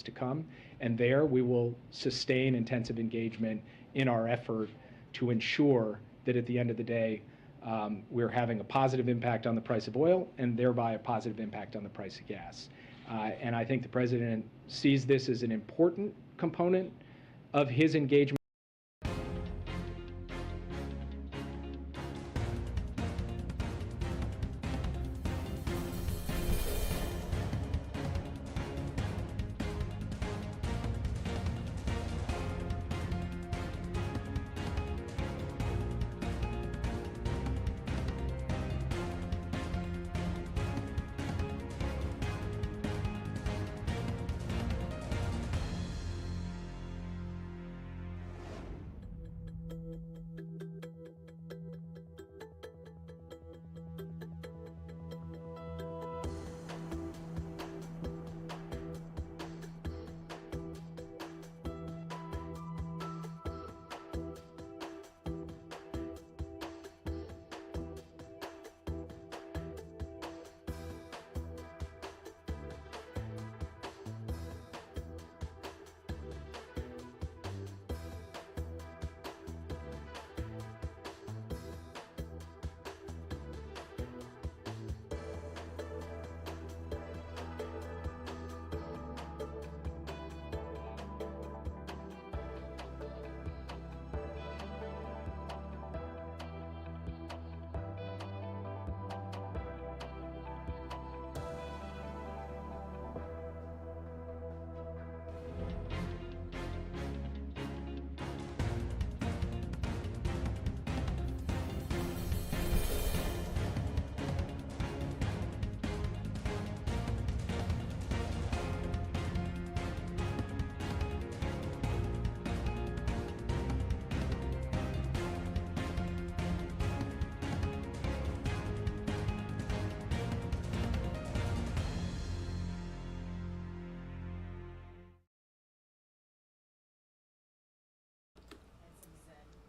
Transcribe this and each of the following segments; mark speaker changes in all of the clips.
Speaker 1: to come, and there we will sustain intensive engagement in our effort to ensure that at the end of the day, we're having a positive impact on the price of oil and thereby a positive impact on the price of gas. And I think the president sees this as an important component of his engagement.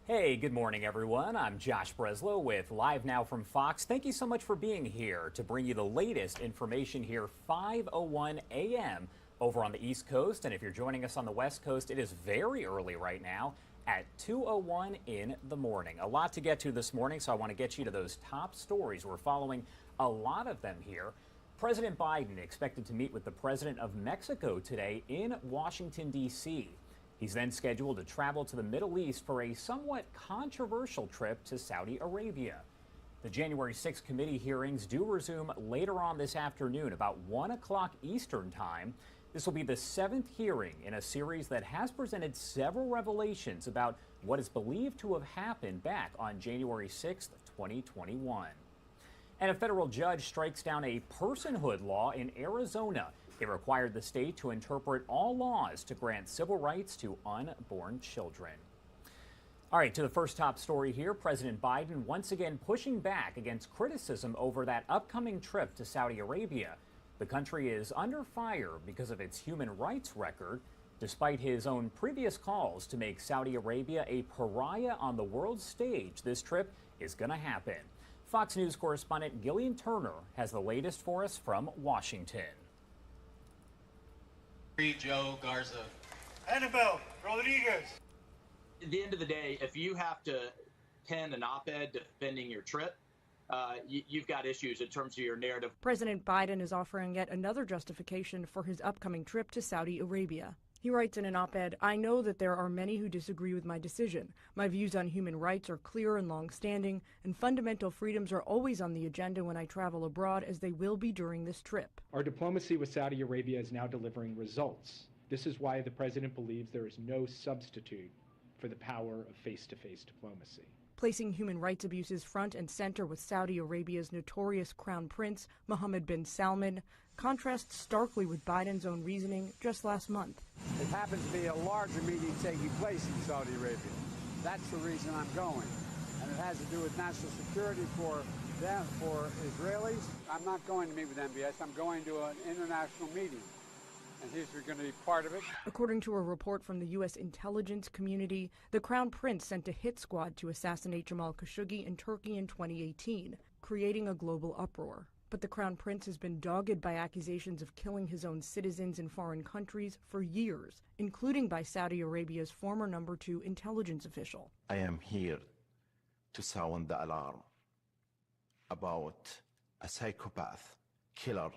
Speaker 2: Hey, good morning, everyone. I'm Josh Breslow with LiveNOW from Fox. Thank you so much for being here to bring you the latest information here, 5:01 a.m. over on the East Coast. And if you're joining us on the West Coast, it is very early right now at 2:01 in the morning. A lot to get to this morning, so I want to get you to those top stories. We're following a lot of them here. President Biden expected to meet with the president of Mexico today in Washington, D.C. He's then scheduled to travel to the Middle East for a somewhat controversial trip to Saudi Arabia. The January 6th committee hearings do resume later on this afternoon, about 1 o'clock Eastern time. This will be the 7th hearing in a series that has presented several revelations about what is believed to have happened back on January 6th, 2021. And a federal judge strikes down a personhood law in Arizona. It required the state to interpret all laws to grant civil rights to unborn children. All right, to the first top story here. President Biden once again pushing back against criticism over that upcoming trip to Saudi Arabia. The country is under fire because of its human rights record, despite his own previous calls to make Saudi Arabia a pariah on the world stage. This trip is going to happen. Fox News correspondent Gillian Turner has the latest for us from Washington.
Speaker 3: Joe Garza.
Speaker 4: Annabelle Rodriguez.
Speaker 5: At the end of the day, if you have to pen an op-ed defending your trip, you've got issues in terms of your narrative.
Speaker 6: President Biden is offering yet another justification for his upcoming trip to Saudi Arabia. He writes in an op-ed, "I know that there are many who disagree with my decision. My views on human rights are clear and long-standing, and fundamental freedoms are always on the agenda when I travel abroad, as they will be during this trip."
Speaker 1: Our diplomacy with Saudi Arabia is now delivering results. This is why the president believes there is no substitute for the power of face-to-face diplomacy.
Speaker 6: Placing human rights abuses front and center with Saudi Arabia's notorious crown prince, Mohammed bin Salman, contrasts starkly with Biden's own reasoning just last month.
Speaker 7: It happens to be a larger meeting taking place in Saudi Arabia. That's the reason I'm going. And it has to do with national security for them, for Israelis. I'm not going to meet with MBS. I'm going to an international meeting. And he's going to be part of it.
Speaker 6: According to a report from the U.S. intelligence community, the Crown Prince sent a hit squad to assassinate Jamal Khashoggi in Turkey in 2018, creating a global uproar. But the Crown Prince has been dogged by accusations of killing his own citizens in foreign countries for years, including by Saudi Arabia's former #2 intelligence official.
Speaker 3: I am here to sound the alarm about a psychopath killer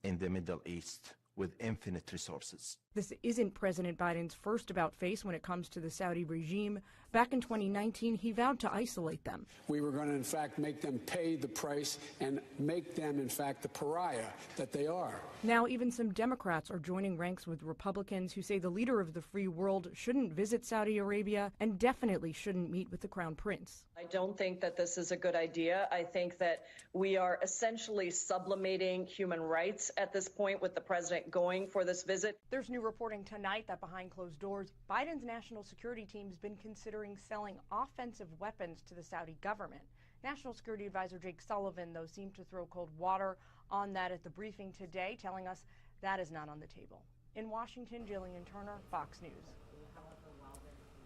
Speaker 3: in the Middle East with infinite resources.
Speaker 6: This isn't President Biden's first about-face when it comes to the Saudi regime. Back in 2019, he vowed to isolate them.
Speaker 7: We were going to, in fact, make them pay the price and make them, in fact, the pariah that they are.
Speaker 6: Now, even some Democrats are joining ranks with Republicans who say the leader of the free world shouldn't visit Saudi Arabia and definitely shouldn't meet with the Crown Prince.
Speaker 8: I don't think that this is a good idea. I think that we are essentially sublimating human rights at this point with the president going for this visit.
Speaker 6: There's new reporting tonight that behind closed doors, Biden's national security team has been considering selling offensive weapons to the Saudi government. National Security Advisor Jake Sullivan, though, seemed to throw cold water on that at the briefing today, telling us that is not on the table. In Washington, Jillian Turner, Fox News.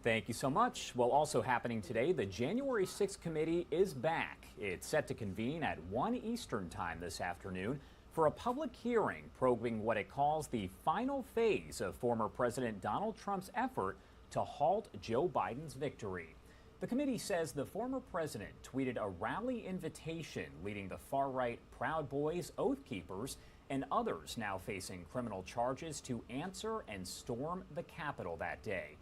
Speaker 2: Thank you so much. Well, also happening today, the January 6th committee is back. It's set to convene at 1 Eastern time this afternoon for a public hearing probing what it calls the final phase of former President Donald Trump's effort to halt Joe Biden's victory. The committee says the former president tweeted a rally invitation leading the far-right Proud Boys, Oath Keepers, and others now facing criminal charges to answer and storm the Capitol that day.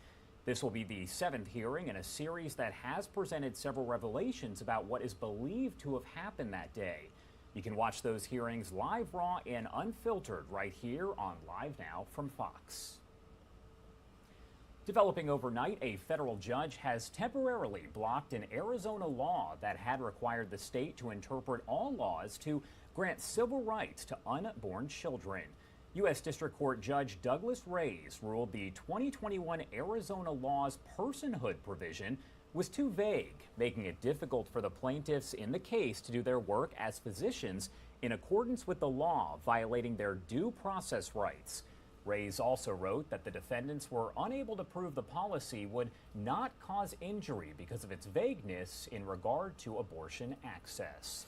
Speaker 2: This will be the 7th hearing in a series that has presented several revelations about what is believed to have happened that day. You can watch those hearings live, raw, and unfiltered right here on Live Now from Fox. Developing overnight, a federal judge has temporarily blocked an Arizona law that had required the state to interpret all laws to grant civil rights to unborn children. U.S. District Court Judge Douglas Reyes ruled the 2021 Arizona law's personhood provision was too vague, making it difficult for the plaintiffs in the case to do their work as physicians in accordance with the law, violating their due process rights. Reyes also wrote that the defendants were unable to prove the policy would not cause injury because of its vagueness in regard to abortion access.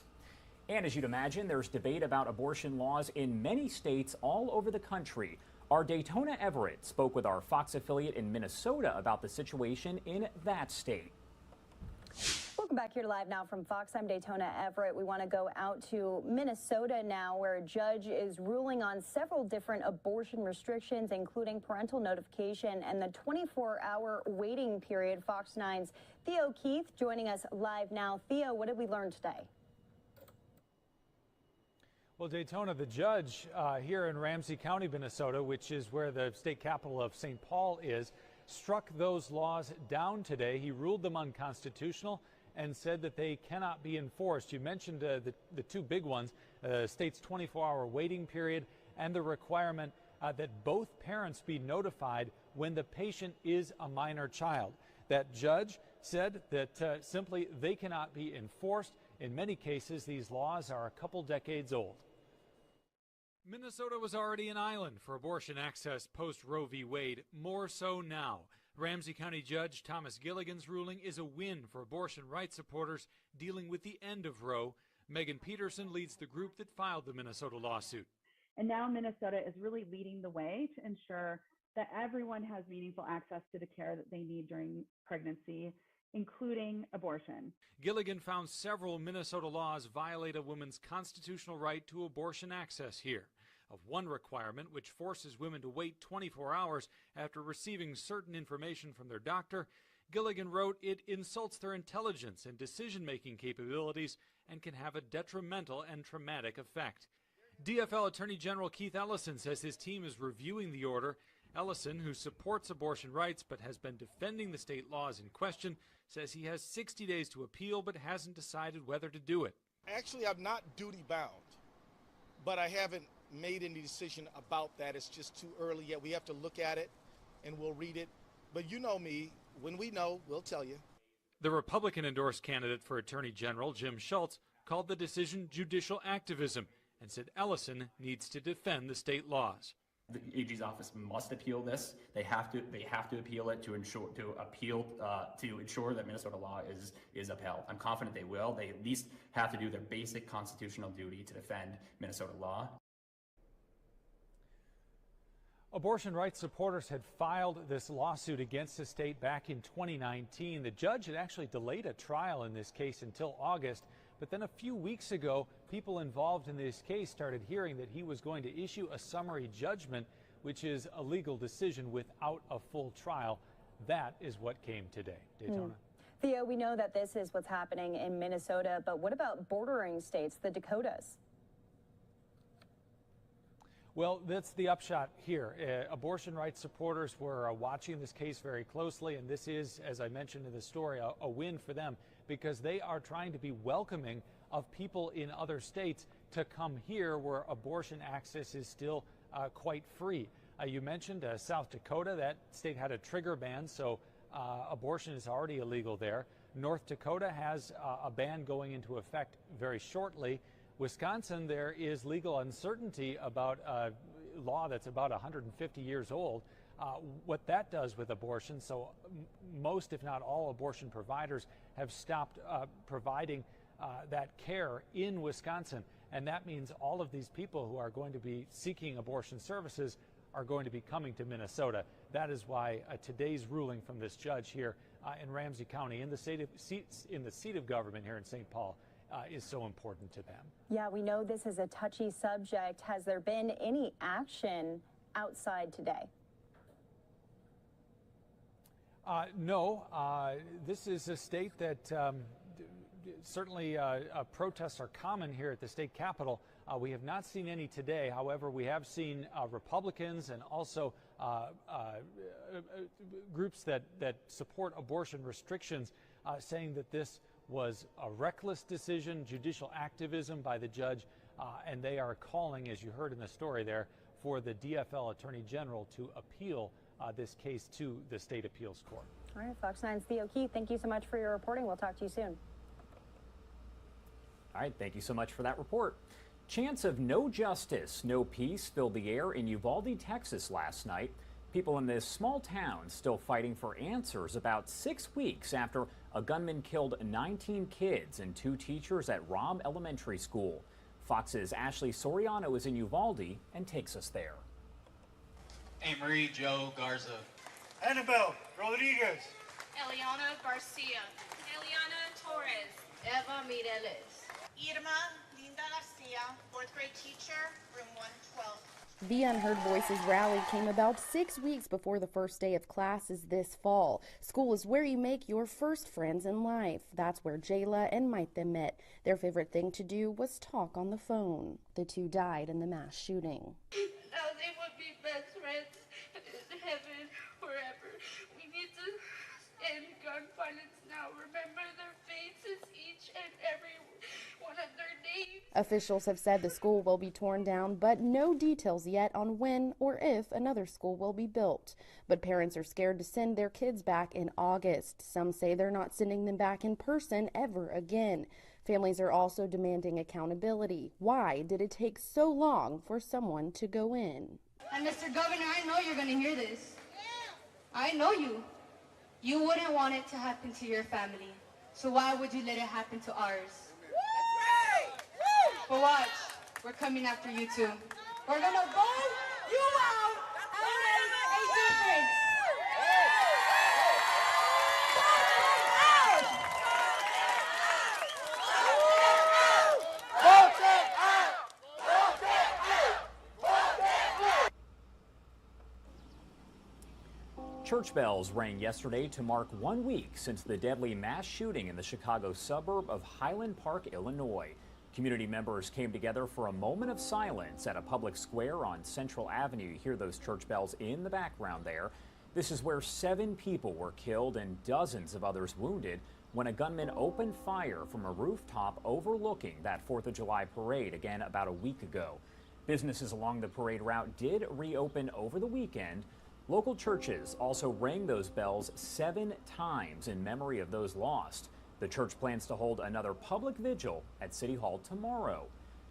Speaker 2: And as you'd imagine, there's debate about abortion laws in many states all over the country. Our Daytona Everett spoke with our Fox affiliate in Minnesota about the situation in that state.
Speaker 9: Welcome back here to Live Now from Fox. I'm Daytona Everett. We want to go out to Minnesota now, where a judge is ruling on several different abortion restrictions, including parental notification and the 24-hour waiting period. Fox 9's Theo Keith joining us live now. Theo, what did we learn today?
Speaker 10: Well, Daytona, the judge here in Ramsey County, Minnesota, which is where the state capital of St. Paul is, struck those laws down today. He ruled them unconstitutional and said that they cannot be enforced. You mentioned the two big ones, the state's 24-hour waiting period and the requirement that both parents be notified when the patient is a minor child. That judge said that simply they cannot be enforced. In many cases, these laws are a couple decades old. Minnesota was already an island for abortion access post-Roe v. Wade, more so now. Ramsey County Judge Thomas Gilligan's ruling is a win for abortion rights supporters dealing with the end of Roe. Megan Peterson leads the group that filed the Minnesota lawsuit.
Speaker 11: And now Minnesota is really leading the way to ensure that everyone has meaningful access to the care that they need during pregnancy, including abortion.
Speaker 10: Gilligan found several Minnesota laws violate a woman's constitutional right to abortion access here. Of one requirement, which forces women to wait 24 hours after receiving certain information from their doctor, Gilligan wrote it insults their intelligence and decision-making capabilities and can have a detrimental and traumatic effect. DFL Attorney General Keith Ellison says his team is reviewing the order. Ellison, who supports abortion rights but has been defending the state laws in question, says he has 60 days to appeal but hasn't decided whether to do it.
Speaker 12: Actually, I'm not duty-bound, but I haven't made any decision about that. It's just too early yet. We have to look at it and we'll read it. But you know me, when we know, we'll tell you.
Speaker 10: The Republican-endorsed candidate for Attorney General, Jim Schultz, called the decision judicial activism and said Ellison needs to defend the state laws.
Speaker 13: The AG's office must appeal this. They have to appeal it to ensure that Minnesota law is upheld. I'm confident they will. They at least have to do their basic constitutional duty to defend Minnesota law.
Speaker 10: Abortion rights supporters had filed this lawsuit against the state back in 2019. The judge had actually delayed a trial in this case until August, but then a few weeks ago, people involved in this case started hearing that he was going to issue a summary judgment, which is a legal decision without a full trial. That is what came today. Daytona.
Speaker 9: Theo, we know that this is what's happening in Minnesota, but what about bordering states, the Dakotas?
Speaker 10: Well, that's the upshot here. Abortion rights supporters were watching this case very closely, and this is, as I mentioned in the story, a win for them because they are trying to be welcoming of people in other states to come here where abortion access is still quite free. You mentioned South Dakota. That state had a trigger ban, so abortion is already illegal there. North Dakota has a ban going into effect very shortly. Wisconsin, there is legal uncertainty about a law that's about 150 years old. What that does with abortion, so most, if not all, abortion providers have stopped providing that care in Wisconsin. And that means all of these people who are going to be seeking abortion services are going to be coming to Minnesota. That is why today's ruling from this judge here in Ramsey County, in the seat of government here in St. Paul, is so important to them.
Speaker 9: Yeah, we know this is a touchy subject. Has there been any action outside today?
Speaker 10: No. This is a state that certainly protests are common here at the state capitol. We have not seen any today. However, we have seen Republicans and also groups that support abortion restrictions saying that this was a reckless decision, judicial activism by the judge, and they are calling, as you heard in the story there, for the DFL Attorney General to appeal this case to the State Appeals Court.
Speaker 9: All right, Fox 9's Theo Keith, thank you so much for your reporting. We'll talk to you soon.
Speaker 2: All right, thank you so much for that report. Chance of no justice, no peace filled the air in Uvalde, Texas last night. People in this small town still fighting for answers about 6 weeks after a gunman killed 19 kids and 2 teachers at Robb Elementary School. Fox's Ashley Soriano is in Uvalde and takes us there.
Speaker 14: Hey, Marie Jo Garza.
Speaker 4: Annabelle Rodriguez.
Speaker 15: Eliana Garcia. Eliana Torres. Eva Mireles.
Speaker 16: Irma Linda Garcia, 4th grade teacher, room 112.
Speaker 17: The Unheard Voices rally came about 6 weeks before the first day of classes this fall. School is where you make your first friends in life. That's where Jayla and Maite met. Their favorite thing to do was talk on the phone. The 2 died in the mass shooting.
Speaker 15: Now they would be best friends in heaven forever. We need to end gun violence now. Remember their faces, each and every one of their names.
Speaker 17: Officials have said the school will be torn down, but no details yet on when or if another school will be built. But parents are scared to send their kids back in August. Some say they're not sending them back in person ever again. Families are also demanding accountability. Why did it take so long for someone to go in?
Speaker 15: And Mr. Governor, I know you're going to hear this. I know you. You wouldn't want it to happen to your family. So why would you let it happen to ours? But watch, we're coming after you too. We're gonna vote you out and make a difference.
Speaker 2: Church bells rang yesterday to mark 1 week since the deadly mass shooting in the Chicago suburb of Highland Park, Illinois. Community members came together for a moment of silence at a public square on Central Avenue. You hear those church bells in the background there. This is where 7 people were killed and dozens of others wounded when a gunman opened fire from a rooftop overlooking that 4th of July parade again about a week ago. Businesses along the parade route did reopen over the weekend. Local churches also rang those bells 7 times in memory of those lost. The church plans to hold another public vigil at City Hall tomorrow.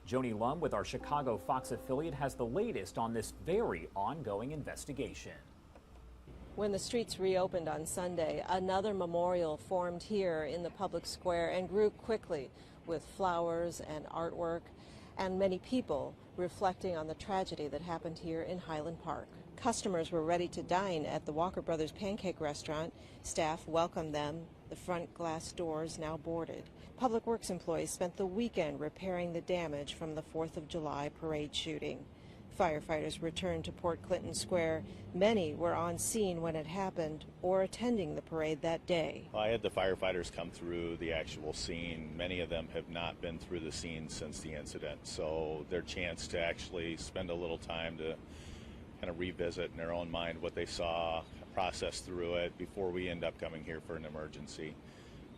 Speaker 2: Joni Lum with our Chicago Fox affiliate has the latest on this very ongoing investigation.
Speaker 18: When the streets reopened on Sunday, another memorial formed here in the public square and grew quickly with flowers and artwork and many people reflecting on the tragedy that happened here in Highland Park. Customers were ready to dine at the Walker Brothers Pancake Restaurant. Staff welcomed them, the front glass doors now boarded. Public Works employees spent the weekend repairing the damage from the 4th of July parade shooting. Firefighters returned to Port Clinton Square. Many were on scene when it happened or attending the parade that day.
Speaker 19: I had the firefighters come through the actual scene. Many of them have not been through the scene since the incident, so their chance to actually spend a little time to kind of revisit in their own mind what they saw, process through it before we end up coming here for an emergency.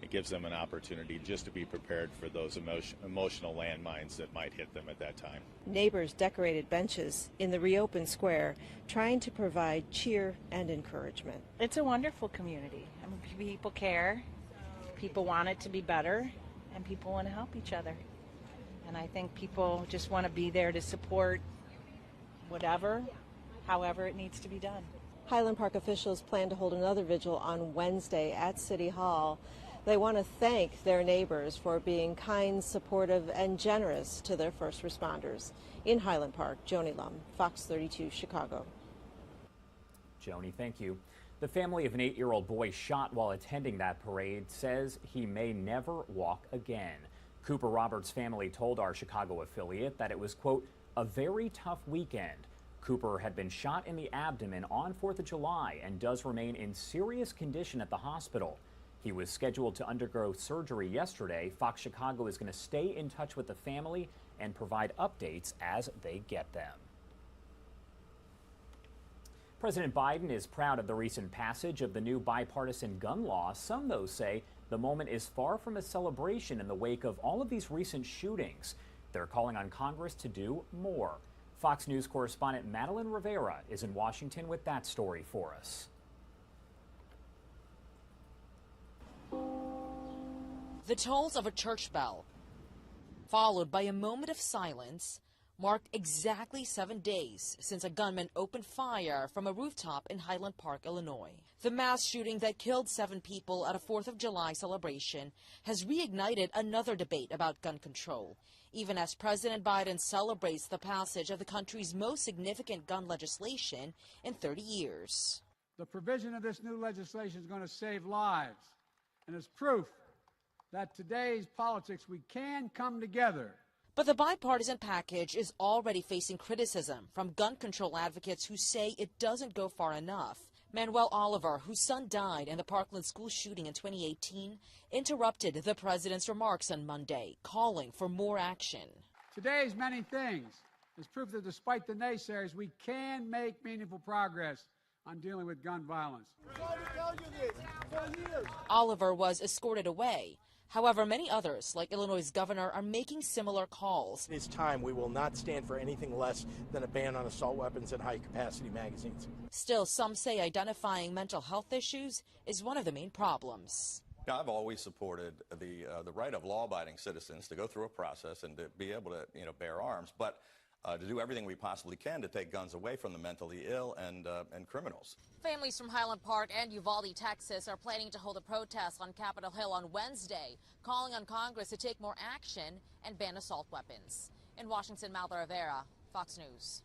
Speaker 19: It gives them an opportunity just to be prepared for those emotional landmines that might hit them at that time.
Speaker 18: Neighbors decorated benches in the reopened square, trying to provide cheer and encouragement.
Speaker 20: It's a wonderful community. I mean, people care, people want it to be better, and people want to help each other. And I think people just want to be there to support however it needs to be done.
Speaker 18: Highland Park officials plan to hold another vigil on Wednesday at City Hall. They want to thank their neighbors for being kind, supportive, and generous to their first responders. In Highland Park, Joni Lum, Fox 32, Chicago.
Speaker 2: Joni, thank you. The family of an 8-year-old boy shot while attending that parade says he may never walk again. Cooper Roberts' family told our Chicago affiliate that it was, quote, a very tough weekend. Cooper had been shot in the abdomen on 4th of July and does remain in serious condition at the hospital. He was scheduled to undergo surgery yesterday. Fox Chicago is going to stay in touch with the family and provide updates as they get them. President Biden is proud of the recent passage of the new bipartisan gun law. Some, though, say the moment is far from a celebration in the wake of all of these recent shootings. They're calling on Congress to do more. Fox News correspondent Madeline Rivera is in Washington with that story for us.
Speaker 21: The tolls of a church bell, followed by a moment of silence, marked exactly 7 days since a gunman opened fire from a rooftop in Highland Park, Illinois. The mass shooting that killed 7 people at a 4th of July celebration has reignited another debate about gun control, even as President Biden celebrates the passage of the country's most significant gun legislation in 30 years.
Speaker 7: The provision of this new legislation is going to save lives, and it's proof that today's politics, we can come together.
Speaker 21: But the bipartisan package is already facing criticism from gun control advocates who say it doesn't go far enough. Manuel Oliver, whose son died in the Parkland school shooting in 2018, interrupted the president's remarks on Monday, calling for more action.
Speaker 7: Today's many things is proof that despite the naysayers, we can make meaningful progress on dealing with gun violence.
Speaker 21: Oliver was escorted away. However, many others, like Illinois' governor, are making similar calls.
Speaker 22: It is time. We will not stand for anything less than a ban on assault weapons and high-capacity magazines.
Speaker 21: Still, some say identifying mental health issues is one of the main problems.
Speaker 23: I've always supported the right of law-abiding citizens to go through a process and to be able to, bear arms, but to do everything we possibly can to take guns away from the mentally ill and criminals.
Speaker 21: Families from Highland Park and Uvalde, Texas, are planning to hold a protest on Capitol Hill on Wednesday, calling on Congress to take more action and ban assault weapons. In Washington, Madeline Rivera, Fox News.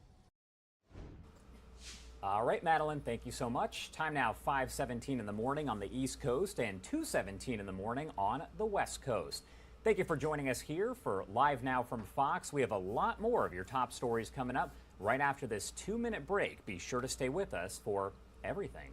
Speaker 2: All right, Madeline, thank you so much. Time now 5:17 in the morning on the East Coast and 2:17 in the morning on the West Coast. Thank you for joining us here for Live Now from Fox. We have a lot more of your top stories coming up right after this 2-minute break. Be sure to stay with us for everything.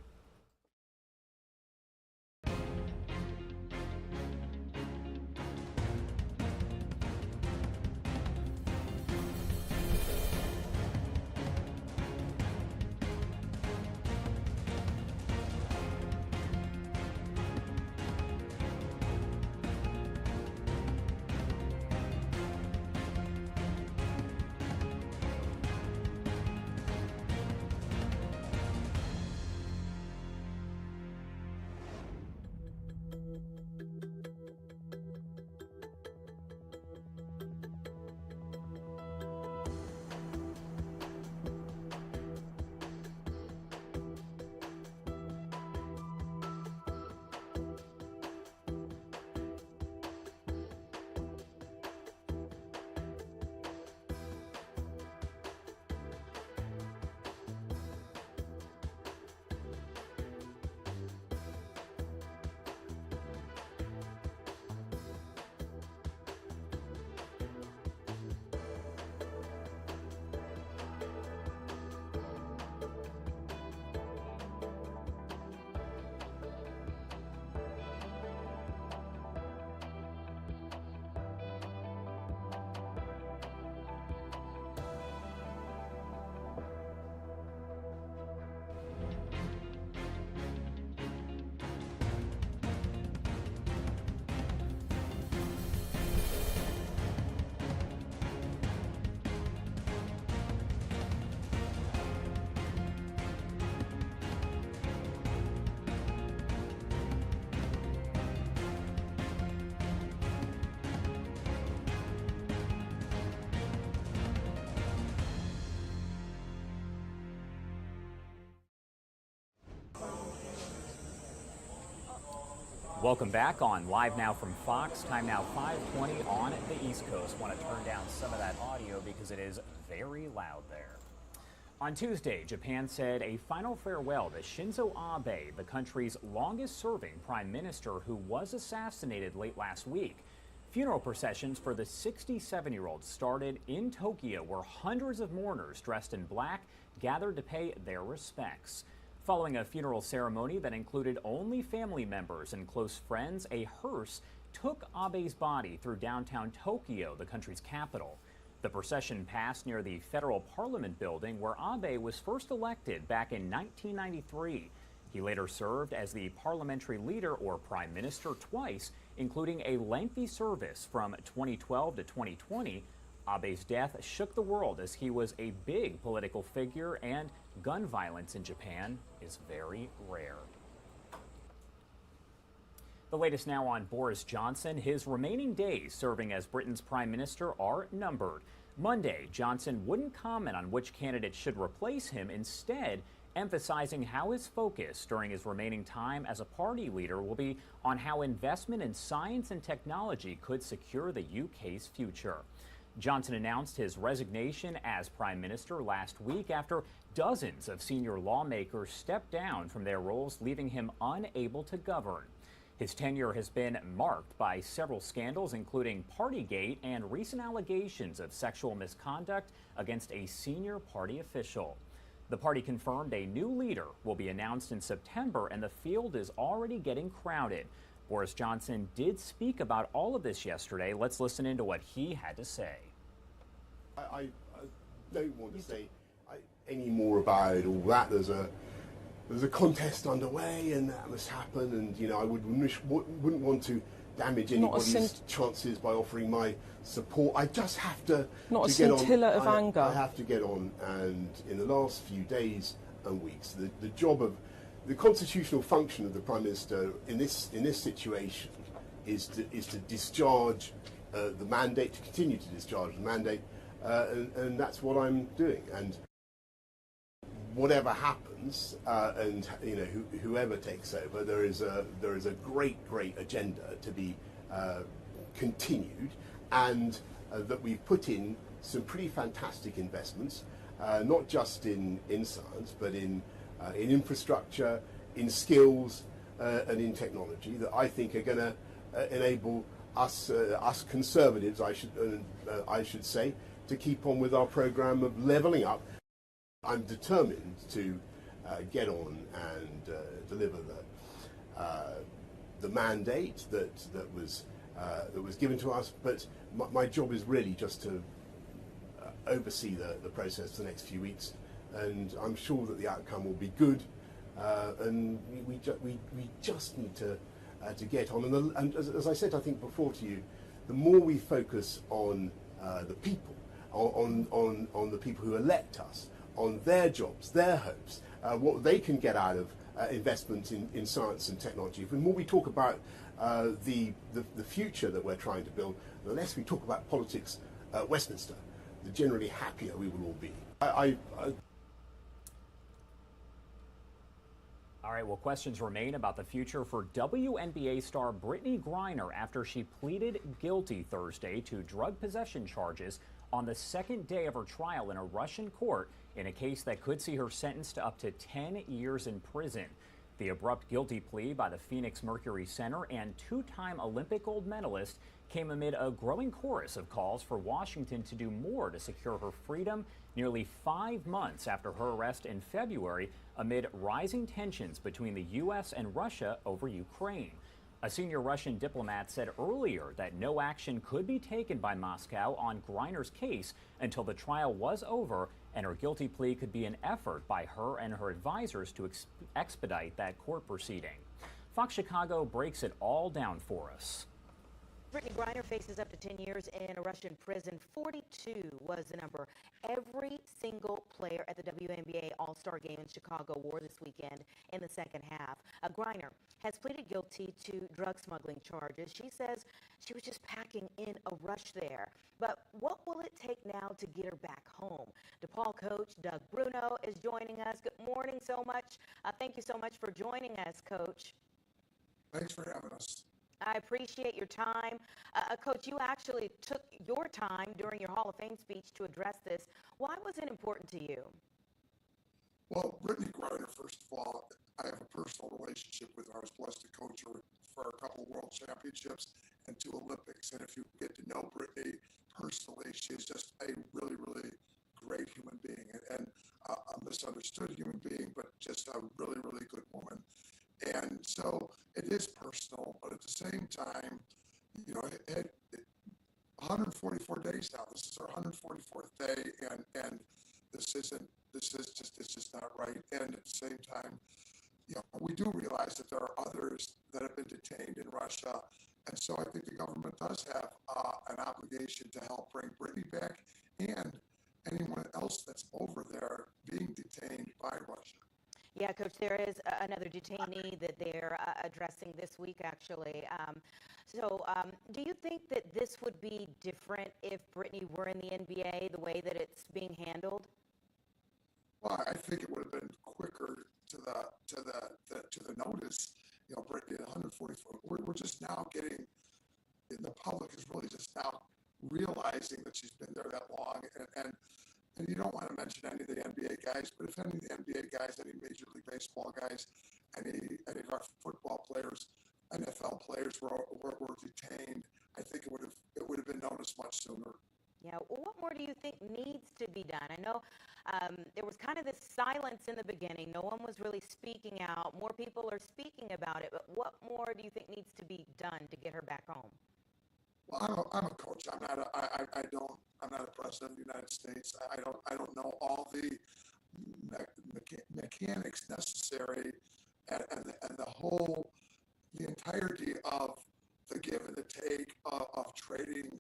Speaker 2: Welcome back on Live Now from Fox. Time now 5:20 on the East Coast. Want to turn down some of that audio because it is very loud there. On Tuesday, Japan said a final farewell to Shinzo Abe, the country's longest-serving prime minister who was assassinated late last week. Funeral processions for the 67-year-old started in Tokyo, where hundreds of mourners dressed in black gathered to pay their respects. Following a funeral ceremony that included only family members and close friends, a hearse took Abe's body through downtown Tokyo, the country's capital. The procession passed near the federal parliament building where Abe was first elected back in 1993. He later served as the parliamentary leader or prime minister twice, including a lengthy service from 2012 to 2020. Abe's death shook the world as he was a big political figure, and gun violence in Japan is very rare. The latest now on Boris Johnson. His remaining days serving as Britain's prime minister are numbered. Monday, Johnson wouldn't comment on which candidate should replace him, instead emphasizing how his focus during his remaining time as a party leader will be on how investment in science and technology could secure the UK's future. Johnson announced his resignation as prime minister last week after dozens of senior lawmakers stepped down from their roles, leaving him unable to govern. His tenure has been marked by several scandals, including Partygate and recent allegations of sexual misconduct against a senior party official. The party confirmed a new leader will be announced in September, and the field is already getting crowded. Boris Johnson did speak about all of this yesterday. Let's listen into what he had to say.
Speaker 1: I don't want to say any more about all that. There's a contest underway, and that must happen. And I wouldn't want to damage anybody's chances by offering my support. I just have to
Speaker 3: not a
Speaker 1: get
Speaker 3: scintilla
Speaker 1: on.
Speaker 3: of anger.
Speaker 1: I have to get on. And in the last few days and weeks, the job of the constitutional function of the Prime Minister in this situation is to discharge the mandate, to continue to discharge the mandate, and that's what I'm doing. And whatever happens, and whoever takes over, there is a great agenda to be continued, and that we've put in some pretty fantastic investments, not just in science, but in infrastructure, in skills, and in technology that I think are going to enable us conservatives, I should say, to keep on with our program of levelling up. I'm determined to get on and deliver the mandate that was given to us. But my job is really just to oversee the process for the next few weeks, and I'm sure that the outcome will be good. And we just need to get on. And as I said, I think before to you, the more we focus on the people, on the people who elect us, on their jobs, their hopes, what they can get out of investment in science and technology. The more we talk about the future that we're trying to build, the less we talk about politics at Westminster, the generally happier we will all be.
Speaker 2: All right, well, questions remain about the future for WNBA star Brittany Griner after she pleaded guilty Thursday to drug possession charges on the second day of her trial in a Russian court in a case that could see her sentenced to up to 10 years in prison. The abrupt guilty plea by the Phoenix Mercury Center and two-time Olympic gold medalist came amid a growing chorus of calls for Washington to do more to secure her freedom nearly 5 months after her arrest in February amid rising tensions between the U.S. and Russia over Ukraine. A senior Russian diplomat said earlier that no action could be taken by Moscow on Griner's case until the trial was over, and her guilty plea could be an effort by her and her advisors to expedite that court proceeding. Fox Chicago breaks it all down for us.
Speaker 5: Brittany Griner faces up to 10 years in a Russian prison. 42 was the number. Every single player at the WNBA All-Star Game in Chicago wore this weekend in the second half. Griner has pleaded guilty to drug smuggling charges. She says she was just packing in a rush there. But what will it take now to get her back home? DePaul coach Doug Bruno is joining us. Good morning so much. Thank you so much for joining us, Coach.
Speaker 3: Thanks for having us.
Speaker 5: I appreciate your time. Coach, you actually took your time during your Hall of Fame speech to address this. Why was it important to you?
Speaker 3: Well, Brittany Griner, first of all, I have a personal relationship with her. I was blessed to coach her for a couple of world championships and 2 Olympics. And if you get to know Brittany personally, she's just a really, really great human being and a misunderstood human being, but just a really, really good woman. And so it is personal, but at the same time, you know, 144 days now. This is our 144th day, and this is just not right. And at the same time, you know, we do realize that there are others that have been detained in Russia, and so I think the government does have an obligation to help bring Brittany back and anyone else that's over there being detained by Russia.
Speaker 5: Yeah, Coach, there is another detainee that they're addressing this week, actually. Do you think that this would be different if Brittany were in the NBA, the way that it's being handled?
Speaker 3: Well, I think it would have been quicker to the notice. You know, Brittany at 144. We're just now getting, the public is really just now realizing that she's been there that long, and you don't want to mention any of the NBA guys, but if any of the NBA guys, any Major League Baseball guys, any of our football players, NFL players were detained, I think it would have been noticed much sooner.
Speaker 5: Yeah, well, what more do you think needs to be done? I know there was kind of this silence in the beginning. No one was really speaking out. More people are speaking about it, but what more do you think needs to be done to get her back home?
Speaker 3: Well, I'm a coach. I'm not a president of the United States. I don't know all the mechanics necessary and the entirety of the give and the take of trading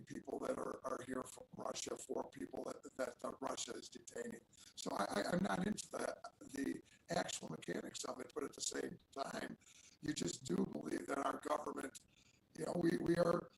Speaker 3: people that are here from Russia for people that Russia is detaining. So I'm not into the actual mechanics of it, but at the same time, you just do believe that our government, you know, we are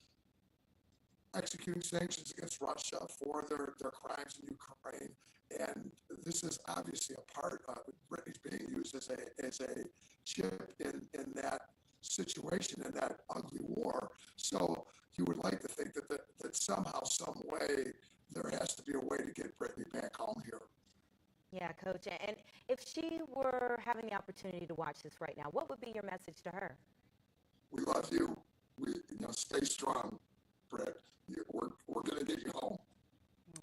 Speaker 3: executing sanctions against Russia for their crimes in Ukraine, and this is obviously a part of it. Brittany's being used as a chip in that situation, in that ugly war. So you would like to think that somehow, some way, there has to be a way to get Brittany back home here.
Speaker 5: Yeah, Coach, and if she were having the opportunity to watch this right now, what would be your message to her?
Speaker 3: We love you. Stay strong, Brett. We're going to get you home.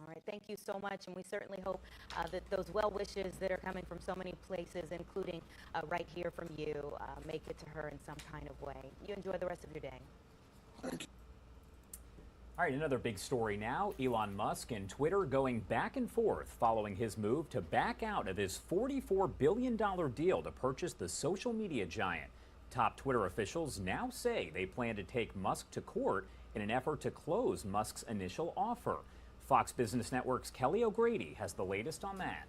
Speaker 5: All right, thank you so much, and we certainly hope that those well wishes that are coming from so many places, including right here from you, make it to her in some kind of way. You enjoy the rest of your day.
Speaker 3: Thank you.
Speaker 2: All right, another big story now. Elon Musk and Twitter going back and forth following his move to back out of his $44 billion deal to purchase the social media giant. Top Twitter officials now say they plan to take Musk to court in an effort to close Musk's initial offer. Fox Business Network's Kelly O'Grady has the latest on that.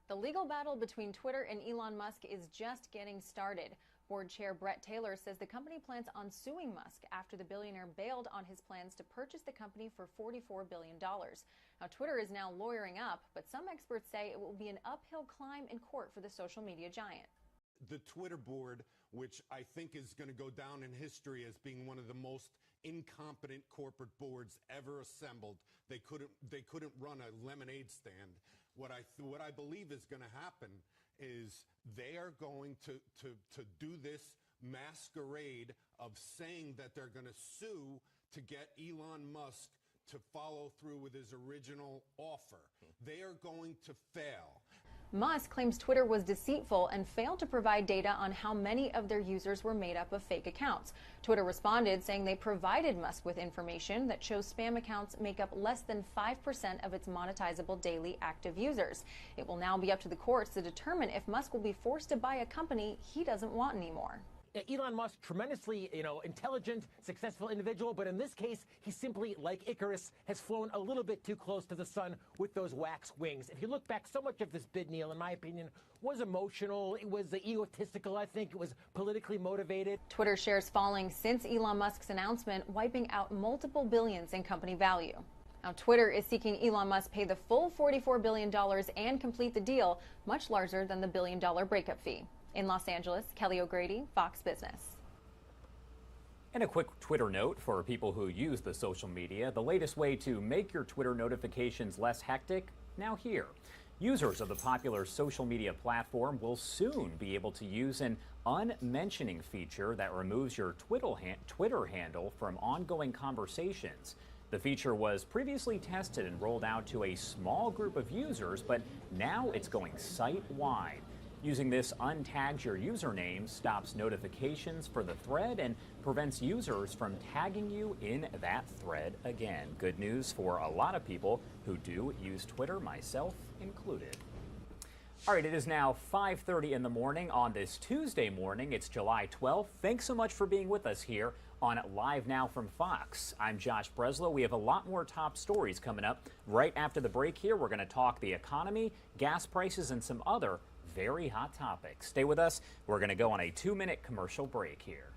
Speaker 6: The legal battle between Twitter and Elon Musk is just getting started. Board Chair Brett Taylor says the company plans on suing Musk after the billionaire bailed on his plans to purchase the company for $44 billion. Now, Twitter is now lawyering up, but some experts say it will be an uphill climb in court for the social media giant.
Speaker 8: The Twitter board, which I think is going to go down in history as being one of the most incompetent corporate boards ever assembled. They couldn't run a lemonade stand. What I believe is going to happen is they are going to do this masquerade of saying that they're going to sue to get Elon Musk to follow through with his original offer. They are going to fail.
Speaker 6: Musk claims Twitter was deceitful and failed to provide data on how many of their users were made up of fake accounts. Twitter responded saying they provided Musk with information that shows spam accounts make up less than 5% of its monetizable daily active users. It will now be up to the courts to determine if Musk will be forced to buy a company he doesn't want anymore.
Speaker 24: Elon Musk, tremendously, intelligent, successful individual, but in this case, he simply, like Icarus, has flown a little bit too close to the sun with those wax wings. If you look back, so much of this bid, Neil, in my opinion, was emotional. It was egotistical. I think it was politically motivated.
Speaker 6: Twitter shares falling since Elon Musk's announcement, wiping out multiple billions in company value. Now, Twitter is seeking Elon Musk pay the full $44 billion and complete the deal, much larger than the $1 billion breakup fee. In Los Angeles, Kelly O'Grady, Fox Business.
Speaker 2: And a quick Twitter note for people who use the social media. The latest way to make your Twitter notifications less hectic, now here. Users of the popular social media platform will soon be able to use an unmentioning feature that removes your Twitter handle from ongoing conversations. The feature was previously tested and rolled out to a small group of users, but now it's going site-wide. Using this untags your username stops notifications for the thread and prevents users from tagging you in that thread again. Good news for a lot of people who do use Twitter, myself included. All right, it is now 5:30 in the morning on this Tuesday morning. It's July 12th. Thanks so much for being with us here on Live Now from Fox. I'm Josh Breslow. We have a lot more top stories coming up right after the break here. We're going to talk the economy, gas prices, and some other very hot topics. Stay with us. We're going to go on a 2-minute commercial break here.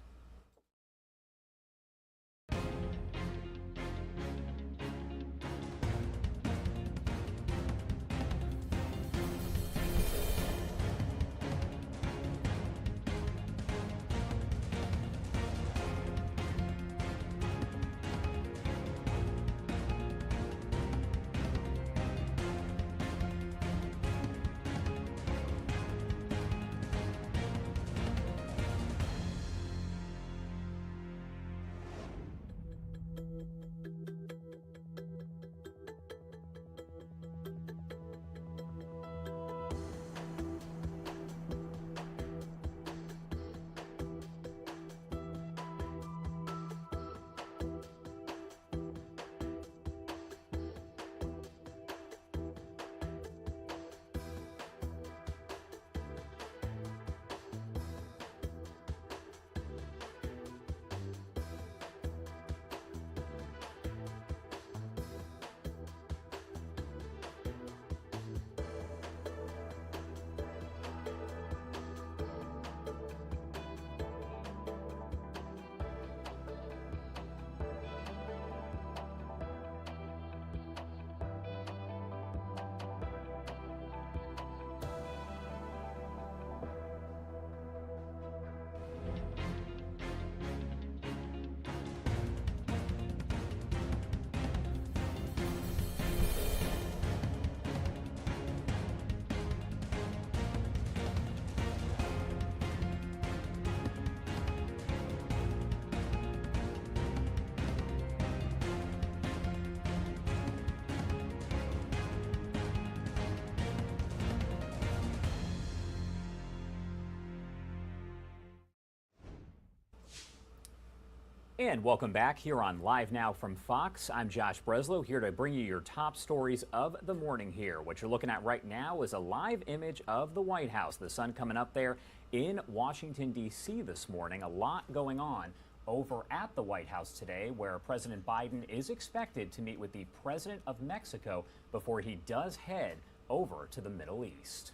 Speaker 2: And welcome back here on Live Now from Fox. I'm Josh Breslow, here to bring you your top stories of the morning here. What you're looking at right now is a live image of the White House. The sun coming up there in Washington, D.C. this morning. A lot going on over at the White House today, where President Biden is expected to meet with the President of Mexico before he does head over to the Middle East.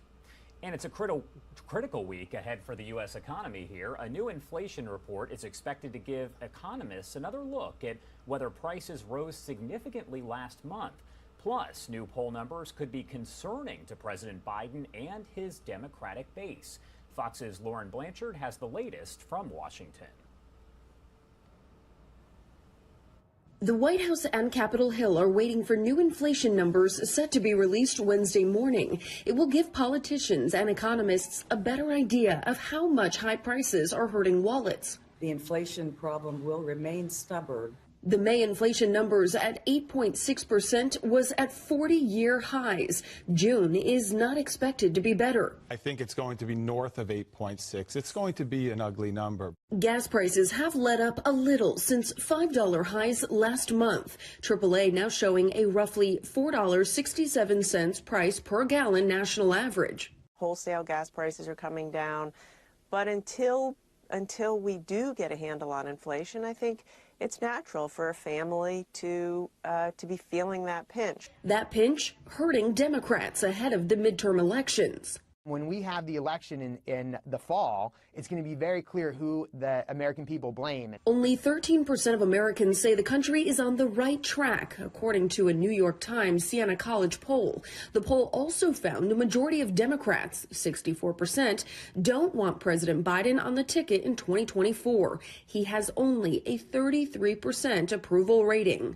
Speaker 2: And it's a critical week ahead for the U.S. economy here. A new inflation report is expected to give economists another look at whether prices rose significantly last month. Plus, new poll numbers could be concerning to President Biden and his Democratic base. Fox's Lauren Blanchard has the latest from Washington.
Speaker 10: The White House and Capitol Hill are waiting for new inflation numbers set to be released Wednesday morning. It will give politicians and economists a better idea of how much high prices are hurting wallets.
Speaker 11: The inflation problem will remain stubborn.
Speaker 10: The May inflation numbers at 8.6% was at 40-year highs. June is not expected to be better.
Speaker 12: I think it's going to be north of 8.6. It's going to be an ugly number.
Speaker 10: Gas prices have let up a little since $5 highs last month. AAA now showing a roughly $4.67 price per gallon national average.
Speaker 13: Wholesale gas prices are coming down, but until we do get a handle on inflation, I think it's natural for a family to be feeling that pinch.
Speaker 10: That pinch hurting Democrats ahead of the midterm elections.
Speaker 4: When we have the election in the fall, it's going to be very clear who the American people blame.
Speaker 10: Only 13% of Americans say the country is on the right track, according to a New York Times Siena College poll. The poll also found a majority of Democrats, 64%, don't want President Biden on the ticket in 2024. He has only a 33% approval rating.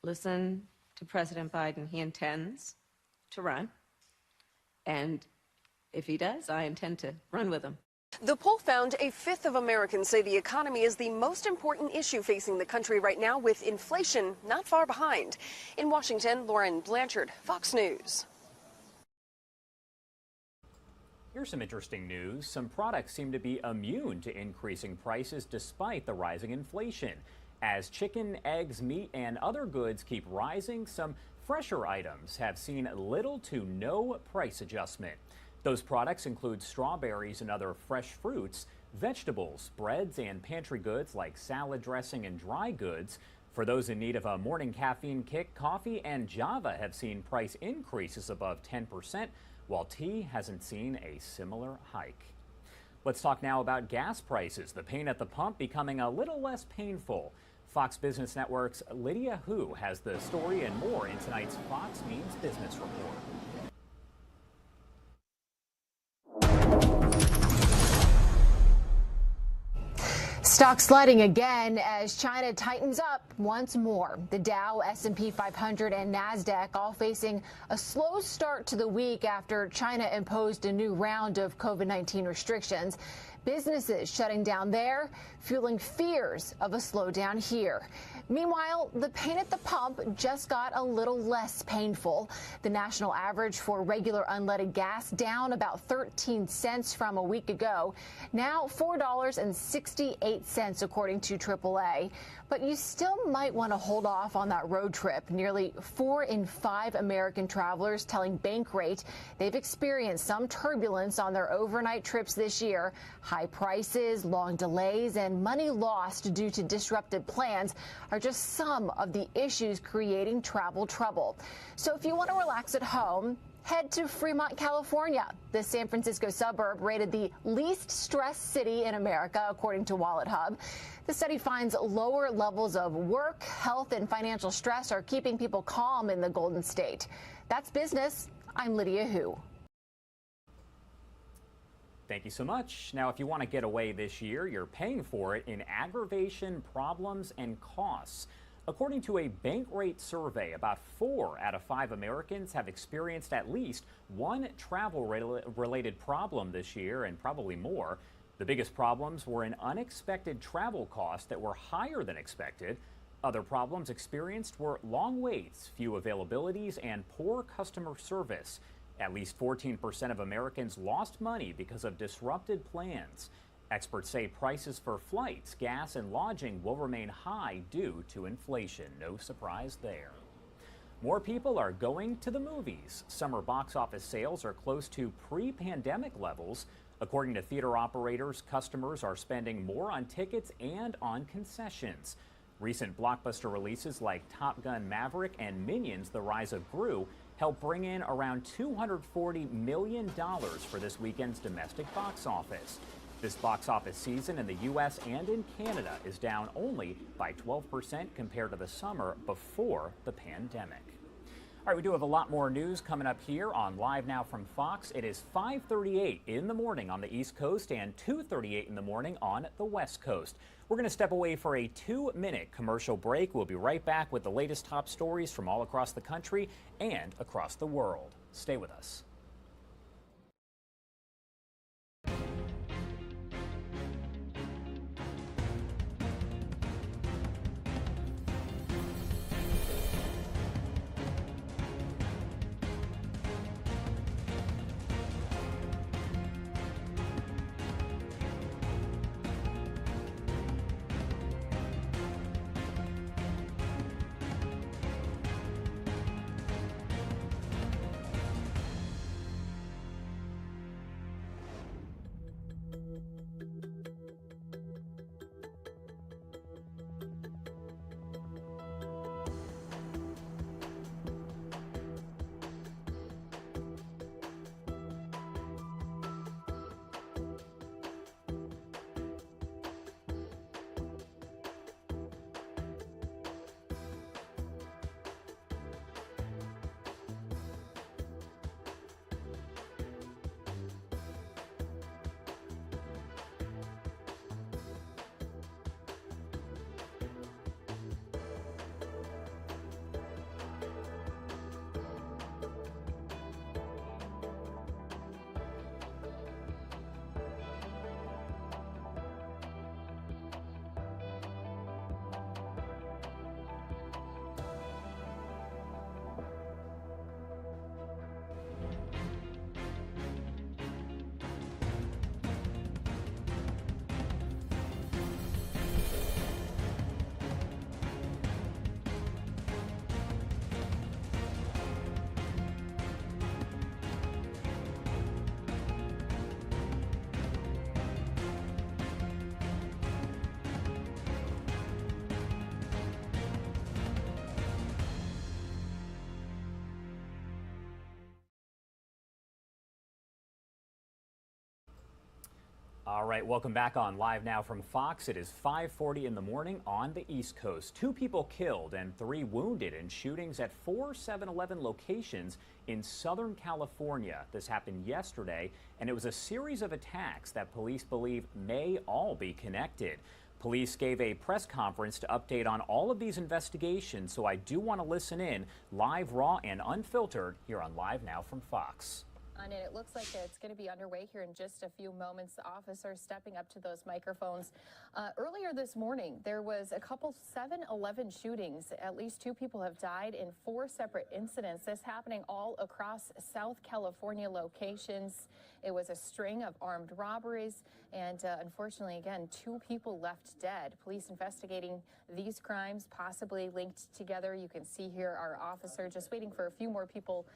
Speaker 9: Listen to President Biden. He intends to run, and if he does, I intend to run with him.
Speaker 10: The poll found a fifth of Americans say the economy is the most important issue facing the country right now, with inflation not far behind. In Washington, Lauren Blanchard, Fox News.
Speaker 2: Here's some interesting news. Some products seem to be immune to increasing prices despite the rising inflation. As chicken, eggs, meat, and other goods keep rising, some fresher items have seen little to no price adjustment. Those products include strawberries and other fresh fruits, vegetables, breads, and pantry goods like salad dressing and dry goods. For those in need of a morning caffeine kick, coffee and Java have seen price increases above 10%, while tea hasn't seen a similar hike. Let's talk now about gas prices, the pain at the pump becoming a little less painful. Fox Business Network's Lydia Hu has the story and more in tonight's Fox Means Business Report.
Speaker 14: Stock sliding again as China tightens up once more. The Dow, S&P 500, and NASDAQ all facing a slow start to the week after China imposed a new round of COVID-19 restrictions. Businesses shutting down there, fueling fears of a slowdown here. Meanwhile, the pain at the pump just got a little less painful. The national average for regular unleaded gas down about 13 cents from a week ago. Now $4.68 according to AAA. But you still might want to hold off on that road trip. Nearly 4 in 5 American travelers telling Bankrate they've experienced some turbulence on their overnight trips this year. High prices, long delays, and money lost due to disrupted plans are just some of the issues creating travel trouble. So if you want to relax at home, head to Fremont, California. The San Francisco suburb rated the least stressed city in America, according to Wallet Hub. The study finds lower levels of work, health, and financial stress are keeping people calm in the Golden State. That's business. I'm Lydia Hu.
Speaker 2: Thank you so much. Now, if you want to get away this year, you're paying for it in aggravation, problems, and costs. According to a Bankrate survey, about 4 out of 5 Americans have experienced at least one travel-related problem this year, and probably more. The biggest problems were in unexpected travel costs that were higher than expected. Other problems experienced were long waits, few availabilities, and poor customer service. At least 14% of Americans lost money because of disrupted plans. Experts say prices for flights, gas, and lodging will remain high due to inflation. No surprise there. More people are going to the movies. Summer box office sales are close to pre-pandemic levels. According to theater operators, customers are spending more on tickets and on concessions. Recent blockbuster releases like Top Gun: Maverick and Minions: The Rise of Gru helped bring in around $240 million for this weekend's domestic box office. This box office season in the U.S. and in Canada is down only by 12% compared to the summer before the pandemic. All right, we do have a lot more news coming up here on Live Now from Fox. It is 5:38 in the morning on the East Coast and 2:38 in the morning on the West Coast. We're going to step away for a 2-minute commercial break. We'll be right back with the latest top stories from all across the country and across the world. Stay with us. All right, welcome back on Live Now from Fox. It is 5:40 in the morning on the East Coast. 2 people killed and 3 wounded in shootings at 4 7-Eleven locations in Southern California. This happened yesterday, and it was a series of attacks that police believe may all be connected. Police gave a press conference to update on all of these investigations, so I do want to listen in live, raw, and unfiltered here on Live Now from Fox.
Speaker 15: And it looks like it's going to be underway here in just a few moments. The officers stepping up to those microphones. Earlier this morning, there was a couple 7-Eleven shootings. At least 2 people have died in 4 separate incidents. This happening all across South California locations. It was a string of armed robberies, and unfortunately, again, 2 people left dead. Police investigating these crimes, possibly linked together. You can see here our officer just waiting for a few more people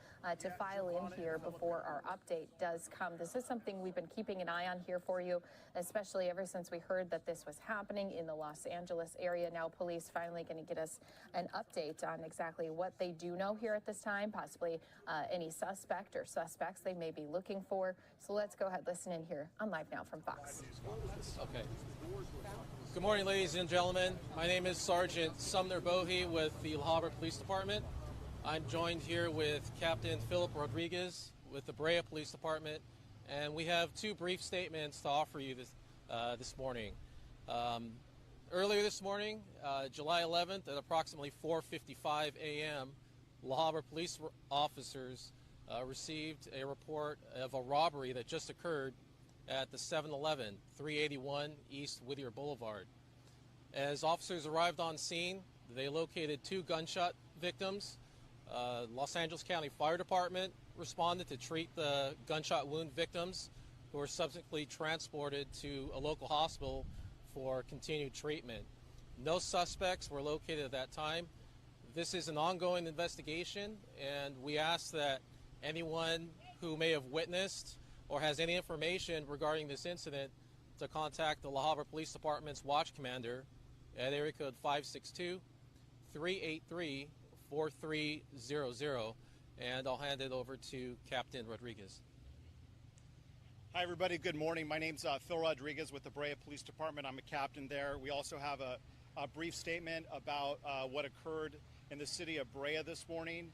Speaker 15: to file in here before our update does come. This is something we've been keeping an eye on here for you, especially ever since we heard that this was happening in the Los Angeles area. Now police finally going to get us an update on exactly what they do know here at this time, possibly any suspect or suspects they may be looking for. So let's go ahead, listen in here on Live Now from Fox.
Speaker 16: Okay. Good morning, ladies and gentlemen. My name is Sergeant Sumner Bohe with the La Habra Police Department. I'm joined here with Captain Philip Rodriguez with the Brea Police Department, and we have 2 brief statements to offer you this morning. Earlier this morning, July 11th at approximately 4:55 a.m., La Habra police officers received a report of a robbery that just occurred at the 7-Eleven, 381 East Whittier Boulevard. As officers arrived on scene, they located 2 gunshot victims. Los Angeles County Fire Department responded to treat the gunshot wound victims, who were subsequently transported to a local hospital for continued treatment. No suspects were located at that time. This is an ongoing investigation, and we ask that anyone who may have witnessed or has any information regarding this incident to contact the La Habra Police Department's watch commander at area code 562-383-4300, and I'll hand it over to Captain Rodriguez.
Speaker 17: Hi everybody, good morning. My name's Phil Rodriguez with the Brea Police Department. I'm a captain there. We also have a brief statement about what occurred in the city of Brea this morning.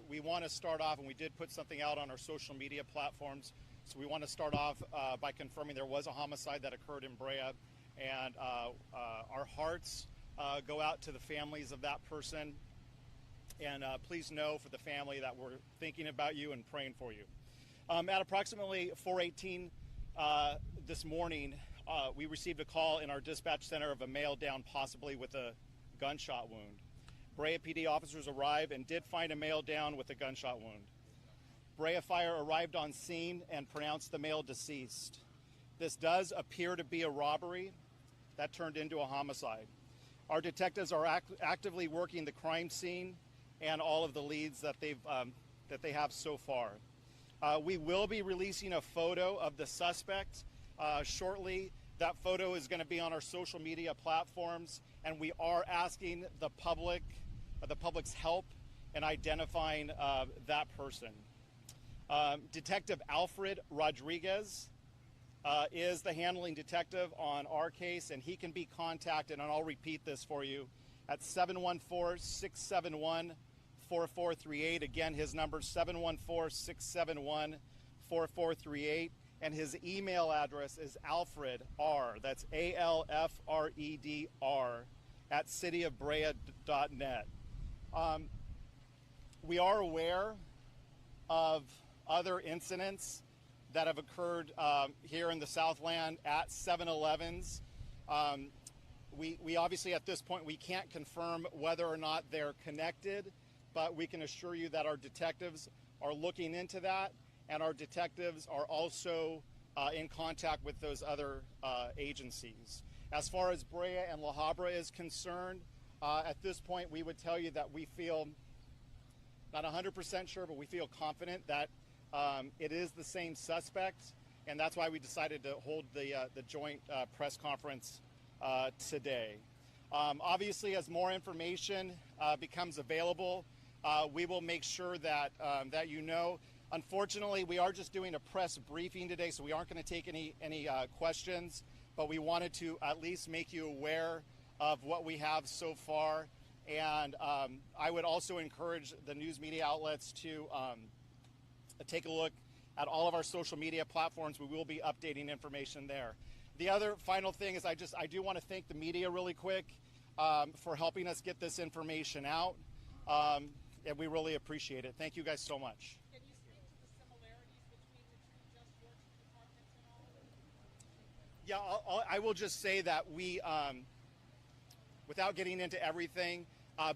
Speaker 17: We want to start off, and we did put something out on our social media platforms, so we want to start off by confirming there was a homicide that occurred in Brea, and our hearts go out to the families of that person, and please know for the family that we're thinking about you and praying for you. At approximately 4:18 this morning, we received a call in our dispatch center of a male down possibly with a gunshot wound. Brea PD officers arrived and did find a male down with a gunshot wound. Brea Fire arrived on scene and pronounced the male deceased. This does appear to be a robbery that turned into a homicide. Our detectives are actively working the crime scene and all of the leads that they have so far. We will be releasing a photo of the suspect shortly. That photo is going to be on our social media platforms, and we are asking the public's help in identifying that person. Detective Alfred Rodriguez is the handling detective on our case, and he can be contacted, and I'll repeat this for you, at 714-671-4438. Again, his number is 714-671-4438, and his email address is Alfred R, that's ALFREDR, at cityofbrea.net. We are aware of other incidents that have occurred here in the Southland at 7-Elevens. We obviously at this point we can't confirm whether or not they're connected, but we can assure you that our detectives are looking into that, and our detectives are also in contact with those other agencies. As far as Brea and La Habra is concerned, at this point we would tell you that we feel not 100% sure, but we feel confident that it is the same suspect, and that's why we decided to hold the joint press conference today. Obviously, as more information becomes available, we will make sure that that you know. Unfortunately, we are just doing a press briefing today, so we aren't going to take any questions, but we wanted to at least make you aware of what we have so far. And I would also encourage the news media outlets to take a look at all of our social media platforms. We will be updating information there. The other final thing is I do want to thank the media really quick for helping us get this information out, and we really appreciate it. Thank you guys so much.
Speaker 7: Can you speak to the similarities between the two just fortune departments and all of it?
Speaker 17: Yeah, I will just say that we, without getting into everything,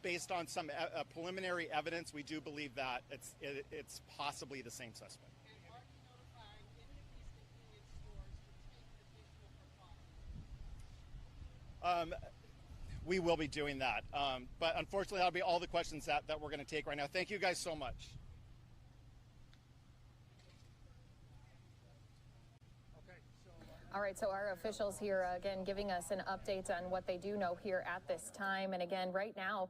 Speaker 17: based on some preliminary evidence, we do believe that it's possibly the same suspect.
Speaker 7: And are you notifying any of these convenience stores to take additional precautions?
Speaker 17: We will be doing that. But unfortunately, that'll be all the questions that we're going to take right now. Thank you guys so much.
Speaker 15: All right, so our officials here, again, giving us an update on what they do know here at this time. And again, right now,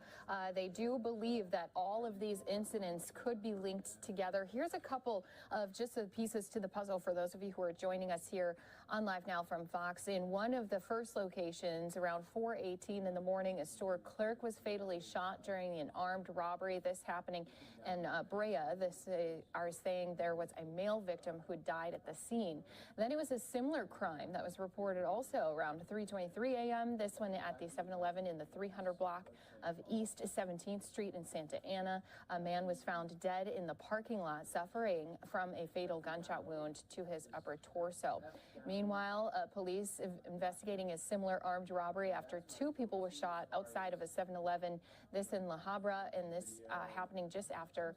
Speaker 15: they do believe that all of these incidents could be linked together. Here's a couple of just the pieces to the puzzle for those of you who are joining us here on Live Now from Fox. In one of the first locations, around 4:18 in the morning, a store clerk was fatally shot during an armed robbery. This happening in Brea. This are saying there was a male victim who died at the scene. Then it was a similar crime that was reported also around 3:23 a.m. This one at the 7-Eleven in the 300 block of East 17th Street in Santa Ana. A man was found dead in the parking lot, suffering from a fatal gunshot wound to his upper torso. Meanwhile, police investigating a similar armed robbery after 2 people were shot outside of a 7-Eleven. This in La Habra, and this happening just after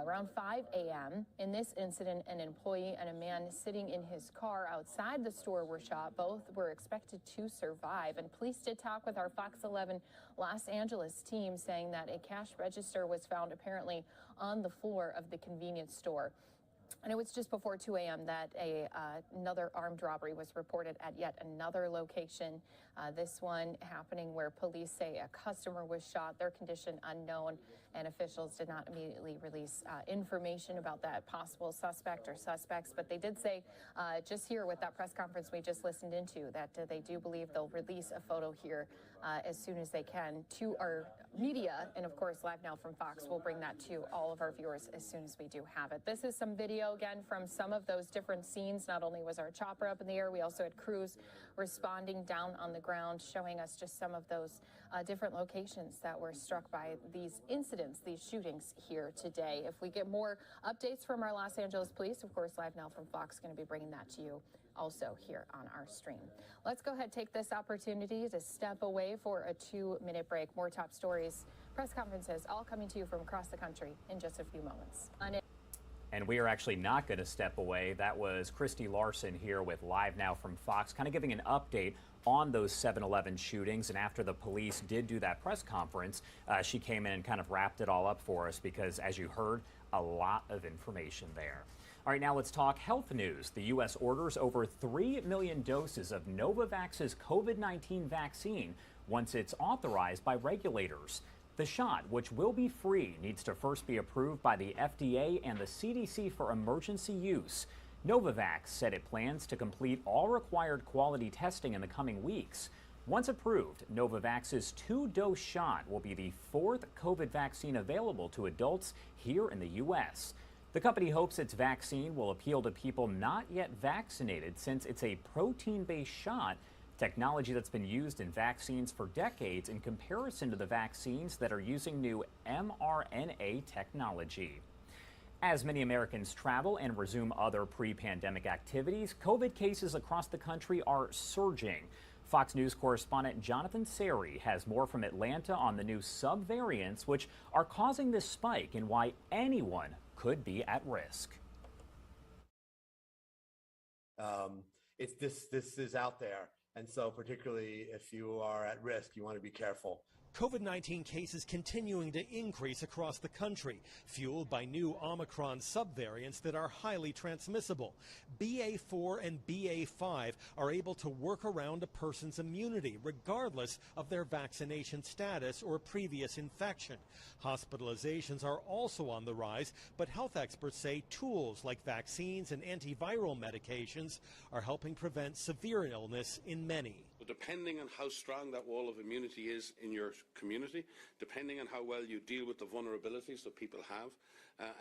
Speaker 15: around 5 a.m. In this incident, an employee and a man sitting in his car outside the store were shot. Both were expected to survive. And police did talk with our Fox 11 Los Angeles team, saying that a cash register was found apparently on the floor of the convenience store. And it was just before 2 a.m. that another armed robbery was reported at yet another location. This one happening where police say a customer was shot, their condition unknown, and officials did not immediately release information about that possible suspect or suspects. But they did say just here with that press conference we just listened into that they do believe they'll release a photo here as soon as they can to our media. And of course, Live Now from Fox will bring that to all of our viewers as soon as we do have it. This is some video again from some of those different scenes. Not only was our chopper up in the air, we also had crews responding down on the ground, showing us just some of those different locations that were struck by these incidents, these shootings here today. If we get more updates from our Los Angeles police, of course, Live Now from Fox is going to be bringing that to you also here on our stream. Let's go ahead, take this opportunity to step away for a 2-minute break. More top stories, press conferences, all coming to you from across the country in just a few moments.
Speaker 2: And we are actually not going to step away. That was Christy Larson here with Live Now from Fox, kind of giving an update on those 7-Eleven shootings. And after the police did do that press conference, she came in and kind of wrapped it all up for us because, as you heard, a lot of information there. All right, now let's talk health news. The U.S. orders over 3 million doses of Novavax's COVID-19 vaccine once it's authorized by regulators. The shot, which will be free, needs to first be approved by the FDA and the CDC for emergency use. Novavax said it plans to complete all required quality testing in the coming weeks. Once approved, Novavax's 2-dose shot will be the 4th COVID vaccine available to adults here in the U.S. The company hopes its vaccine will appeal to people not yet vaccinated since it's a protein-based shot, technology that's been used in vaccines for decades in comparison to the vaccines that are using new mRNA technology. As many Americans travel and resume other pre-pandemic activities, COVID cases across the country are surging. Fox News correspondent Jonathan Seri has more from Atlanta on the new subvariants which are causing this spike and why anyone could be at risk.
Speaker 18: This is out there, and so particularly if you are at risk, you want to be careful. COVID-19 cases continuing to increase across the country, fueled by new Omicron subvariants that are highly transmissible. BA4 and BA5 are able to work around a person's immunity, regardless of their vaccination status or previous infection. Hospitalizations are also on the rise, but health experts say tools like vaccines and antiviral medications are helping prevent severe illness in many.
Speaker 19: Depending on how strong that wall of immunity is in your community, depending on how well you deal with the vulnerabilities that people have,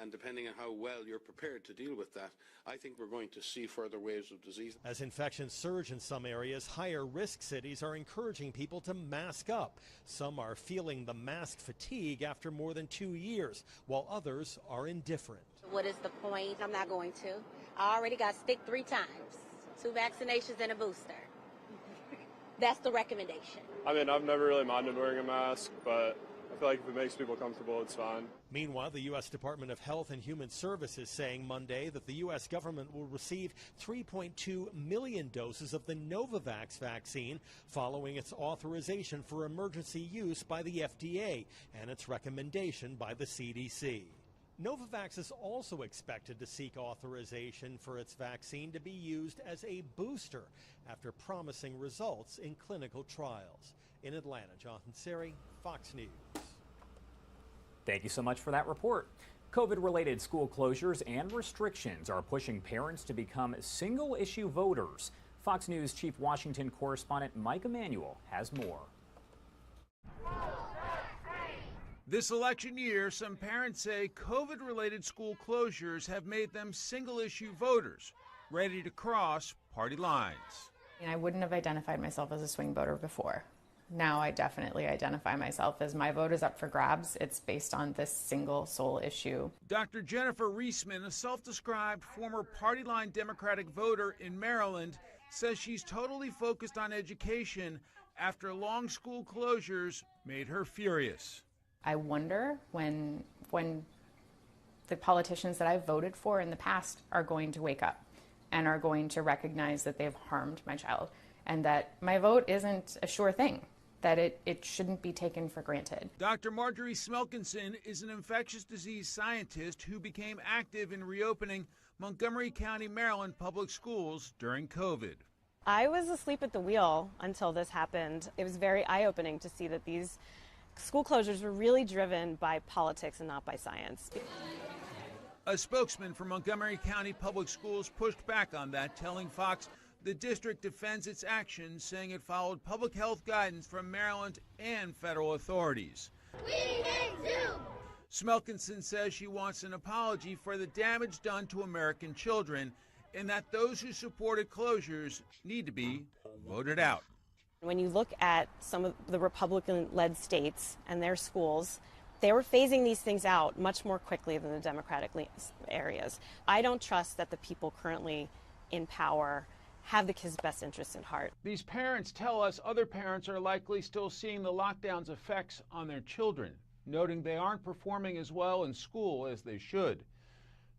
Speaker 19: and depending on how well you're prepared to deal with that, I think we're going to see further waves of disease.
Speaker 18: As infections surge in some areas, higher risk cities are encouraging people to mask up. Some are feeling the mask fatigue after more than 2 years, while others are indifferent.
Speaker 20: What is the point? I'm not going to. I already got stick 3 times, 2 vaccinations and a booster. That's the recommendation.
Speaker 22: I mean, I've never really minded wearing a mask, but I feel like if it makes people comfortable, it's fine.
Speaker 18: Meanwhile, the U.S. Department of Health and Human Services saying Monday that the U.S. government will receive 3.2 million doses of the Novavax vaccine following its authorization for emergency use by the FDA and its recommendation by the CDC. Novavax is also expected to seek authorization for its vaccine to be used as a booster after promising results in clinical trials. In Atlanta, Jonathan Seri, Fox News.
Speaker 2: Thank you so much for that report. COVID-related school closures and restrictions are pushing parents to become single-issue voters. Fox News Chief Washington correspondent Mike Emanuel has more.
Speaker 25: This election year, some parents say COVID-related school closures have made them single-issue voters, ready to cross party lines.
Speaker 26: I wouldn't have identified myself as a swing voter before. Now I definitely identify myself as my vote is up for grabs. It's based on this single sole issue.
Speaker 25: Dr. Jennifer Reisman, a self-described former party line Democratic voter in Maryland, says she's totally focused on education after long school closures made her furious.
Speaker 26: I wonder when the politicians that I've voted for in the past are going to wake up and are going to recognize that they've harmed my child and that my vote isn't a sure thing, that it shouldn't be taken for granted.
Speaker 25: Dr. Marjorie Smelkinson is an infectious disease scientist who became active in reopening Montgomery County, Maryland public schools during COVID.
Speaker 27: I was asleep at the wheel until this happened. It was very eye-opening to see that these school closures were really driven by politics and not by science.
Speaker 25: A spokesman for Montgomery County Public Schools pushed back on that, telling Fox the district defends its actions, saying it followed public health guidance from Maryland and federal authorities. We hate Zoom! Smelkinson says she wants an apology for the damage done to American children and that those who supported closures need to be voted out.
Speaker 27: When you look at some of the Republican-led states and their schools, they were phasing these things out much more quickly than the Democratic areas. I don't trust that the people currently in power have the kids' best interests in heart.
Speaker 25: These parents tell us other parents are likely still seeing the lockdown's effects on their children, noting they aren't performing as well in school as they should.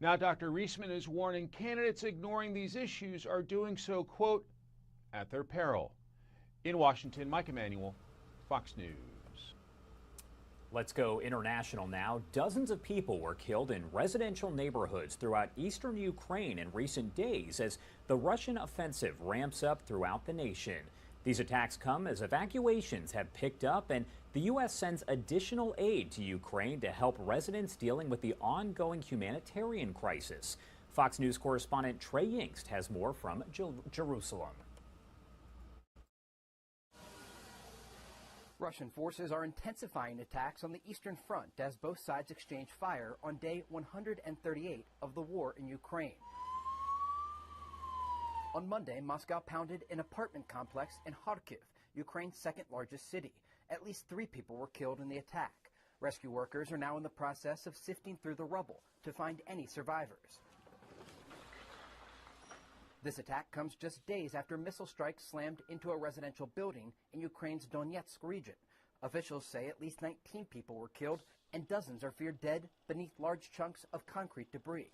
Speaker 25: Now, Dr. Reisman is warning candidates ignoring these issues are doing so, quote, at their peril. In Washington, Mike Emanuel, Fox News.
Speaker 2: Let's go international now. Dozens of people were killed in residential neighborhoods throughout eastern Ukraine in recent days as the Russian offensive ramps up throughout the nation. These attacks come as evacuations have picked up and the U.S. sends additional aid to Ukraine to help residents dealing with the ongoing humanitarian crisis. Fox News correspondent Trey Yingst has more from Jerusalem.
Speaker 28: Russian forces are intensifying attacks on the Eastern Front as both sides exchange fire on day 138 of the war in Ukraine. On Monday, Moscow pounded an apartment complex in Kharkiv, Ukraine's second largest city. At least 3 people were killed in the attack. Rescue workers are now in the process of sifting through the rubble to find any survivors. This attack comes just days after missile strikes slammed into a residential building in Ukraine's Donetsk region. Officials say at least 19 people were killed and dozens are feared dead beneath large chunks of concrete debris.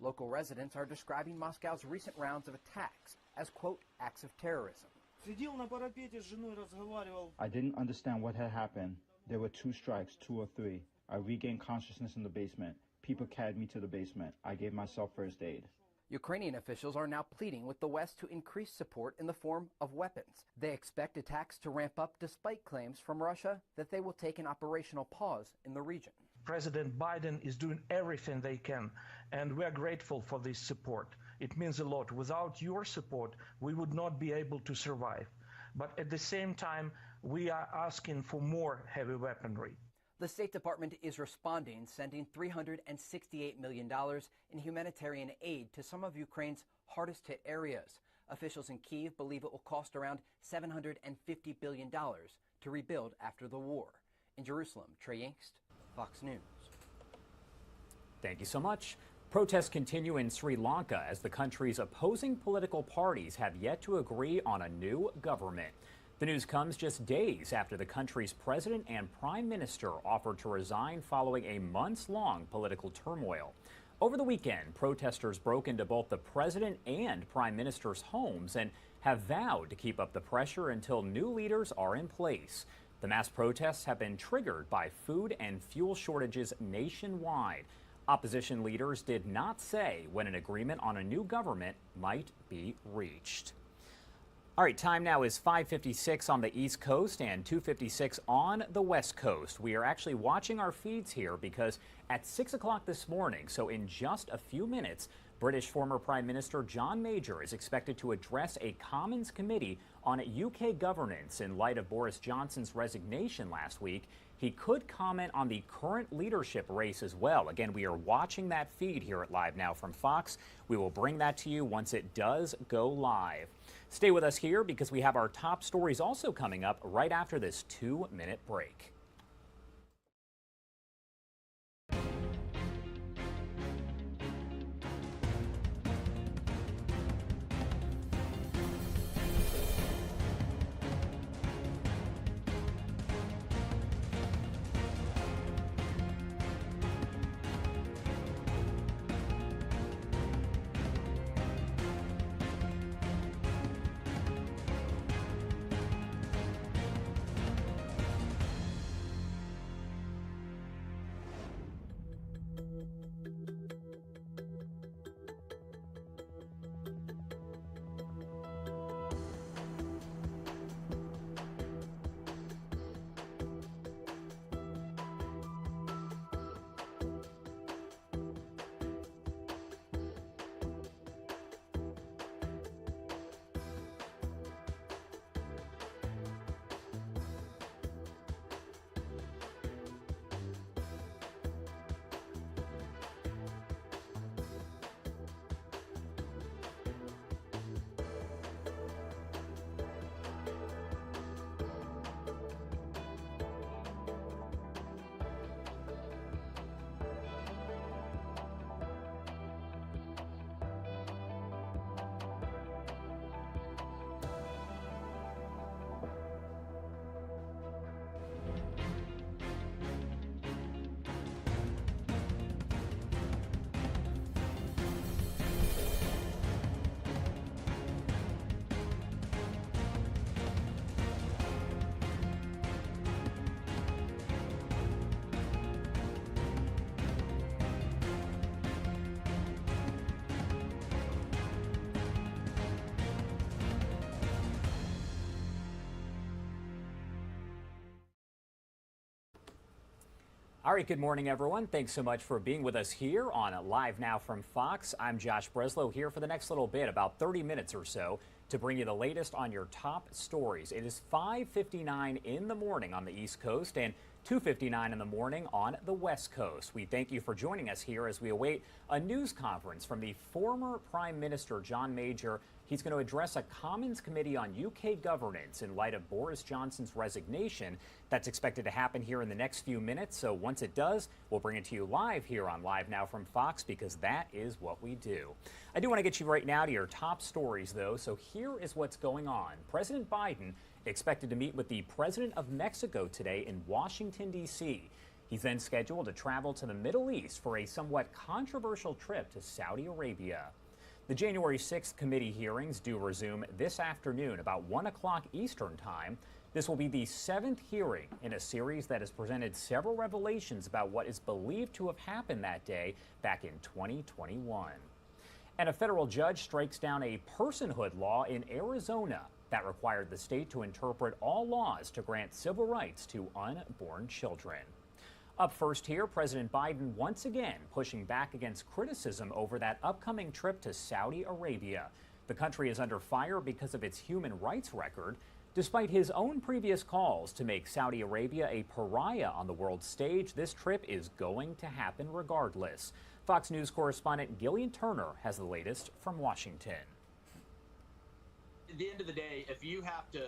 Speaker 28: Local residents are describing Moscow's recent rounds of attacks as, quote, acts of terrorism.
Speaker 29: I didn't understand what had happened.
Speaker 1: There were 2 strikes, 2 or 3. I regained consciousness in the basement. People carried me to the basement. I gave myself first aid.
Speaker 28: Ukrainian officials are now pleading with the West to increase support in the form of weapons. They expect attacks to ramp up despite claims from Russia that they will take an operational pause in the region.
Speaker 3: President Biden is doing everything they can, and we are grateful for this support. It means a lot. Without your support, we would not be able to survive. But at the same time, we are asking for more heavy weaponry.
Speaker 28: The State Department is responding, sending $368 million in humanitarian aid to some of Ukraine's hardest hit areas. Officials in Kyiv believe it will cost around $750 billion to rebuild after the war. In Jerusalem, Trey Yingst, Fox News.
Speaker 2: Thank you so much. Protests continue in Sri Lanka as the country's opposing political parties have yet to agree on a new government. The news comes just days after the country's president and prime minister offered to resign following a months-long political turmoil. Over the weekend, protesters broke into both the president and prime minister's homes and have vowed to keep up the pressure until new leaders are in place. The mass protests have been triggered by food and fuel shortages nationwide. Opposition leaders did not say when an agreement on a new government might be reached. All right, time now is 5:56 on the East Coast and 2:56 on the West Coast. We are actually watching our feeds here because at 6 o'clock this morning, so in just a few minutes, British former Prime Minister John Major is expected to address a Commons committee on UK governance in light of Boris Johnson's resignation last week. He could comment on the current leadership race as well. Again, we are watching that feed here at Live Now from Fox. We will bring that to you once it does go live. Stay with us here because we have our top stories also coming up right after this 2-minute break. All right, good morning, everyone. Thanks so much for being with us here on Live Now from Fox. I'm Josh Breslow here for the next little bit, about 30 minutes or so, to bring you the latest on your top stories. It is 5:59 in the morning on the East Coast and 2:59 in the morning on the West Coast. We thank you for joining us here as we await a news conference from the former Prime Minister John Major. He's going to address a Commons committee on UK governance in light of Boris Johnson's resignation. That's expected to happen here in the next few minutes. So once it does, we'll bring it to you live here on Live Now from Fox because that is what we do. I do want to get you right now to your top stories, though. So here is what's going on. President Biden expected to meet with the president of Mexico today in Washington, D.C. He's then scheduled to travel to the Middle East for a somewhat controversial trip to Saudi Arabia. The January 6th committee hearings do resume this afternoon about 1 o'clock Eastern Time. This will be the 7th hearing in a series that has presented several revelations about what is believed to have happened that day back in 2021. And a federal judge strikes down a personhood law in Arizona that required the state to interpret all laws to grant civil rights to unborn children. Up first here, President Biden once again pushing back against criticism over that upcoming trip to Saudi Arabia. The country is under fire because of its human rights record, despite his own previous calls to make Saudi Arabia a pariah on the world stage. This trip is going to happen regardless. Fox News correspondent Gillian Turner has the latest from Washington.
Speaker 5: At the end of the day, if you have to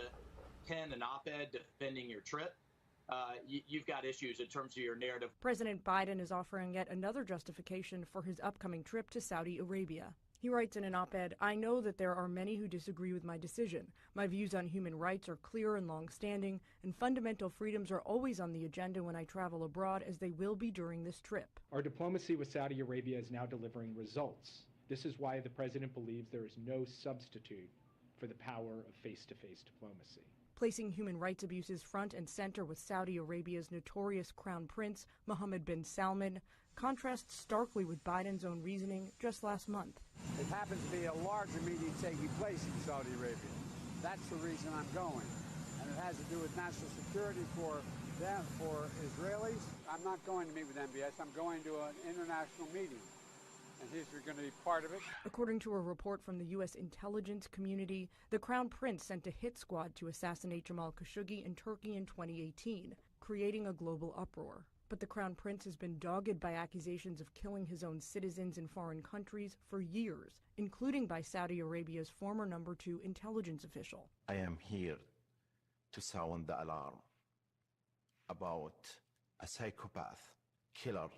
Speaker 5: pen an op-ed defending your trip, you've got issues in terms of your narrative.
Speaker 6: President Biden is offering yet another justification for his upcoming trip to Saudi Arabia. He writes in an op-ed, "I know that there are many who disagree with my decision. My views on human rights are clear and long-standing, and fundamental freedoms are always on the agenda when I travel abroad, as they will be during this trip."
Speaker 8: Our diplomacy with Saudi Arabia is now delivering results. This is why the president believes there is no substitute for the power of face-to-face diplomacy.
Speaker 6: Placing human rights abuses front and center with Saudi Arabia's notorious crown prince, Mohammed bin Salman, contrasts starkly with Biden's own reasoning just last month.
Speaker 11: It happens to be a larger meeting taking place in Saudi Arabia. That's the reason I'm going. And it has to do with national security for them, for Israelis. I'm not going to meet with MBS. I'm going to an international meeting. And he's going to be part of it.
Speaker 6: According to a report from the U.S. intelligence community, the Crown Prince sent a hit squad to assassinate Jamal Khashoggi in Turkey in 2018, creating a global uproar. But the Crown Prince has been dogged by accusations of killing his own citizens in foreign countries for years, including by Saudi Arabia's former number 2 intelligence official.
Speaker 12: I am here to sound the alarm about a psychopath killer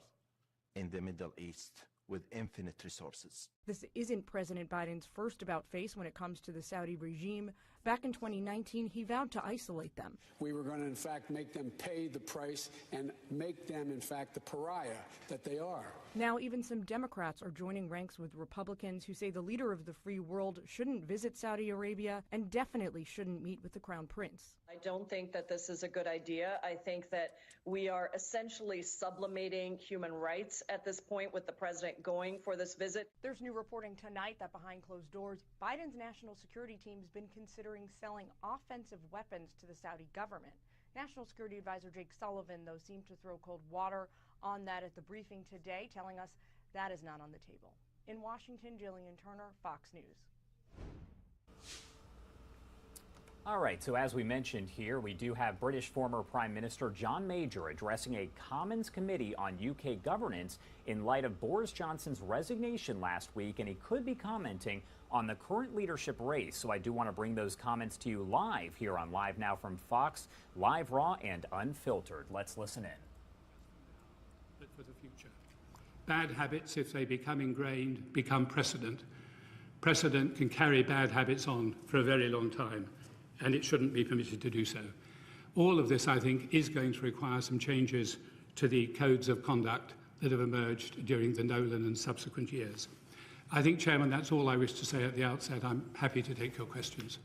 Speaker 12: in the Middle East with infinite resources.
Speaker 6: This isn't President Biden's first about-face when it comes to the Saudi regime. Back in 2019, he vowed to isolate them.
Speaker 11: We were going to, in fact, make them pay the price and make them, in fact, the pariah that they are.
Speaker 6: Now, even some Democrats are joining ranks with Republicans who say the leader of the free world shouldn't visit Saudi Arabia and definitely shouldn't meet with the Crown Prince.
Speaker 21: I don't think that this is a good idea. I think that we are essentially sublimating human rights at this point with the president going for this visit.
Speaker 6: There's new reporting tonight that behind closed doors, Biden's national security team has been considering selling offensive weapons to the Saudi government. National Security Advisor Jake Sullivan, though, seemed to throw cold water on that at the briefing today, telling us that is not on the table. In Washington, Gillian Turner, Fox News.
Speaker 2: All right, so as we mentioned here, we do have British former Prime Minister John Major addressing a Commons committee on UK governance in light of Boris Johnson's resignation last week, and he could be commenting on the current leadership race. So I do want to bring those comments to you live here on Live Now from Fox, live, raw, and unfiltered. Let's listen in.
Speaker 23: For the future. Bad habits, if they become ingrained, become precedent. Precedent can carry bad habits on for a very long time, and it shouldn't be permitted to do so. All of this, I think, is going to require some changes to the codes of conduct that have emerged during the Nolan and subsequent years. I think, Chairman, that's all I wish to say at the outset. I'm happy to take your questions.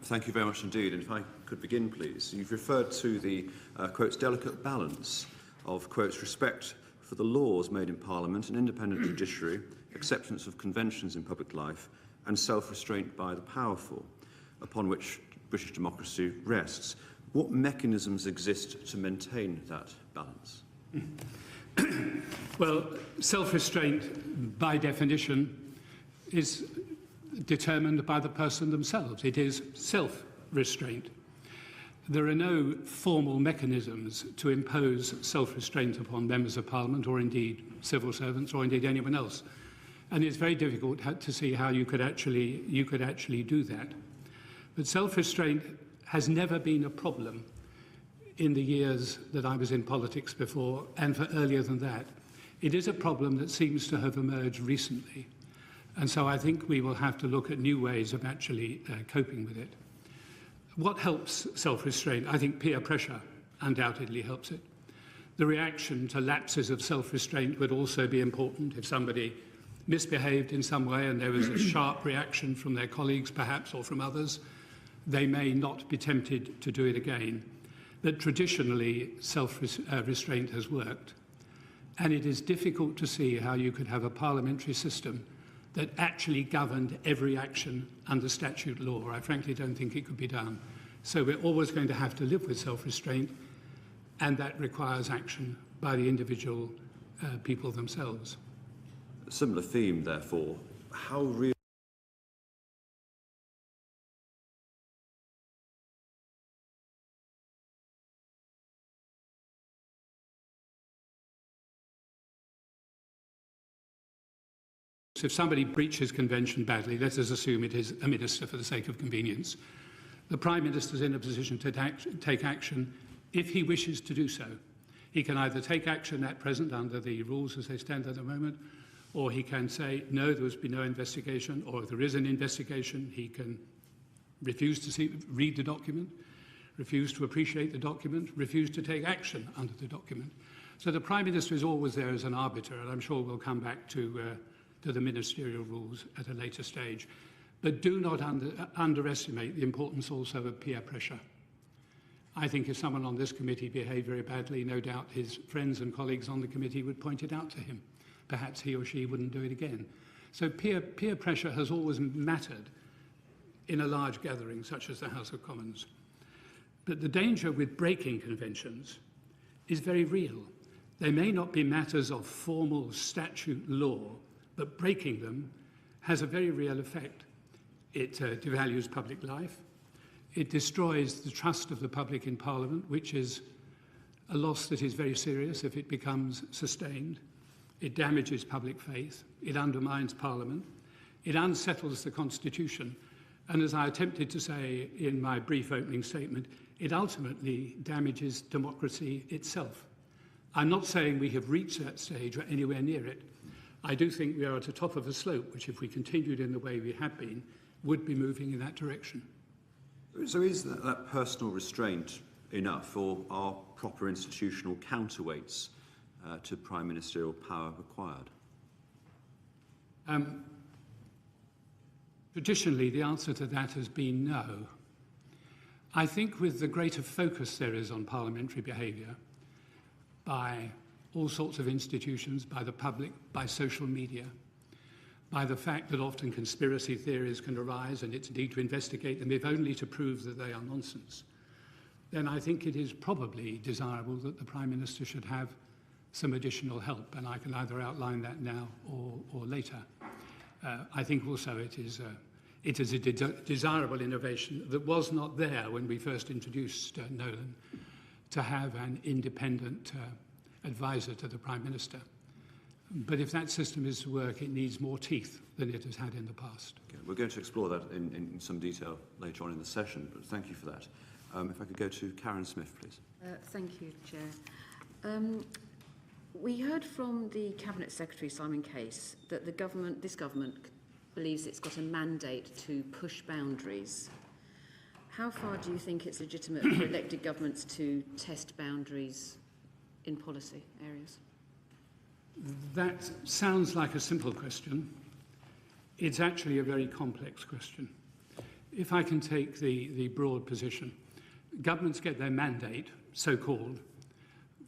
Speaker 24: Thank you very much indeed. And if I could begin, please. You've referred to the, quotes, delicate balance of, quotes, respect for the laws made in Parliament, an independent judiciary, acceptance of conventions in public life, and self-restraint by the powerful, upon which British democracy rests. What mechanisms exist to maintain that balance?
Speaker 23: Well, self-restraint, by definition, is determined by the person themselves. It is self-restraint. There are no formal mechanisms to impose self-restraint upon members of Parliament or indeed civil servants or indeed anyone else. And it's very difficult to see how you could actually do that. But self-restraint has never been a problem in the years that I was in politics before and for earlier than that. It is a problem that seems to have emerged recently. And so I think we will have to look at new ways of actually coping with it. What helps self-restraint? I think peer pressure undoubtedly helps it. The reaction to lapses of self-restraint would also be important. If somebody misbehaved in some way and there was a sharp reaction from their colleagues perhaps or from others, they may not be tempted to do it again. That traditionally self-restraint has worked. And it is difficult to see how you could have a parliamentary system that actually governed every action under statute law. I frankly don't think it could be done. So we're always going to have to live with self-restraint, and that requires action by the individual people themselves.
Speaker 24: A similar theme, therefore. How real
Speaker 23: if somebody breaches convention badly, let us assume it is a minister for the sake of convenience, the Prime Minister is in a position to take action if he wishes to do so. He can either take action at present under the rules as they stand at the moment, or he can say, no, there has been no investigation, or if there is an investigation, he can refuse to read the document, refuse to appreciate the document, refuse to take action under the document. So the Prime Minister is always there as an arbiter, and I'm sure we'll come back to the ministerial rules at a later stage. But do not underestimate the importance also of peer pressure. I think if someone on this committee behaved very badly, no doubt his friends and colleagues on the committee would point it out to him. Perhaps he or she wouldn't do it again. So peer pressure has always mattered in a large gathering such as the House of Commons. But the danger with breaking conventions is very real. They may not be matters of formal statute law, but breaking them has a very real effect. It devalues public life. It destroys the trust of the public in Parliament, which is a loss that is very serious if it becomes sustained. It damages public faith. It undermines Parliament. It unsettles the Constitution. And as I attempted to say in my brief opening statement, it ultimately damages democracy itself. I'm not saying we have reached that stage or anywhere near it. I do think we are at the top of a slope, which if we continued in the way we have been, would be moving in that direction.
Speaker 24: So is that personal restraint enough, or are proper institutional counterweights to prime ministerial power required?
Speaker 23: Traditionally, the answer to that has been no. I think with the greater focus there is on parliamentary behaviour by all sorts of institutions, by the public, by social media, by the fact that often conspiracy theories can arise and it's need to investigate them if only to prove that they are nonsense, then I think it is probably desirable that the Prime Minister should have some additional help, and I can either outline that now or later. I think also it is a desirable innovation that was not there when we first introduced Nolan, to have an independent advisor to the Prime Minister. But if that system is to work, it needs more teeth than it has had in the past.
Speaker 24: Okay, we're going to explore that in some detail later on in the session, but thank you for that. If I could go to Karen Smith, please.
Speaker 4: Thank you, Chair. We heard from the Cabinet Secretary, Simon Case, that this government believes it's got a mandate to push boundaries. How far do you think it's legitimate for elected governments to test boundaries in policy areas?
Speaker 23: That sounds like a simple question. It's actually a very complex question. If I can take the broad position, governments get their mandate, so-called,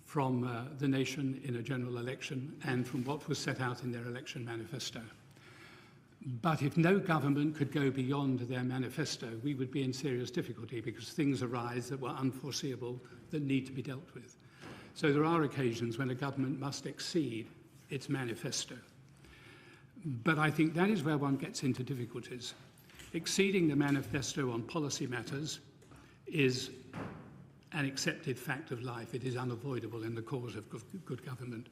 Speaker 23: from the nation in a general election and from what was set out in their election manifesto. But if no government could go beyond their manifesto, we would be in serious difficulty because things arise that were unforeseeable that need to be dealt with. So there are occasions when a government must exceed its manifesto. But I think that is where one gets into difficulties. Exceeding the manifesto on policy matters is an accepted fact of life. It is unavoidable in the cause of good government.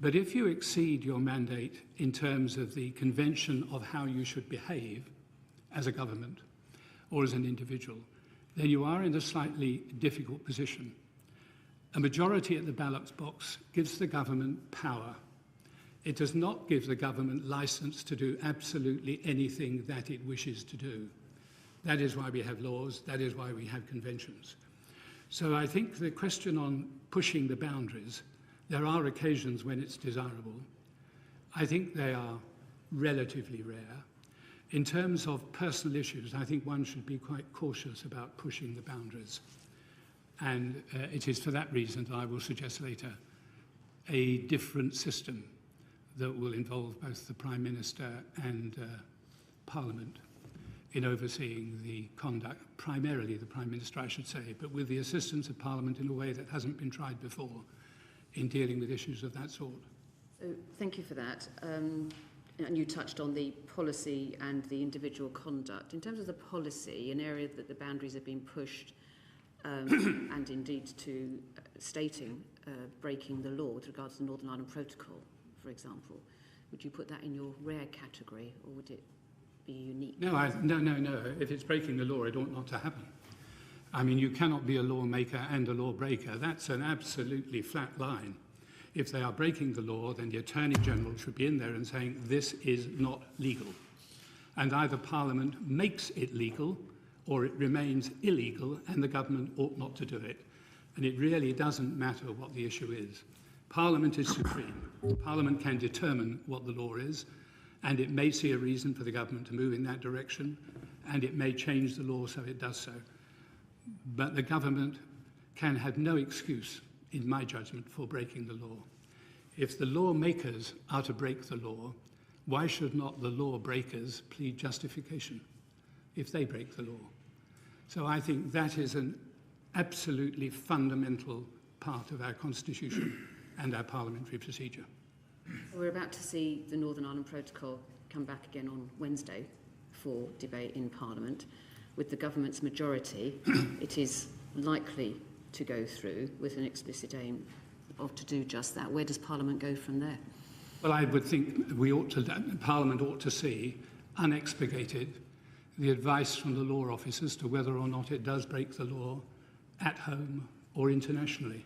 Speaker 23: But if you exceed your mandate in terms of the convention of how you should behave as a government or as an individual, then you are in a slightly difficult position. A majority at the ballot box gives the government power. It does not give the government license to do absolutely anything that it wishes to do. That is why we have laws. That is why we have conventions. So I think the question on pushing the boundaries, there are occasions when it's desirable. I think they are relatively rare. In terms of personal issues, I think one should be quite cautious about pushing the boundaries. And it is for that reason that I will suggest later a different system that will involve both the Prime Minister and Parliament in overseeing the conduct, primarily the Prime Minister, I should say, but with the assistance of Parliament in a way that hasn't been tried before in dealing with issues of that sort.
Speaker 4: So, thank you for that. And you touched on the policy and the individual conduct. In terms of the policy, an area that the boundaries have been pushed and indeed to stating breaking the law with regards to the Northern Ireland Protocol, for example, would you put that in your rare category, or would it be unique?
Speaker 23: No. If it's breaking the law, it ought not to happen. I mean, you cannot be a lawmaker and a lawbreaker. That's an absolutely flat line. If they are breaking the law, then the Attorney General should be in there and saying this is not legal. And either Parliament makes it legal or it remains illegal, and the government ought not to do it. And it really doesn't matter what the issue is. Parliament is supreme. Parliament can determine what the law is, and it may see a reason for the government to move in that direction, and it may change the law so it does so. But the government can have no excuse, in my judgment, for breaking the law. If the lawmakers are to break the law, why should not the lawbreakers plead justification if they break the law? So I think that is an absolutely fundamental part of our Constitution and our parliamentary procedure.
Speaker 4: We're about to see the Northern Ireland Protocol come back again on Wednesday for debate in Parliament. With the government's majority, it is likely to go through with an explicit aim of to do just that. Where does Parliament go from there?
Speaker 23: Well, I would think Parliament ought to see, unexpurgated, the advice from the law office as to whether or not it does break the law at home or internationally.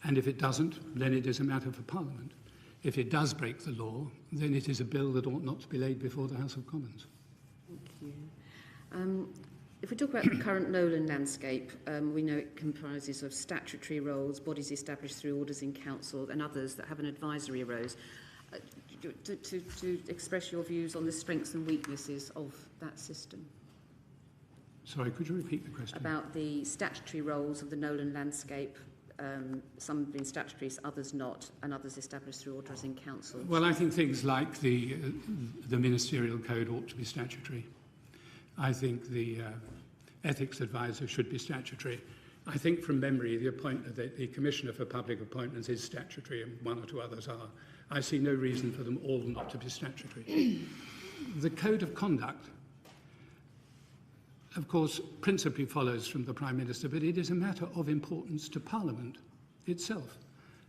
Speaker 23: And if it doesn't, then it is a matter for Parliament. If it does break the law, then it is a bill that ought not to be laid before the House of Commons.
Speaker 4: Thank you. If we talk about the current lowland landscape, we know it comprises of statutory roles, bodies established through orders in council, and others that have an advisory roles. To express your views on the strengths and weaknesses of that system.
Speaker 23: Sorry, could you repeat the question?
Speaker 4: About the statutory roles of the lowland landscape, some being statutory, others not, and others established through orders in council.
Speaker 23: Well, I think things like the ministerial code ought to be statutory. I think the ethics advisor should be statutory. I think from memory the Commissioner for Public Appointments is statutory and one or two others are. I see no reason for them all not to be statutory. The Code of Conduct, of course, principally follows from the Prime Minister, but it is a matter of importance to Parliament itself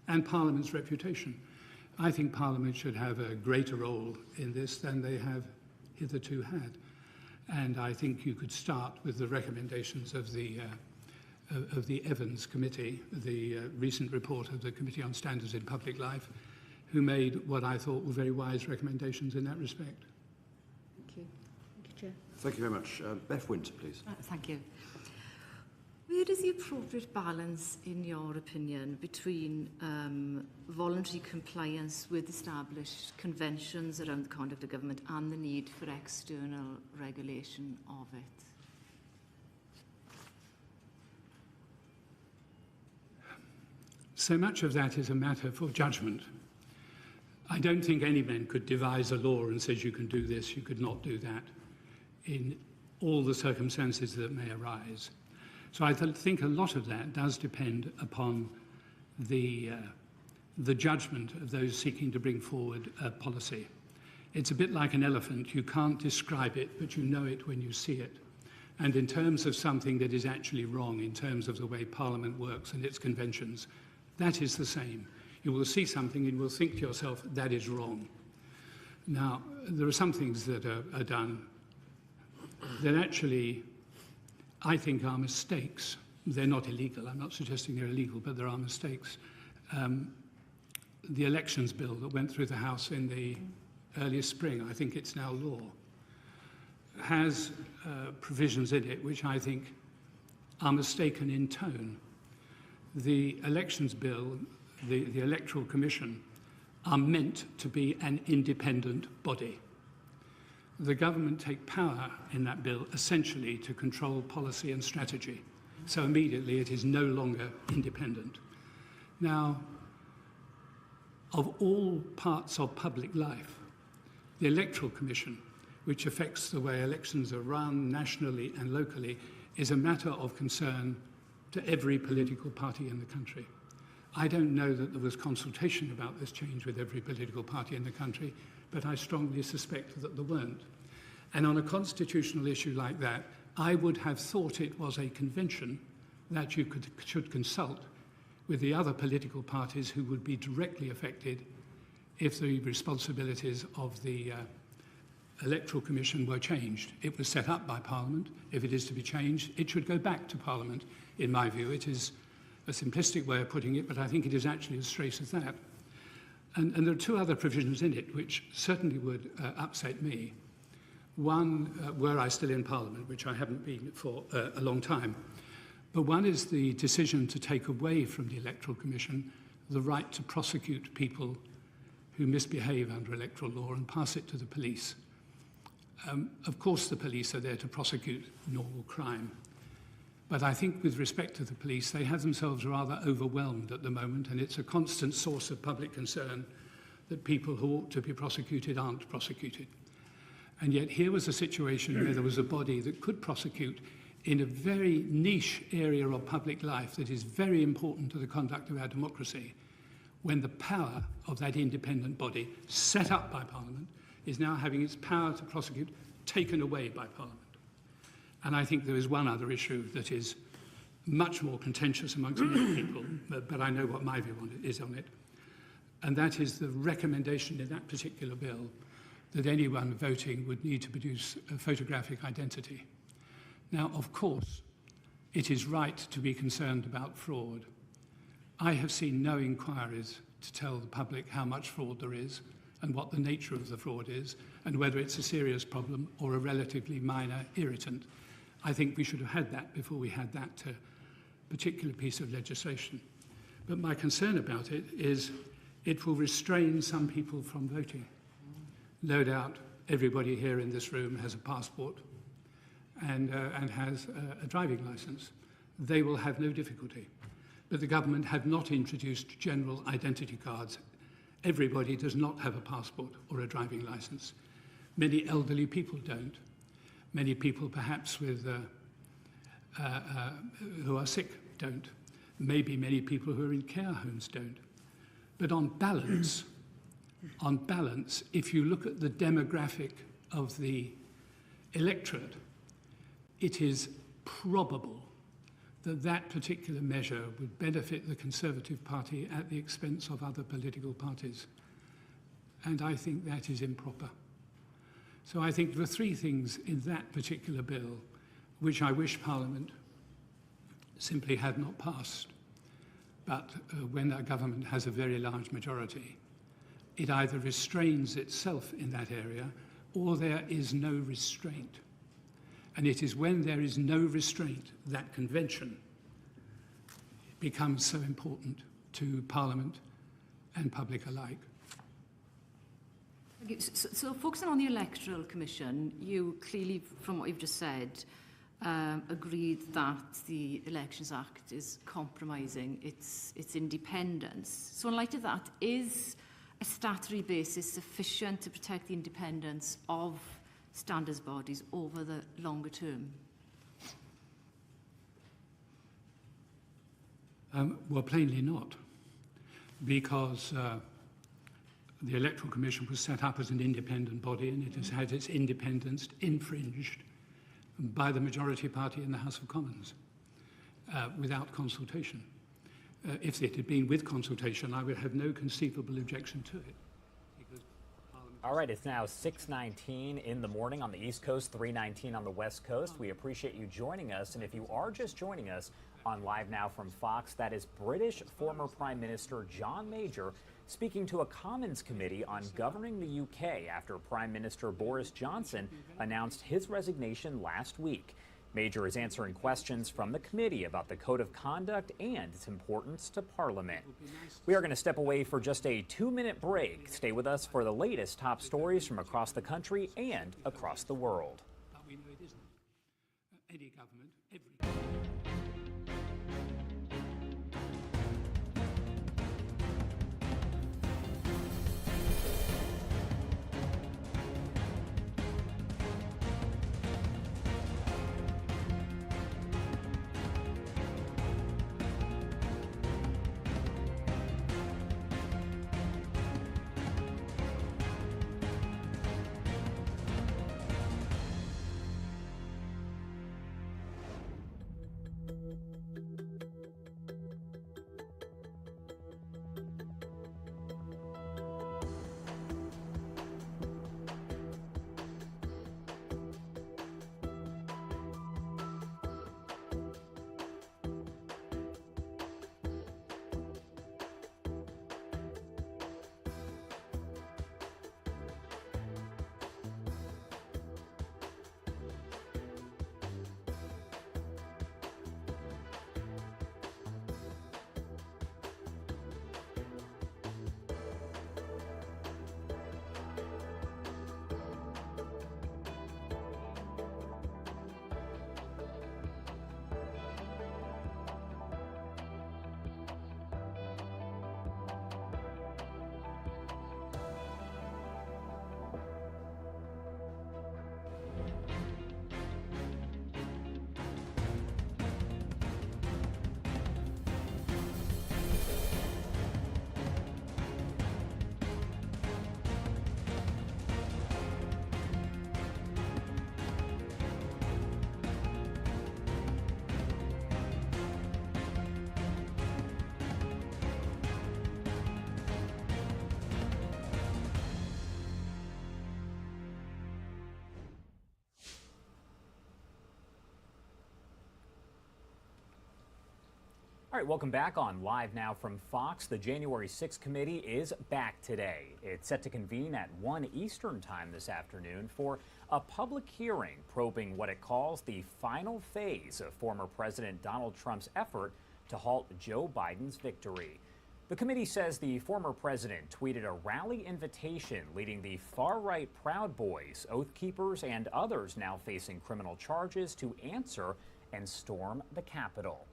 Speaker 23: and Parliament's reputation. I think Parliament should have a greater role in this than they have hitherto had. And I think you could start with the recommendations of the Evans Committee, the recent report of the Committee on Standards in Public Life, who made what I thought were very wise recommendations in that respect.
Speaker 4: Thank you. Thank you, Chair.
Speaker 24: Thank you very much. Beth Winter, please.
Speaker 7: Thank you. Where is the appropriate balance, in your opinion, between voluntary compliance with established conventions around the conduct of government and the need for external regulation of it?
Speaker 23: So much of that is a matter for judgment. I don't think any man could devise a law and says you can do this, you could not do that, in all the circumstances that may arise. So I think a lot of that does depend upon the judgment of those seeking to bring forward a policy. It's a bit like an elephant. You can't describe it, but you know it when you see it. And in terms of something that is actually wrong, in terms of the way Parliament works and its conventions, that is the same. You will see something and you will think to yourself, that is wrong. Now, there are some things that are done that actually I think are mistakes. They're not illegal. I'm not suggesting they're illegal, but there are mistakes. The elections bill that went through the House in the early spring, I think it's now law, has provisions in it which I think are mistaken in tone. The elections bill, the Electoral Commission, are meant to be an independent body. the government take power in that bill essentially to control policy and strategy. So immediately it is no longer independent. Now, of all parts of public life, the Electoral Commission, which affects the way elections are run nationally and locally, is a matter of concern to every political party in the country. I don't know that there was consultation about this change with every political party in the country, but I strongly suspect that there weren't. And on a constitutional issue like that, I would have thought it was a convention that you should consult with the other political parties who would be directly affected if the responsibilities of the Electoral Commission were changed. It was set up by Parliament. If it is to be changed, it should go back to Parliament, in my view. It is a simplistic way of putting it, but I think it is actually as straight as that. And there are two other provisions in it which certainly would upset me. One, were I still in Parliament, which I haven't been for a long time, but one is the decision to take away from the Electoral Commission the right to prosecute people who misbehave under electoral law and pass it to the police. Of course, the police are there to prosecute normal crime. But I think with respect to the police, they have themselves rather overwhelmed at the moment, and it's a constant source of public concern that people who ought to be prosecuted aren't prosecuted. And yet here was a situation where there was a body that could prosecute in a very niche area of public life that is very important to the conduct of our democracy, when the power of that independent body, set up by Parliament, is now having its power to prosecute taken away by Parliament. And I think there is one other issue that is much more contentious amongst many people, but I know what my view on it is on it, and that is the recommendation in that particular bill that anyone voting would need to produce a photographic identity. Now, of course, it is right to be concerned about fraud. I have seen no inquiries to tell the public how much fraud there is and what the nature of the fraud is and whether it's a serious problem or a relatively minor irritant. I think we should have had that before we had that particular piece of legislation. But my concern about it is it will restrain some people from voting. No doubt everybody here in this room has a passport and has a driving license. They will have no difficulty. But the government have not introduced general identity cards. Everybody does not have a passport or a driving license. Many elderly people don't. Many people perhaps with who are sick don't. Maybe many people who are in care homes don't. But on balance, if you look at the demographic of the electorate, it is probable that that particular measure would benefit the Conservative Party at the expense of other political parties. And I think that is improper. So I think there are three things in that particular bill which I wish Parliament simply had not passed. But when a government has a very large majority, it either restrains itself in that area or there is no restraint. And it is when there is no restraint that convention becomes so important to Parliament and public alike.
Speaker 7: So focusing on the Electoral Commission, you clearly, from what you've just said, agreed that the Elections Act is compromising its independence. So in light of that, is a statutory basis sufficient to protect the independence of standards bodies over the longer term?
Speaker 23: Well, plainly not, because the Electoral Commission was set up as an independent body and it has had its independence infringed by the majority party in the House of Commons without consultation. If it had been with consultation, I would have no conceivable objection to it.
Speaker 2: All right, it's now 6:19 in the morning on the East Coast, 3:19 on the West Coast. We appreciate you joining us. And if you are just joining us on Live Now from Fox, that is British former Prime Minister John Major speaking to a Commons committee on governing the UK after Prime Minister Boris Johnson announced his resignation last week. Major is answering questions from the committee about the code of conduct and its importance to Parliament. We are going to step away for just a 2-minute break. Stay with us for the latest top stories from across the country and across the world.
Speaker 23: But we know it isn't. Any government, every
Speaker 2: All right, welcome back on Live Now from Fox. The January 6th committee is back today. It's set to convene at 1 Eastern time this afternoon for a public hearing probing what it calls the final phase of former President Donald Trump's effort to halt Joe Biden's victory. The committee says the former president tweeted a rally invitation leading the far-right Proud Boys, Oath Keepers, and others now facing criminal charges to answer and storm the Capitol.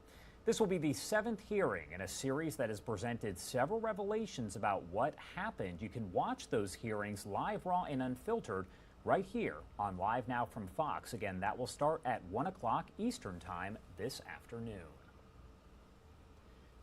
Speaker 2: This will be the 7th hearing in a series that has presented several revelations about what happened. You can watch those hearings live, raw, and unfiltered right here on Live Now from Fox. Again, that will start at 1 o'clock Eastern Time this afternoon.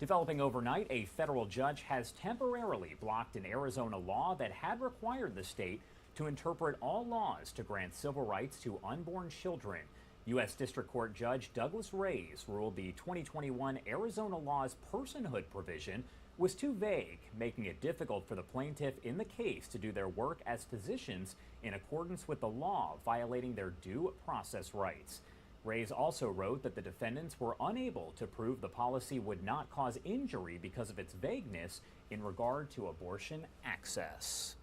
Speaker 2: Developing overnight, a federal judge has temporarily blocked an Arizona law that had required the state to interpret all laws to grant civil rights to unborn children. U.S. District Court Judge Douglas Reyes ruled the 2021 Arizona law's personhood provision was too vague, making it difficult for the plaintiff in the case to do their work as physicians in accordance with the law, violating their due process rights. Reyes also wrote that the defendants were unable to prove the policy would not cause injury because of its vagueness in regard to abortion access.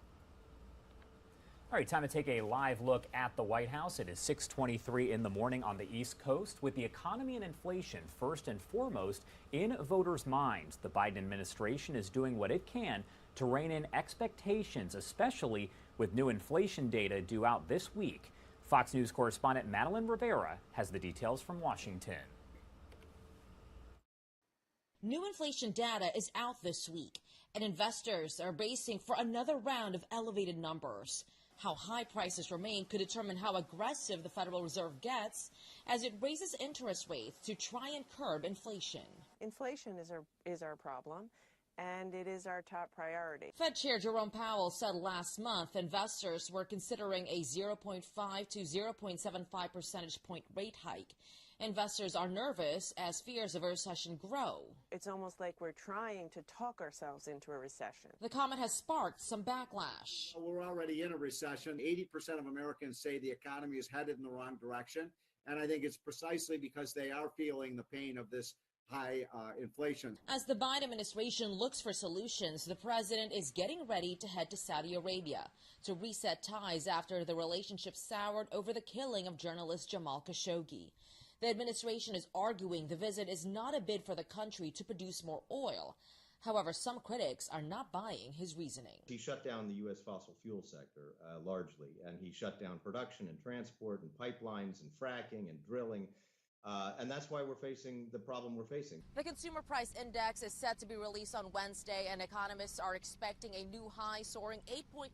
Speaker 2: All right, time to take a live look at the White House. It is 6:23 in the morning on the East Coast. With the economy and inflation first and foremost in voters' minds, the Biden administration is doing what it can to rein in expectations, especially with new inflation data due out this week. Fox News correspondent Madeline Rivera has the details from Washington.
Speaker 9: New inflation data is out this week, and investors are bracing for another round of elevated numbers. How high prices remain could determine how aggressive the Federal Reserve gets as it raises interest rates to try and curb inflation.
Speaker 10: Inflation is our problem, and it is our top priority.
Speaker 9: Fed Chair Jerome Powell said last month investors were considering a 0.5 to 0.75 percentage point rate hike. Investors are nervous as fears of a recession grow.
Speaker 10: It's almost like we're trying to talk ourselves into a recession.
Speaker 9: The comment has sparked some backlash.
Speaker 13: We're already in a recession. 80% of Americans say the economy is headed in the wrong direction. And I think it's precisely because they are feeling the pain of this high inflation.
Speaker 9: As the Biden administration looks for solutions, the president is getting ready to head to Saudi Arabia to reset ties after the relationship soured over the killing of journalist Jamal Khashoggi. The administration is arguing the visit is not a bid for the country to produce more oil. However, some critics are not buying his reasoning.
Speaker 14: He shut down the U.S. fossil fuel sector largely, and he shut down production and transport and pipelines and fracking and drilling. And that's why we're facing the problem we're facing.
Speaker 9: The Consumer Price Index is set to be released on Wednesday, and economists are expecting a new high, soaring 8.8%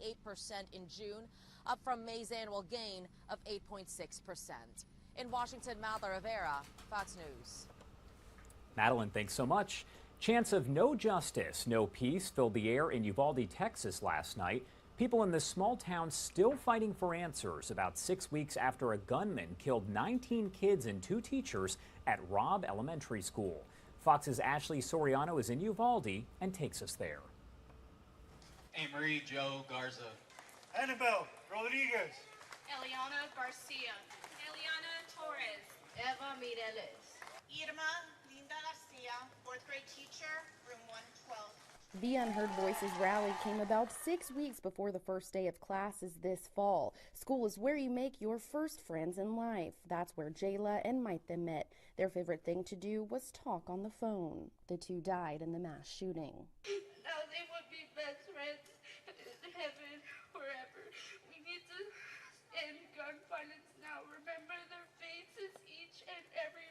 Speaker 9: in June, up from May's annual gain of 8.6%. In Washington, Malta Rivera, Fox News.
Speaker 2: Madeline, thanks so much. Chance of no justice, no peace filled the air in Uvalde, Texas last night. People in this small town still fighting for answers about 6 weeks after a gunman killed 19 kids and 2 teachers at Robb Elementary School. Fox's Ashley Soriano is in Uvalde and takes us there.
Speaker 15: Hey, Marie Jo Garza.
Speaker 16: Annabelle Rodriguez.
Speaker 17: Eliana Garcia. Eliana Torres. Eva Mireles. Irma Linda Garcia, 4th grade teacher, room 112.
Speaker 18: The Unheard Voices rally came about 6 weeks before the first day of classes this fall. School is where you make your first friends in life. That's where Jayla and Maite met. Their favorite thing to do was talk on the phone. The 2 died in the mass shooting.
Speaker 17: Now they would be best friends in heaven forever. We need to end gun violence now. Remember their faces, each and every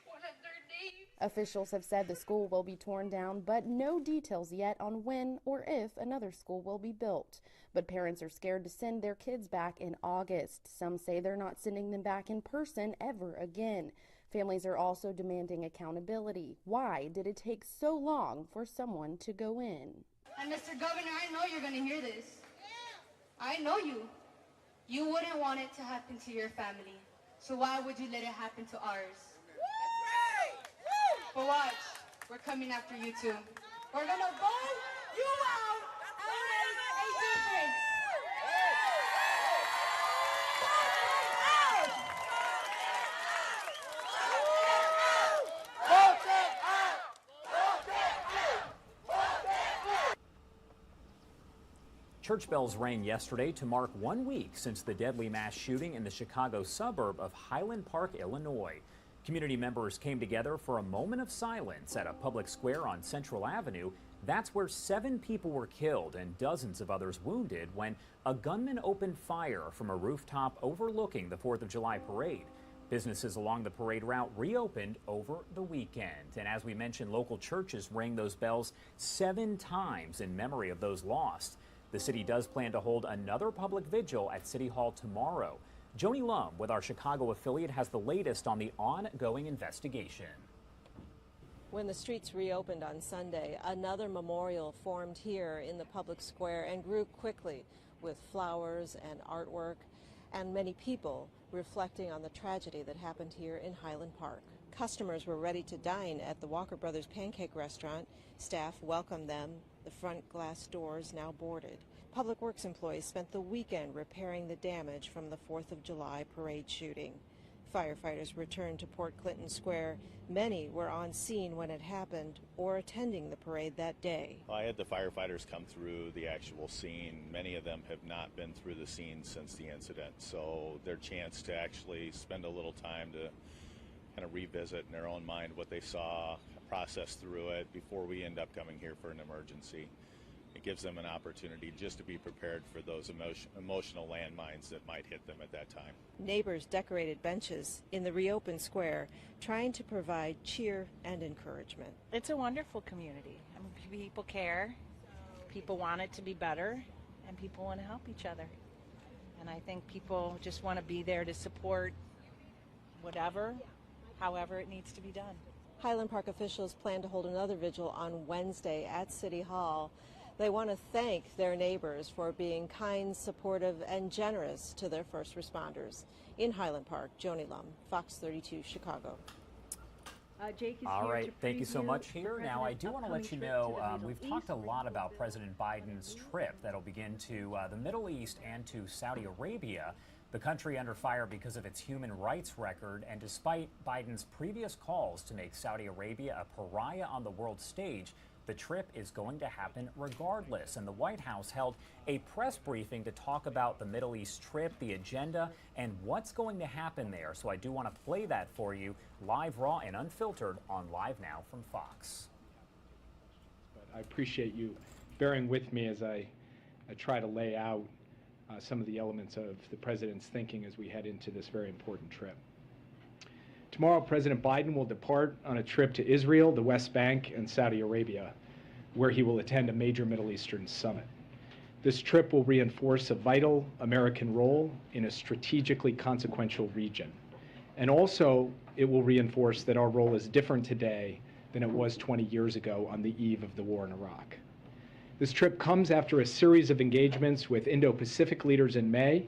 Speaker 17: one of their names.
Speaker 18: Officials have said the school will be torn down, but no details yet on when or if another school will be built. But parents are scared to send their kids back in August. Some say they're not sending them back in person ever again. Families are also demanding accountability. Why did it take so long for someone to go in?
Speaker 17: And Mr. Governor, I know you're going to hear this. I know you. You wouldn't want it to happen to your family. So why would you let it happen to ours? But watch, we're coming after you too. We're gonna vote you out and make a difference.
Speaker 2: Church bells rang yesterday to mark 1 week since the deadly mass shooting in the Chicago suburb of Highland Park, Illinois. Community members came together for a moment of silence at a public square on Central Avenue. That's where 7 people were killed and dozens of others wounded when a gunman opened fire from a rooftop overlooking the 4th of July parade. Businesses along the parade route reopened over the weekend. And as we mentioned, local churches rang those bells 7 times in memory of those lost. The city does plan to hold another public vigil at City Hall tomorrow. Joni Lum with our Chicago affiliate has the latest on the ongoing investigation.
Speaker 19: When the streets reopened on Sunday, another memorial formed here in the public square and grew quickly with flowers and artwork and many people reflecting on the tragedy that happened here in Highland Park. Customers were ready to dine at the Walker Brothers Pancake Restaurant. Staff welcomed them. The front glass doors now boarded. Public Works employees spent the weekend repairing the damage from the 4th of July parade shooting. Firefighters returned to Port Clinton Square. Many were on scene when it happened or attending the parade that day.
Speaker 20: I had the firefighters come through the actual scene. Many of them have not been through the scene since the incident, so their chance to actually spend a little time to kind of revisit in their own mind what they saw, process through it before we end up coming here for an emergency. It gives them an opportunity just to be prepared for those emotional landmines that might hit them at that time.
Speaker 19: Neighbors decorated benches in the reopened square, trying to provide cheer and encouragement. It's a wonderful community. I mean, people care, people want it to be better, and people want to help each other. And I think people just want to be there to support however it needs to be done. Highland Park officials plan to hold another vigil on Wednesday at City Hall. They want to thank their neighbors for being kind, supportive, and generous to their first responders. In Highland Park, Joni Lum, Fox 32, Chicago.
Speaker 20: Jake is
Speaker 2: All
Speaker 20: here
Speaker 2: right,
Speaker 20: to
Speaker 2: thank you so
Speaker 20: preview
Speaker 2: much
Speaker 20: the
Speaker 2: here. Now, I do want to let you know, we've
Speaker 20: Middle
Speaker 2: talked
Speaker 20: East.
Speaker 2: a lot about President Biden's trip that'll begin to the Middle East and to Saudi Arabia. The country under fire because of its human rights record, and despite Biden's previous calls to make Saudi Arabia a pariah on the world stage, the trip is going to happen regardless. And the White House held a press briefing to talk about the Middle East trip, the agenda, and what's going to happen there. So I do want to play that for you live, raw, and unfiltered on Live Now from Fox.
Speaker 8: But I appreciate you bearing with me as I try to lay out some of the elements of the president's thinking as we head into this very important trip. Tomorrow, President Biden will depart on a trip to Israel, the West Bank, and Saudi Arabia, where he will attend a major Middle Eastern summit. This trip will reinforce a vital American role in a strategically consequential region. And also, it will reinforce that our role is different today than it was 20 years ago on the eve of the war in Iraq. This trip comes after a series of engagements with Indo-Pacific leaders in May,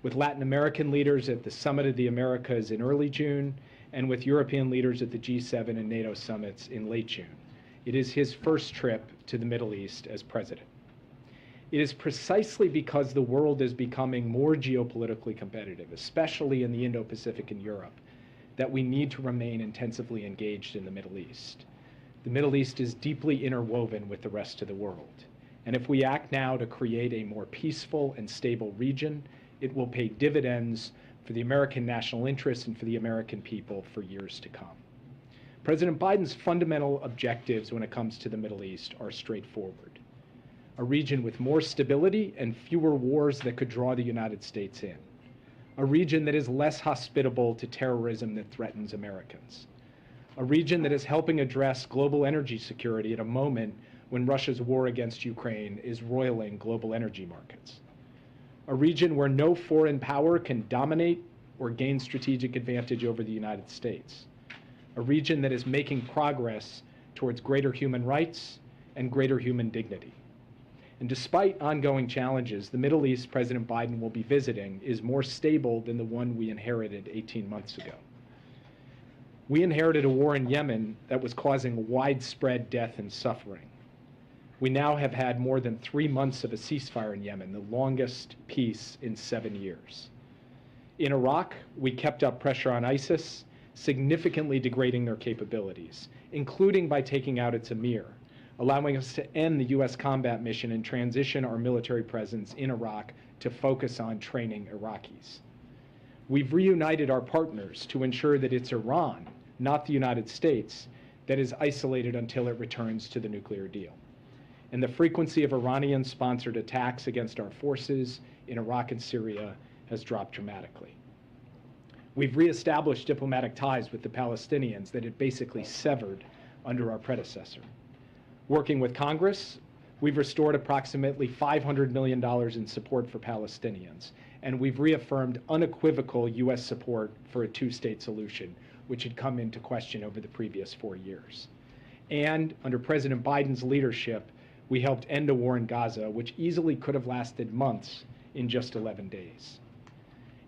Speaker 8: with Latin American leaders at the Summit of the Americas in early June, and with European leaders at the G7 and NATO summits in late June. It is his first trip to the Middle East as president. It is precisely because the world is becoming more geopolitically competitive, especially in the Indo-Pacific and Europe, that we need to remain intensively engaged in the Middle East. The Middle East is deeply interwoven with the rest of the world. And if we act now to create a more peaceful and stable region, it will pay dividends for the American national interest and for the American people for years to come. President Biden's fundamental objectives when it comes to the Middle East are straightforward. A region with more stability and fewer wars that could draw the United States in. A region that is less hospitable to terrorism that threatens Americans. A region that is helping address global energy security at a moment when Russia's war against Ukraine is roiling global energy markets. A region where no foreign power can dominate or gain strategic advantage over the United States. A region that is making progress towards greater human rights and greater human dignity. And despite ongoing challenges, the Middle East President Biden will be visiting is more stable than the one we inherited 18 months ago. We inherited a war in Yemen that was causing widespread death and suffering. We now have had more than 3 months of a ceasefire in Yemen, the longest peace in 7 years. In Iraq, we kept up pressure on ISIS, significantly degrading their capabilities, including by taking out its emir, allowing us to end the U.S. combat mission and transition our military presence in Iraq to focus on training Iraqis. We've reunited our partners to ensure that it's Iran, not the United States, that is isolated until it returns to the nuclear deal. And the frequency of Iranian-sponsored attacks against our forces in Iraq and Syria has dropped dramatically. We've reestablished diplomatic ties with the Palestinians that had basically severed under our predecessor. Working with Congress, we've restored approximately $500 million in support for Palestinians, and we've reaffirmed unequivocal U.S. support for a two-state solution, which had come into question over the previous 4 years. And under President Biden's leadership, we helped end a war in Gaza, which easily could have lasted months in just 11 days.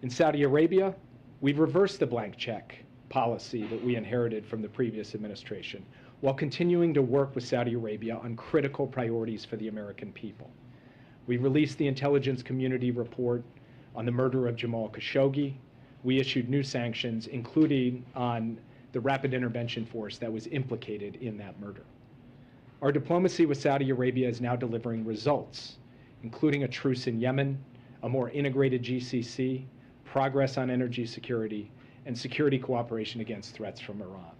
Speaker 8: In Saudi Arabia, we've reversed the blank check policy that we inherited from the previous administration, while continuing to work with Saudi Arabia on critical priorities for the American people. We released the intelligence community report on the murder of Jamal Khashoggi. We issued new sanctions, including on the rapid intervention force that was implicated in that murder. Our diplomacy with Saudi Arabia is now delivering results, including a truce in Yemen, a more integrated GCC, progress on energy security, and security cooperation against threats from Iran.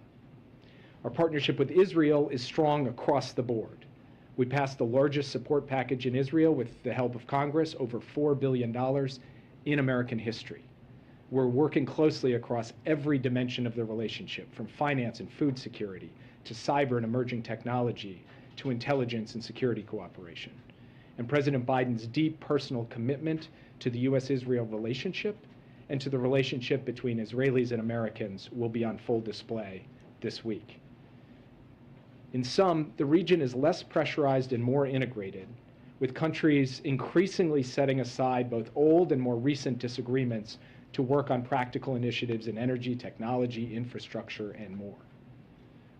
Speaker 8: Our partnership with Israel is strong across the board. We passed the largest support package in Israel with the help of Congress, over $4 billion in American history. We're working closely across every dimension of the relationship, from finance and food security, to cyber and emerging technology, to intelligence and security cooperation. And President Biden's deep personal commitment to the U.S.-Israel relationship and to the relationship between Israelis and Americans will be on full display this week. In sum, the region is less pressurized and more integrated, with countries increasingly setting aside both old and more recent disagreements to work on practical initiatives in energy, technology, infrastructure, and more.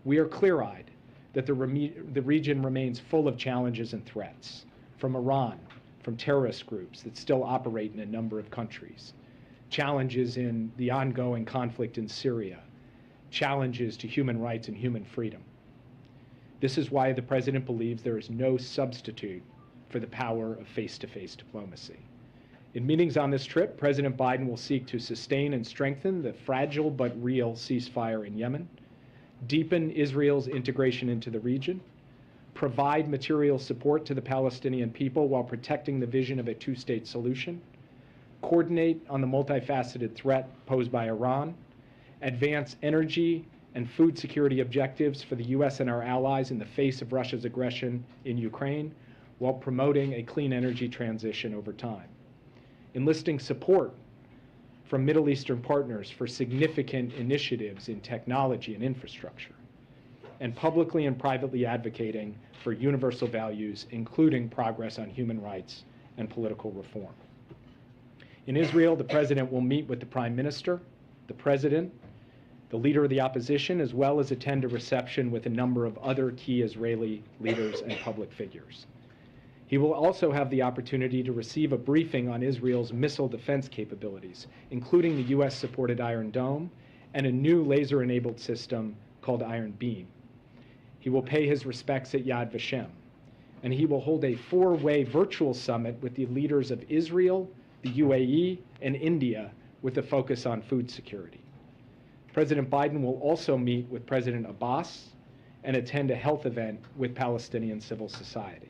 Speaker 8: We are clear-eyed that the region remains full of challenges and threats, from Iran, from terrorist groups that still operate in a number of countries, challenges in the ongoing conflict in Syria, challenges to human rights and human freedom. This is why the President believes there is no substitute for the power of face-to-face diplomacy. In meetings on this trip, President Biden will seek to sustain and strengthen the fragile but real ceasefire in Yemen, deepen Israel's integration into the region, provide material support to the Palestinian people while protecting the vision of a two-state solution, coordinate on the multifaceted threat posed by Iran, advance energy and food security objectives for the U.S. and our allies in the face of Russia's aggression in Ukraine, while promoting a clean energy transition over time. Enlisting support from Middle Eastern partners for significant initiatives in technology and infrastructure, and publicly and privately advocating for universal values, including progress on human rights and political reform. In Israel, the President will meet with the Prime Minister, the President, the Leader of the Opposition, as well as attend a reception with a number of other key Israeli leaders and public figures. He will also have the opportunity to receive a briefing on Israel's missile defense capabilities, including the U.S.-supported Iron Dome and a new laser-enabled system called Iron Beam. He will pay his respects at Yad Vashem, and he will hold a four-way virtual summit with the leaders of Israel, the UAE, and India with a focus on food security. President Biden will also meet with President Abbas and attend a health event with Palestinian civil society.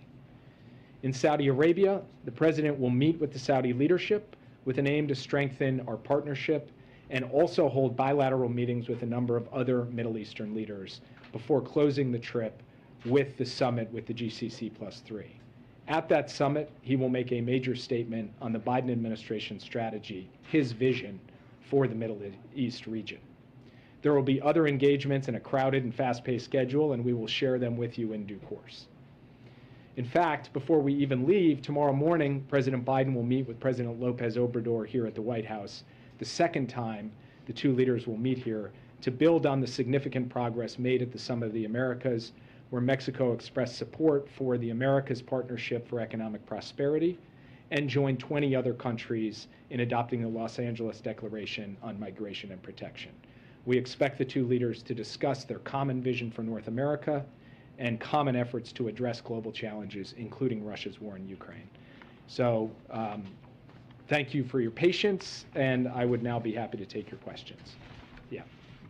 Speaker 8: In Saudi Arabia, the President will meet with the Saudi leadership with an aim to strengthen our partnership and also hold bilateral meetings with a number of other Middle Eastern leaders before closing the trip with the summit with the GCC+3. At that summit, he will make a major statement on the Biden administration strategy, his vision for the Middle East region. There will be other engagements in a crowded and fast-paced schedule, and we will share them with you in due course. In fact, before we even leave, tomorrow morning, President Biden will meet with President Lopez Obrador here at the White House, the second time the two leaders will meet here, to build on the significant progress made at the Summit of the Americas, where Mexico expressed support for the Americas Partnership for Economic Prosperity and joined 20 other countries in adopting the Los Angeles Declaration on Migration and Protection. We expect the two leaders to discuss their common vision for North America and common efforts to address global challenges, including Russia's war in Ukraine. So thank you for your patience, and I would now be happy to take your questions. Yeah.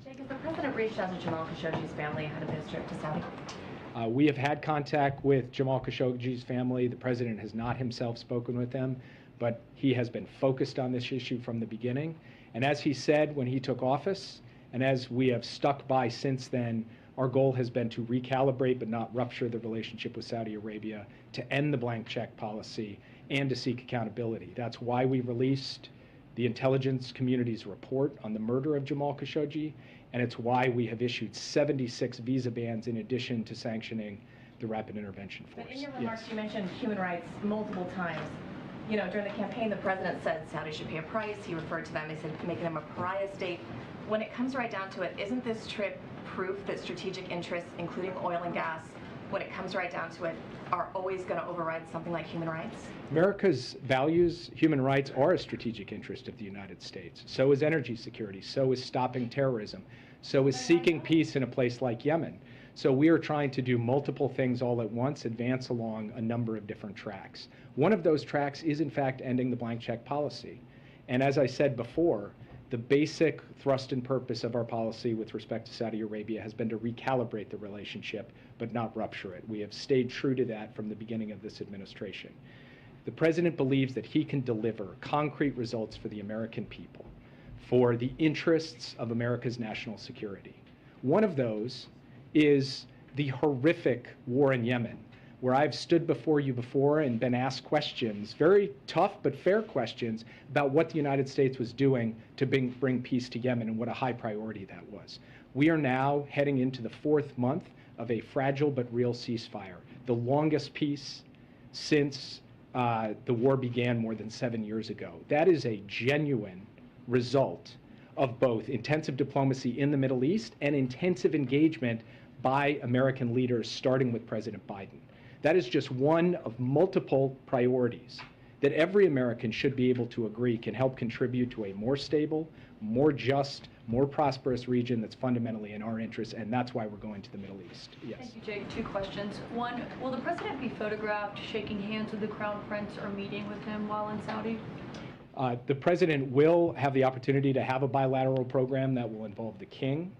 Speaker 1: Jake, has the President reached out to Jamal Khashoggi's family ahead of his trip to Saudi?
Speaker 8: We have had contact with Jamal Khashoggi's family. The President has not himself spoken with them, but he has been focused on this issue from the beginning. And as he said when he took office, and as we have stuck by since then, our goal has been to recalibrate but not rupture the relationship with Saudi Arabia, to end the blank check policy, and to seek accountability. That's why we released the intelligence community's report on the murder of Jamal Khashoggi, and it's why we have issued 76 visa bans in addition to sanctioning the Rapid Intervention Force.
Speaker 1: But in your remarks, you mentioned human rights multiple times. You know, during the campaign, the President said Saudi should pay a price. He referred to them as making them a pariah state. When it comes right down to it, isn't this trip proof that strategic interests, including oil and gas, when it comes right down to it, are always going to override something like human rights?
Speaker 8: America's values, human rights, are a strategic interest of the United States. So is energy security. So is stopping terrorism. So is seeking peace in a place like Yemen. So we are trying to do multiple things all at once, advance along a number of different tracks. One of those tracks is, in fact, ending the blank check policy. And as I said before, the basic thrust and purpose of our policy with respect to Saudi Arabia has been to recalibrate the relationship, but not rupture it. We have stayed true to that from the beginning of this administration. The President believes that he can deliver concrete results for the American people, for the interests of America's national security. One of those is the horrific war in Yemen, where I've stood before you before and been asked questions, very tough but fair questions, about what the United States was doing to bring peace to Yemen and what a high priority that was. We are now heading into the 4th month of a fragile but real ceasefire, the longest peace since the war began more than 7 years ago. That is a genuine result of both intensive diplomacy in the Middle East and intensive engagement by American leaders, starting with President Biden. That is just one of multiple priorities that every American should be able to agree can help contribute to a more stable, more just, more prosperous region that's fundamentally in our interest, and that's why we're going to the Middle East. Yes.
Speaker 3: Thank you, Jake. Two questions. One, will the president be photographed shaking hands with the Crown Prince or meeting with him while in Saudi?
Speaker 8: The president will have the opportunity to have a bilateral program that will involve the king,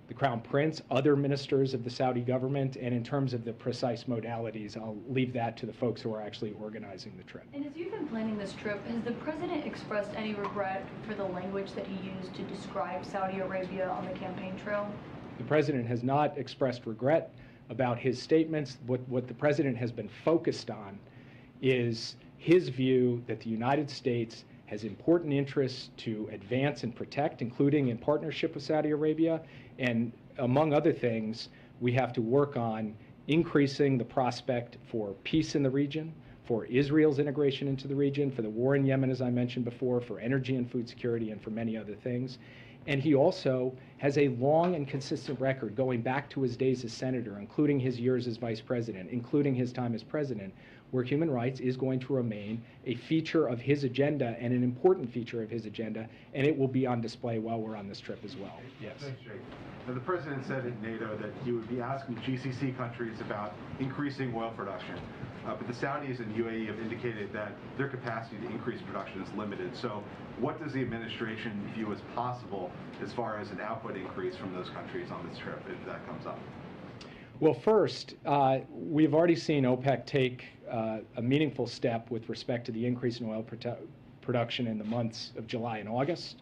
Speaker 8: the Crown Prince, other ministers of the Saudi government, and in terms of the precise modalities, I'll leave that to the folks who are actually organizing the trip.
Speaker 3: And as you've been planning this trip, has the president expressed any regret for the language that he used to describe Saudi Arabia on the campaign trail?
Speaker 8: The president has not expressed regret about his statements. What the president has been focused on is his view that the United States has important interests to advance and protect, including in partnership with Saudi Arabia. And among other things, we have to work on increasing the prospect for peace in the region, for Israel's integration into the region, for the war in Yemen, as I mentioned before, for energy and food security, and for many other things. And he also has a long and consistent record going back to his days as senator, including his years as vice president, including his time as president, where human rights is going to remain a feature of his agenda and an important feature of his agenda, and it will be on display while we're on this trip as well. Yes.
Speaker 5: Thanks, Jake. Now, the president said at NATO that he would be asking GCC countries about increasing oil production, but the Saudis and UAE have indicated that their capacity to increase production is limited. So what does the administration view as possible as far as an output increase from those countries on this trip, if that comes up?
Speaker 8: Well, first, we've already seen OPEC take a meaningful step with respect to the increase in oil production in the months of July and August.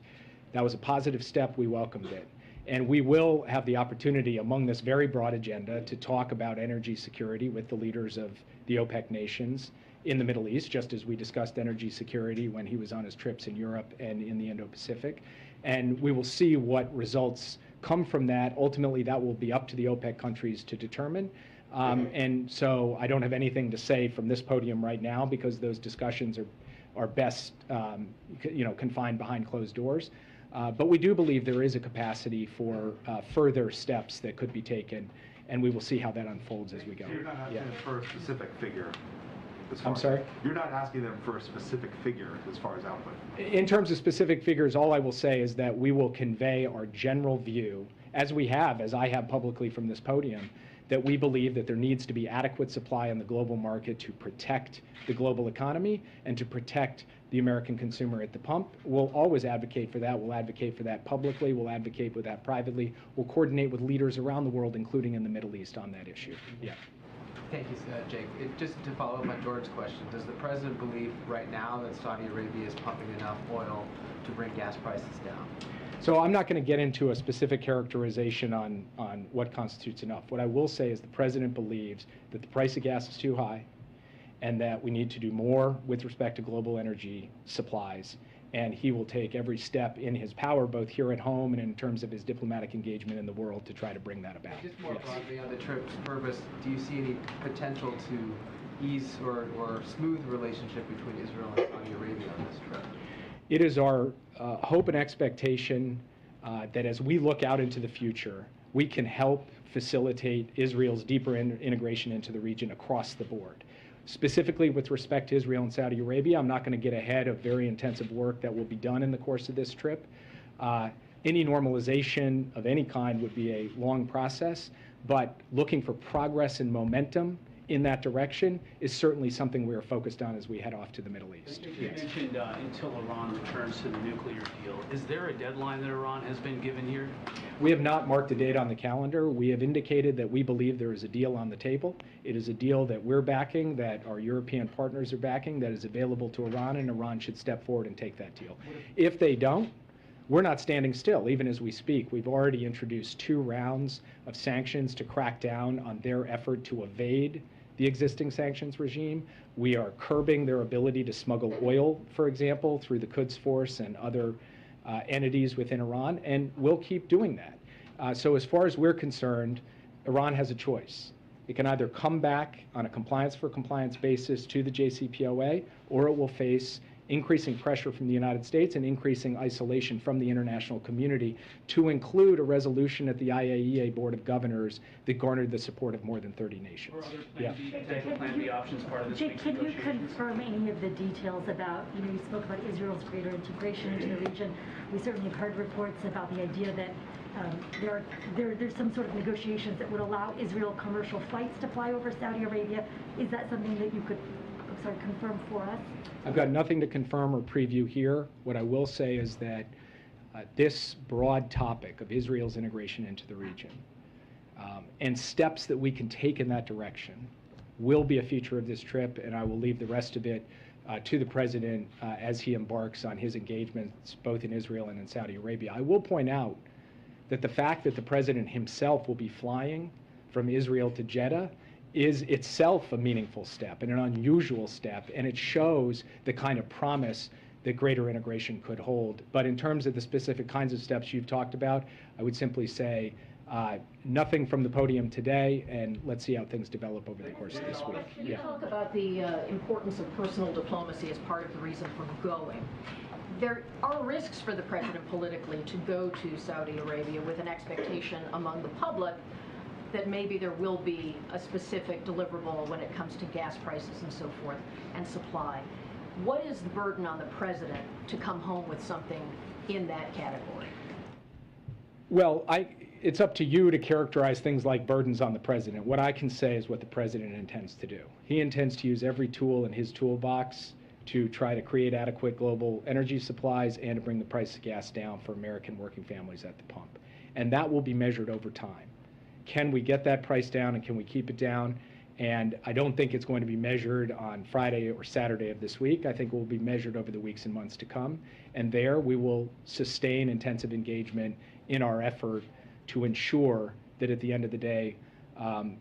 Speaker 8: That was a positive step. We welcomed it. And we will have the opportunity among this very broad agenda to talk about energy security with the leaders of the OPEC nations in the Middle East, just as we discussed energy security when he was on his trips in Europe and in the Indo-Pacific. And we will see what results come from that. Ultimately, that will be up to the OPEC countries to determine. And so I don't have anything to say from this podium right now because those discussions are best confined behind closed doors. But we do believe there is a capacity for further steps that could be taken, and we will see how that unfolds as we go.
Speaker 5: So you're not asking them for a specific figure?
Speaker 8: I'm sorry?
Speaker 5: You're not asking them for a specific figure as far as output?
Speaker 8: In terms of specific figures, all I will say is that we will convey our general view, as I have publicly from this podium, that we believe that there needs to be adequate supply in the global market to protect the global economy and to protect the American consumer at the pump. We'll always advocate for that. We'll advocate for that publicly. We'll advocate for that privately. We'll coordinate with leaders around the world, including in the Middle East, on that issue. Yeah.
Speaker 12: Thank you, Jake. Just to follow up on George's question, does the president believe right now that Saudi Arabia is pumping enough oil to bring gas prices down?
Speaker 8: So I'm not going to get into a specific characterization on what constitutes enough. What I will say is the president believes that the price of gas is too high and that we need to do more with respect to global energy supplies. And he will take every step in his power, both here at home and in terms of his diplomatic engagement in the world, to try to bring that about.
Speaker 12: Just more broadly on the trip's purpose, do you see any potential to ease or smooth the relationship between Israel and Saudi Arabia on this trip?
Speaker 8: It is our hope and expectation that as we look out into the future, we can help facilitate Israel's deeper integration into the region across the board. Specifically with respect to Israel and Saudi Arabia, I'm not going to get ahead of very intensive work that will be done in the course of this trip. Any normalization of any kind would be a long process, but looking for progress and momentum in that direction is certainly something we are focused on as we head off to the Middle East.
Speaker 22: You mentioned until Iran returns to the nuclear deal. Is there a deadline that Iran has been given here?
Speaker 8: We have not marked a date on the calendar. We have indicated that we believe there is a deal on the table. It is a deal that we're backing, that our European partners are backing, that is available to Iran, and Iran should step forward and take that deal. If they don't, we're not standing still. Even as we speak, we've already introduced 2 rounds of sanctions to crack down on their effort to evade the existing sanctions regime. We are curbing their ability to smuggle oil, for example, through the Quds Force and other entities within Iran, and we'll keep doing that. So as far as we're concerned, Iran has a choice. It can either come back on a compliance for compliance basis to the JCPOA, or it will face increasing pressure from the United States and increasing isolation from the international community, to include a resolution at the IAEA Board of Governors that garnered the support of more than 30 nations.
Speaker 22: Or other Plan B, potential Plan B options part of this
Speaker 4: Jake,
Speaker 22: week's
Speaker 4: can you
Speaker 22: negotiations?
Speaker 4: confirm any of the details about, you spoke about Israel's greater integration into the region. We certainly have heard reports about the idea that there's some sort of negotiations that would allow Israel commercial flights to fly over Saudi Arabia. Is that something that you could confirm for us?
Speaker 8: I've got nothing to confirm or preview here. What I will say is that this broad topic of Israel's integration into the region and steps that we can take in that direction will be a feature of this trip, and I will leave the rest of it to the President as he embarks on his engagements both in Israel and in Saudi Arabia. I will point out that the fact that the President himself will be flying from Israel to Jeddah is itself a meaningful step and an unusual step, and it shows the kind of promise that greater integration could hold. But in terms of the specific kinds of steps you've talked about, I would simply say nothing from the podium today, and let's see how things develop over the course of this week.
Speaker 6: Can you talk about the importance of personal diplomacy as part of the reason for going? There are risks for the president politically to go to Saudi Arabia with an expectation among the public that maybe there will be a specific deliverable when it comes to gas prices and so forth and supply. What is the burden on the president to come home with something in that category?
Speaker 8: Well, it's up to you to characterize things like burdens on the president. What I can say is what the president intends to do. He intends to use every tool in his toolbox to try to create adequate global energy supplies and to bring the price of gas down for American working families at the pump. And that will be measured over time. Can we get that price down and can we keep it down? And I don't think it's going to be measured on Friday or Saturday of this week. I think it will be measured over the weeks and months to come. And there we will sustain intensive engagement in our effort to ensure that at the end of the day,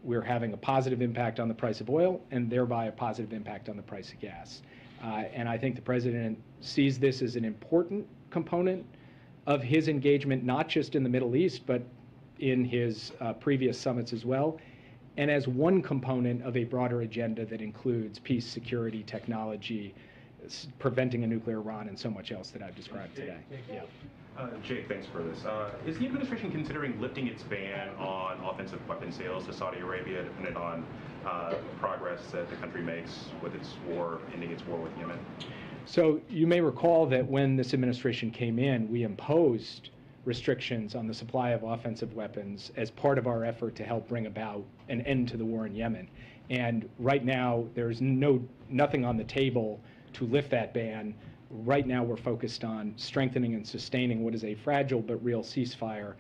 Speaker 8: we're having a positive impact on the price of oil and thereby a positive impact on the price of gas. And I think the president sees this as an important component of his engagement, not just in the Middle East, but in his previous summits as well, and as one component of a broader agenda that includes peace, security, technology, preventing a nuclear Iran, and so much else that I've described today. Yeah.
Speaker 11: Jake, thanks for this. Is the administration considering lifting its ban on offensive weapon sales to Saudi Arabia, dependent on progress that the country makes with its war, ending its war with Yemen?
Speaker 8: So you may recall that when this administration came in, we imposed restrictions on the supply of offensive weapons as part of our effort to help bring about an end to the war in Yemen. And right now, there's nothing on the table to lift that ban. Right now, we're focused on strengthening and sustaining what is a fragile but real ceasefire,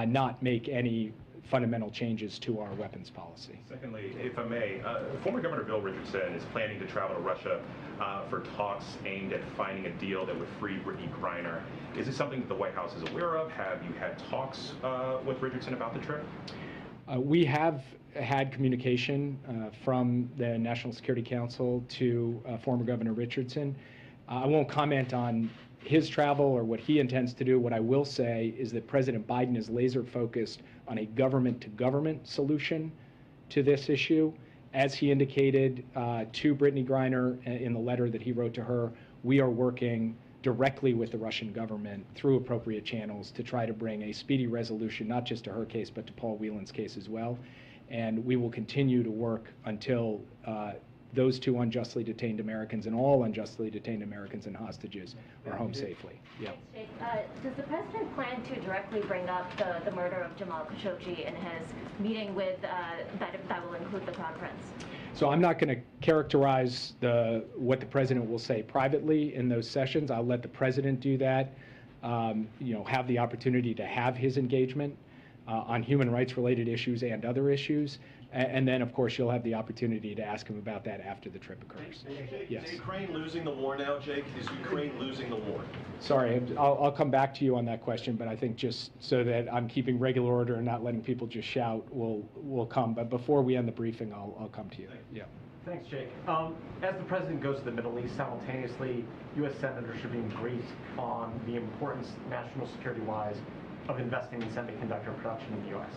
Speaker 8: not make any fundamental changes to our weapons policy.
Speaker 11: Secondly, if I may, former Governor Bill Richardson is planning to travel to Russia for talks aimed at finding a deal that would free Brittany Griner. Is this something that the White House is aware of? Have you had talks with Richardson about the trip?
Speaker 8: We have had communication from the National Security Council to former Governor Richardson. I won't comment on his travel or what he intends to do. What I will say is that President Biden is laser focused on a government-to-government solution to this issue. As he indicated to Brittany Griner in the letter that he wrote to her, we are working directly with the Russian government through appropriate channels to try to bring a speedy resolution, not just to her case, but to Paul Whelan's case as well. And we will continue to work until those two unjustly detained Americans and all unjustly detained Americans and hostages are home safely. Yeah.
Speaker 21: Does the president plan to directly bring up the murder of Jamal Khashoggi in his meeting with that will include the conference?
Speaker 8: So I'm not going to characterize what the president will say privately in those sessions. I'll let the president do that. Have the opportunity to have his engagement on human rights related issues and other issues. And then, of course, you'll have the opportunity to ask him about that after the trip occurs. Yes.
Speaker 25: Is Ukraine losing the war now, Jake? Is Ukraine losing the war?
Speaker 8: Sorry, I'll come back to you on that question, but I think just so that I'm keeping regular order and not letting people just shout, we'll come. But before we end the briefing, I'll come to you. Yeah.
Speaker 26: Thanks, Jake. As the president goes to the Middle East, simultaneously, U.S. senators are being briefed on the importance, national security-wise, of investing in semiconductor production in the U.S.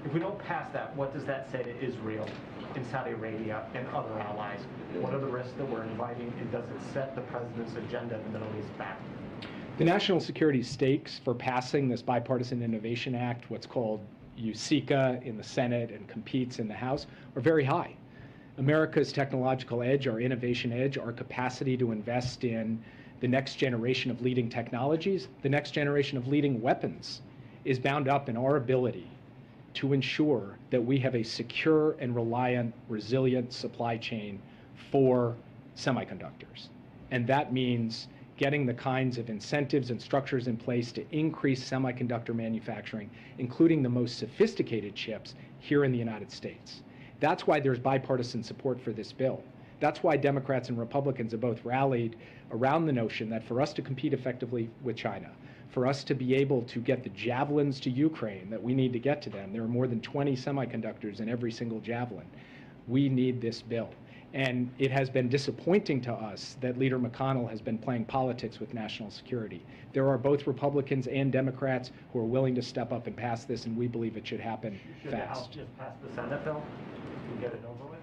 Speaker 26: If we don't pass that, what does that say to Israel and Saudi Arabia and other allies? What are the risks that we're inviting, and does it set the president's agenda in the Middle East back?
Speaker 8: The national security stakes for passing this Bipartisan Innovation Act, what's called USICA in the Senate and competes in the House, are very high. America's technological edge, our innovation edge, our capacity to invest in the next generation of leading technologies, the next generation of leading weapons, is bound up in our ability to ensure that we have a secure and reliant, resilient supply chain for semiconductors. And that means getting the kinds of incentives and structures in place to increase semiconductor manufacturing, including the most sophisticated chips here in the United States. That's why there's bipartisan support for this bill. That's why Democrats and Republicans have both rallied around the notion that for us to compete effectively with China, for us to be able to get the javelins to Ukraine that we need to get to them, there are more than 20 semiconductors in every single javelin, we need this bill. And it has been disappointing to us that Leader McConnell has been playing politics with national security. There are both Republicans and Democrats who are willing to step up and pass this, and we believe it should happen
Speaker 26: Should the House
Speaker 8: fast.
Speaker 26: just pass the Senate bill and get it over with?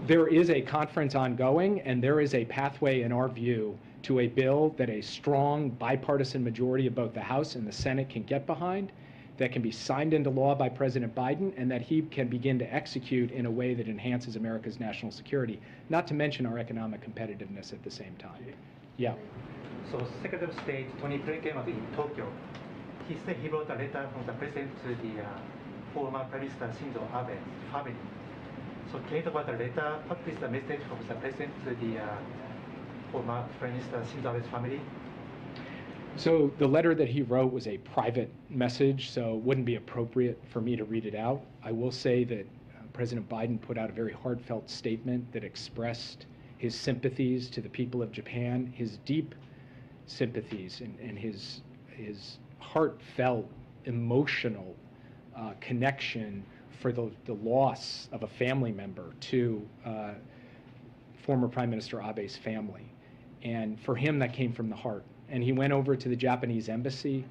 Speaker 8: There is a conference ongoing, and there is a pathway, in our view, to a bill that a strong bipartisan majority of both the House and the Senate can get behind, that can be signed into law by President Biden, and that he can begin to execute in a way that enhances America's national security, not to mention our economic competitiveness at the same time. Yeah.
Speaker 7: So Secretary of State Tony Blinken was in Tokyo. He said he wrote a letter from the president to the former Prime Minister Shinzo Abe's family. So can you talk about the letter? What is the message from the president to the former Prime Minister Shinzo Abe's family?
Speaker 8: So the letter that he wrote was a private message, so it wouldn't be appropriate for me to read it out. I will say that President Biden put out a very heartfelt statement that expressed his sympathies to the people of Japan, his deep sympathies and his heartfelt, emotional connection for the loss of a family member to former Prime Minister Abe's family. And for him, that came from the heart. And he went over to the Japanese embassy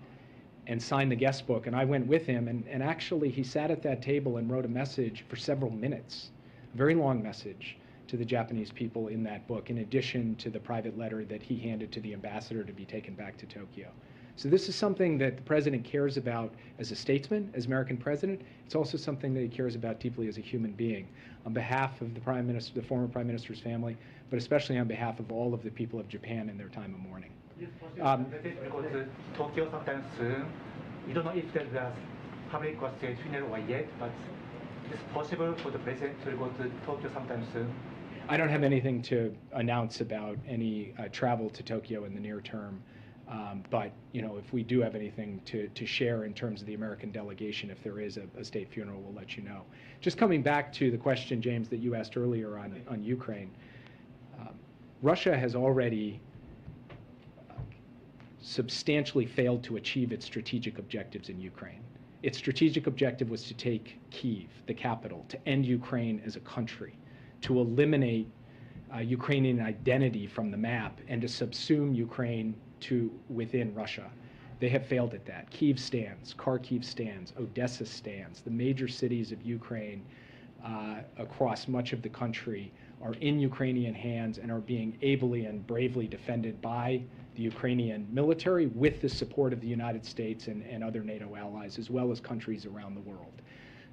Speaker 8: and signed the guest book, and I went with him, and actually he sat at that table and wrote a message for several minutes, a very long message to the Japanese people in that book, in addition to the private letter that he handed to the ambassador to be taken back to Tokyo. So this is something that the president cares about as a statesman, as American president. It's also something that he cares about deeply as a human being. On behalf of the Prime Minister, the former Prime Minister's family, but especially on behalf of all of the people of Japan in their time of mourning.
Speaker 7: Go to Tokyo sometime soon. We don't know if the public was state funeral yet, but it's possible for the president to go to Tokyo sometime soon.
Speaker 8: I don't have anything to announce about any travel to Tokyo in the near term. But you know, if we do have anything to share in terms of the American delegation, if there is a state funeral, we'll let you know. Just coming back to the question, James, that you asked earlier on Ukraine, Russia has already substantially failed to achieve its strategic objectives in Ukraine. Its strategic objective was to take Kyiv, the capital, to end Ukraine as a country, to eliminate Ukrainian identity from the map, and to subsume Ukraine to within Russia. They have failed at that. Kyiv stands, Kharkiv stands, Odessa stands. The major cities of Ukraine across much of the country are in Ukrainian hands and are being ably and bravely defended by the Ukrainian military with the support of the United States and other NATO allies, as well as countries around the world.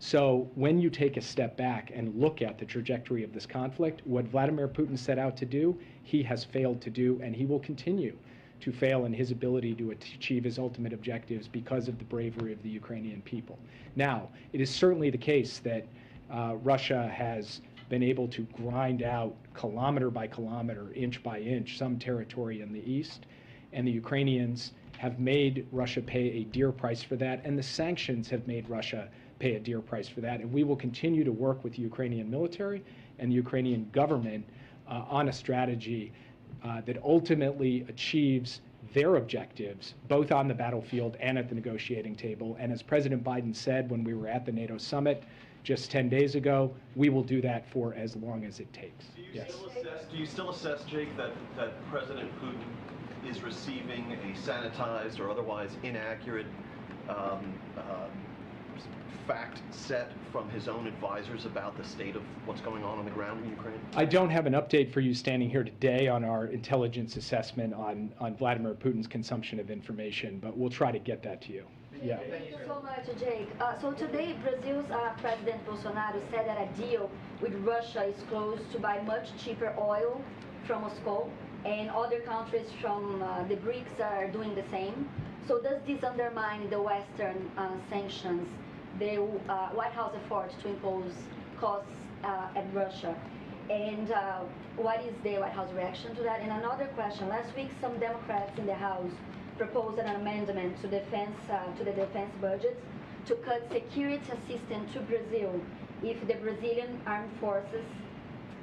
Speaker 8: So when you take a step back and look at the trajectory of this conflict, what Vladimir Putin set out to do, he has failed to do, and he will continue to fail in his ability to achieve his ultimate objectives because of the bravery of the Ukrainian people. Now, it is certainly the case that Russia has been able to grind out kilometer by kilometer, inch by inch, some territory in the east, and the Ukrainians have made Russia pay a dear price for that, and the sanctions have made Russia pay a dear price for that. And we will continue to work with the Ukrainian military and the Ukrainian government on a strategy that ultimately achieves their objectives, both on the battlefield and at the negotiating table. And as President Biden said when we were at the NATO summit just 10 days ago, we will do that for as long as it takes.
Speaker 25: Do you still assess, Jake, that President Putin is receiving a sanitized or otherwise inaccurate fact set from his own advisors about the state of what's going on the ground in Ukraine?
Speaker 8: I don't have an update for you standing here today on our intelligence assessment on Vladimir Putin's consumption of information, but we'll try to get that to you. Yeah.
Speaker 9: Thank you so much, Jake. So today, Brazil's President Bolsonaro said that a deal with Russia is close to buy much cheaper oil from Moscow, and other countries from the BRICS are doing the same. So does this undermine the Western sanctions, the White House effort to impose costs at Russia? And what is the White House reaction to that? And another question, last week some Democrats in the House proposed an amendment to the defense budget to cut security assistance to Brazil if the Brazilian armed forces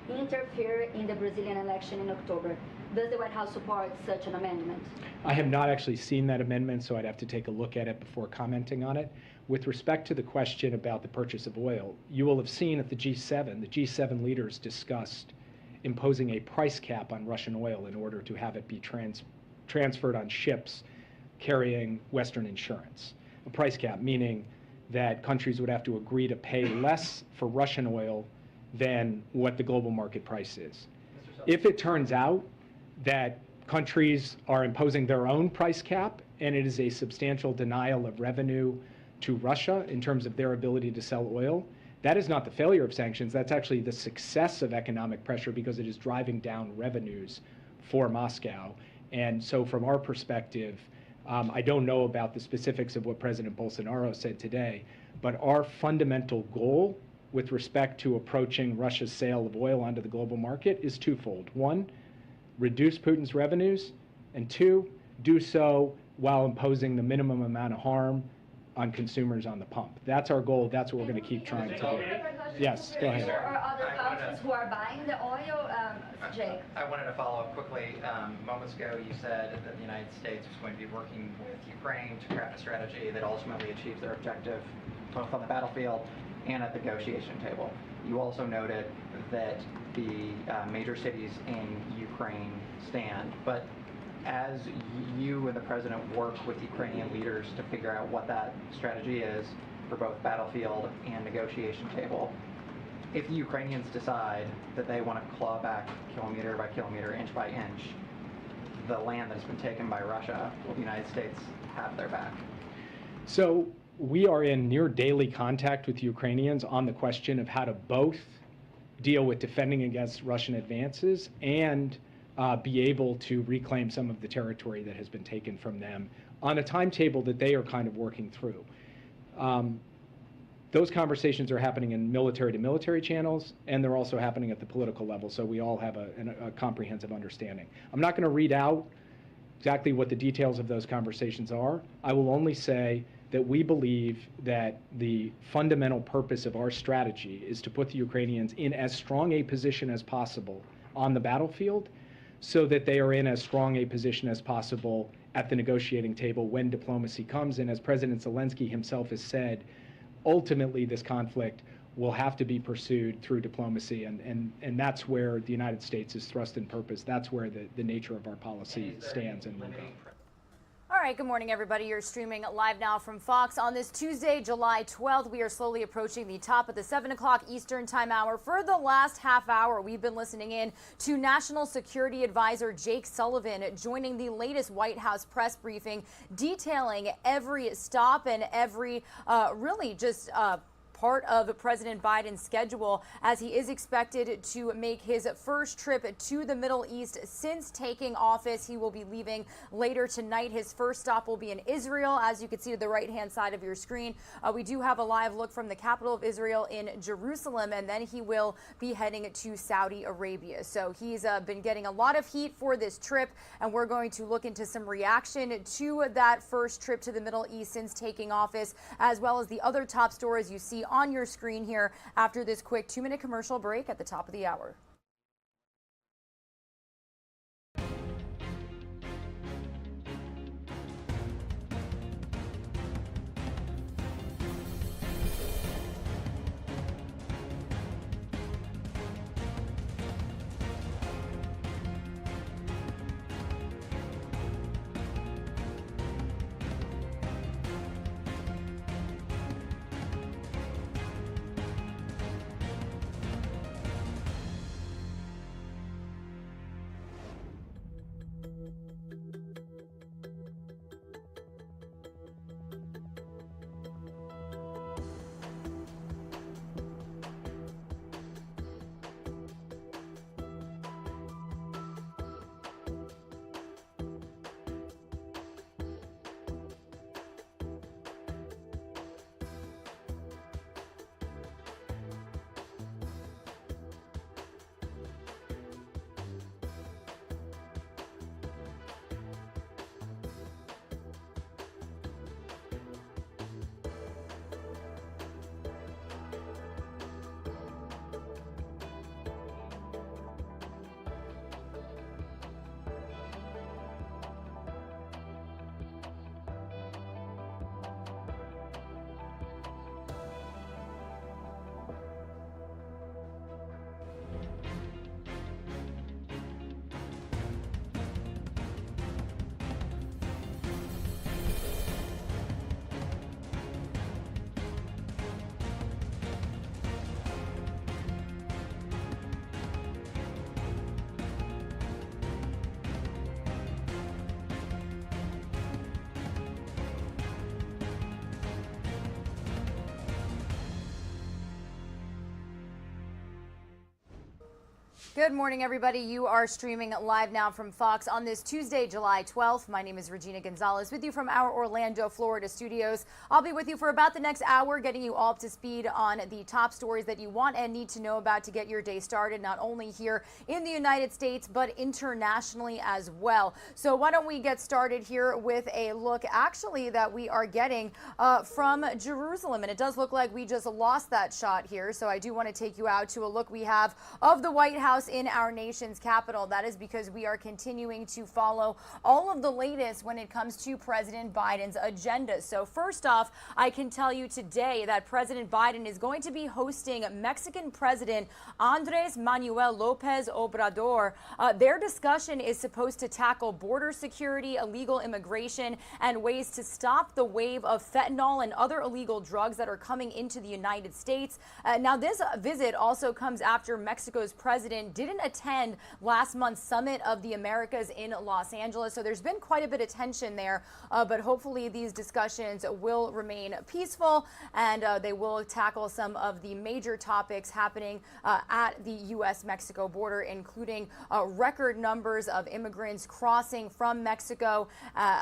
Speaker 9: interfere in the Brazilian election in October. Does the White House support such an amendment?
Speaker 8: I have not actually seen that amendment, so I'd have to take a look at it before commenting on it. With respect to the question about the purchase of oil, you will have seen at the G7 leaders discussed imposing a price cap on Russian oil in order to have it be transferred on ships carrying Western insurance. A price cap, meaning that countries would have to agree to pay less for Russian oil than what the global market price is. If it turns out that countries are imposing their own price cap and it is a substantial denial of revenue to Russia in terms of their ability to sell oil, that is not the failure of sanctions, that's actually the success of economic pressure because it is driving down revenues for Moscow. And so from our perspective, I don't know about the specifics of what President Bolsonaro said today, but our fundamental goal with respect to approaching Russia's sale of oil onto the global market is twofold. One, reduce Putin's revenues, and two, do so while imposing the minimum amount of harm on consumers on the pump. That's our goal. That's what we're going to keep trying to do. Yes, go ahead.
Speaker 9: Or other countries who are buying the oil, Jake?
Speaker 10: I wanted to follow up quickly. Moments ago, you said that the United States was going to be working with Ukraine to craft a strategy that ultimately achieves their objective, both on the battlefield and at the negotiation table. You also noted that the major cities in Ukraine stand, but as you and the president work with Ukrainian leaders to figure out what that strategy is for both battlefield and negotiation table, if the Ukrainians decide that they want to claw back kilometer by kilometer, inch by inch, the land that has been taken by Russia, will the United States have their back?
Speaker 8: So we are in near daily contact with Ukrainians on the question of how to both deal with defending against Russian advances and be able to reclaim some of the territory that has been taken from them on a timetable that they are kind of working through. Those conversations are happening in military-to-military channels, and they're also happening at the political level, so we all have a comprehensive understanding. I'm not going to read out exactly what the details of those conversations are. I will only say that we believe that the fundamental purpose of our strategy is to put the Ukrainians in as strong a position as possible on the battlefield so that they are in as strong a position as possible at the negotiating table when diplomacy comes. And as President Zelensky himself has said, ultimately this conflict will have to be pursued through diplomacy, and that's where the United States is thrust in purpose. That's where the nature of our policy stands and will go.
Speaker 13: All right, good morning, everybody. You're streaming live now from Fox. On this Tuesday, July 12th, we are slowly approaching the top of the 7 o'clock Eastern Time hour. For the last half hour, we've been listening in to National Security Advisor Jake Sullivan joining the latest White House press briefing, detailing every stop and every part of President Biden's schedule as he is expected to make his first trip to the Middle East since taking office. He will be leaving later tonight. His first stop will be in Israel, as you can see to the right-hand side of your screen. We do have a live look from the capital of Israel in Jerusalem, and then he will be heading to Saudi Arabia. So he's been getting a lot of heat for this trip, and we're going to look into some reaction to that first trip to the Middle East since taking office, as well as the other top stories you see on your screen here after this quick 2-minute commercial break at the top of the hour. Good morning, everybody. You are streaming live now from Fox on this Tuesday, July 12th. My name is Regina Gonzalez with you from our Orlando, Florida studios. I'll be with you for about the next hour, getting you all up to speed on the top stories that you want and need to know about to get your day started, not only here in the United States, but internationally as well. So why don't we get started here with a look actually that we are getting from Jerusalem. And it does look like we just lost that shot here. So I do want to take you out to a look we have of the White House in our nation's capital. That is because we are continuing to follow all of the latest when it comes to President Biden's agenda. So first off, I can tell you today that President Biden is going to be hosting Mexican President Andres Manuel Lopez Obrador. Their discussion is supposed to tackle border security, illegal immigration, and ways to stop the wave of fentanyl and other illegal drugs that are coming into the United States. Now, this visit also comes after Mexico's president didn't attend last month's Summit of the Americas in Los Angeles. So there's been quite a bit of tension there, but hopefully these discussions will remain peaceful and they will tackle some of the major topics happening at the U.S.-Mexico border, including record numbers of immigrants crossing from Mexico.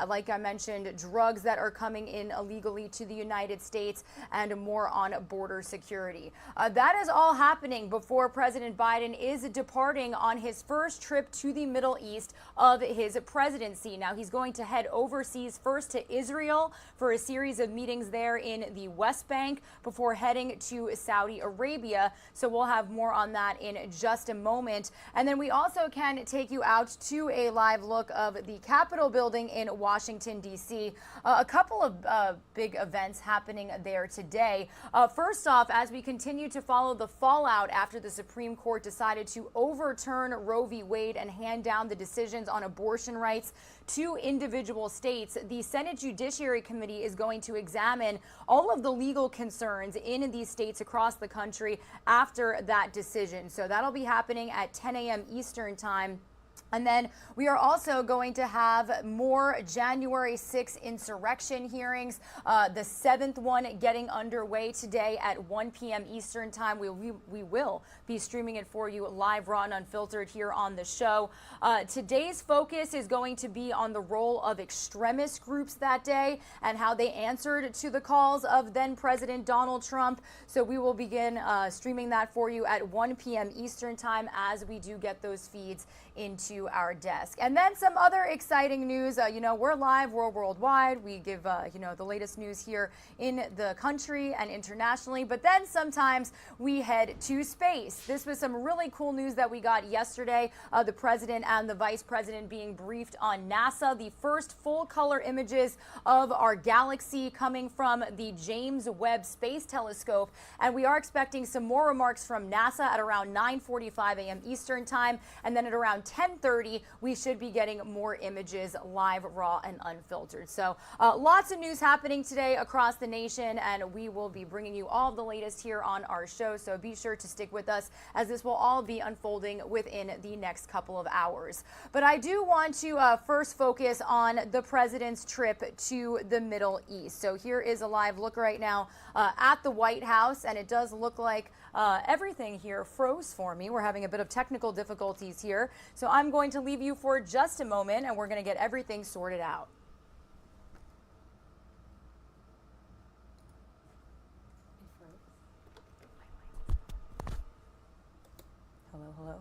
Speaker 13: Like I mentioned, drugs that are coming in illegally to the United States and more on border security. That is all happening before President Biden is departing on his first trip to the Middle East of his presidency. Now, he's going to head overseas first to Israel for a series of meetings there in the West Bank before heading to Saudi Arabia. So we'll have more on that in just a moment. And then we also can take you out to a live look of the Capitol building in Washington, D.C. A couple of big events happening there today. First off, as we continue to follow the fallout after the Supreme Court decided to overturn Roe v. Wade and hand down the decisions on abortion rights to individual states, the Senate Judiciary Committee is going to examine all of the legal concerns in these states across the country after that decision. So that'll be happening at 10 a.m. Eastern time. And then we are also going to have more January 6th insurrection hearings. The 7th one getting underway today at 1 p.m. Eastern time. We will be streaming it for you live, raw, and unfiltered here on the show. Today's focus is going to be on the role of extremist groups that day and how they answered to the calls of then President Donald Trump. So we will begin streaming that for you at 1 p.m. Eastern time as we do get those feeds into our desk. And then some other exciting news. We're live, we're worldwide. We give, the latest news here in the country and internationally. But then sometimes we head to space. This was some really cool news that we got yesterday. The president and the vice president being briefed on NASA. The first full color images of our galaxy coming from the James Webb Space Telescope. And we are expecting some more remarks from NASA at around 9:45 a.m. Eastern time. And then at around 10:30, we should be getting more images live, raw, and unfiltered. So lots of news happening today across the nation, and we will be bringing you all the latest here on our show. So be sure to stick with us as this will all be unfolding within the next couple of hours. But I do want to first focus on the president's trip to the Middle East. So here is a live look right now at the White House, and it does look like everything here froze for me. We're having a bit of technical difficulties here. So I'm going to leave you for just a moment and we're going to get everything sorted out. Hello, hello.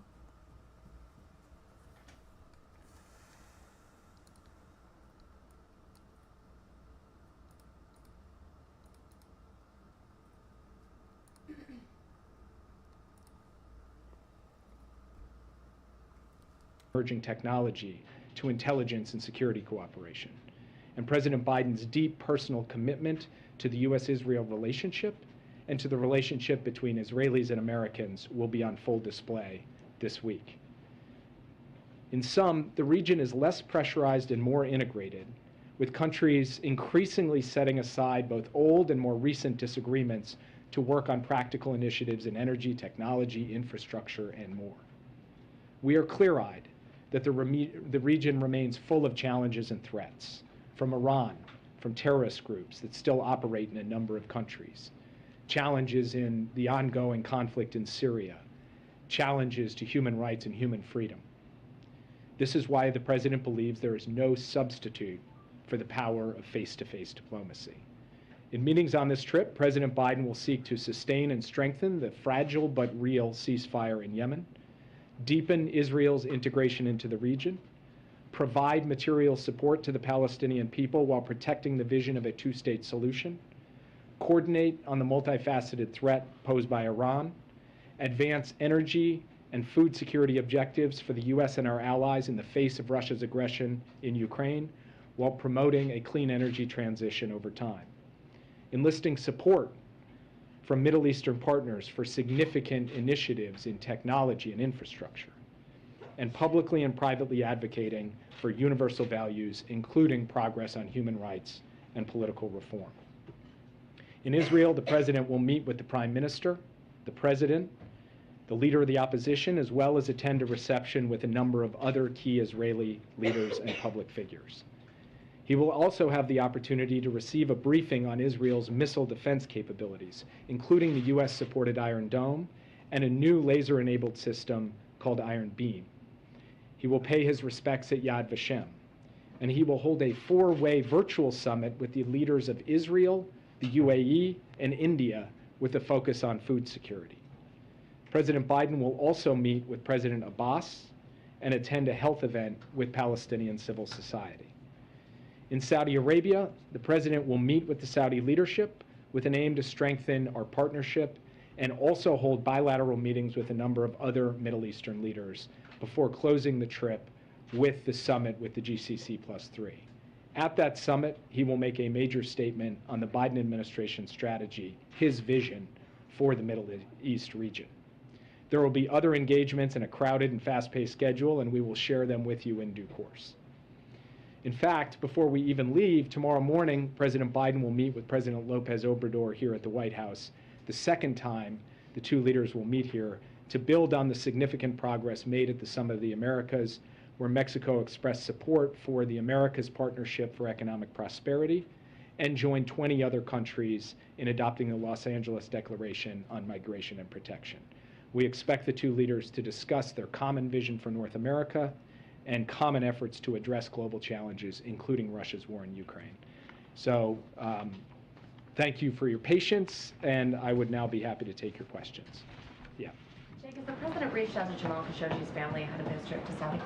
Speaker 8: Emerging technology to intelligence and security cooperation. And President Biden's deep personal commitment to the U.S.-Israel relationship and to the relationship between Israelis and Americans will be on full display this week. In sum, the region is less pressurized and more integrated, with countries increasingly setting aside both old and more recent disagreements to work on practical initiatives in energy, technology, infrastructure, and more. We are clear-eyed that the region remains full of challenges and threats, from Iran, from terrorist groups that still operate in a number of countries, challenges in the ongoing conflict in Syria, challenges to human rights and human freedom. This is why the President believes there is no substitute for the power of face-to-face diplomacy. In meetings on this trip, President Biden will seek to sustain and strengthen the fragile but real ceasefire in Yemen, deepen Israel's integration into the region, provide material support to the Palestinian people while protecting the vision of a two-state solution, coordinate on the multifaceted threat posed by Iran, advance energy and food security objectives for the U.S. and our allies in the face of Russia's aggression in Ukraine, while promoting a clean energy transition over time. Enlisting support from Middle Eastern partners for significant initiatives in technology and infrastructure, and publicly and privately advocating for universal values, including progress on human rights and political reform. In Israel, the President will meet with the Prime Minister, the President, the Leader of the Opposition, as well as attend a reception with a number of other key Israeli leaders and public figures. He will also have the opportunity to receive a briefing on Israel's missile defense capabilities, including the U.S.-supported Iron Dome and a new laser-enabled system called Iron Beam. He will pay his respects at Yad Vashem, and he will hold a four-way virtual summit with the leaders of Israel, the UAE, and India with a focus on food security. President Biden will also meet with President Abbas and attend a health event with Palestinian civil society. In Saudi Arabia, the President will meet with the Saudi leadership with an aim to strengthen our partnership and also hold bilateral meetings with a number of other Middle Eastern leaders before closing the trip with the summit with the GCC+3. At that summit, he will make a major statement on the Biden administration strategy, his vision for the Middle East region. There will be other engagements in a crowded and fast-paced schedule, and we will share them with you in due course. In fact, before we even leave, tomorrow morning, President Biden will meet with President Lopez Obrador here at the White House, the second time the two leaders will meet here, to build on the significant progress made at the Summit of the Americas, where Mexico expressed support for the Americas Partnership for Economic Prosperity and joined 20 other countries in adopting the Los Angeles Declaration on Migration and Protection. We expect the two leaders to discuss their common vision for North America and common efforts to address global challenges, including Russia's war in Ukraine. So thank you for your patience, and I would now be happy to take your questions. Yeah.
Speaker 1: Jake, has the President reached out to Jamal Khashoggi's family ahead of his trip to Saudi?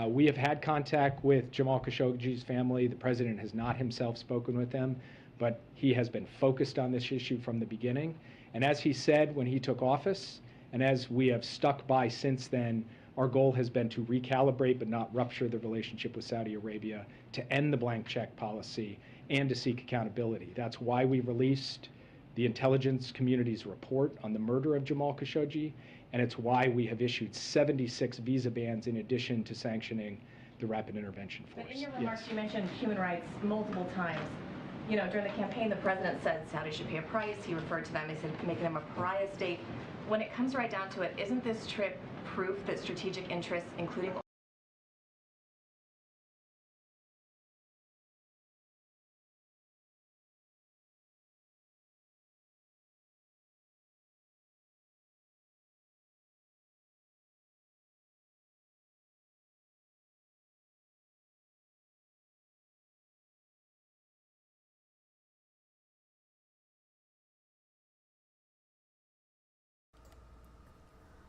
Speaker 8: We have had contact with Jamal Khashoggi's family. The President has not himself spoken with them, but he has been focused on this issue from the beginning. And as he said when he took office, and as we have stuck by since then, our goal has been to recalibrate but not rupture the relationship with Saudi Arabia, to end the blank check policy, and to seek accountability. That's why we released the intelligence community's report on the murder of Jamal Khashoggi, and it's why we have issued 76 visa bans in addition to sanctioning the Rapid Intervention Force.
Speaker 1: But in your remarks, you mentioned human rights multiple times. You know, during the campaign, the President said Saudi should pay a price. He referred to them as making them a pariah state. When it comes right down to it, isn't this trip proof that strategic interests, including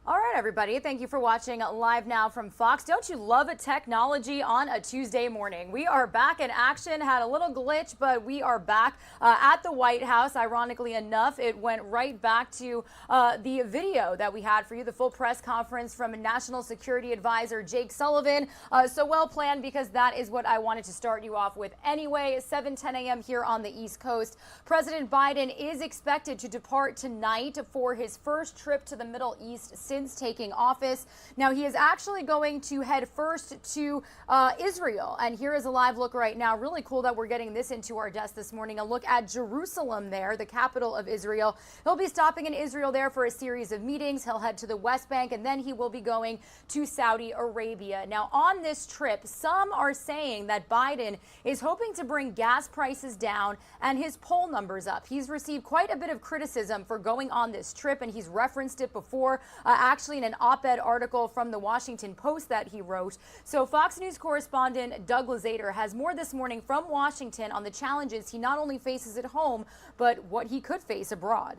Speaker 13: All right, everybody. Thank you for watching Live Now from Fox. Don't you love technology on a Tuesday morning? We are back in action. Had a little glitch, but we are back at the White House. Ironically enough, it went right back to the video that we had for you, the full press conference from National Security Advisor Jake Sullivan. So well planned, because that is what I wanted to start you off with anyway. 7:10 a.m. here on the East Coast. President Biden is expected to depart tonight for his first trip to the Middle East since taking office. Now, he is actually going to head first to Israel. And here is a live look right now. Really cool that we're getting this into our desk this morning. A look at Jerusalem there, the capital of Israel. He'll be stopping in Israel there for a series of meetings. He'll head to the West Bank, and then he will be going to Saudi Arabia. Now, on this trip, some are saying that Biden is hoping to bring gas prices down and his poll numbers up. He's received quite a bit of criticism for going on this trip, and he's referenced it before, actually actually in an op-ed article from the Washington Post that he wrote. So Fox News correspondent Doug Lazater has more this morning from Washington on the challenges he not only faces at home, but what he could face abroad.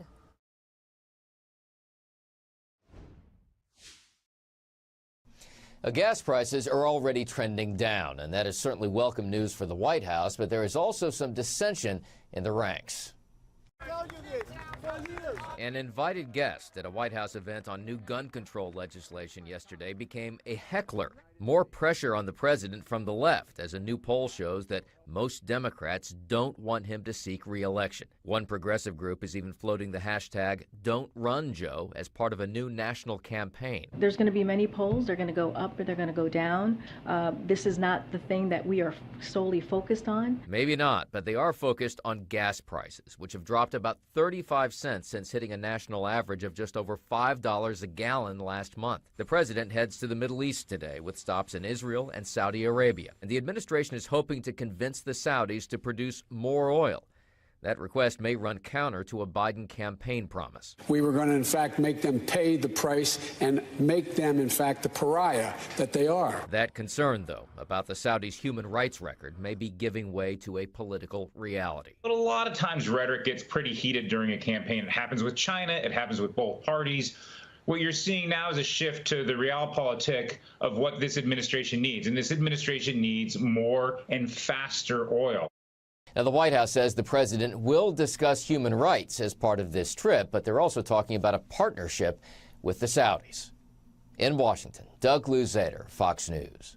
Speaker 14: Gas prices are already trending down, and that is certainly welcome news for the White House, but there is also some dissension in the ranks. An invited guest at a White House event on new gun control legislation yesterday became a heckler. More pressure on the president from the left, as a new poll shows that most Democrats don't want him to seek re-election. One progressive group is even floating the hashtag Don't Run Joe as part of a new national campaign.
Speaker 15: There's going to be many polls. They're going to go up or they're going to go down. This is not the thing that we are solely focused on.
Speaker 14: Maybe not, but they are focused on gas prices, which have dropped about 35 cents since hitting a national average of just over $5 a gallon last month. The president heads to the Middle East today with stops in Israel and Saudi Arabia, and the administration is hoping to convince the Saudis to produce more oil. That request may run counter to a Biden campaign promise.
Speaker 16: We were going to, in fact, make them pay the price and make them, in fact, the pariah that they are.
Speaker 14: That concern, though, about the Saudis' human rights record may be giving way to a political reality.
Speaker 18: But a lot of times rhetoric gets pretty heated during a campaign. It happens with China. It happens with both parties. What you're seeing now is a shift to the realpolitik of what this administration needs. And this administration needs more and faster oil.
Speaker 14: Now, the White House says the president will discuss human rights as part of this trip, but they're also talking about a partnership with the Saudis. In Washington, Doug Lazater, Fox News.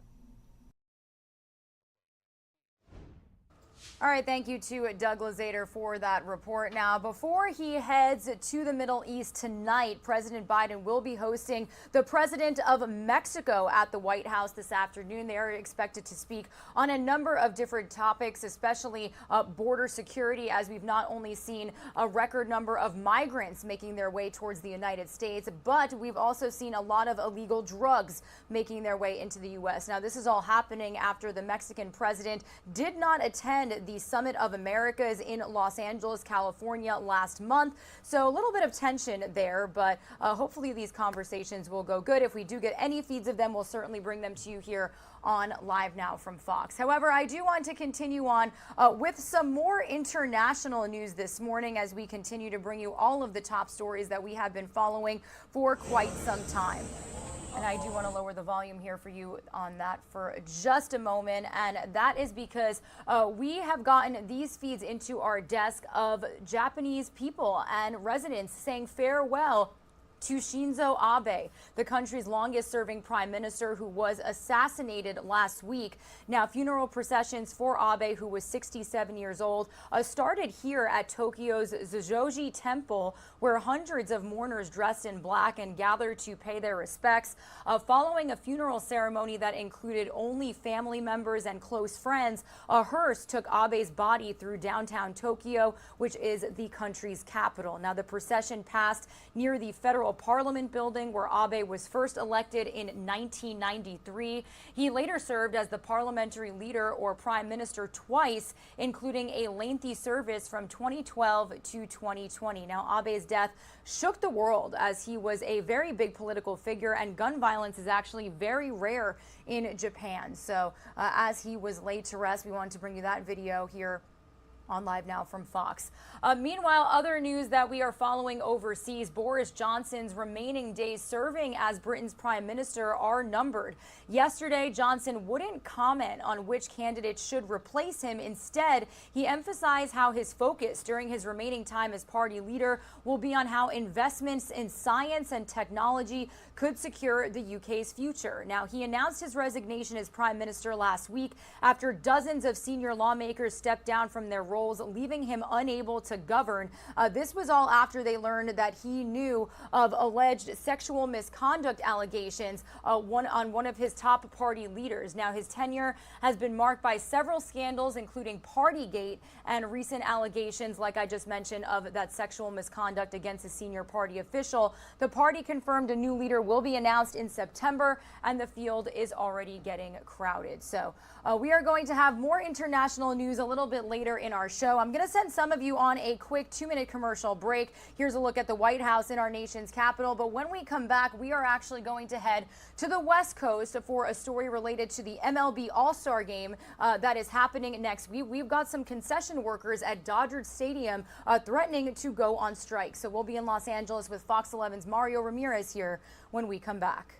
Speaker 13: All right, thank you to Doug Lazater for that report. Now, before he heads to the Middle East tonight, President Biden will be hosting the president of Mexico at the White House this afternoon. They are expected to speak on a number of different topics, especially border security, as we've not only seen a record number of migrants making their way towards the United States, but we've also seen a lot of illegal drugs making their way into the U.S. Now, this is all happening after the Mexican president did not attend the Summit of Americas in Los Angeles, California last month. So a little bit of tension there, but hopefully these conversations will go good. If we do get any feeds of them, we'll certainly bring them to you here on Live Now from Fox. However, I do want to continue on with some more international news this morning as we continue to bring you all of the top stories that we have been following for quite some time. And I do want to lower the volume here for you on that for just a moment. And that is because we have gotten these feeds into our desk of Japanese people and residents saying farewell to Shinzo Abe, the country's longest-serving prime minister who was assassinated last week. Now, funeral processions for Abe, who was 67 years old, started here at Tokyo's Zojoji Temple, where hundreds of mourners dressed in black and gathered to pay their respects. Following a funeral ceremony that included only family members and close friends, a hearse took Abe's body through downtown Tokyo, which is the country's capital. Now, the procession passed near the Federal Parliament building, where Abe was first elected in 1993. He later served as the parliamentary leader or prime minister twice, including a lengthy service from 2012 to 2020. Now, Abe's death shook the world as he was a very big political figure, and gun violence is actually very rare in Japan. So as he was laid to rest, we wanted to bring you that video here on Live Now from Fox. Meanwhile, other news that we are following overseas, Boris Johnson's remaining days serving as Britain's prime minister are numbered. Yesterday, Johnson wouldn't comment on which candidate should replace him. Instead, he emphasized how his focus during his remaining time as party leader will be on how investments in science and technology could secure the UK's future. Now, he announced his resignation as prime minister last week after dozens of senior lawmakers stepped down from their roles, leaving him unable to govern. This was all after they learned that he knew of alleged sexual misconduct allegations on one of his top party leaders. Now, his tenure has been marked by several scandals, including Partygate and recent allegations, like I just mentioned, of that sexual misconduct against a senior party official. The party confirmed a new leader will be announced in September, and the field is already getting crowded. So we are going to have more international news a little bit later in our show. I'm going to send some of you on a quick 2-minute commercial break. Here's a look at the White House in our nation's capital. But when we come back, we are actually going to head to the West Coast for a story related to the MLB All-Star Game that is happening next week. We've got some concession workers at Dodger Stadium threatening to go on strike. So we'll be in Los Angeles with Fox 11's Mario Ramirez here when we come back.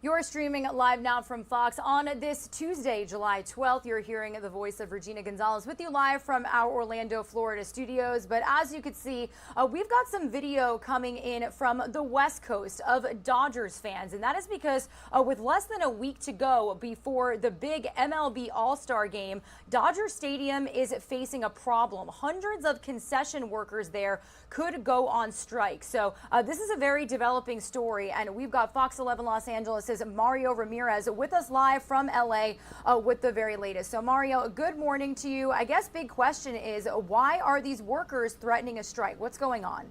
Speaker 13: You're streaming live now from Fox on this Tuesday, July 12th. You're hearing the voice of Regina Gonzalez with you live from our Orlando, Florida studios. But as you can see, we've got some video coming in from the West Coast of Dodgers fans. And that is because with less than a week to go before the big MLB All-Star game, Dodger Stadium is facing a problem. Hundreds of concession workers there could go on strike. So this is a very developing story. And we've got Fox 11 Los Angeles' Mario Ramirez with us live from LA with the very latest. So Mario, good morning to you. I guess big question is, why are these workers threatening a strike? What's going on?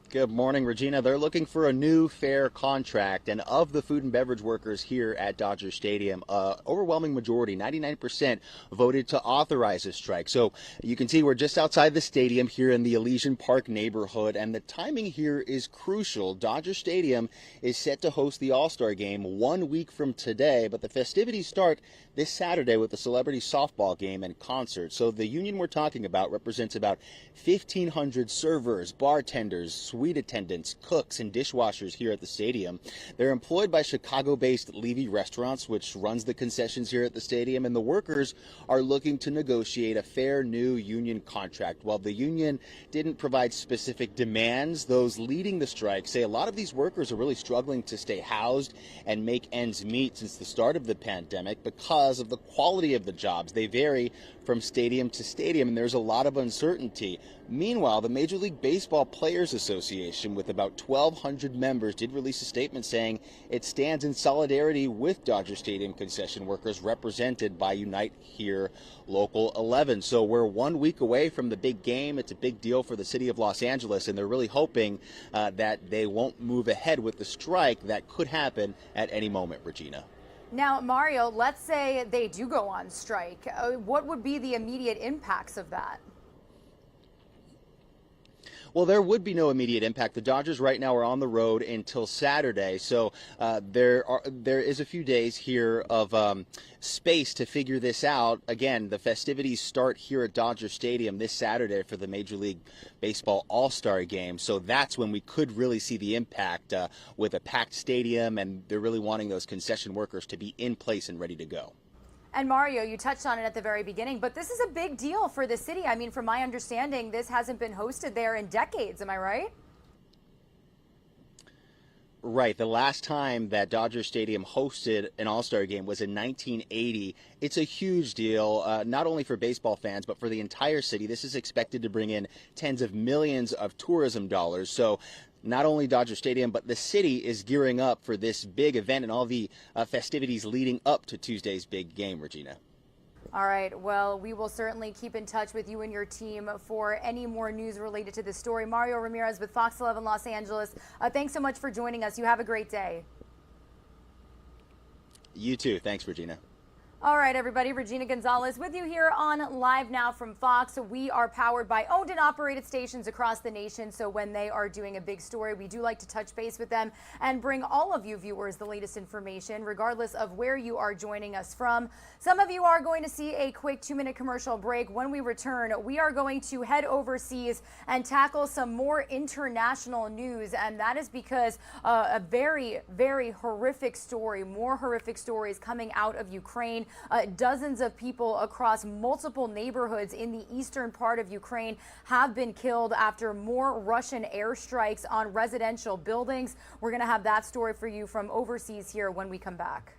Speaker 2: Good morning, Regina. They're looking for a new fair contract, and of the food and beverage workers here at Dodger Stadium, overwhelming majority, 99%, voted to authorize a strike. So you can see we're just outside the stadium here in the Elysian Park neighborhood, and the timing here is crucial. Dodger Stadium is set to host the All-Star Game 1 week from today, but the festivities start this Saturday with the celebrity softball game and concert. So the union we're talking about represents about 1,500 servers, bartenders, suite attendants, cooks, and dishwashers here at the stadium. They're employed by Chicago-based Levy Restaurants, which runs the concessions here at the stadium, and the workers are looking to negotiate a fair new union contract. While the union didn't provide specific demands, those leading the strike say a lot of these workers are really struggling to stay housed and make ends meet since the start of the pandemic because of the quality of the jobs. They vary from stadium to stadium, and there's a lot of uncertainty. Meanwhile, the Major League Baseball Players Association, with about 1,200 members, did release a statement saying it stands in solidarity with Dodger Stadium concession workers represented by Unite Here Local 11. So we're 1 week away from the big game. It's a big deal for the city of Los Angeles, and they're really hoping that they won't move ahead with the strike that could happen at any moment, Regina.
Speaker 13: Now, Mario, let's say they do go on strike. What would be the immediate impacts of that?
Speaker 2: Well, there would be no immediate impact. The Dodgers right now are on the road until Saturday, so there is a few days here of space to figure this out. Again, the festivities start here at Dodger Stadium this Saturday for the Major League Baseball All-Star Game, so that's when we could really see the impact with a packed stadium, and they're really wanting those concession workers to be in place and ready to go.
Speaker 13: And Mario, you touched on it at the very beginning, but this is a big deal for the city. I mean, from my understanding, this hasn't been hosted there in decades. Am I right?
Speaker 2: Right. The last time that Dodger Stadium hosted an All-Star game was in 1980. It's a huge deal, not only for baseball fans, but for the entire city. This is expected to bring in tens of millions of tourism dollars. So not only Dodger Stadium, but the city is gearing up for this big event and all the festivities leading up to Tuesday's big game, Regina.
Speaker 13: All right. Well, we will certainly keep in touch with you and your team for any more news related to this story. Mario Ramirez with Fox 11 Los Angeles. Thanks so much for joining us. You have a great day.
Speaker 2: You too. Thanks, Regina.
Speaker 13: All right, everybody. Regina Gonzalez with you here on Live Now from Fox. We are powered by owned and operated stations across the nation. So when they are doing a big story, we do like to touch base with them and bring all of you viewers the latest information, regardless of where you are joining us from. Some of you are going to see a quick 2-minute commercial break. When we return, we are going to head overseas and tackle some more international news. And that is because a very, very horrific story, more horrific stories coming out of Ukraine. Dozens of people across multiple neighborhoods in the eastern part of Ukraine have been killed after more Russian airstrikes on residential buildings. We're going to have that story for you from overseas here when we come back.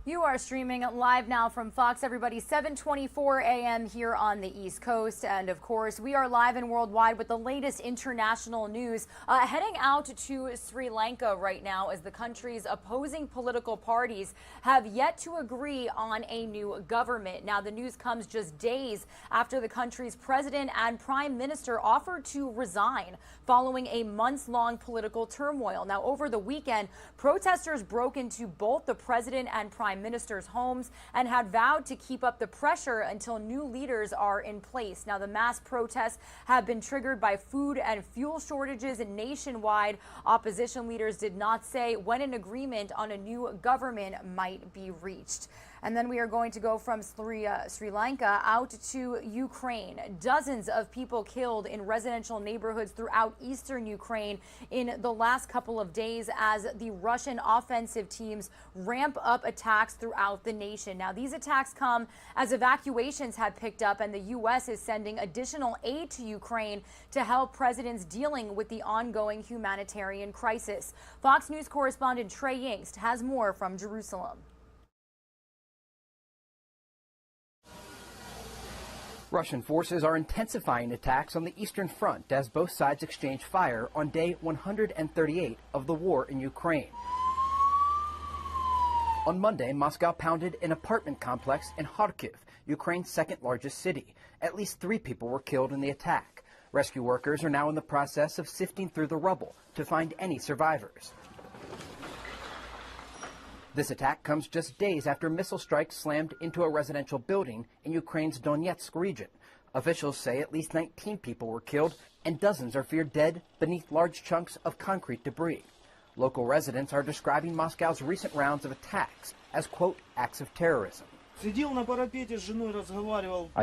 Speaker 13: You are streaming live now from Fox, everybody, 7:24 a.m. here on the East Coast. And of course, we are live and worldwide with the latest international news. Heading out to Sri Lanka right now as the country's opposing political parties have yet to agree on a new government. Now, the news comes just days after the country's president and prime minister offered to resign following a months-long political turmoil. Now, over the weekend, protesters broke into both the president and prime minister's homes and had vowed to keep up the pressure until new leaders are in place. Now, the mass protests have been triggered by food and fuel shortages nationwide. Opposition leaders did not say when an agreement on a new government might be reached. And then we are going to go from Sri Lanka out to Ukraine. Dozens of people killed in residential neighborhoods throughout eastern Ukraine in the last couple of days as the Russian offensive teams ramp up attacks throughout the nation. Now, these attacks come as evacuations have picked up, and the U.S. is sending additional aid to Ukraine to help presidents dealing with the ongoing humanitarian crisis. Fox News correspondent Trey Yingst has more from Jerusalem.
Speaker 3: Russian forces are intensifying attacks on the Eastern Front as both sides exchange fire on day 138 of the war in Ukraine. On Monday, Moscow pounded an apartment complex in Kharkiv, Ukraine's second largest city. At least 3 people were killed in the attack. Rescue workers are now in the process of sifting through the rubble to find any survivors. This attack comes just days after missile strikes slammed into a residential building in Ukraine's Donetsk region. Officials say at least 19 people were killed and dozens are feared dead beneath large chunks of concrete debris. Local residents are describing Moscow's recent rounds of attacks as, quote, acts of terrorism.
Speaker 17: I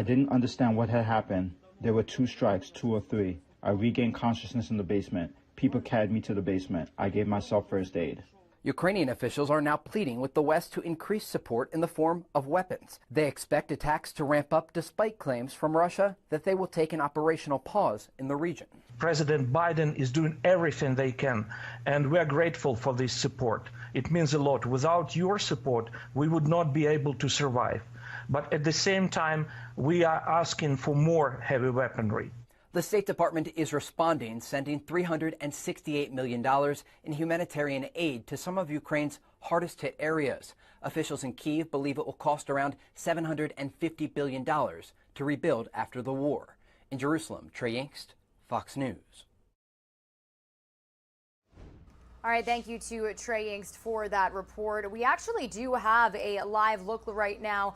Speaker 17: didn't understand what had happened. There were 2 strikes, 2 or 3. I regained consciousness in the basement. People carried me to the basement. I gave myself first aid.
Speaker 3: Ukrainian officials are now pleading with the West to increase support in the form of weapons. They expect attacks to ramp up despite claims from Russia that they will take an operational pause in the region.
Speaker 19: President Biden is doing everything they can, and we are grateful for this support. It means a lot. Without your support, we would not be able to survive. But at the same time, we are asking for more heavy weaponry.
Speaker 3: The State Department is responding, sending $368 million in humanitarian aid to some of Ukraine's hardest-hit areas. Officials in Kyiv believe it will cost around $750 billion to rebuild after the war. In Jerusalem, Trey Yingst, Fox News.
Speaker 13: All right, thank you to Trey Yingst for that report. We actually do have a live look right now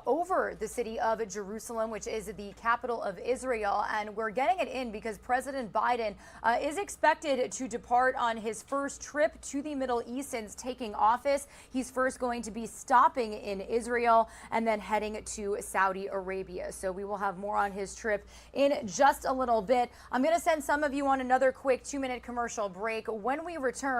Speaker 13: over the city of Jerusalem, which is the capital of Israel, and we're getting it in because President Biden is expected to depart on his first trip to the Middle East since taking office. He's first going to be stopping in Israel and then heading to Saudi Arabia. So we will have more on his trip in just a little bit. I'm going to send some of you on another quick 2-minute commercial break. When we return,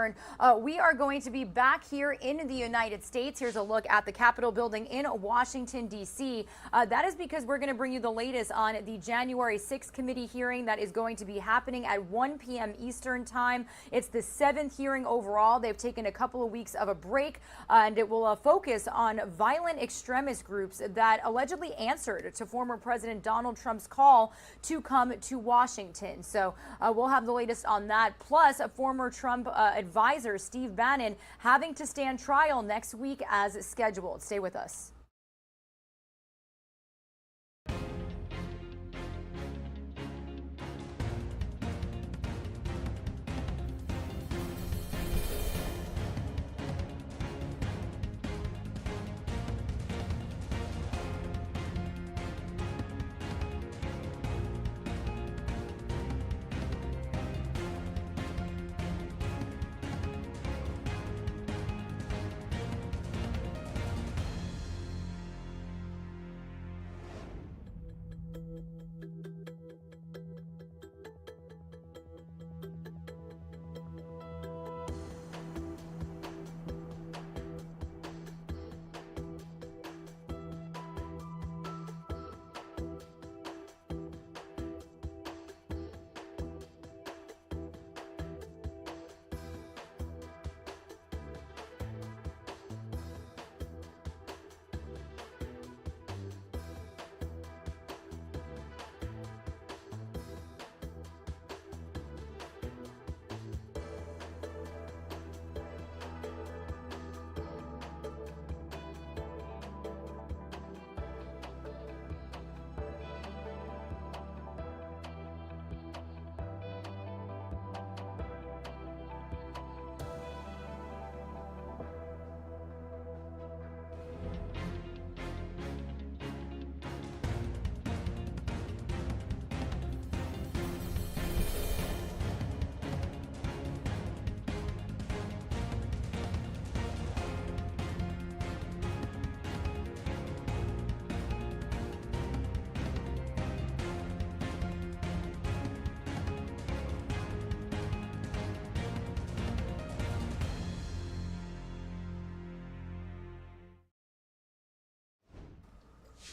Speaker 13: we are going to be back here in the United States. Here's a look at the Capitol building in Washington, D.C. That is because we're going to bring you the latest on the January 6th committee hearing that is going to be happening at 1 p.m. Eastern time. It's the 7th hearing overall. They've taken a couple of weeks of a break, and it will focus on violent extremist groups that allegedly answered to former President Donald Trump's call to come to Washington. So we'll have the latest on that, plus a former Trump advisor Steve Bannon having to stand trial next week as scheduled. Stay with us.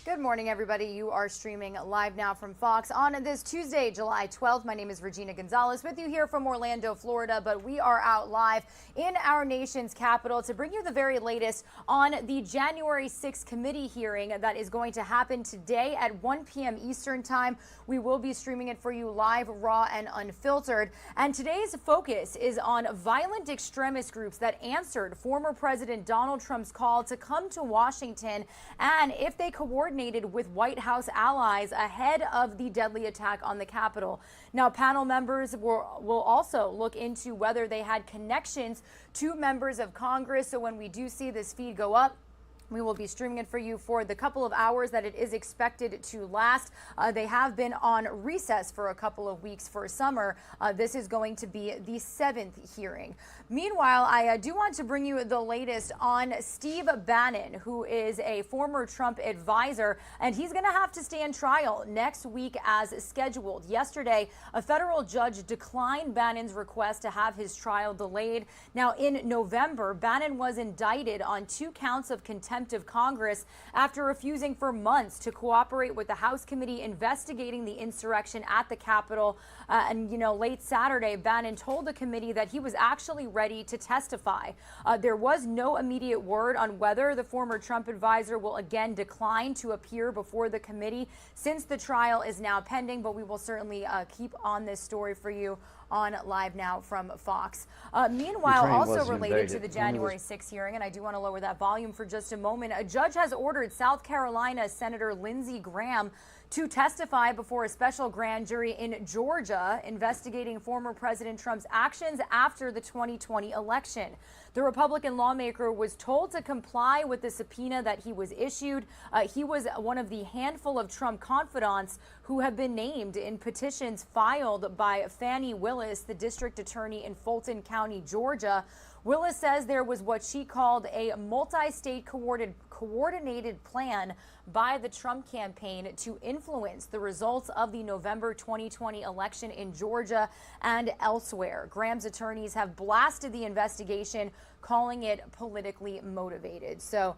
Speaker 13: Good morning, everybody. You are streaming live now from Fox on this Tuesday, July 12th. My name is Regina Gonzalez with you here from Orlando, Florida, but we are out live in our nation's capital to bring you the very latest on the January 6th committee hearing that is going to happen today at 1 p.m. Eastern time. We will be streaming it for you live, raw, and unfiltered. And today's focus is on violent extremist groups that answered former President Donald Trump's call to come to Washington, and if they coordinated with White House allies ahead of the deadly attack on the Capitol. Now, panel members will also look into whether they had connections to members of Congress. So when we do see this feed go up, we will be streaming it for you for the couple of hours that it is expected to last. They have been on recess for a couple of weeks for summer. This is going to be the 7th hearing. Meanwhile, I do want to bring you the latest on Steve Bannon, who is a former Trump advisor, and he's going to have to stand trial next week as scheduled. Yesterday, a federal judge declined Bannon's request to have his trial delayed. Now, in November, Bannon was indicted on 2 counts of contempt of Congress after refusing for months to cooperate with the House committee investigating the insurrection at the Capitol. Late Saturday, Bannon told the committee that he was actually ready to testify. There was no immediate word on whether the former Trump advisor will again decline to appear before the committee since the trial is now pending, but we will certainly keep on this story for you on Live Now from Fox. Meanwhile, also related to the January 6th hearing, and I do want to lower that volume for just a moment, a judge has ordered South Carolina Senator Lindsey Graham to testify before a special grand jury in Georgia investigating former President Trump's actions after the 2020 election. The Republican lawmaker was told to comply with the subpoena that he was issued. He was one of the handful of Trump confidants who have been named in petitions filed by Fani Willis, the district attorney in Fulton County, Georgia. Willis says there was what she called a multi-state coordinated plan by the Trump campaign to influence the results of the November 2020 election in Georgia and elsewhere. Graham's attorneys have blasted the investigation, calling it politically motivated. So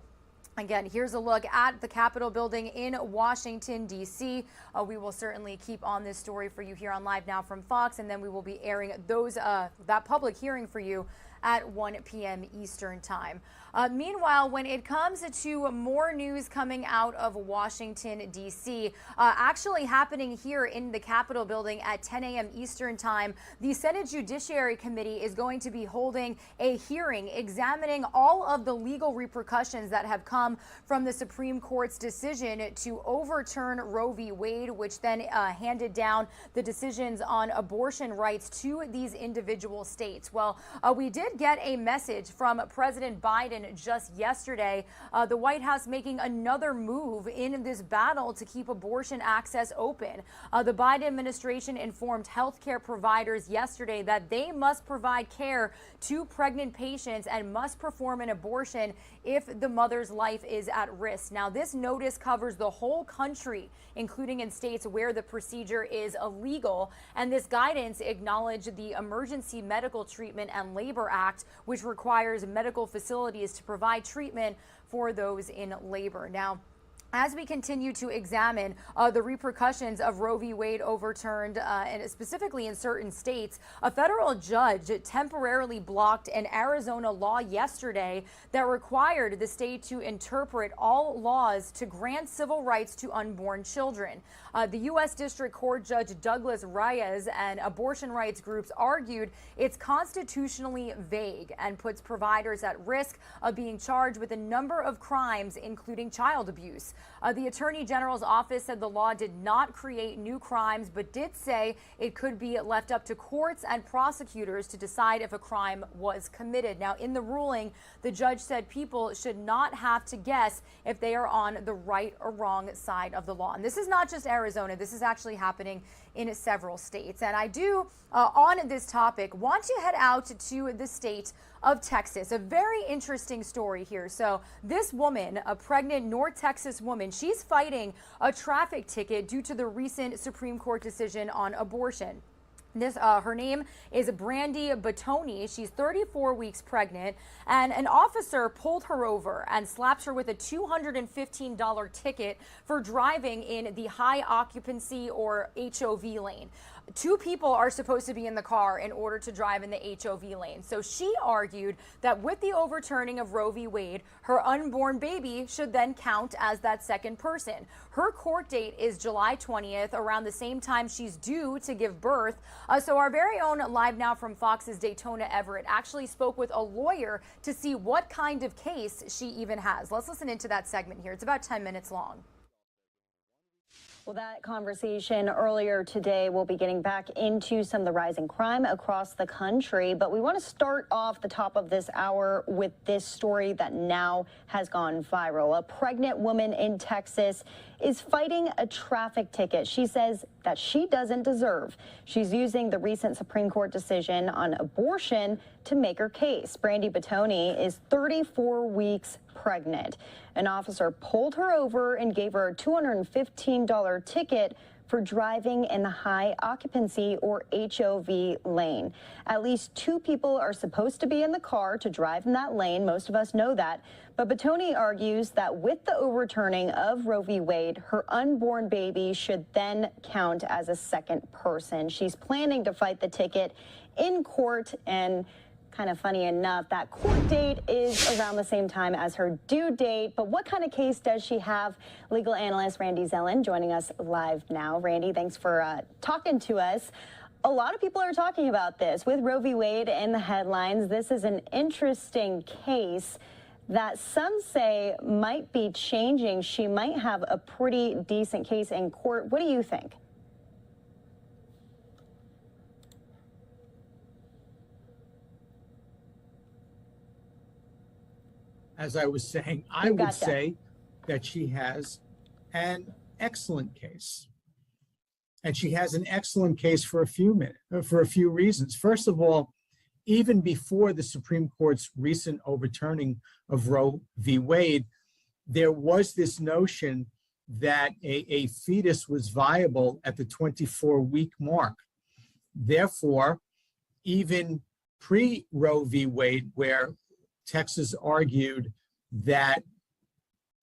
Speaker 13: again, here's a look at the Capitol building in Washington, D.C. We will certainly keep on this story for you here on Live Now from Fox, and then we will be airing that public hearing for you at 1 p.m. Eastern time. Meanwhile, when it comes to more news coming out of Washington, D.C., actually happening here in the Capitol building at 10 a.m. Eastern time, the Senate Judiciary Committee is going to be holding a hearing examining all of the legal repercussions that have come from the Supreme Court's decision to overturn Roe v. Wade, which then handed down the decisions on abortion rights to these individual states. Well, we did get a message from President Biden just yesterday, the White House making another move in this battle to keep abortion access open. The Biden administration informed healthcare providers yesterday that they must provide care to pregnant patients and must perform an abortion if the mother's life is at risk. Now, this notice covers the whole country, including in states where the procedure is illegal. And this guidance acknowledged the Emergency Medical Treatment and Labor Act, which requires medical facilities to provide treatment for those in labor. Now, as we continue to examine the repercussions of Roe v. Wade overturned, and specifically in certain states, a federal judge temporarily blocked an Arizona law yesterday that required the state to interpret all laws to grant civil rights to unborn children. The U.S. District Court Judge Douglas Reyes and abortion rights groups argued it's constitutionally vague and puts providers at risk of being charged with a number of crimes, including child abuse. The Attorney General's office said the law did not create new crimes, but did say it could be left up to courts and prosecutors to decide if a crime was committed. Now, in the ruling, the judge said people should not have to guess if they are on the right or wrong side of the law. And this is not just Arizona. This is actually happening in several states. And I do, on this topic, want to head out to the state of Texas. A very interesting story here. So this woman, a pregnant North Texas woman, she's fighting a traffic ticket due to the recent Supreme Court decision on abortion. Her name is Brandy Batoni. She's 34 weeks pregnant, and an officer pulled her over and slapped her with a $215 ticket for driving in the high occupancy or HOV lane. 2 people are supposed to be in the car in order to drive in the HOV lane. So she argued that with the overturning of Roe v. Wade, her unborn baby should then count as that second person. Her court date is July 20th, around the same time she's due to give birth. So our very own Live Now from Fox's Daytona Everett actually spoke with a lawyer to see what kind of case she even has. Let's listen into that segment here. It's about 10 minutes long.
Speaker 5: Well, that conversation earlier today, we'll be getting back into some of the rising crime across the country. But we want to start off the top of this hour with this story that now has gone viral. A pregnant woman in Texas is fighting a traffic ticket she says that she doesn't deserve. She's using the recent Supreme Court decision on abortion to make her case. Brandy Batoni is 34 weeks pregnant. An officer pulled her over and gave her a $215 ticket for driving in the high occupancy or HOV lane. At least 2 people are supposed to be in the car to drive in that lane. Most of us know that. But Batoni argues that with the overturning of Roe v. Wade, her unborn baby should then count as a second person. She's planning to fight the ticket in court, and kind of funny enough, that court date is around the same time as her due date. But what kind of case does she have? Legal analyst Randy Zellen joining us live now. Randy, thanks for talking to us. A lot of people are talking about this. With Roe v. Wade in the headlines, this is an interesting case that some say might be changing. She might have a pretty decent case in court. What do you think?
Speaker 12: As I was saying, I would say that she has an excellent case. And she has an excellent case for a few reasons. First of all, even before the Supreme Court's recent overturning of Roe v. Wade, there was this notion that a fetus was viable at the 24-week mark. Therefore, even pre-Roe v. Wade, where Texas argued that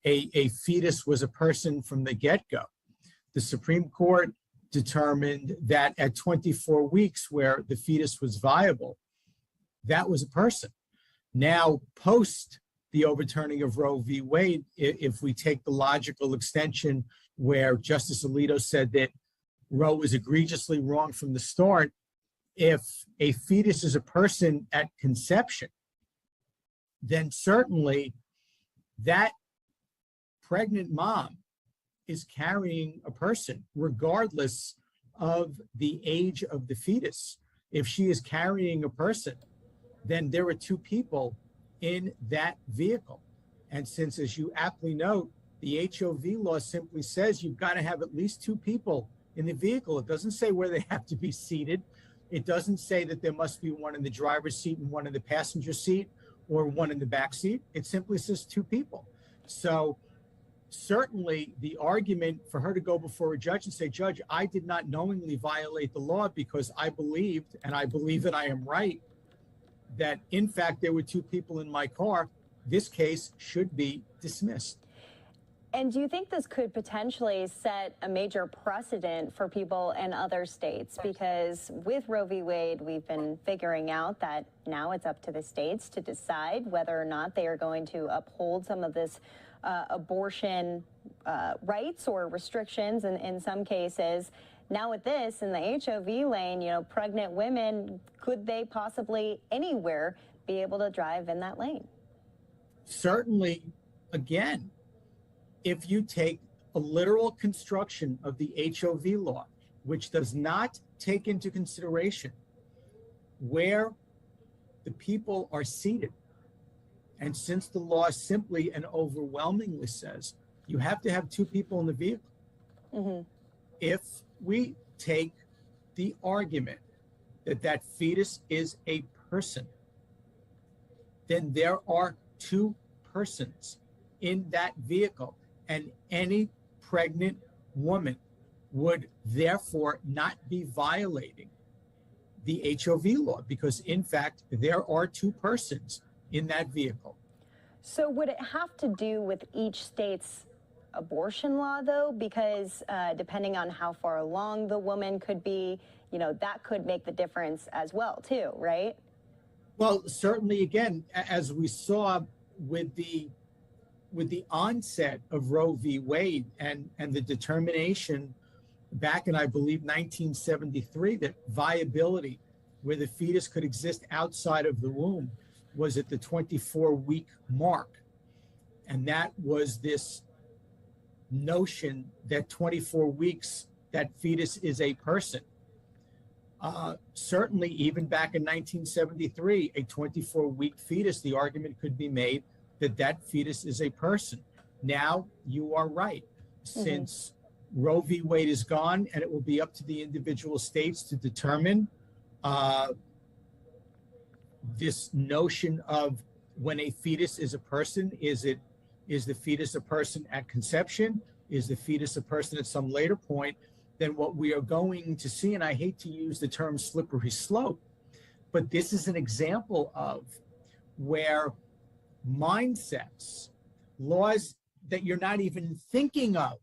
Speaker 12: a fetus was a person from the get-go, the Supreme Court determined that at 24 weeks, where the fetus was viable, that was a person. Now, post the overturning of Roe v. Wade, if we take the logical extension where Justice Alito said that Roe was egregiously wrong from the start, if a fetus is a person at conception, then certainly that pregnant mom is carrying a person, regardless of the age of the fetus. If she is carrying a person, then there are 2 people in that vehicle. And since, as you aptly note, the HOV law simply says you've got to have at least 2 people in the vehicle. It doesn't say where they have to be seated. It doesn't say that there must be one in the driver's seat and one in the passenger seat or one in the back seat. It simply says 2 people. So certainly the argument for her to go before a judge and say, Judge, I did not knowingly violate the law because I believed, and I believe that I am right, that in fact there were 2 people in my car, this case should be dismissed.
Speaker 5: And do you think this could potentially set a major precedent for people in other states? Because with Roe v. Wade, we've been figuring out that now it's up to the states to decide whether or not they are going to uphold some of this abortion rights or restrictions in some cases. Now with this, in the HOV lane, you know, pregnant women, could they possibly anywhere be able to drive in that lane?
Speaker 12: Certainly, again, if you take a literal construction of the HOV law, which does not take into consideration where the people are seated, and since the law simply and overwhelmingly says you have to have 2 people in the vehicle, if we take the argument that that fetus is a person, then there are 2 persons in that vehicle. And any pregnant woman would therefore not be violating the HOV law, because in fact, there are two persons in that vehicle.
Speaker 5: So would it have to do with each state's abortion law, though? Because depending on how far along the woman could be, you know, that could make the difference as well, too, right?
Speaker 12: Well, certainly, again, as we saw with the onset of Roe v. Wade and the determination back in, I believe, 1973, that viability, where the fetus could exist outside of the womb, was at the 24-week mark. And that was this notion that 24 weeks, that fetus is a person. Certainly, even back in 1973, a 24-week fetus, the argument could be made that that fetus is a person. Now, you are right. Since Roe v. Wade is gone, and it will be up to the individual states to determine this notion of when a fetus is a person. Is the fetus a person at conception? Is the fetus a person at some later point? Then what we are going to see, and I hate to use the term slippery slope, but this is an example of where mindsets, laws that you're not even thinking of,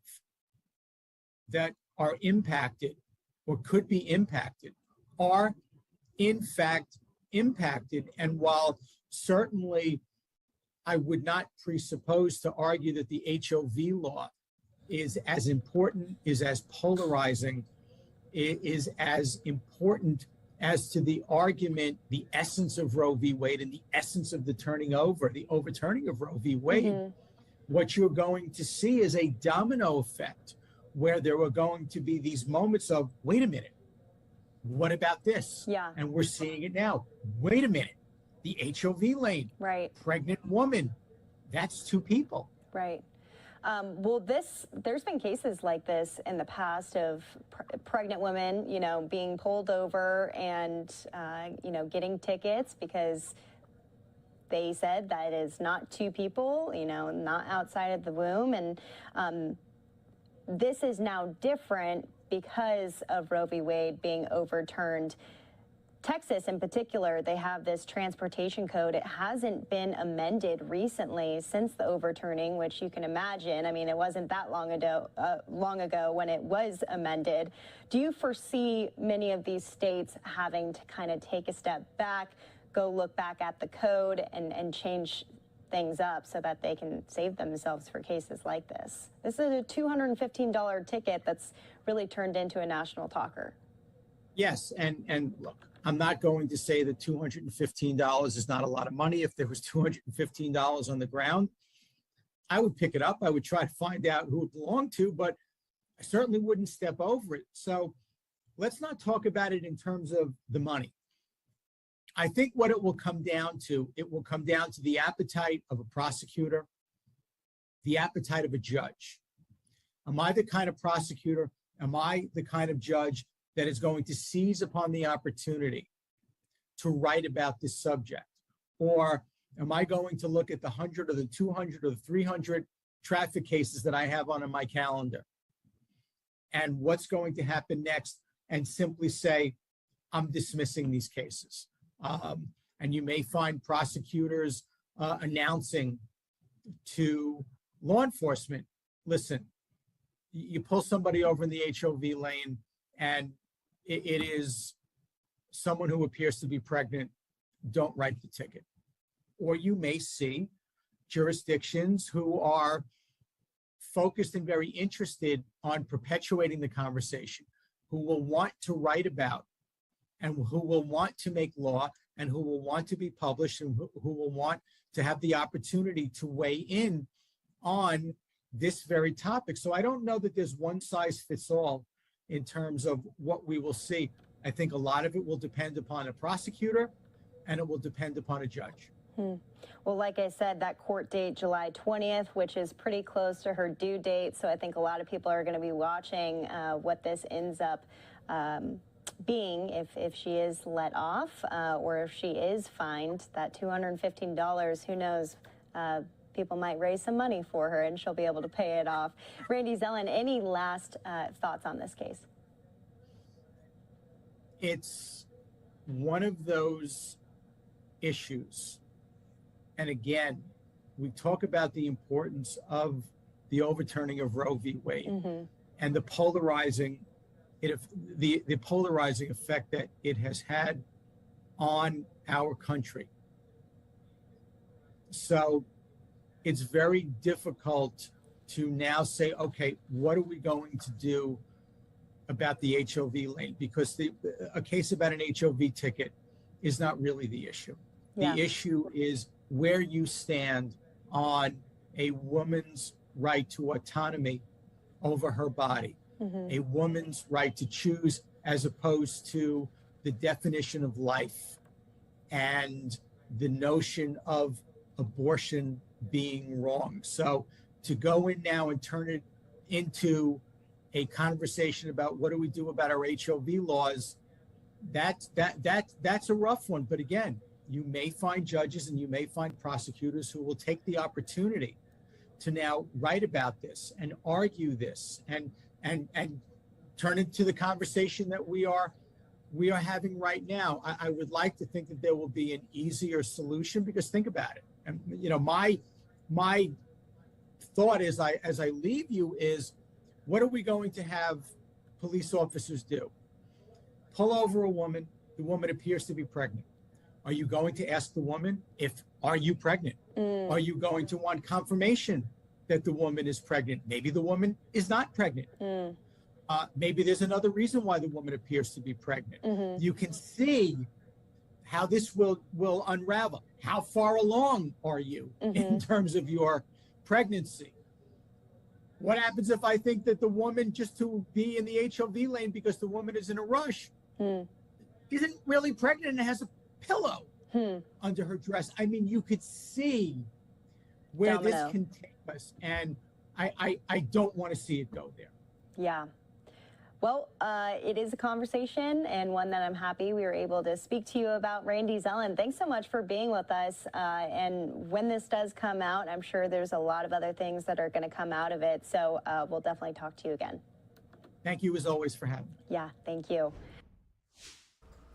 Speaker 12: that are impacted or could be impacted, are in fact impacted. And while certainly I would not presuppose to argue that the HOV law is as important, is as polarizing, is as important as to the argument, the essence of Roe v. Wade and the essence of the overturning of Roe v. Wade, what you're going to see is a domino effect where there are going to be these moments of, wait a minute, what about this?
Speaker 5: Yeah.
Speaker 12: And we're seeing it now. Wait a minute, the HOV lane,
Speaker 5: right?
Speaker 12: Pregnant woman, that's two people.
Speaker 5: Right. Well, there's been cases like this in the past of pregnant women, you know, being pulled over and, you know, getting tickets because they said that it is not two people, you know, not outside of the womb. And this is now different because of Roe v. Wade being overturned. Texas in particular, they have this transportation code. It hasn't been amended recently since the overturning, which you can imagine. I mean, it wasn't that long ago when it was amended. Do you foresee many of these states having to kind of take a step back, go look back at the code and change things up so that they can save themselves for cases like this? This is a $215 ticket that's really turned into a national talker.
Speaker 12: Yes, and look, I'm not going to say that $215 is not a lot of money. If there was $215 on the ground, I would pick it up. I would try to find out who it belonged to, but I certainly wouldn't step over it. So let's not talk about it in terms of the money. I think what it will come down to the appetite of a prosecutor, the appetite of a judge. Am I the kind of prosecutor? Am I the kind of judge that is going to seize upon the opportunity to write about this subject? Or am I going to look at the 100 or the 200 or the 300 traffic cases that I have on my calendar and what's going to happen next and simply say, I'm dismissing these cases? And you may find prosecutors announcing to law enforcement, listen, you pull somebody over in the HOV lane and it is someone who appears to be pregnant, don't write the ticket. Or you may see jurisdictions who are focused and very interested on perpetuating the conversation, who will want to write about and who will want to make law and who will want to be published and who will want to have the opportunity to weigh in on this very topic. So I don't know that there's one size fits all in terms of what we will see. I think a lot of it will depend upon a prosecutor and it will depend upon a judge.
Speaker 5: Well, like I said, that court date, July 20th, which is pretty close to her due date. So I think a lot of people are going to be watching what this ends up being if she is let off or if she is fined. That $215, who knows? People might raise some money for her and she'll be able to pay it off. Randy Zelen, any last thoughts on this case?
Speaker 12: It's one of those issues, and again, we talk about the importance of the overturning of Roe v. Wade and the polarizing effect that it has had on our country. So it's very difficult to now say, okay, what are we going to do about the HOV lane? Because a case about an HOV ticket is not really the issue.
Speaker 5: Yeah.
Speaker 12: The issue is where you stand on a woman's right to autonomy over her body, a woman's right to choose, as opposed to the definition of life and the notion of abortion being wrong. So to go in now and turn it into a conversation about what do we do about our HOV laws, that's a rough one. But again, you may find judges and you may find prosecutors who will take the opportunity to now write about this and argue this and turn it to the conversation that we are having right now. I would like to think that there will be an easier solution, because think about it. And you know, my thought as I leave you is, what are we going to have police officers do? Pull over a woman. The woman appears to be pregnant. Are you going to ask the woman are you pregnant? Are you going to want confirmation that the woman is pregnant? Maybe the woman is not pregnant. Maybe there's another reason why the woman appears to be pregnant. You can see how this will unravel. How far along are you in terms of your pregnancy? What happens if I think that the woman, just to be in the HOV lane because the woman is in a rush, isn't really pregnant and has a pillow under her dress? I mean, you could see where this can take us, and I don't want to see it go there.
Speaker 5: Yeah. Well, it is a conversation, and one that I'm happy we were able to speak to you about. Randy Zelen, thanks so much for being with us. And when this does come out, I'm sure there's a lot of other things that are going to come out of it. So we'll definitely talk to you again.
Speaker 12: Thank you, as always, for having me.
Speaker 5: Yeah, thank you.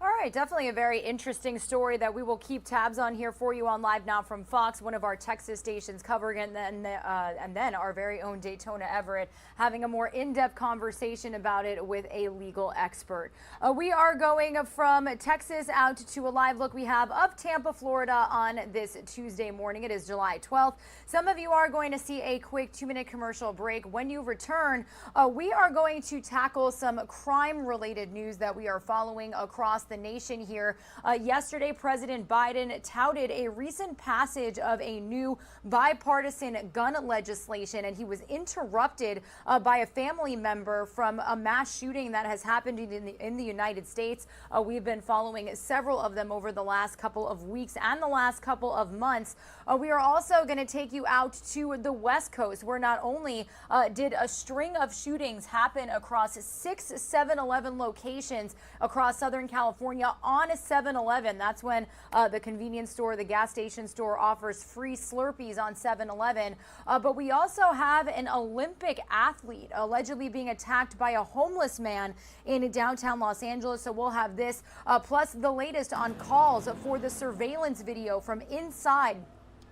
Speaker 13: All right, definitely a very interesting story that we will keep tabs on here for you on Live Now from Fox, one of our Texas stations covering it, and then our very own Daytona Everett having a more in-depth conversation about it with a legal expert. We are going from Texas out to a live look we have of Tampa, Florida on this Tuesday morning. It is July 12th. Some of you are going to see a quick 2-minute commercial break. When you return, we are going to tackle some crime-related news that we are following across the nation here. Yesterday, President Biden touted a recent passage of a new bipartisan gun legislation, and he was interrupted by a family member from a mass shooting that has happened in the United States. We've been following several of them over the last couple of weeks and the last couple of months. We are also going to take you out to the West Coast, where not only did a string of shootings happen across 6 7-Eleven locations across Southern California on a 7-Eleven. That's when the convenience store, the gas station store, offers free Slurpees on 7-Eleven. But we also have an Olympic athlete allegedly being attacked by a homeless man in downtown Los Angeles. So we'll have this, plus the latest on calls for the surveillance video from inside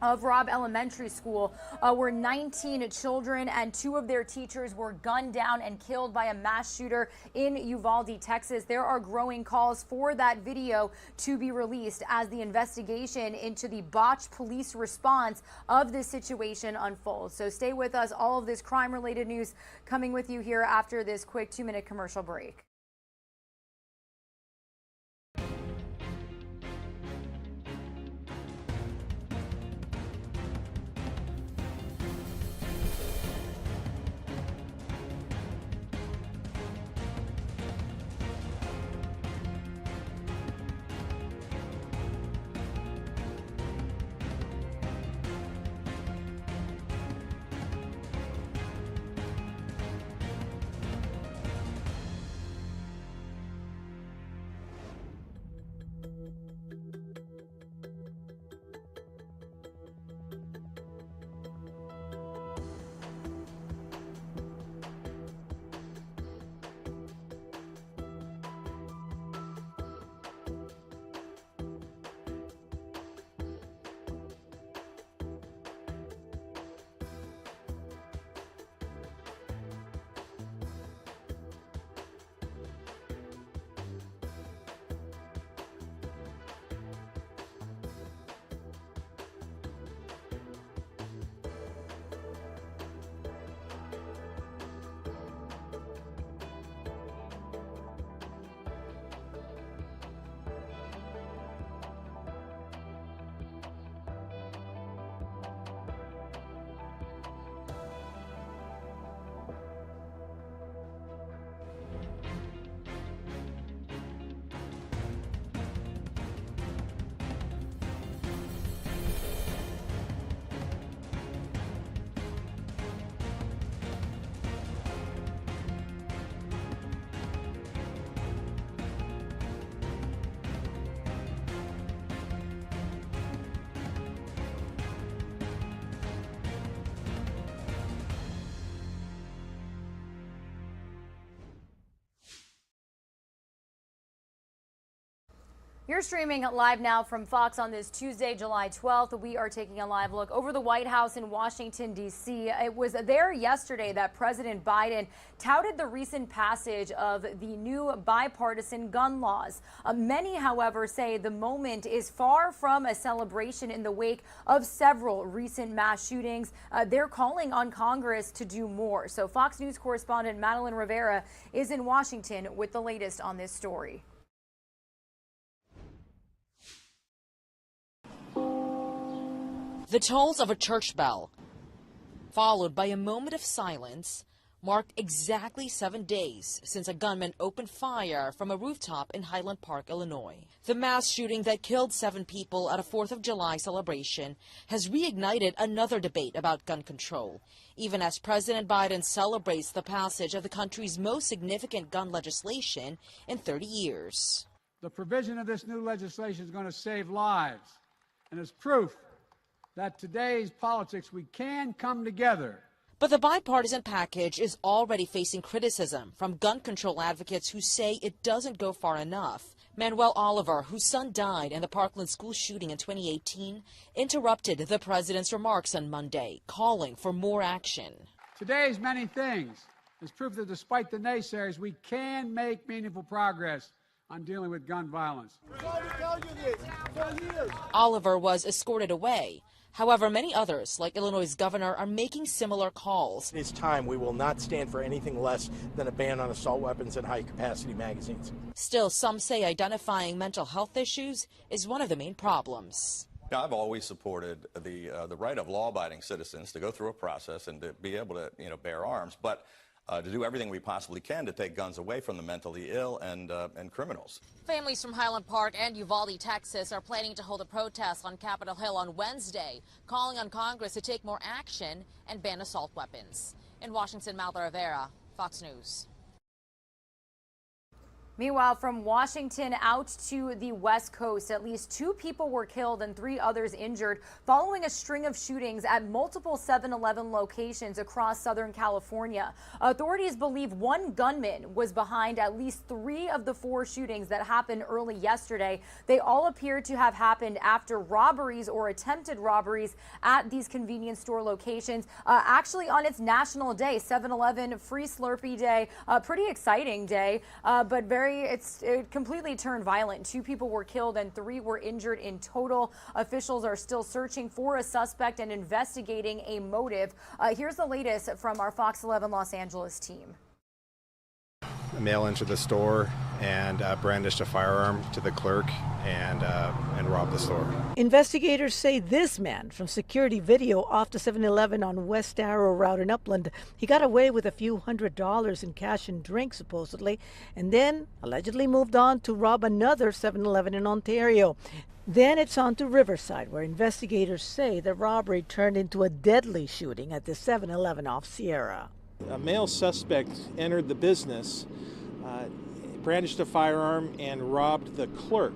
Speaker 13: of Robb Elementary School, where 19 children and 2 of their teachers were gunned down and killed by a mass shooter in Uvalde, Texas. There are growing calls for that video to be released as the investigation into the botched police response of this situation unfolds. So stay with us. All of this crime-related news coming with you here after this quick 2-minute commercial break. You're streaming live now from Fox on this Tuesday, July 12th. We are taking a live look over the White House in Washington, D.C. It was there yesterday that President Biden touted the recent passage of the new bipartisan gun laws. Many, however, say the moment is far from a celebration in the wake of several recent mass shootings. They're calling on Congress to do more. So Fox News correspondent Madeline Rivera is in Washington with the latest on this story.
Speaker 4: The tolls of a church bell, followed by a moment of silence, marked exactly 7 days since a gunman opened fire from a rooftop in Highland Park, Illinois. The mass shooting that killed 7 people at a 4th of July celebration has reignited another debate about gun control, even as President Biden celebrates the passage of the country's most significant gun legislation in 30 years.
Speaker 6: The provision of this new legislation is going to save lives, and is proof that today's politics, we can come together.
Speaker 4: But the bipartisan package is already facing criticism from gun control advocates who say it doesn't go far enough. Manuel Oliver, whose son died in the Parkland school shooting in 2018, interrupted the president's remarks on Monday, calling for more action.
Speaker 6: Today's many things is proof that despite the naysayers, we can make meaningful progress on dealing with gun violence.
Speaker 4: Oliver was escorted away. However, many others, like Illinois' governor, are making similar calls.
Speaker 20: It's time. We will not stand for anything less than a ban on assault weapons and high-capacity magazines.
Speaker 4: Still, some say identifying mental health issues is one of the main problems.
Speaker 22: I've always supported the right of law-abiding citizens to go through a process and to be able to, bear arms, but to do everything we possibly can to take guns away from the mentally ill and criminals.
Speaker 4: Families from Highland Park and Uvalde, Texas, are planning to hold a protest on Capitol Hill on Wednesday, calling on Congress to take more action and ban assault weapons. In Washington, Madeline Rivera, Fox News.
Speaker 13: Meanwhile, from Washington out to the West Coast, at least 2 people were killed and 3 others injured following a string of shootings at multiple 7-Eleven locations across Southern California. Authorities believe one gunman was behind at least 3 of the 4 shootings that happened early yesterday. They all appear to have happened after robberies or attempted robberies at these convenience store locations. Actually, on its national day, 7-Eleven Free Slurpee Day, a pretty exciting day, but it completely turned violent. 2 people were killed and 3 were injured in total. Officials are still searching for a suspect and investigating a motive. Here's the latest from our Fox 11 Los Angeles team.
Speaker 23: A male entered the store and brandished a firearm to the clerk and robbed the store.
Speaker 24: Investigators say this man from security video off the 7-Eleven on West Arrow Route in Upland, he got away with a few $100s in cash and drinks supposedly, and then allegedly moved on to rob another 7-Eleven in Ontario. Then it's on to Riverside, where investigators say the robbery turned into a deadly shooting at the 7-Eleven off Sierra.
Speaker 20: A male suspect entered the business, brandished a firearm, and robbed the clerk.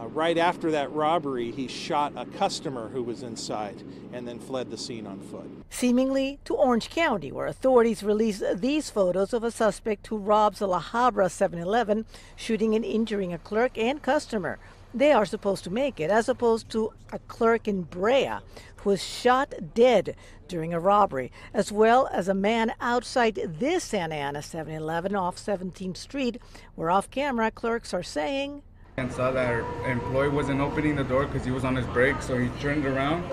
Speaker 20: Right after that robbery, he shot a customer who was inside and then fled the scene on foot.
Speaker 24: Seemingly to Orange County, where authorities released these photos of a suspect who robs a La Habra 7-Eleven, shooting and injuring a clerk and customer. They are supposed to make it, as opposed to a clerk in Brea who was shot dead during a robbery, as well as a man outside this Santa Ana 7-Eleven off 17th Street, where off-camera clerks are saying,
Speaker 27: and saw that our employee wasn't opening the door because he was on his break, so he turned around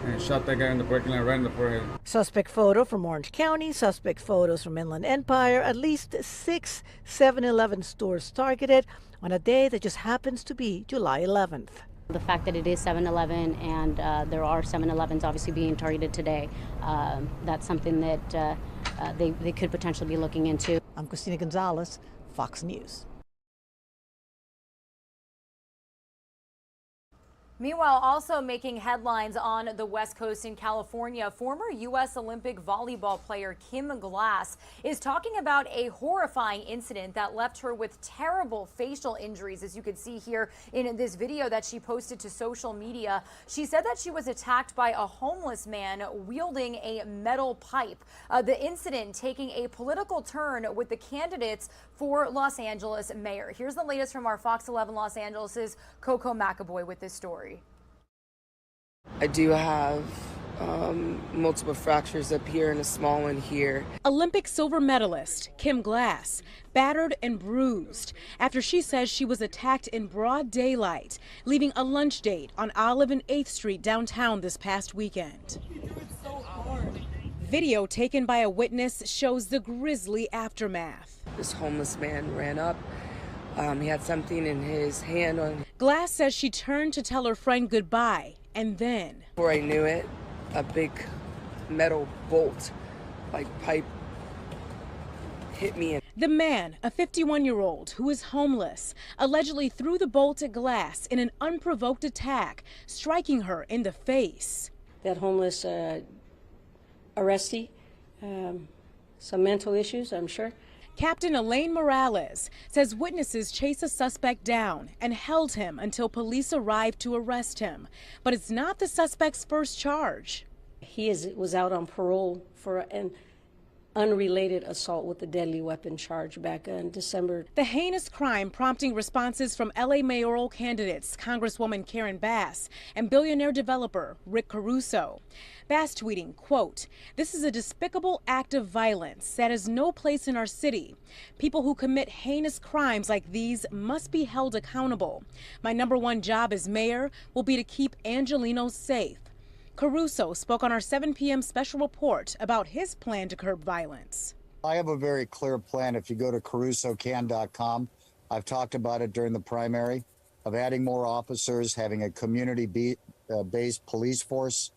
Speaker 27: and shot that guy in the parking lot right in the forehead.
Speaker 24: Suspect photo from Orange County, suspect photos from Inland Empire, at least 6 7-Eleven stores targeted on a day that just happens to be July 11th.
Speaker 28: The fact that it is 7-Eleven and there are 7-Elevens obviously being targeted today, that's something that they could potentially be looking into.
Speaker 24: I'm Christina Gonzalez, Fox News.
Speaker 13: Meanwhile, also making headlines on the West Coast in California, former U.S. Olympic volleyball player Kim Glass is talking about a horrifying incident that left her with terrible facial injuries, as you could see here in this video that she posted to social media. She said that she was attacked by a homeless man wielding a metal pipe. The incident taking a political turn with the candidates for Los Angeles mayor. Here's the latest from our Fox 11 Los Angeles' Coco McAvoy with this story.
Speaker 7: I do have multiple fractures up here and a small one here.
Speaker 8: Olympic silver medalist Kim Glass, battered and bruised after she says she was attacked in broad daylight, leaving a lunch date on Olive and 8th Street downtown this past weekend. Video taken by a witness shows the grisly aftermath.
Speaker 7: This homeless man ran up. He had something in his hand on.
Speaker 8: Glass says she turned to tell her friend goodbye, and then,
Speaker 7: before I knew it, a big metal bolt, like pipe, hit me.
Speaker 8: The man, a 51-year-old who is homeless, allegedly threw the bolt at Glass in an unprovoked attack, striking her in the face.
Speaker 9: That homeless arrestee, some mental issues, I'm sure.
Speaker 8: Captain Elaine Morales says witnesses chased the suspect down and held him until police arrived to arrest him. But it's not the suspect's first charge.
Speaker 9: He was out on parole for an unrelated assault with a deadly weapon charge back in December.
Speaker 8: The heinous crime prompting responses from LA mayoral candidates Congresswoman Karen Bass and billionaire developer Rick Caruso. Bass tweeting, quote, "This is a despicable act of violence that has no place in our city. People who commit heinous crimes like these must be held accountable. My #1 job as mayor will be to keep Angelenos safe." Caruso spoke on our 7 p.m. special report about his plan to curb violence.
Speaker 10: I have a very clear plan. If you go to carusocan.com, I've talked about it during the primary, of adding more officers, having a community-based police force.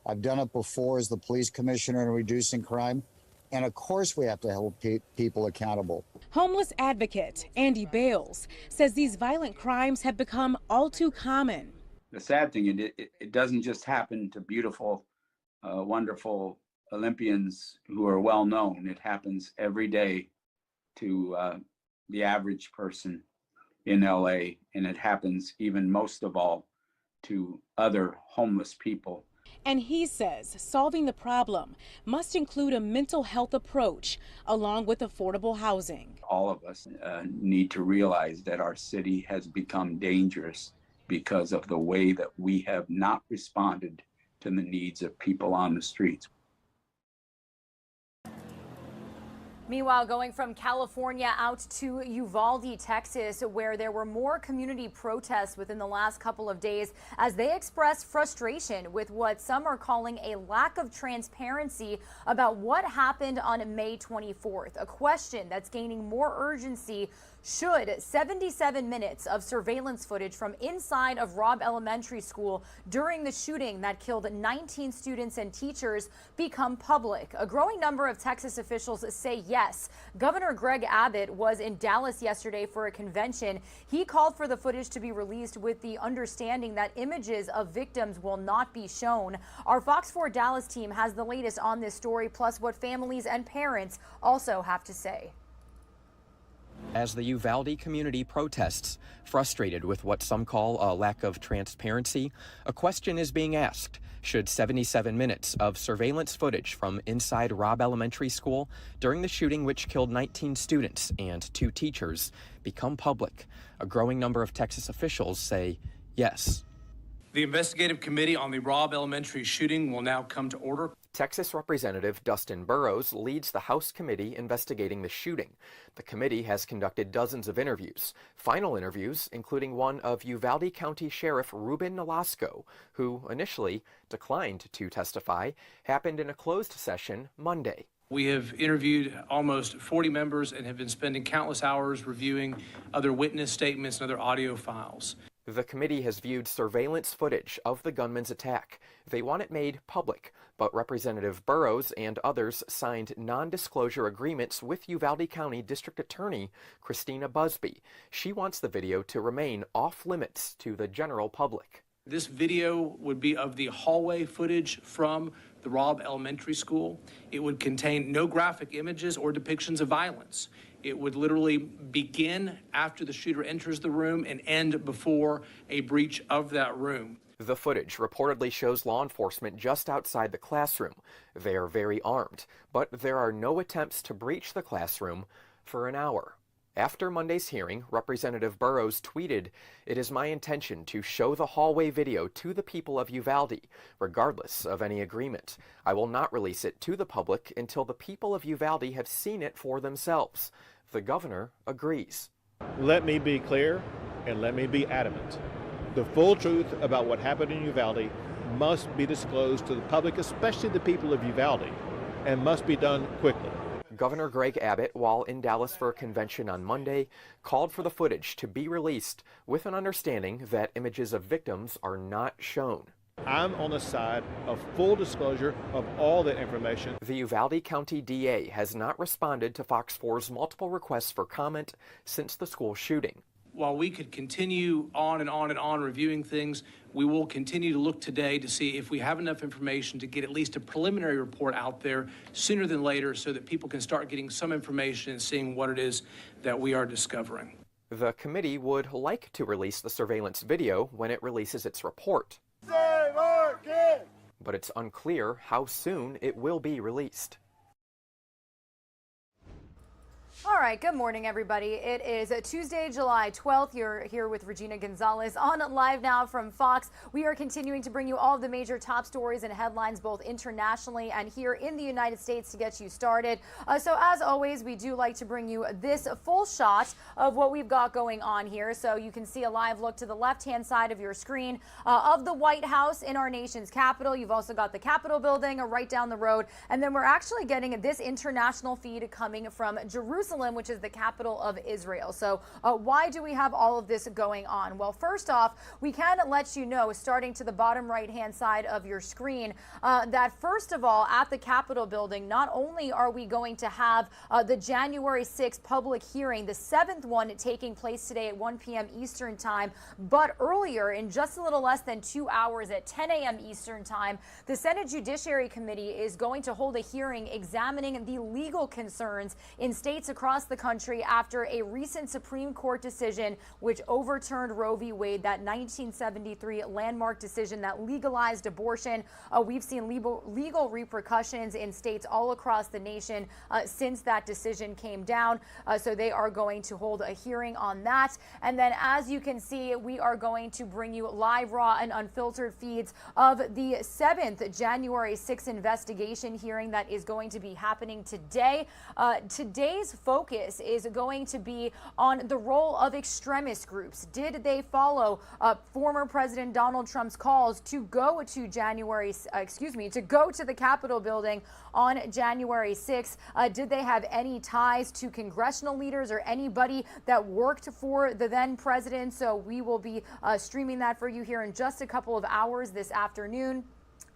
Speaker 10: I've done it before as the police commissioner in reducing crime. And of course we have to hold people accountable.
Speaker 8: Homeless advocate Andy Bales says these violent crimes have become all too common.
Speaker 11: The sad thing, it doesn't just happen to beautiful, wonderful Olympians who are well known. It happens every day to the average person in LA, and it happens even most of all to other homeless people.
Speaker 8: And he says solving the problem must include a mental health approach along with affordable housing.
Speaker 11: All of us need to realize that our city has become dangerous because of the way that we have not responded to the needs of people on the streets.
Speaker 13: Meanwhile, going from California out to Uvalde, Texas, where there were more community protests within the last couple of days as they expressed frustration with what some are calling a lack of transparency about what happened on May 24th, a question that's gaining more urgency. Should 77 minutes of surveillance footage from inside of Robb Elementary School during the shooting that killed 19 students and teachers become public? A growing number of Texas officials say yes. Governor Greg Abbott was in Dallas yesterday for a convention. He called for the footage to be released with the understanding that images of victims will not be shown. Our Fox 4 Dallas team has the latest on this story, plus what families and parents also have to say.
Speaker 21: As the Uvalde community protests, frustrated with what some call a lack of transparency, a question is being asked. Should 77 minutes of surveillance footage from inside Robb Elementary School during the shooting which killed 19 students and 2 teachers become public? A growing number of Texas officials say yes.
Speaker 25: The investigative committee on the Robb Elementary shooting will now come to order.
Speaker 21: Texas Representative Dustin Burrows leads the House committee investigating the shooting. The committee has conducted dozens of interviews, final interviews including one of Uvalde County Sheriff Ruben Nolasco, who initially declined to testify, happened in a closed session Monday.
Speaker 25: We have interviewed almost 40 members and have been spending countless hours reviewing other witness statements and other audio files.
Speaker 21: The committee has viewed surveillance footage of the gunman's attack. They want it made public, but Representative Burrows and others signed non-disclosure agreements with Uvalde County District Attorney Christina Busby. She wants the video to remain off-limits to the general public.
Speaker 25: This video would be of the hallway footage from the Robb Elementary School. It would contain no graphic images or depictions of violence. It would literally begin after the shooter enters the room and end before a breach of that room.
Speaker 21: The footage reportedly shows law enforcement just outside the classroom. They are very armed, but there are no attempts to breach the classroom for an hour. After Monday's hearing, Representative Burrows tweeted, "It is my intention to show the hallway video to the people of Uvalde, regardless of any agreement. I will not release it to the public until the people of Uvalde have seen it for themselves." The governor agrees.
Speaker 1: Let me be clear and let me be adamant. The full truth about what happened in Uvalde must be disclosed to the public, especially the people of Uvalde, and must be done quickly.
Speaker 21: Governor Greg Abbott, while in Dallas for a convention on Monday, called for the footage to be released with an understanding that images of victims are not shown.
Speaker 1: I'm on the side of full disclosure of all that information.
Speaker 21: The Uvalde County DA has not responded to Fox 4's multiple requests for comment since the school shooting.
Speaker 25: While we could continue on and on and on reviewing things, we will continue to look today to see if we have enough information to get at least a preliminary report out there sooner than later so that people can start getting some information and seeing what it is that we are discovering.
Speaker 21: The committee would like to release the surveillance video when it releases its report.
Speaker 2: Save our kids!
Speaker 21: But it's unclear how soon it will be released.
Speaker 13: All right, good morning, everybody. It is Tuesday, July 12th. You're here with Regina Gonzalez on Live Now from Fox. We are continuing to bring you all of the major top stories and headlines, both internationally and here in the United States, to get you started. So as always, we do like to bring you this full shot of what we've got going on here. So you can see a live look to the left-hand side of your screen of the White House in our nation's capital. You've also got the Capitol building right down the road. And then we're actually getting this international feed coming from Jerusalem, which is the capital of Israel. So why do we have all of this going on? Well, first off, we can let you know, starting to the bottom right-hand side of your screen, that first of all, at the Capitol building, not only are we going to have the January 6th public hearing, the 7th one taking place today at 1 p.m. Eastern time, but earlier, in just a little less than 2 hours at 10 a.m. Eastern time, the Senate Judiciary Committee is going to hold a hearing examining the legal concerns in states across the country after a recent Supreme Court decision which overturned Roe v. Wade, that 1973 landmark decision that legalized abortion. We've seen legal repercussions in states all across the nation since that decision came down. So they are going to hold a hearing on that. And then, as you can see, we are going to bring you live, raw, and unfiltered feeds of the 7th January 6th investigation hearing that is going to be happening today. Today's focus is going to be on the role of extremist groups. Did they follow former President Donald Trump's calls to go to the Capitol building on January 6th? Did they have any ties to congressional leaders or anybody that worked for the then president? So we will be streaming that for you here in just a couple of hours this afternoon.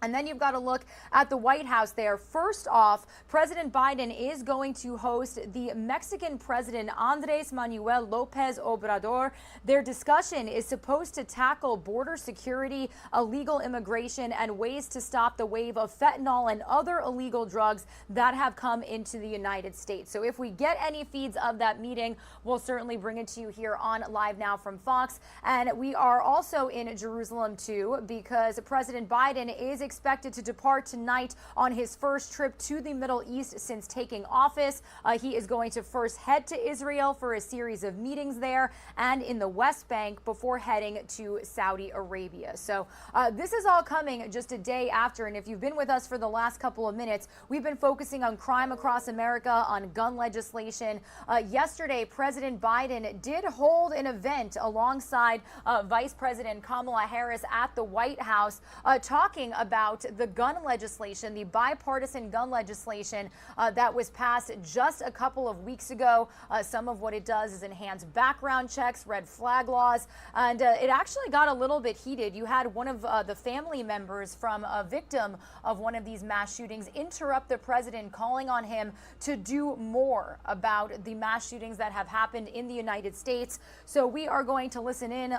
Speaker 13: And then you've got to look at the White House there. First off, President Biden is going to host the Mexican President Andrés Manuel López Obrador. Their discussion is supposed to tackle border security, illegal immigration, and ways to stop the wave of fentanyl and other illegal drugs that have come into the United States. So if we get any feeds of that meeting, we'll certainly bring it to you here on Live Now from Fox. And we are also in Jerusalem, too, because President Biden is expected to depart tonight on his first trip to the Middle East since taking office. He is going to first head to Israel for a series of meetings there and in the West Bank before heading to Saudi Arabia. So this is all coming just a day after. And if you've been with us for the last couple of minutes, we've been focusing on crime across America, on gun legislation. Yesterday, President Biden did hold an event alongside Vice President Kamala Harris at the White House, talking about about the gun legislation, the bipartisan gun legislation that was passed just a couple of weeks ago. Some of what it does is enhance background checks, red flag laws, and it actually got a little bit heated. You had one of the family members from a victim of one of these mass shootings interrupt the president, calling on him to do more about the mass shootings that have happened in the United States. So we are going to listen in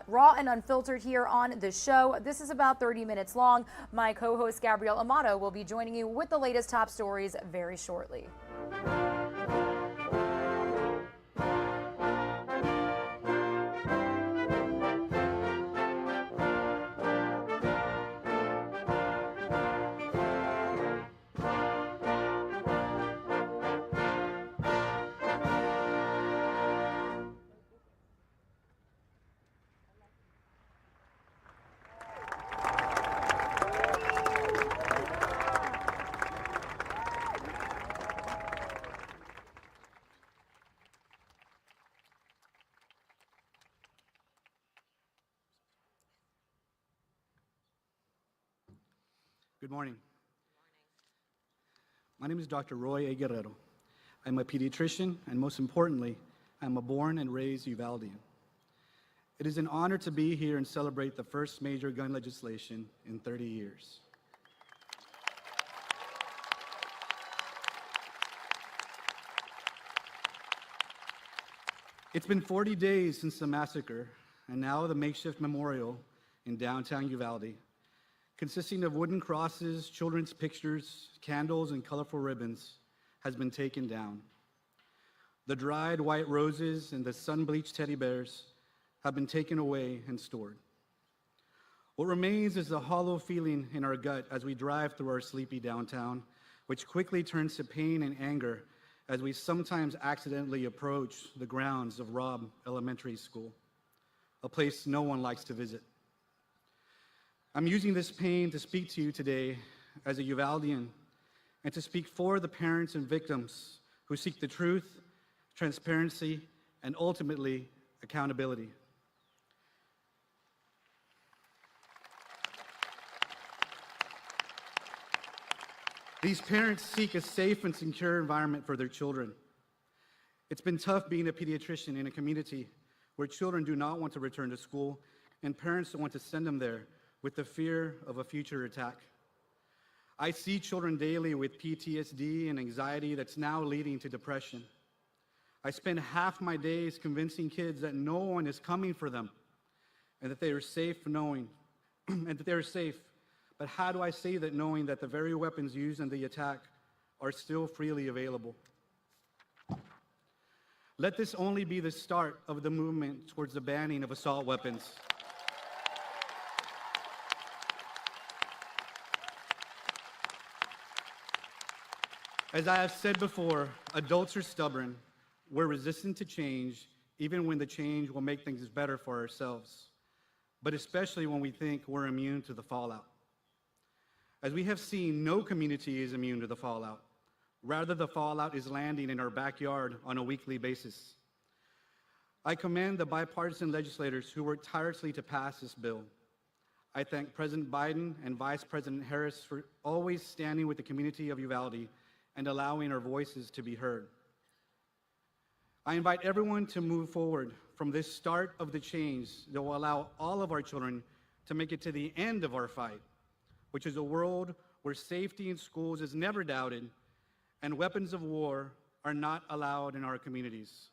Speaker 13: raw and unfiltered here on the show. This is about 30 minutes long. My co-host Gabrielle Amato will be joining you with the latest top stories very shortly.
Speaker 3: Good morning. My name is Dr. Roy A. Guerrero. I'm a pediatrician, and most importantly, I'm a born and raised Uvaldian. It is an honor to be here and celebrate the first major gun legislation in 30 years. It's been 40 days since the massacre, and now the makeshift memorial in downtown Uvalde, consisting of wooden crosses, children's pictures, candles, and colorful ribbons, has been taken down. The dried white roses and the sun-bleached teddy bears have been taken away and stored. What remains is the hollow feeling in our gut as we drive through our sleepy downtown, which quickly turns to pain and anger as we sometimes accidentally approach the grounds of Robb Elementary School, a place no one likes to visit. I'm using this pain to speak to you today as a Uvaldian and to speak for the parents and victims who seek the truth, transparency, and ultimately accountability. These parents seek a safe and secure environment for their children. It's been tough being a pediatrician in a community where children do not want to return to school and parents don't want to send them there with the fear of a future attack. I see children daily with PTSD and anxiety that's now leading to depression. I spend half my days convincing kids that no one is coming for them and that they are safe knowing, and that they are safe. But how do I say that knowing that the very weapons used in the attack are still freely available? Let this only be the start of the movement towards the banning of assault weapons. As I have said before, adults are stubborn. We're resistant to change, even when the change will make things better for ourselves, but especially when we think we're immune to the fallout. As we have seen, no community is immune to the fallout. Rather, the fallout is landing in our backyard on a weekly basis. I commend the bipartisan legislators who worked tirelessly to pass this bill. I thank President Biden and Vice President Harris for always standing with the community of Uvalde and allowing our voices to be heard. I invite everyone to move forward from this start of the change that will allow all of our children to make it to the end of our fight, which is a world where safety in schools is never doubted and weapons of war are not allowed in our communities.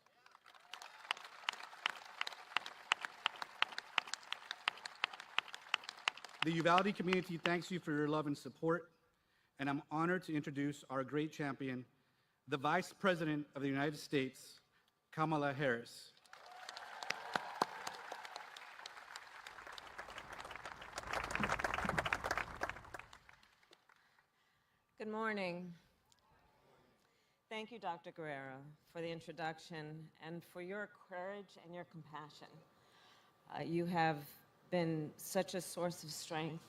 Speaker 3: The Uvalde community thanks you for your love and support, and I'm honored to introduce our great champion, the Vice President of the United States, Kamala Harris.
Speaker 14: Good morning. Thank you, Dr. Guerrero, for the introduction and for your courage and your compassion. You have been such a source of strength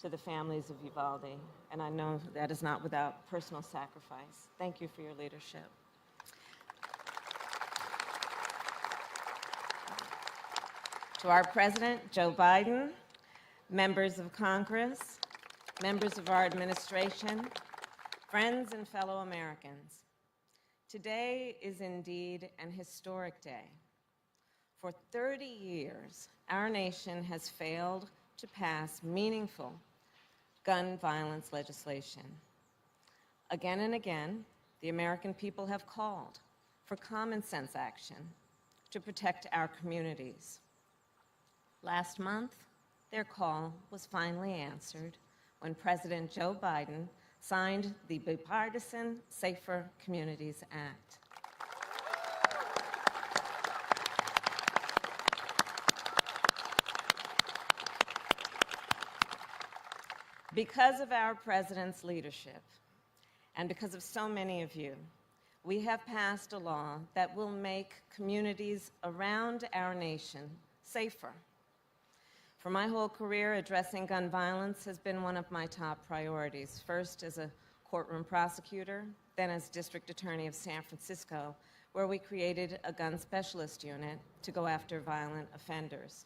Speaker 14: to the families of Uvalde, and I know that is not without personal sacrifice. Thank you for your leadership. To our President, Joe Biden, members of Congress, members of our administration, friends and fellow Americans. Today is indeed an historic day. For 30 years, our nation has failed to pass meaningful gun violence legislation. Again and again, the American people have called for common sense action to protect our communities. Last month, their call was finally answered when President Joe Biden signed the bipartisan Safer Communities Act. Because of our president's leadership, and because of so many of you, we have passed a law that will make communities around our nation safer. For my whole career, addressing gun violence has been one of my top priorities, first as a courtroom prosecutor, then as district attorney of San Francisco, where we created a gun specialist unit to go after violent offenders.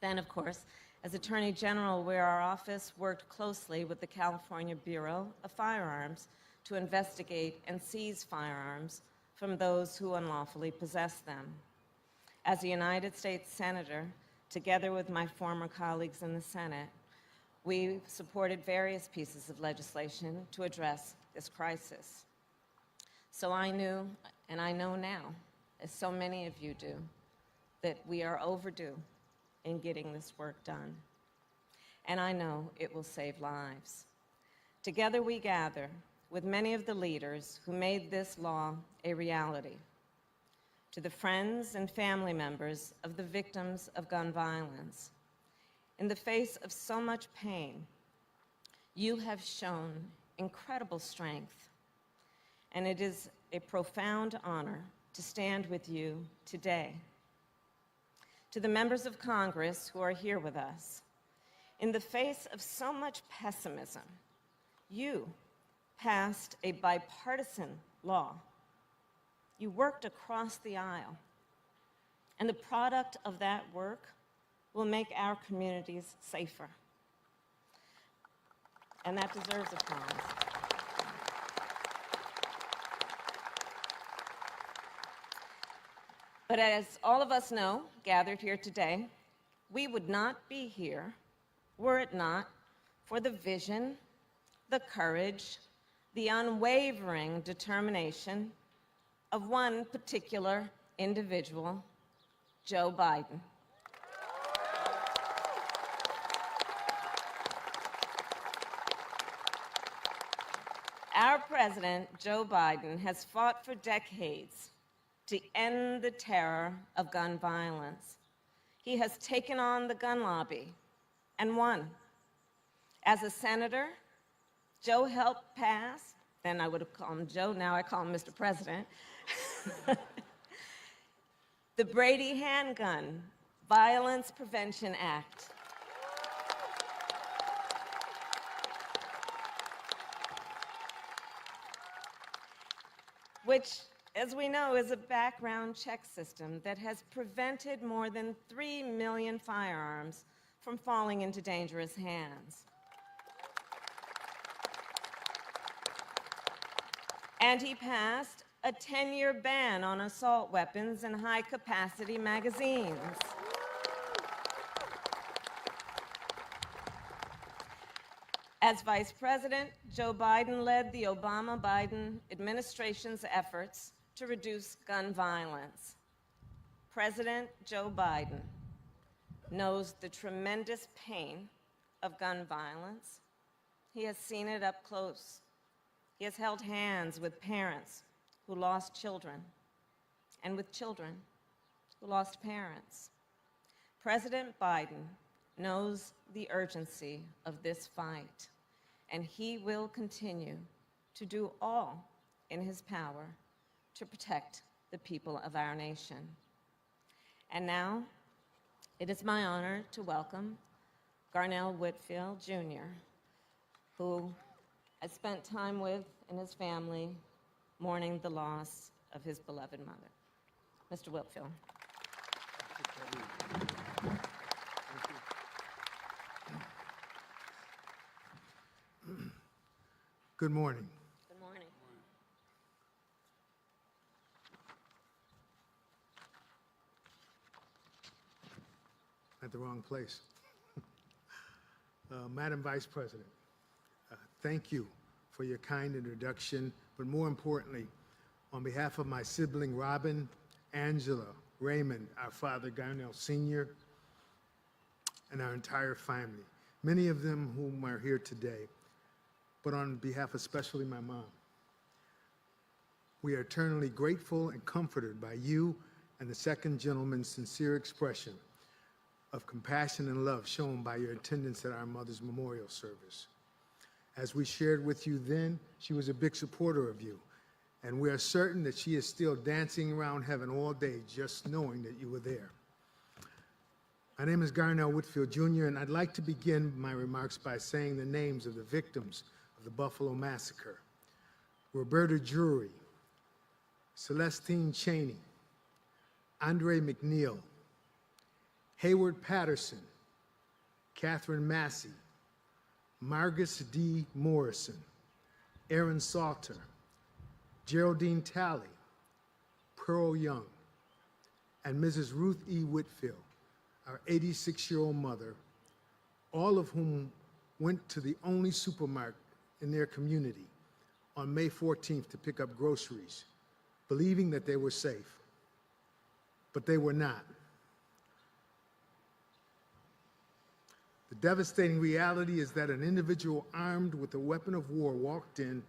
Speaker 14: Then, of course, as Attorney General, where our office worked closely with the California Bureau of Firearms to investigate and seize firearms from those who unlawfully possess them. As a United States Senator, together with my former colleagues in the Senate, we supported various pieces of legislation to address this crisis. So I knew, and I know now, as so many of you do, that we are overdue in getting this work done. And I know it will save lives. Together we gather with many of the leaders who made this law a reality. To the friends and family members of the victims of gun violence, in the face of so much pain, you have shown incredible strength, and it is a profound honor to stand with you today. To the members of Congress who are here with us, in the face of so much pessimism, you passed a bipartisan law. You worked across the aisle, and the product of that work will make our communities safer. And that deserves applause. But as all of us know, gathered here today, we would not be here were it not for the vision, the courage, the unwavering determination of one particular individual, Joe Biden. Our president, Joe Biden, has fought for decades to end the terror of gun violence. He has taken on the gun lobby and won. As a senator, Joe helped pass, then I would have called him Joe, now I call him Mr. President, the Brady Handgun Violence Prevention Act. Which, as we know, is a background check system that has prevented more than 3 million firearms from falling into dangerous hands. And he passed a 10-year ban on assault weapons and high-capacity magazines. As Vice President, Joe Biden led the Obama-Biden administration's efforts to reduce gun violence. President Joe Biden knows the tremendous pain of gun violence. He has seen it up close. He has held hands with parents who lost children, and with children who lost parents. President Biden knows the urgency of this fight, and he will continue to do all in his power to protect the people of our nation. And now, it is my honor to welcome Garnell Whitfield, Jr., who I spent time with and his family mourning the loss of his beloved mother. Mr. Whitfield.
Speaker 5: Good morning.
Speaker 14: Good morning.
Speaker 5: At the wrong place. Madam Vice President, thank you for your kind introduction, but more importantly, on behalf of my sibling Robin, Angela, Raymond, our father Garnell Sr., and our entire family, many of them whom are here today, but on behalf especially my mom, we are eternally grateful and comforted by you and the second gentleman's sincere expression of compassion and love shown by your attendance at our mother's memorial service. As we shared with you then, she was a big supporter of you, and we are certain that she is still dancing around heaven all day just knowing that you were there. My name is Garnell Whitfield Jr., and I'd like to begin my remarks by saying the names of the victims of the Buffalo Massacre. Roberta Drury, Celestine Cheney, Andre McNeil, Hayward Patterson, Catherine Massey, Margus D. Morrison, Aaron Salter, Geraldine Talley, Pearl Young, and Mrs. Ruth E. Whitfield, our 86-year-old mother, all of whom went to the only supermarket in their community on May 14th to pick up groceries, believing that they were safe. But they were not. The devastating reality is that an individual armed with a weapon of war walked in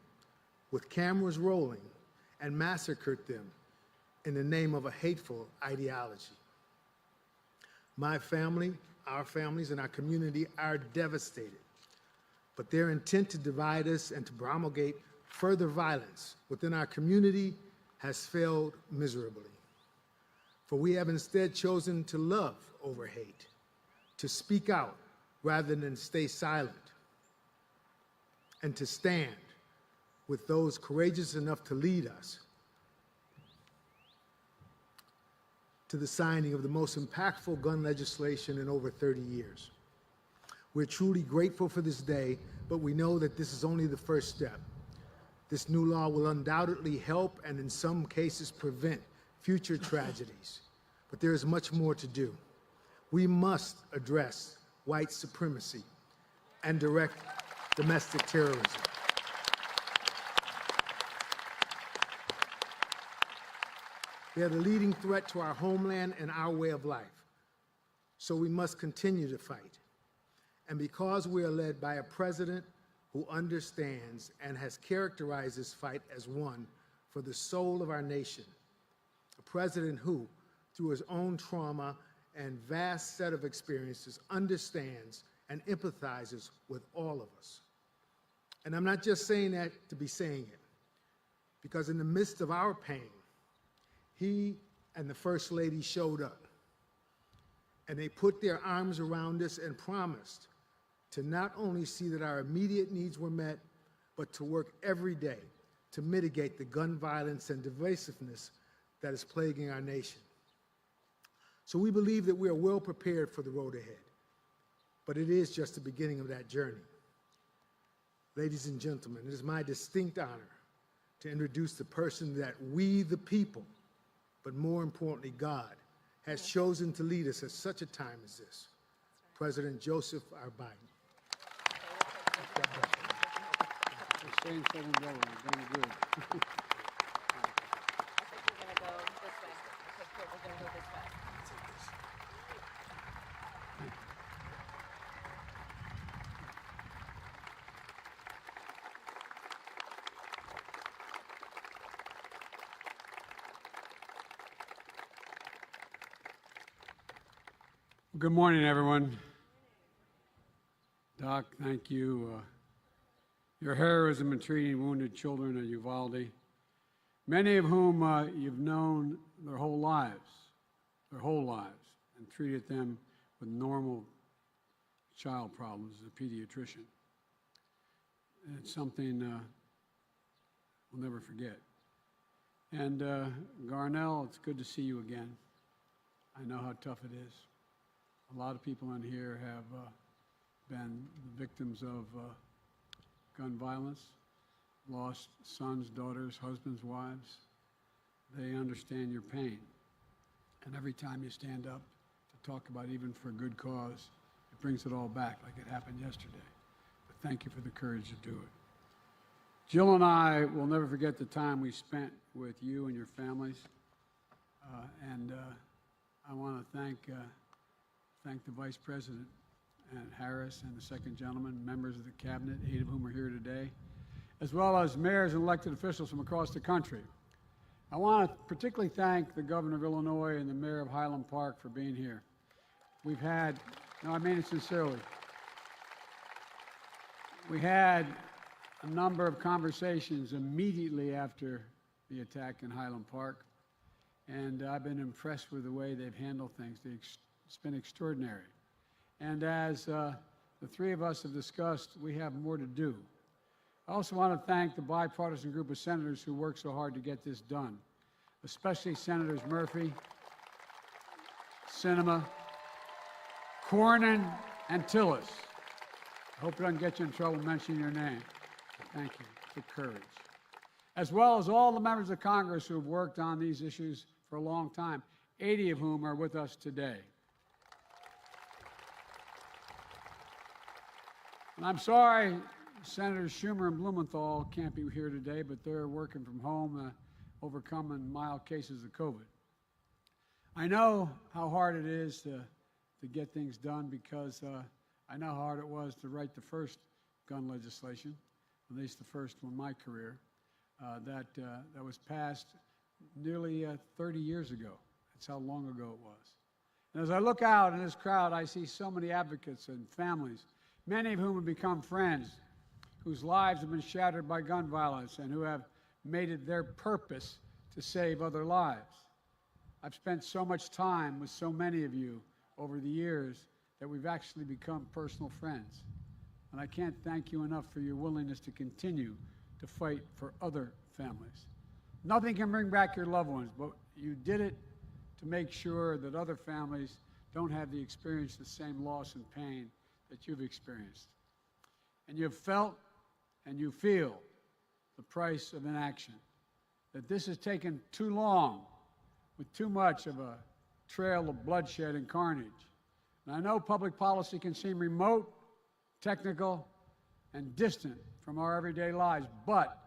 Speaker 5: with cameras rolling and massacred them in the name of a hateful ideology. My family, our families, and our community are devastated, but their intent to divide us and to promulgate further violence within our community has failed miserably. For we have instead chosen to love over hate, to speak out rather than stay silent, and to stand with those courageous enough to lead us to the signing of the most impactful gun legislation in over 30 years. We're truly grateful for this day, but we know that this is only the first step. This new law will undoubtedly help and in some cases prevent future tragedies, but there is much more to do. We must address white supremacy and direct domestic terrorism. They are the leading threat to our homeland and our way of life. So we must continue to fight. And because we are led by a president who understands and has characterized this fight as one for the soul of our nation, a president who, through his own trauma and vast set of experiences, understands and empathizes with all of us. And I'm not just saying that to be saying it, because in the midst of our pain, he and the First Lady showed up, and they put their arms around us and promised to not only see that our immediate needs were met, but to work every day to mitigate the gun violence and divisiveness that is plaguing our nation. So we believe that we are well prepared for the road ahead, but it is just the beginning of that journey. Ladies and gentlemen, it is my distinct honor to introduce the person that we, the people, but more importantly, God, has chosen to lead us at such a time as this, President Joseph R. Biden.
Speaker 6: Staying southern government, very good. Good morning, everyone. Doc, thank you. Your heroism in treating wounded children at Uvalde, many of whom you've known their whole lives, and treated them with normal child problems as a pediatrician. It's something we'll never forget. And Garnell, it's good to see you again. I know how tough it is. A lot of people in here have been the victims of gun violence, lost sons, daughters, husbands, wives. They understand your pain. And every time you stand up to talk about even for a good cause, it brings it all back like it happened yesterday. But thank you for the courage to do it. Jill and I will never forget the time we spent with you and your families. I want to thank the Vice President and Harris and the second gentleman, members of the cabinet, 8 of whom are here today, as well as mayors and elected officials from across the country. I want to particularly thank the governor of Illinois and the mayor of Highland Park for being here. We've had, no, I mean it sincerely, we had a number of conversations immediately after the attack in Highland Park, and I've been impressed with the way they've handled things. It's been extraordinary. And as the three of us have discussed, we have more to do. I also want to thank the bipartisan group of senators who worked so hard to get this done, especially Senators Murphy, Sinema, Cornyn, and Tillis. I hope it doesn't get you in trouble mentioning your name. Thank you for courage. As well as all the members of Congress who have worked on these issues for a long time, 80 of whom are with us today. And I'm sorry Senators Schumer and Blumenthal can't be here today, but they're working from home, overcoming mild cases of COVID. I know how hard it is to get things done because I know how hard it was to write the first gun legislation, at least the first one in my career, that was passed nearly 30 years ago. That's how long ago it was. And as I look out in this crowd, I see so many advocates and families, many of whom have become friends, whose lives have been shattered by gun violence and who have made it their purpose to save other lives. I've spent so much time with so many of you over the years that we've actually become personal friends. And I can't thank you enough for your willingness to continue to fight for other families. Nothing can bring back your loved ones, but you did it to make sure that other families don't have to experience the same loss and pain that you've experienced. And you've felt and you feel the price of inaction, that this has taken too long with too much of a trail of bloodshed and carnage. And I know public policy can seem remote, technical, and distant from our everyday lives, but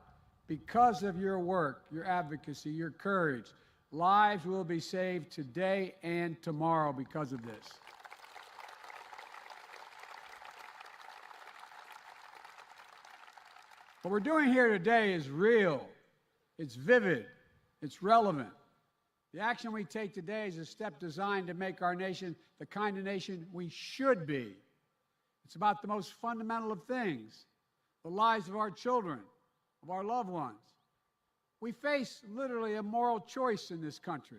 Speaker 6: because of your work, your advocacy, your courage, lives will be saved today and tomorrow because of this. What we're doing here today is real, it's vivid, it's relevant. The action we take today is a step designed to make our nation the kind of nation we should be. It's about the most fundamental of things, the lives of our children, of our loved ones. We face literally a moral choice in this country,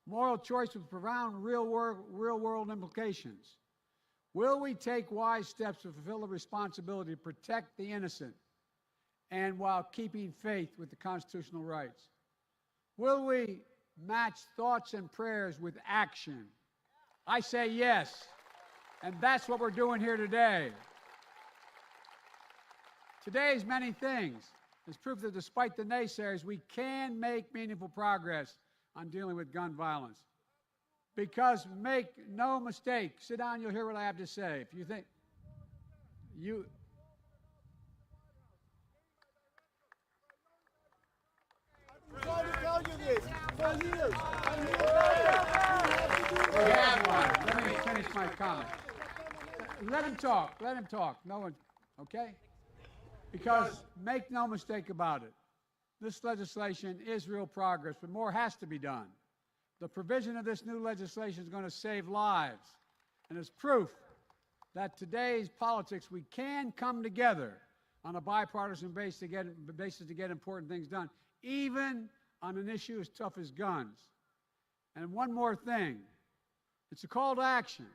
Speaker 6: moral choice with profound real-world implications. Will we take wise steps to fulfill the responsibility to protect the innocent and while keeping faith with the constitutional rights? Will we match thoughts and prayers with action? I say yes, and that's what we're doing here today. Today is many things. It's proof that despite the naysayers, we can make meaningful progress on dealing with gun violence. Because make no mistake, sit down, you'll hear what I have to say. If you think you...
Speaker 2: I'm trying to tell you this for years.
Speaker 6: We have one. Let me finish my comment. Let him talk. Let him talk. No one, okay? Because make no mistake about it, this legislation is real progress, but more has to be done. The provision of this new legislation is going to save lives, and it's proof that today's politics, we can come together on a bipartisan basis to get important things done, even on an issue as tough as guns. And one more thing, it's a call to action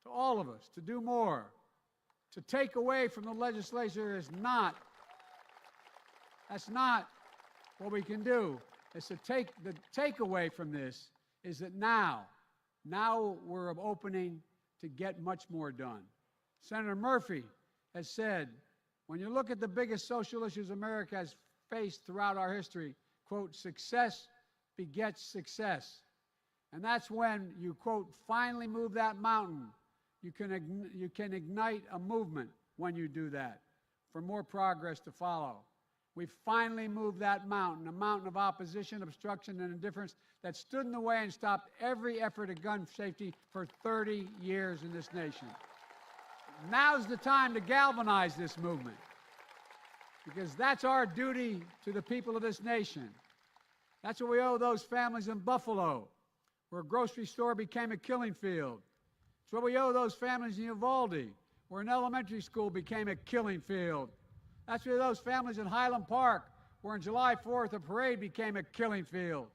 Speaker 6: to all of us to do more. To take away from the legislature is not, that's not what we can do. It's to the takeaway from this is that now we're opening to get much more done. Senator Murphy has said, when you look at the biggest social issues America has faced throughout our history, quote, success begets success. And that's when you, quote, finally move that mountain. You can ignite a movement when you do that for more progress to follow. We finally moved that mountain, a mountain of opposition, obstruction, and indifference that stood in the way and stopped every effort at gun safety for 30 years in this nation. Now's the time to galvanize this movement, because that's our duty to the people of this nation. That's what we owe those families in Buffalo, where a grocery store became a killing field. It's what we owe those families in Uvalde, where an elementary school became a killing field. That's what those families in Highland Park, where on July 4th a parade became a killing field.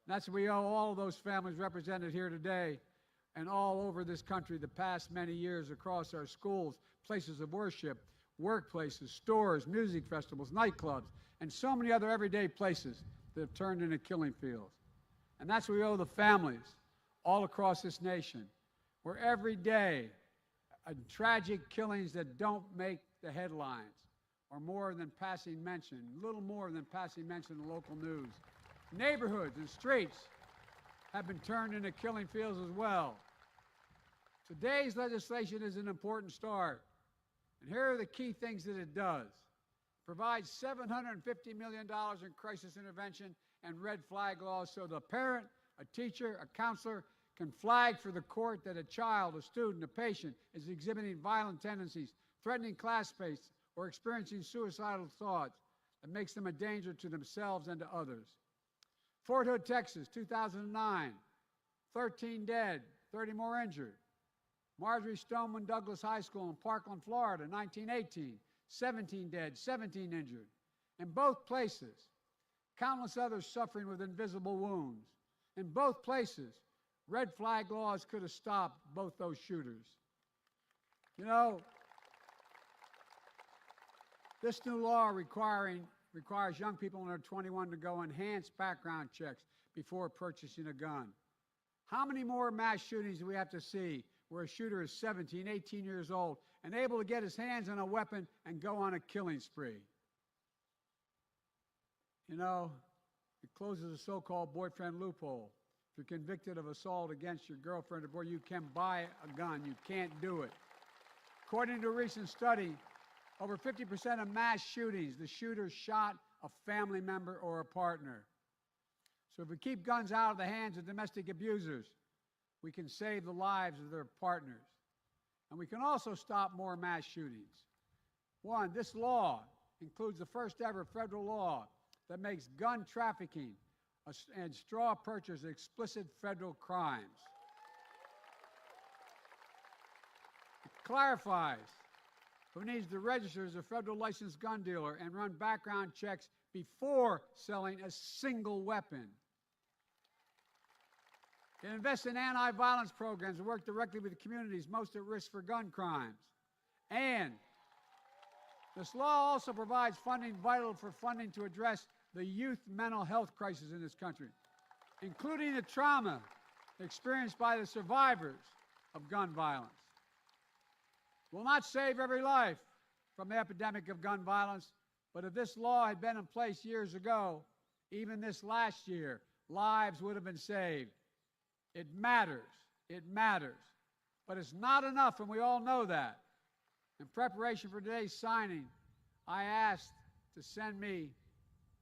Speaker 6: That's what we owe all of those families represented here today and all over this country the past many years across our schools, places of worship, workplaces, stores, music festivals, nightclubs, and so many other everyday places that have turned into killing fields. And that's what we owe the families all across this nation, where every day tragic killings that don't make the headlines are more than passing mention, little more than passing mention in the local news. Neighborhoods and streets have been turned into killing fields as well. Today's legislation is an important start. And here are the key things that it does. It provides $750 million in crisis intervention and red flag laws so the parent, a teacher, a counselor can flag for the court that a child, a student, a patient is exhibiting violent tendencies, threatening classmates, or experiencing suicidal thoughts that makes them a danger to themselves and to others. Fort Hood, Texas, 2009, 13 dead, 30 more injured. Marjorie Stoneman Douglas High School in Parkland, Florida, 1918, 17 dead, 17 injured. In both places, countless others suffering with invisible wounds. In both places, red flag laws could have stopped both those shooters. You know, this new law requires young people under 21 to go enhanced background checks before purchasing a gun. How many more mass shootings do we have to see where a shooter is 17, 18 years old and able to get his hands on a weapon and go on a killing spree? You know, it closes a so-called boyfriend loophole. If you're convicted of assault against your girlfriend or boy, you can buy a gun. You can't do it. According to a recent study, over 50% of mass shootings, the shooter shot a family member or a partner. So if we keep guns out of the hands of domestic abusers, we can save the lives of their partners. And we can also stop more mass shootings. One, this law includes the first ever federal law that makes gun trafficking and straw purchase explicit federal crimes. It clarifies who needs to register as a federal licensed gun dealer and run background checks before selling a single weapon. It invests in anti-violence programs and work directly with the communities most at risk for gun crimes. And this law also provides funding vital for funding to address the youth mental health crisis in this country, including the trauma experienced by the survivors of gun violence. Will not save every life from the epidemic of gun violence, but if this law had been in place years ago, even this last year, lives would have been saved. It matters. It matters. But it's not enough, and we all know that. In preparation for today's signing, I asked to send me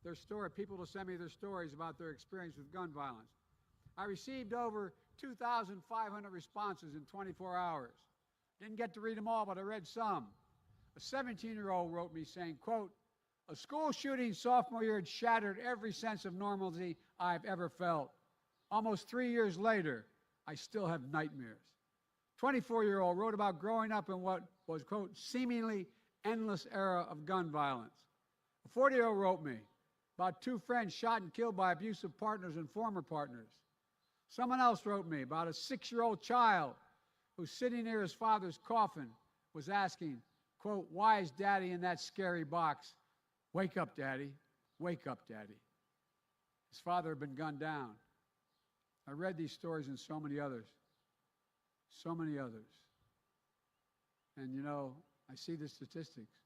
Speaker 6: their story, people to send me their stories about their experience with gun violence. I received over 2,500 responses in 24 hours. Didn't get to read them all, but I read some. A 17-year-old wrote me saying, quote, "A school shooting sophomore year had shattered every sense of normalcy I've ever felt. Almost 3 years later, I still have nightmares." 24-year-old wrote about growing up in what was, quote, "seemingly endless era of gun violence." A 40-year-old wrote me about two friends shot and killed by abusive partners and former partners. Someone else wrote me about a 6-year-old child who, sitting near his father's coffin, was asking, quote, "Why is Daddy in that scary box? Wake up, Daddy. Wake up, Daddy." His father had been gunned down. I read these stories and so many others. So many others. And you know, I see the statistics.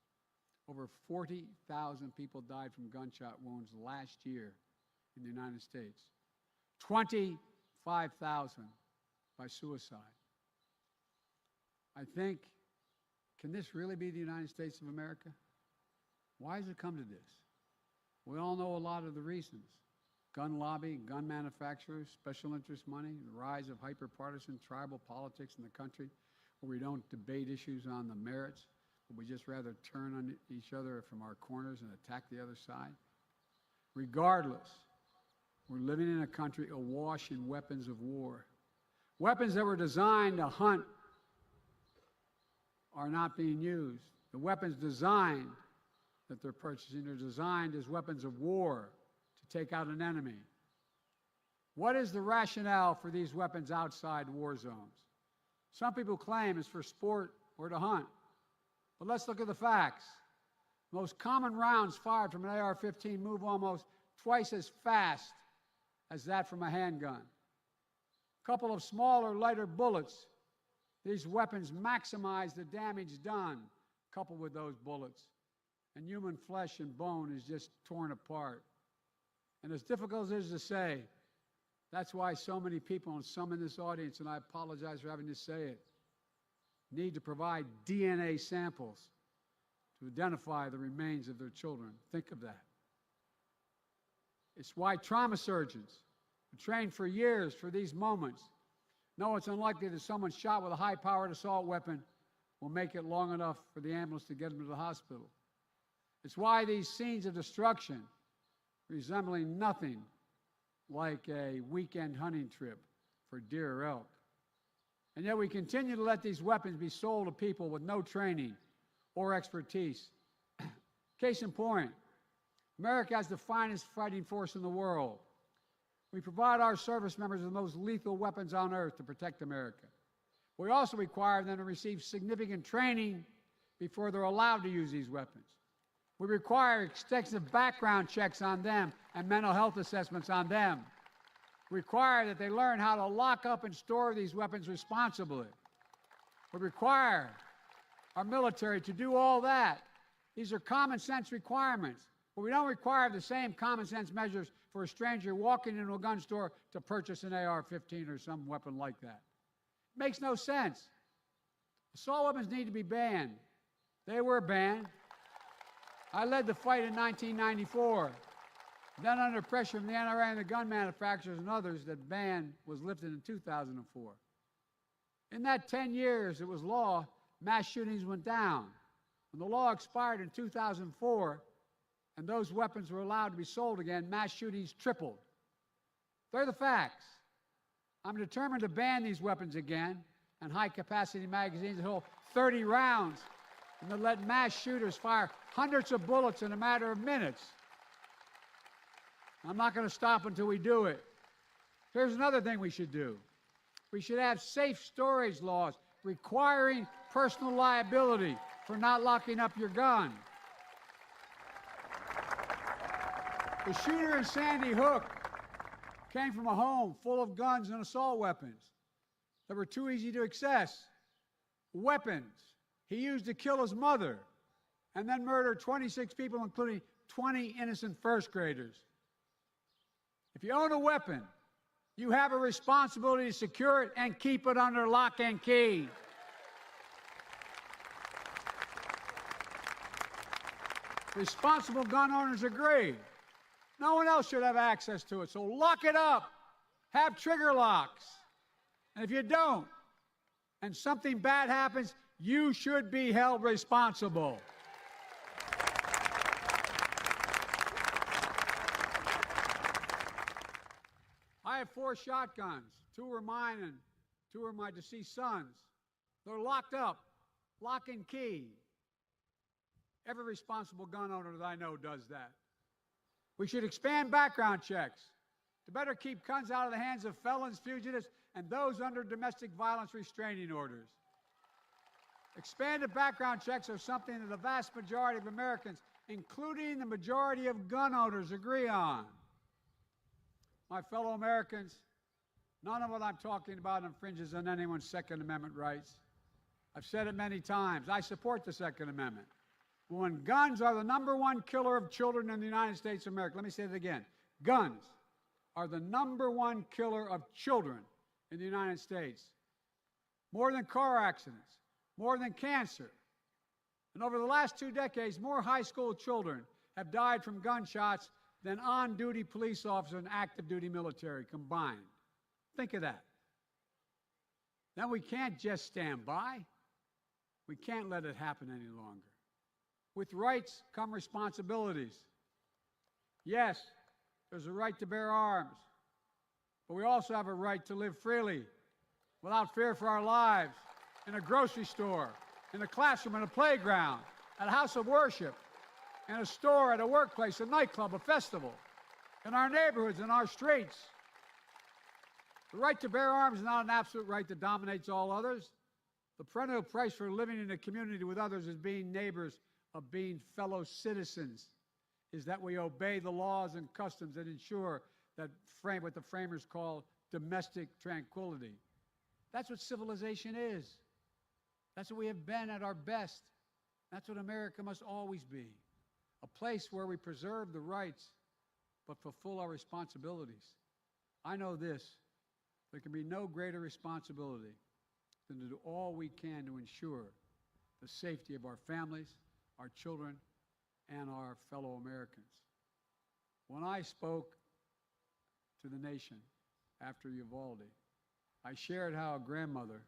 Speaker 6: Over 40,000 people died from gunshot wounds last year in the United States. 25,000 by suicide. I think, can this really be the United States of America? Why has it come to this? We all know a lot of the reasons. Gun lobby, gun manufacturers, special interest money, the rise of hyper-partisan tribal politics in the country, where we don't debate issues on the merits, but we just rather turn on each other from our corners and attack the other side. Regardless, we're living in a country awash in weapons of war. Weapons that were designed to hunt are not being used. The weapons designed that they're purchasing are designed as weapons of war to take out an enemy. What is the rationale for these weapons outside war zones? Some people claim it's for sport or to hunt. But let's look at the facts. Most common rounds fired from an AR-15 move almost twice as fast as that from a handgun. A couple of smaller, lighter bullets. These weapons maximize the damage done, coupled with those bullets. And human flesh and bone is just torn apart. And as difficult as it is to say, that's why so many people, and some in this audience, and I apologize for having to say it, need to provide DNA samples to identify the remains of their children. Think of that. It's why trauma surgeons who trained for years for these moments know it's unlikely that someone shot with a high-powered assault weapon will make it long enough for the ambulance to get them to the hospital. It's why these scenes of destruction, resembling nothing like a weekend hunting trip for deer or elk. And yet we continue to let these weapons be sold to people with no training or expertise. Case in point, America has the finest fighting force in the world. We provide our service members with the most lethal weapons on earth to protect America. We also require them to receive significant training before they're allowed to use these weapons. We require extensive background checks on them and mental health assessments on them. We require that they learn how to lock up and store these weapons responsibly. We require our military to do all that. These are common sense requirements, but we don't require the same common sense measures for a stranger walking into a gun store to purchase an AR-15 or some weapon like that. It makes no sense. Assault weapons need to be banned. They were banned. I led the fight in 1994. Then under pressure from the NRA and the gun manufacturers and others, that ban was lifted in 2004. In that 10 years it was law, mass shootings went down. When the law expired in 2004 and those weapons were allowed to be sold again, mass shootings tripled. They're the facts. I'm determined to ban these weapons again and high-capacity magazines that hold 30 rounds and to let mass shooters fire hundreds of bullets in a matter of minutes. I'm not going to stop until we do it. Here's another thing we should do. We should have safe storage laws requiring personal liability for not locking up your gun. The shooter in Sandy Hook came from a home full of guns and assault weapons that were too easy to access. Weapons he used to kill his mother and then murder 26 people, including 20 innocent first graders. If you own a weapon, you have a responsibility to secure it and keep it under lock and key. Responsible gun owners agree. No one else should have access to it, so lock it up. Have trigger locks. And if you don't, and something bad happens, you should be held responsible. I have 4 shotguns. 2 were mine and 2 were my deceased sons. They're locked up, lock and key. Every responsible gun owner that I know does that. We should expand background checks to better keep guns out of the hands of felons, fugitives, and those under domestic violence restraining orders. Expanded background checks are something that the vast majority of Americans, including the majority of gun owners, agree on. My fellow Americans, none of what I'm talking about infringes on anyone's Second Amendment rights. I've said it many times. I support the Second Amendment. When guns are the #1 killer of children in the United States of America. Let me say that again. Guns are the #1 killer of children in the United States. More than car accidents, more than cancer. And over the last 2 decades, more high school children have died from gunshots than on-duty police officers and active-duty military combined. Think of that. Then we can't just stand by. We can't let it happen any longer. With rights come responsibilities. Yes, there's a right to bear arms, but we also have a right to live freely, without fear for our lives, in a grocery store, in a classroom, in a playground, at a house of worship, in a store, at a workplace, a nightclub, a festival, in our neighborhoods, in our streets. The right to bear arms is not an absolute right that dominates all others. The perennial price for living in a community with others is being neighbors, of being fellow citizens, is that we obey the laws and customs that ensure that what the framers call domestic tranquility. That's what civilization is. That's what we have been at our best. That's what America must always be. A place where we preserve the rights but fulfill our responsibilities. I know this, there can be no greater responsibility than to do all we can to ensure the safety of our families, our children, and our fellow Americans. When I spoke to the nation after Uvalde, I shared how a grandmother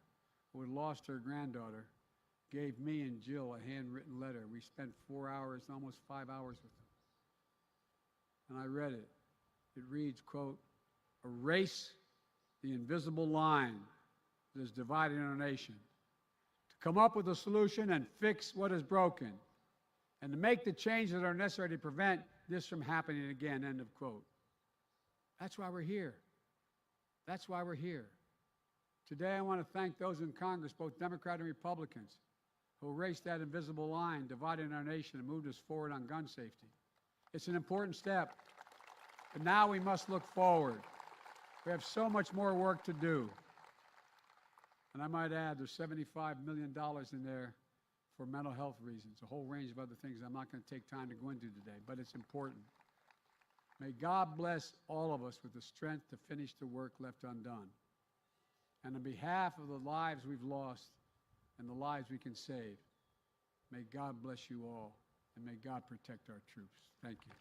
Speaker 6: who had lost her granddaughter gave me and Jill a handwritten letter. We spent 4 hours, almost 5 hours with them. And I read it. It reads, quote, "Erase the invisible line that is dividing our nation, to come up with a solution and fix what is broken, and to make the changes that are necessary to prevent this from happening again," end of quote. That's why we're here. That's why we're here. Today, I want to thank those in Congress, both Democrat and Republicans, who erased that invisible line dividing our nation and moved us forward on gun safety. It's an important step, but now we must look forward. We have so much more work to do. And I might add, there's $75 million in there for mental health reasons, a whole range of other things I'm not going to take time to go into today, but it's important. May God bless all of us with the strength to finish the work left undone. And on behalf of the lives we've lost and the lives we can save, may God bless you all, and may God protect our troops. Thank you.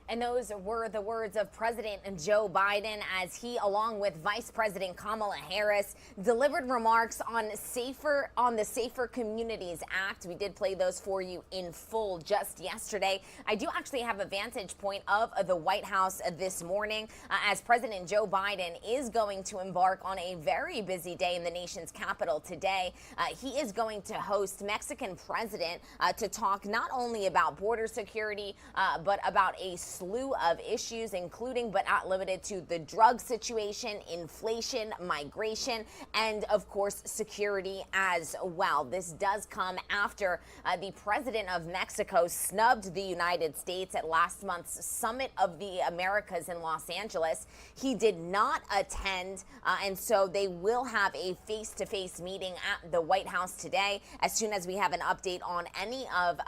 Speaker 12: And those were the words of President Joe Biden as he, along with Vice President Kamala Harris, delivered remarks on the Safer Communities Act. We did play those for you in full just yesterday. I do actually have a vantage point of the White House this morning as President Joe Biden is going to embark on a very busy day in the nation's capital today. He is going to host Mexican president to talk not only about border security, but about a slew of issues, including but not limited to the drug situation, inflation, migration, and of course security as well. This does come after the president of Mexico snubbed the United States at last month's Summit of the Americas in Los Angeles. He did not attend, and so they will have a face-to-face meeting at the White House today. As soon as we have an update on any of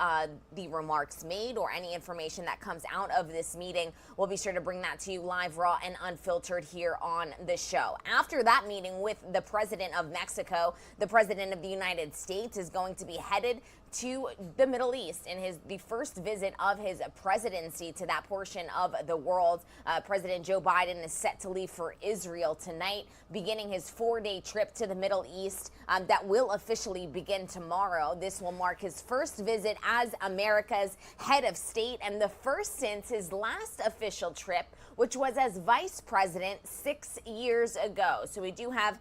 Speaker 12: the remarks made or any information that comes out of this meeting, we'll be sure to bring that to you live, raw, and unfiltered here on the show. After that meeting with the president of Mexico, the president of the United States is going to be headed to the Middle East in the first visit of his presidency to that portion of the world. President Joe Biden is set to leave for Israel tonight, beginning his 4-day trip to the Middle East that will officially begin tomorrow. This will mark his first visit as America's head of state and the first since his last official trip, which was as vice president 6 years ago. So we do have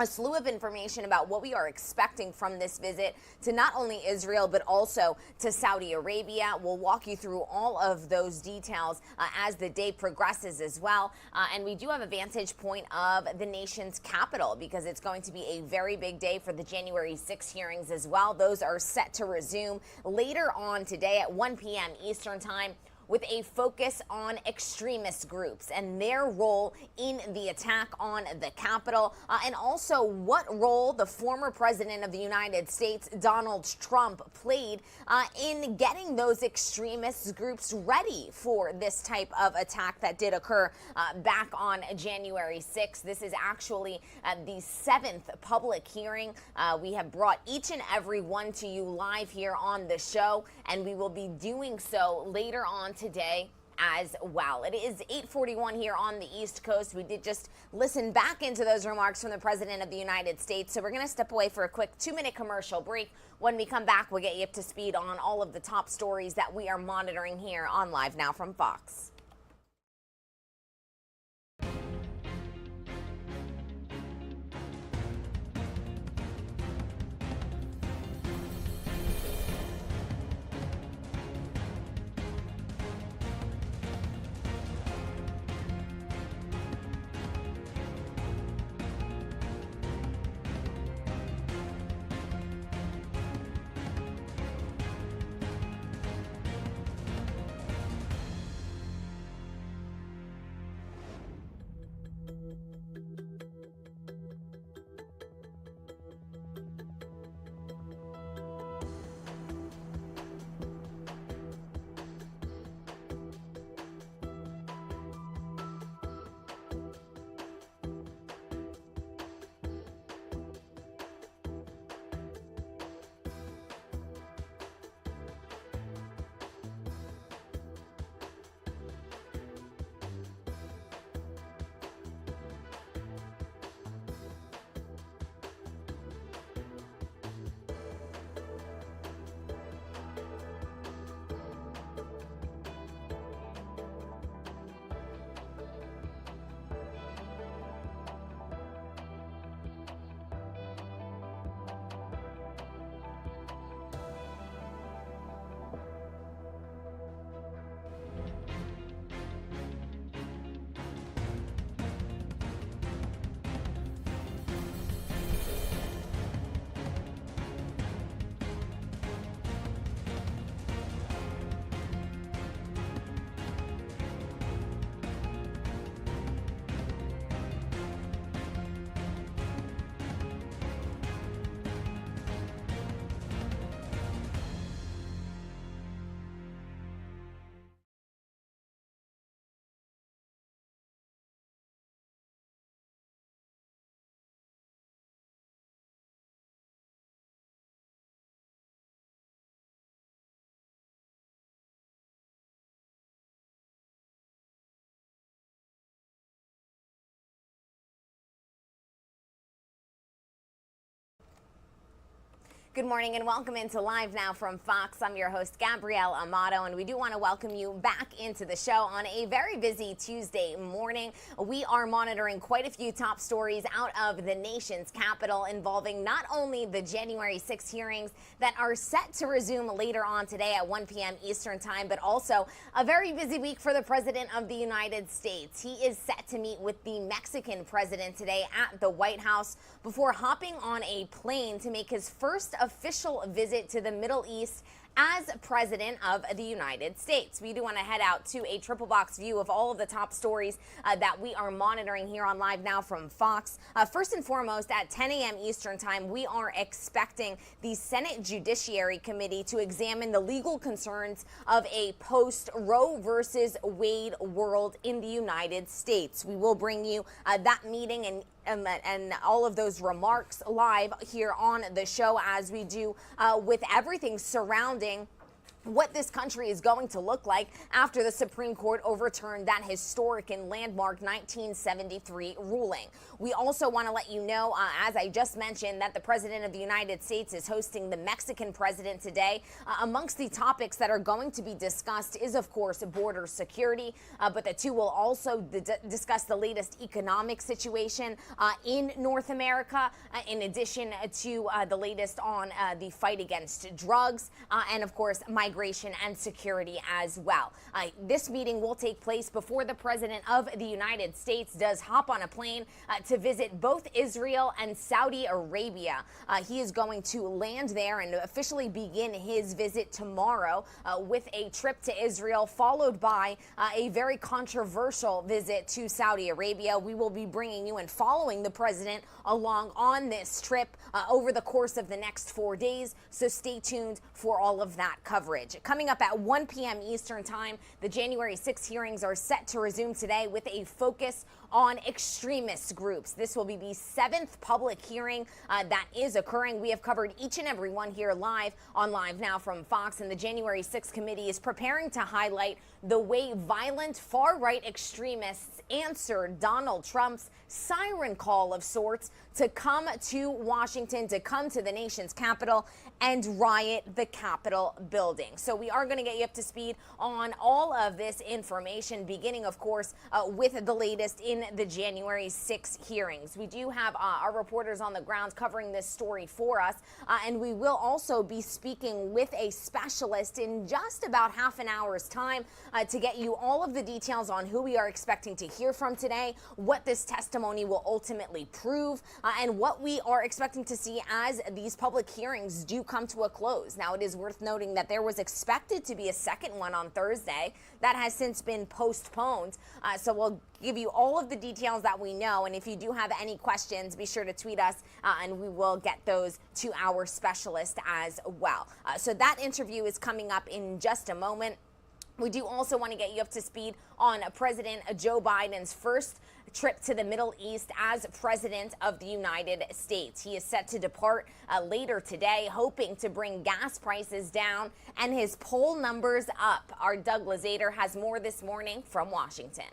Speaker 12: a slew of information about what we are expecting from this visit to not only Israel, but also to Saudi Arabia. We'll walk you through all of those details as the day progresses as well. And we do have a vantage point of the nation's capital because it's going to be a very big day for the January 6 hearings as well. Those are set to resume later on today at 1 p.m. Eastern Time. with a focus on extremist groups and their role in the attack on the Capitol, and also what role the former president of the United States, Donald Trump, played in getting those extremist groups ready for this type of attack that did occur back on January 6th. This is actually the 7th public hearing. We have brought each and every one to you live here on the show, and we will be doing so later on today as well. It is 8:41 here on the East Coast. We did just listen back into those remarks from the President of the United States. So we're going to step away for a quick 2-minute commercial break. When we come back, we'll get you up to speed on all of the top stories that we are monitoring here on Live Now from Fox. Good morning and welcome into Live Now from Fox. I'm your host, Gabrielle Amato, and we do want to welcome you back into the show on a very busy Tuesday morning. We are monitoring quite a few top stories out of the nation's capital involving not only the January 6 hearings that are set to resume later on today at 1 p.m. Eastern Time, but also a very busy week for the President of the United States. He is set to meet with the Mexican president today at the White House before hopping on a plane to make his first official visit to the Middle East as President of the United States. We do want to head out to a triple box view of all of the top stories that we are monitoring here on Live Now from Fox. First and foremost, at 10 a.m. Eastern Time, we are expecting the Senate Judiciary Committee to examine the legal concerns of a post-Roe versus Wade world in the United States. We will bring you that meeting and all of those remarks live here on the show, as we do with everything surrounding what this country is going to look like after the Supreme Court overturned that historic and landmark 1973 ruling. We also want to let you know, as I just mentioned, that the President of the United States is hosting the Mexican president today. Amongst the topics that are going to be discussed is, of course, border security, but the two will also discuss the latest economic situation in North America, in addition to the latest on the fight against drugs, and, of course, migration migration and security as well. This meeting will take place before the President of the United States does hop on a plane to visit both Israel and Saudi Arabia. He is going to land there and officially begin his visit tomorrow with a trip to Israel, followed by a very controversial visit to Saudi Arabia. We will be bringing you and following the president along on this trip over the course of the next 4 days, so stay tuned for all of that coverage. Coming up at 1 p.m. Eastern Time, the January 6 hearings are set to resume today with a focus on extremist groups. This will be the 7th public hearing that is occurring. We have covered each and every one here live on LiveNOW from Fox, and the January 6th committee is preparing to highlight the way violent far-right extremists answered Donald Trump's siren call of sorts to come to Washington, to come to the nation's capital and riot the Capitol building. So we are going to get you up to speed on all of this information, beginning, of course, with the latest in the January 6 hearings. We do have our reporters on the ground covering this story for us, and we will also be speaking with a specialist in just about half an hour's time to get you all of the details on who we are expecting to hear from today, what this testimony will ultimately prove, and what we are expecting to see as these public hearings do come to a close. Now, it is worth noting that there was expected to be a second one on Thursday that has since been postponed. So we'll give you all of the details that we know. And if you do have any questions, be sure to tweet us and we will get those to our specialist as well. So that interview is coming up in just a moment. We do also want to get you up to speed on President Joe Biden's first trip to the Middle East as President of the United States. He is set to depart later today, hoping to bring gas prices down and his poll numbers up. Our Doug Lazader has more this morning from Washington.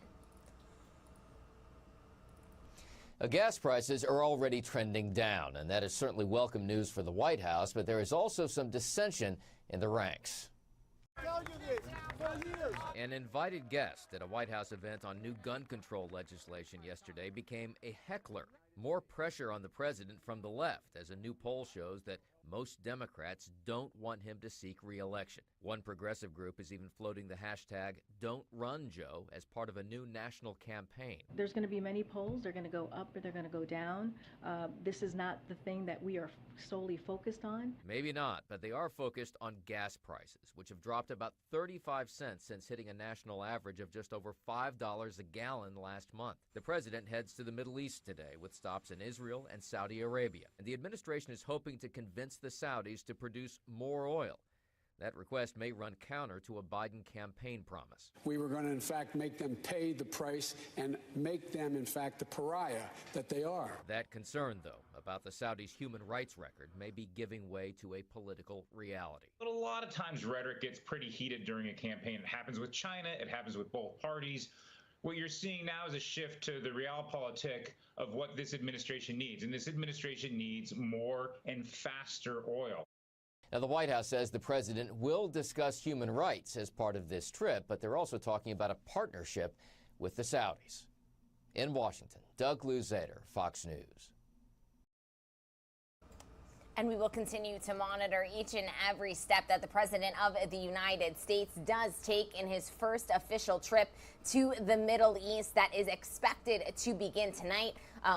Speaker 4: Gas prices are already trending down, and that is certainly welcome news for the White House, but there is also some dissension in the ranks. An invited guest at a White House event on new gun control legislation yesterday became a heckler. More pressure on the president from the left, as a new poll shows that most Democrats don't want him to seek re-election. One progressive group is even floating the hashtag Don't Run Joe as part of a new national campaign.
Speaker 15: There's going to be many polls. They're going to go up or they're going to go down. This is not the thing that we are solely focused on.
Speaker 4: Maybe not, but they are focused on gas prices, which have dropped about 35 cents since hitting a national average of just over $5 a gallon last month. The president heads to the Middle East today with stops in Israel and Saudi Arabia, and the administration is hoping to convince the Saudis to produce more oil. That request may run counter to a Biden campaign promise.
Speaker 6: We were going to, in fact, make them pay the price and make them, in fact, the pariah that they are.
Speaker 4: That concern, though, about the Saudis' human rights record may be giving way to a political reality.
Speaker 16: But a lot of times rhetoric gets pretty heated during a campaign. It happens with China. It happens with both parties. What you're seeing now is a shift to the realpolitik of what this administration needs. And this administration needs more and faster oil.
Speaker 4: Now, the White House says the president will discuss human rights as part of this trip, but they're also talking about a partnership with the Saudis. In Washington, Doug Lazader, Fox News.
Speaker 12: And we will continue to monitor each and every step that the President of the United States does take in his first official trip to the Middle East that is expected to begin tonight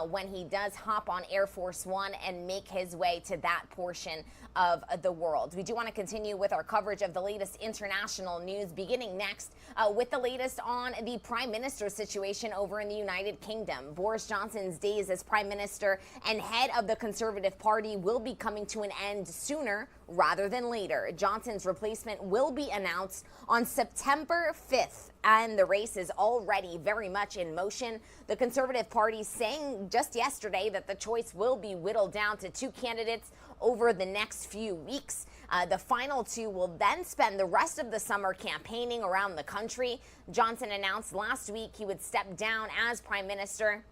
Speaker 12: when he does hop on Air Force One and make his way to that portion of the world. We do want to continue with our coverage of the latest international news, beginning next with the latest on the Prime Minister's situation over in the United Kingdom. Boris Johnson's days as Prime Minister and head of the Conservative Party will be coming to an end sooner rather than later. Johnson's replacement will be announced on September 5th, and the race is already very much in motion. The Conservative Party saying just yesterday that the choice will be whittled down to 2 candidates over the next few weeks. The final 2 will then spend the rest of the summer campaigning around the country. Johnson announced last week he would step down as Prime Minister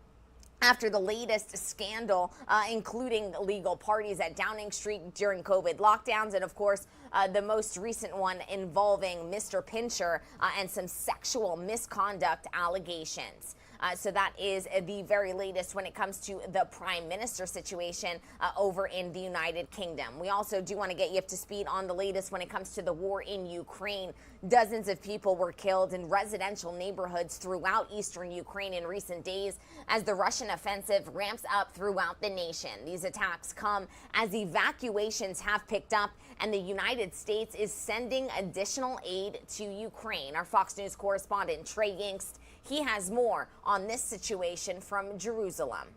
Speaker 12: after the latest scandal, including illegal parties at Downing Street during COVID lockdowns, and of course, the most recent one involving Mr. Pincher and some sexual misconduct allegations. So that is the very latest when it comes to the prime minister situation over in the United Kingdom. We also do want to get you up to speed on the latest when it comes to the war in Ukraine. Dozens of people were killed in residential neighborhoods throughout eastern Ukraine in recent days as the Russian offensive ramps up throughout the nation. These attacks come as evacuations have picked up and the United States is sending additional aid to Ukraine. Our Fox News correspondent Trey Yingst, he has more on this situation from Jerusalem.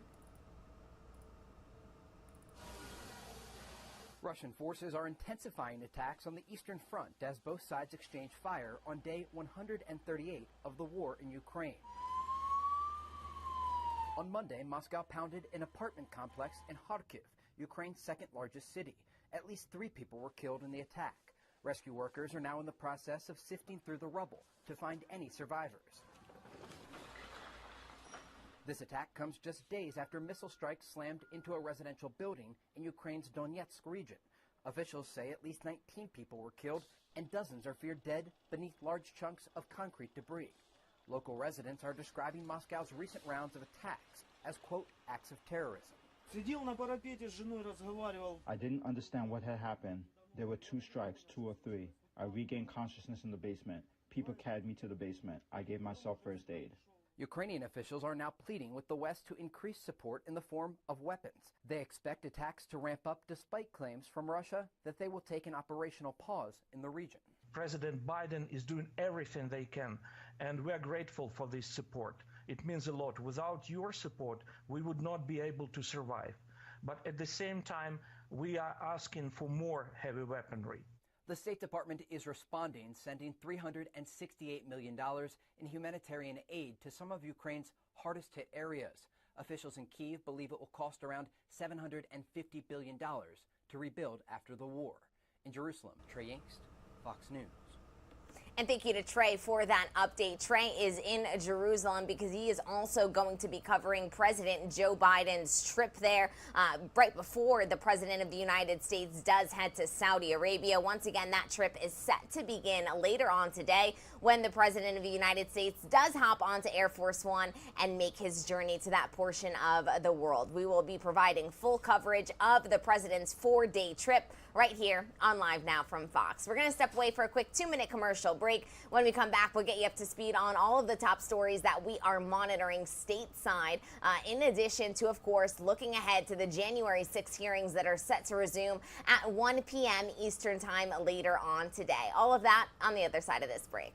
Speaker 21: Russian forces are intensifying attacks on the Eastern Front as both sides exchange fire on day 138 of the war in Ukraine. On Monday, Moscow pounded an apartment complex in Kharkiv, Ukraine's second largest city. At least 3 people were killed in the attack. Rescue workers are now in the process of sifting through the rubble to find any survivors. This attack comes just days after missile strikes slammed into a residential building in Ukraine's Donetsk region. Officials say at least 19 people were killed and dozens are feared dead beneath large chunks of concrete debris. Local residents are describing Moscow's recent rounds of attacks as, quote, acts of terrorism.
Speaker 17: I didn't understand what had happened. There were 2 strikes, 2 or 3. I regained consciousness in the basement. People carried me to the basement. I gave myself first aid.
Speaker 21: Ukrainian officials are now pleading with the West to increase support in the form of weapons. They expect attacks to ramp up despite claims from Russia that they will take an operational pause in the region.
Speaker 18: President Biden is doing everything they can, and we are grateful for this support. It means a lot. Without your support, we would not be able to survive. But at the same time, we are asking for more heavy weaponry.
Speaker 21: The State Department is responding, sending $368 million in humanitarian aid to some of Ukraine's hardest hit areas. Officials in Kyiv believe it will cost around $750 billion to rebuild after the war. In Jerusalem, Trey Yingst, Fox News.
Speaker 12: And thank you to Trey for that update. Trey is in Jerusalem because he is also going to be covering President Joe Biden's trip there right before the President of the United States does head to Saudi Arabia. Once again, that trip is set to begin later on today when the President of the United States does hop onto Air Force One and make his journey to that portion of the world. We will be providing full coverage of the President's 4-day trip right here on Live Now from Fox. We're going to step away for a quick 2-minute commercial break. When we come back, we'll get you up to speed on all of the top stories that we are monitoring stateside, in addition to, of course, looking ahead to the January 6 hearings that are set to resume at 1 p.m. Eastern Time later on today. All of that on the other side of this break.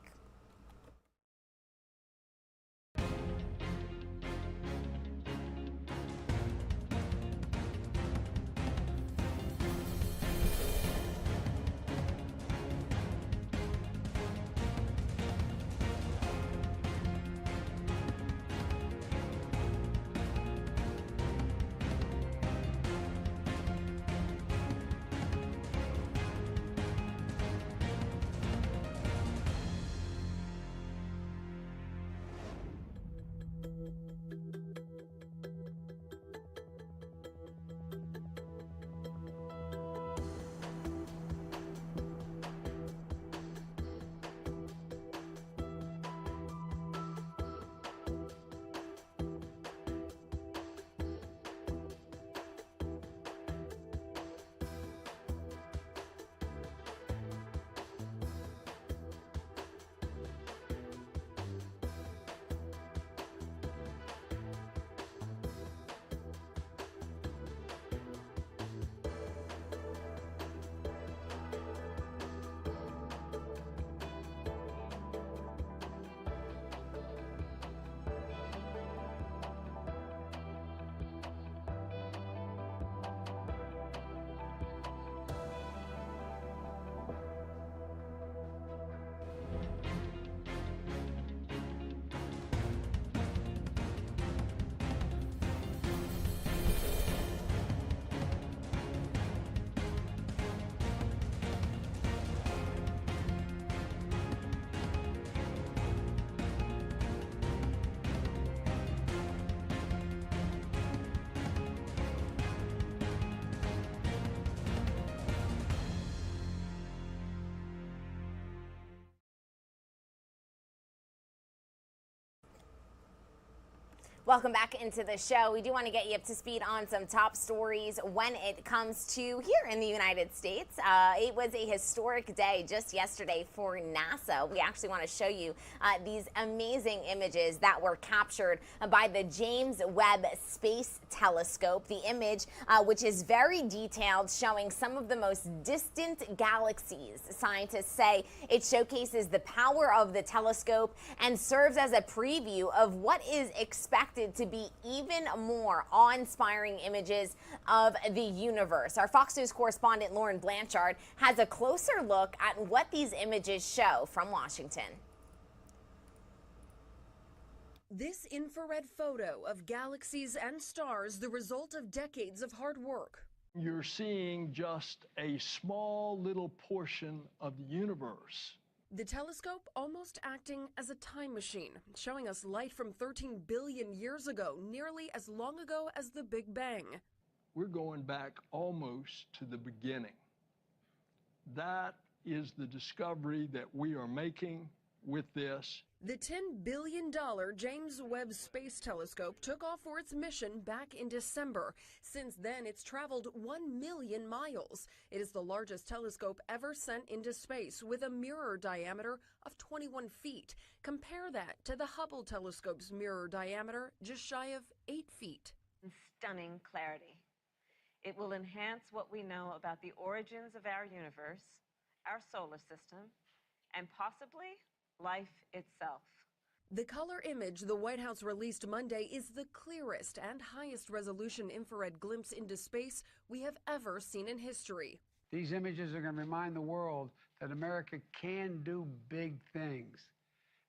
Speaker 12: Welcome back into the show. We do want to get you up to speed on some top stories when it comes to here in the United States. It was a historic day just yesterday for NASA. We actually want to show you these amazing images that were captured by the James Webb Space Telescope. The image, which is very detailed, showing some of the most distant galaxies. Scientists say it showcases the power of the telescope and serves as a preview of what is expected to be even more awe-inspiring images of the universe. Our Fox News correspondent Lauren Blanchard has a closer look at what these images show from Washington.
Speaker 19: This infrared photo of galaxies and stars, the result of decades of hard work.
Speaker 20: You're seeing just a small little portion of the universe.
Speaker 19: The telescope almost acting as a time machine, showing us light from 13 billion years ago, nearly as long ago as the Big Bang.
Speaker 20: We're going back almost to the beginning. That is the discovery that we are making with this.
Speaker 19: The $10 billion James Webb Space Telescope took off for its mission back in December. Since then, it's traveled 1 million miles. It is the largest telescope ever sent into space, with a mirror diameter of 21 feet. Compare that to the Hubble telescope's mirror diameter, just shy of 8 feet.
Speaker 14: Stunning clarity. It will enhance what we know about the origins of our universe, our solar system, and possibly life itself.
Speaker 19: The color image the White House released Monday is the clearest and highest resolution infrared glimpse into space we have ever seen in history.
Speaker 6: These images are going to remind the world that America can do big things,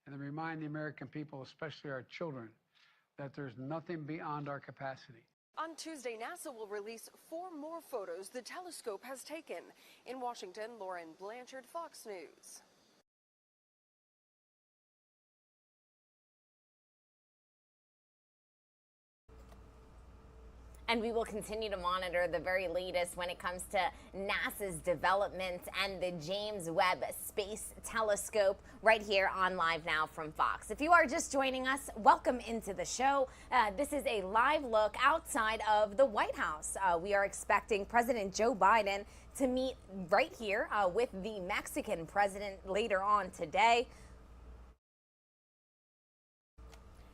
Speaker 6: and they remind the American people, especially our children, that there's nothing beyond our capacity.
Speaker 19: On Tuesday, NASA will release 4 more photos the telescope has taken. In Washington, Lauren Blanchard, Fox News.
Speaker 12: And we will continue to monitor the very latest when it comes to NASA's development and the James Webb Space Telescope right here on Live Now from Fox. If you are just joining us, welcome into the show. This is a live look outside of the White House. We are expecting President Joe Biden to meet right here with the Mexican president later on today.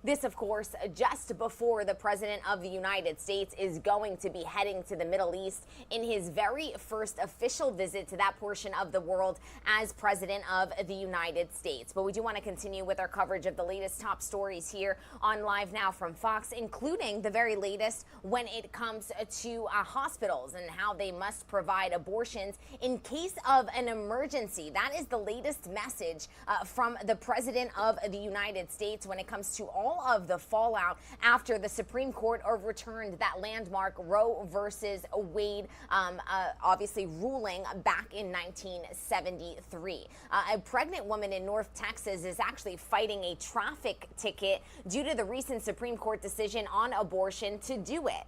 Speaker 12: This, of course, just before the President of the United States is going to be heading to the Middle East in his very first official visit to that portion of the world as President of the United States. But we do want to continue with our coverage of the latest top stories here on Live Now from Fox, including the very latest when it comes to hospitals and how they must provide abortions in case of an emergency. That is the latest message from the President of the United States when it comes to all of the fallout after the Supreme Court overturned that landmark Roe versus Wade, obviously ruling back in 1973. A pregnant woman in North Texas is actually fighting a traffic ticket due to the recent Supreme Court decision on abortion to do it.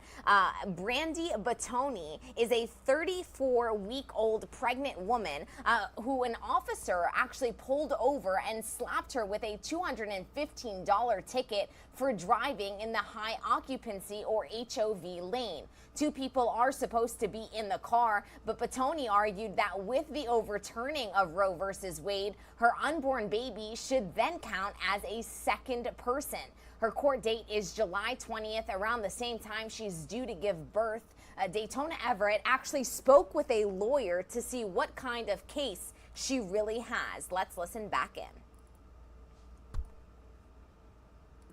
Speaker 12: Brandy Batoni is a 34-week-old pregnant woman who an officer actually pulled over and slapped her with a $215 ticket for driving in the high occupancy or HOV lane. 2 people are supposed to be in the car, but Batoni argued that with the overturning of Roe versus Wade, her unborn baby should then count as a second person. Her court date is July 20th, around the same time she's due to give birth. Daytona Everett actually spoke with a lawyer to see what kind of case she really has. Let's listen back in.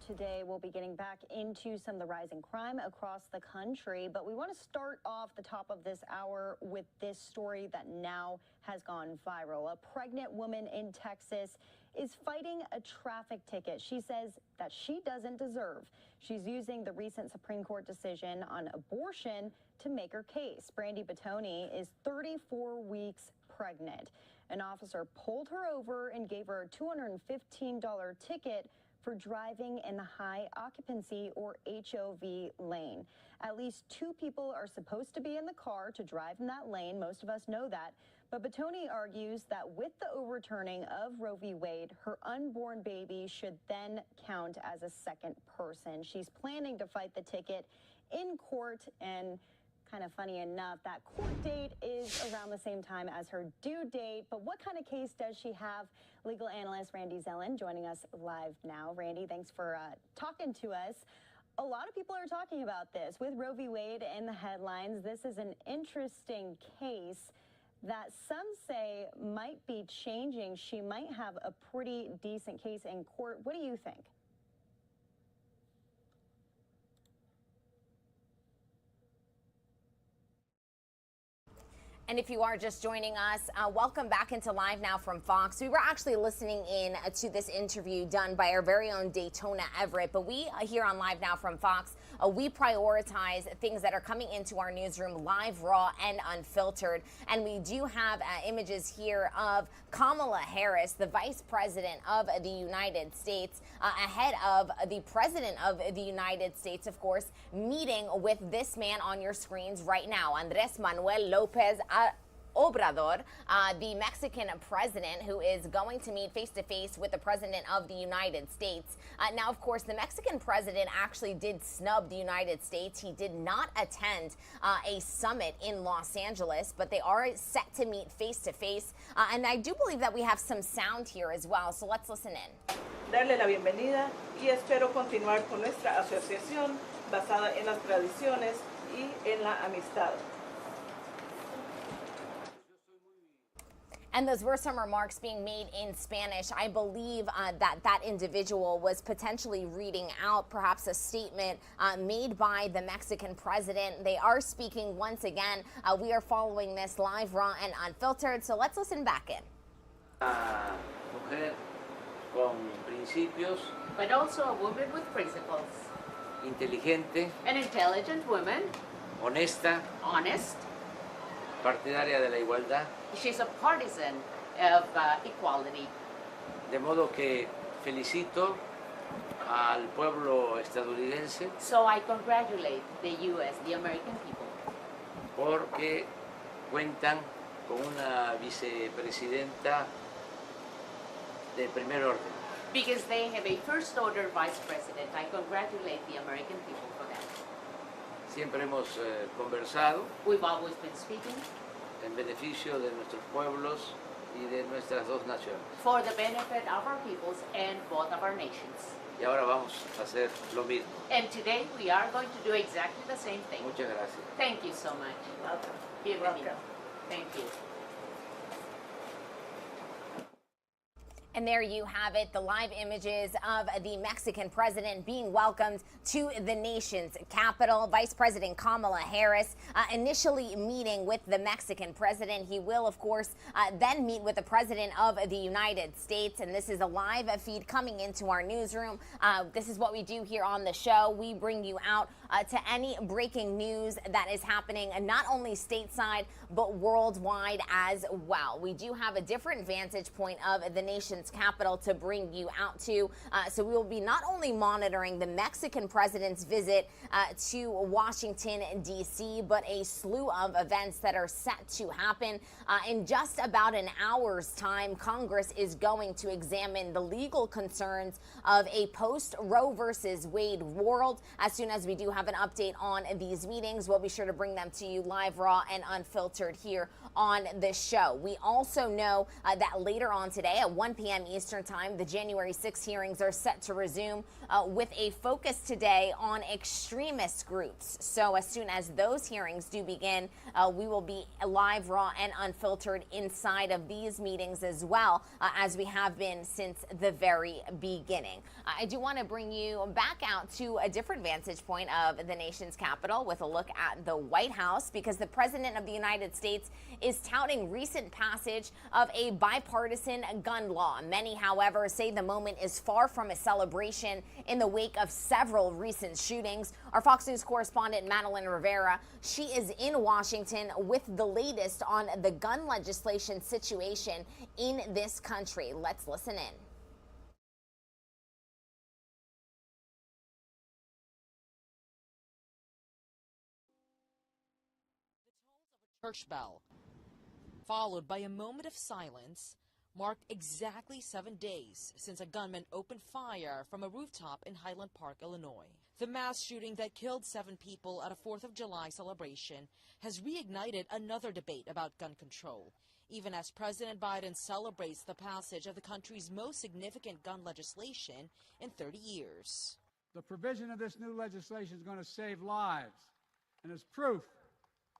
Speaker 22: Today, we'll be getting back into some of the rising crime across the country, but we want to start off the top of this hour with this story that now has gone viral. A pregnant woman in Texas is fighting a traffic ticket she says that she doesn't deserve. She's using the recent Supreme Court decision on abortion to make her case. Brandy Batoni is 34 weeks pregnant. An officer pulled her over and gave her a $215 ticket for driving in the high occupancy or HOV lane. At least 2 people are supposed to be in the car to drive in that lane. Most of us know that. But Bottone argues that with the overturning of Roe v. Wade, her unborn baby should then count as a second person. She's planning to fight the ticket in court, and kind of funny enough, that court date is around the same time as her due date. But what kind of case does she have? Legal analyst Randy Zellin joining us live now. Randy, thanks for talking to us. A lot of people are talking about this. With Roe v. Wade in the headlines, this is an interesting case that some say might be changing. She might have a pretty decent case in court. What do you think?
Speaker 12: And if you are just joining us, welcome back into Live Now from Fox. We were actually listening in to this interview done by our very own Daytona Everett, but we here on Live Now from Fox, we prioritize things that are coming into our newsroom live, raw, and unfiltered. And we do have images here of Kamala Harris, the Vice President of the United States, ahead of the President of the United States, of course, meeting with this man on your screens right now, Andrés Manuel López Obrador, the Mexican president, who is going to meet face-to-face with the President of the United States. Now, of course, the Mexican president actually did snub the United States. He did not attend a summit in Los Angeles, but they are set to meet face-to-face. And I do believe that we have some sound here as well, so let's listen in.
Speaker 7: Darle la bienvenida y espero continuar con nuestra asociación basada en las tradiciones y en la amistad.
Speaker 12: And those were some remarks being made in Spanish. I believe that individual was potentially reading out perhaps a statement made by the Mexican president. They are speaking once again. We are following this live, raw, and unfiltered. So let's listen back in.
Speaker 9: Mujer con principios.
Speaker 10: But also a woman with principles.
Speaker 9: Inteligente.
Speaker 10: An intelligent woman.
Speaker 9: Honesta.
Speaker 10: Honest.
Speaker 9: Partidaria de la igualdad.
Speaker 10: She's a partisan of equality.
Speaker 9: De modo que felicito al pueblo estadounidense.
Speaker 10: So I congratulate the U.S., the American people.
Speaker 9: Porque cuentan con una vicepresidenta de primer orden.
Speaker 10: Because they have a first-order vice president. I congratulate the American people for that.
Speaker 9: Siempre hemos conversado.
Speaker 10: We've always been speaking.
Speaker 9: En beneficio de nuestros pueblos y de nuestras dos naciones.
Speaker 10: For the benefit of our peoples and both of our nations.
Speaker 9: Y ahora vamos a hacer lo mismo.
Speaker 10: And today we are going to do exactly the same thing.
Speaker 9: Muchas gracias.
Speaker 10: Thank you so much.
Speaker 7: Welcome.
Speaker 10: Bienvenido. Thank you.
Speaker 12: And there you have it, the live images of the Mexican president being welcomed to the nation's capital. Vice President Kamala Harris initially meeting with the Mexican president. He will, of course, then meet with the President of the United States. And this is a live feed coming into our newsroom. This is what we do here on the show. We bring you out to any breaking news that is happening, not only stateside, but worldwide as well. We do have a different vantage point of the nation's capital to bring you out to. So we will be not only monitoring the Mexican president's visit to Washington, D.C., but a slew of events that are set to happen. In just about an hour's time, Congress is going to examine the legal concerns of a post-Roe versus Wade world. As soon as we do have an update on these meetings, we'll be sure to bring them to you live, raw, and unfiltered here on the show. We also know that later on today at 1 p.m. Eastern Time, the January 6 hearings are set to resume with a focus today on extremist groups. So as soon as those hearings do begin, we will be live, raw, and unfiltered inside of these meetings as well, as we have been since the very beginning. I do want to bring you back out to a different vantage point of the nation's capital with a look at the White House, because the President of the United States is touting recent passage of a bipartisan gun law. Many, however, say the moment is far from a celebration in the wake of several recent shootings. Our Fox News correspondent Madeline Rivera, she is in Washington with the latest on the gun legislation situation in this country. Let's listen in.
Speaker 1: church bell, followed by a moment of silence, marked exactly 7 days since a gunman opened fire from a rooftop in Highland Park, Illinois. The mass shooting that killed 7 people at a 4th of July celebration has reignited another debate about gun control, even as President Biden celebrates the passage of the country's most significant gun legislation in 30 years.
Speaker 6: The provision of this new legislation is going to save lives, and is proof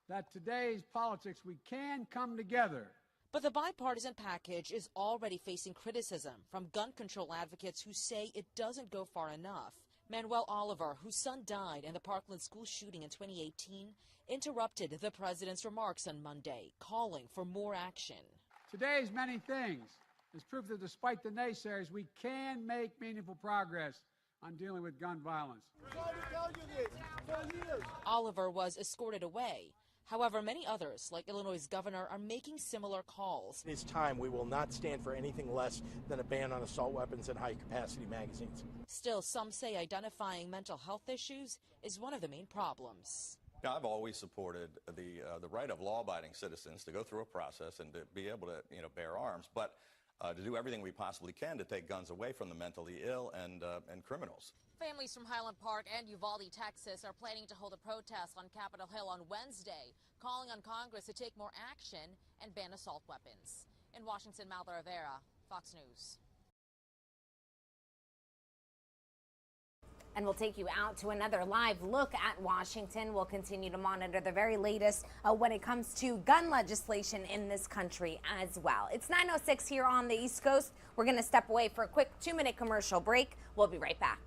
Speaker 6: that today's politics, we can come together.
Speaker 1: But the bipartisan package is already facing criticism from gun control advocates who say it doesn't go far enough. Manuel Oliver, whose son died in the Parkland school shooting in 2018, interrupted the president's remarks on Monday, calling for more action.
Speaker 6: Today's many things is proof that despite the naysayers, we can make meaningful progress on dealing with gun violence.
Speaker 1: Oliver was escorted away. However, many others, like Illinois' governor, are making similar calls.
Speaker 8: It is time. We will not stand for anything less than a ban on assault weapons and high-capacity magazines.
Speaker 1: Still, some say identifying mental health issues is one of the main problems.
Speaker 11: I've always supported the right of law-abiding citizens to go through a process and to be able to, bear arms, but to do everything we possibly can to take guns away from the mentally ill and criminals.
Speaker 1: Families from Highland Park and Uvalde, Texas, are planning to hold a protest on Capitol Hill on Wednesday, calling on Congress to take more action and ban assault weapons. In Washington, Malda Rivera, Fox News.
Speaker 12: And we'll take you out to another live look at Washington. We'll continue to monitor the very latest when it comes to gun legislation in this country as well. It's 9:06 here on the East Coast. We're going to step away for a quick 2-minute commercial break. We'll be right back.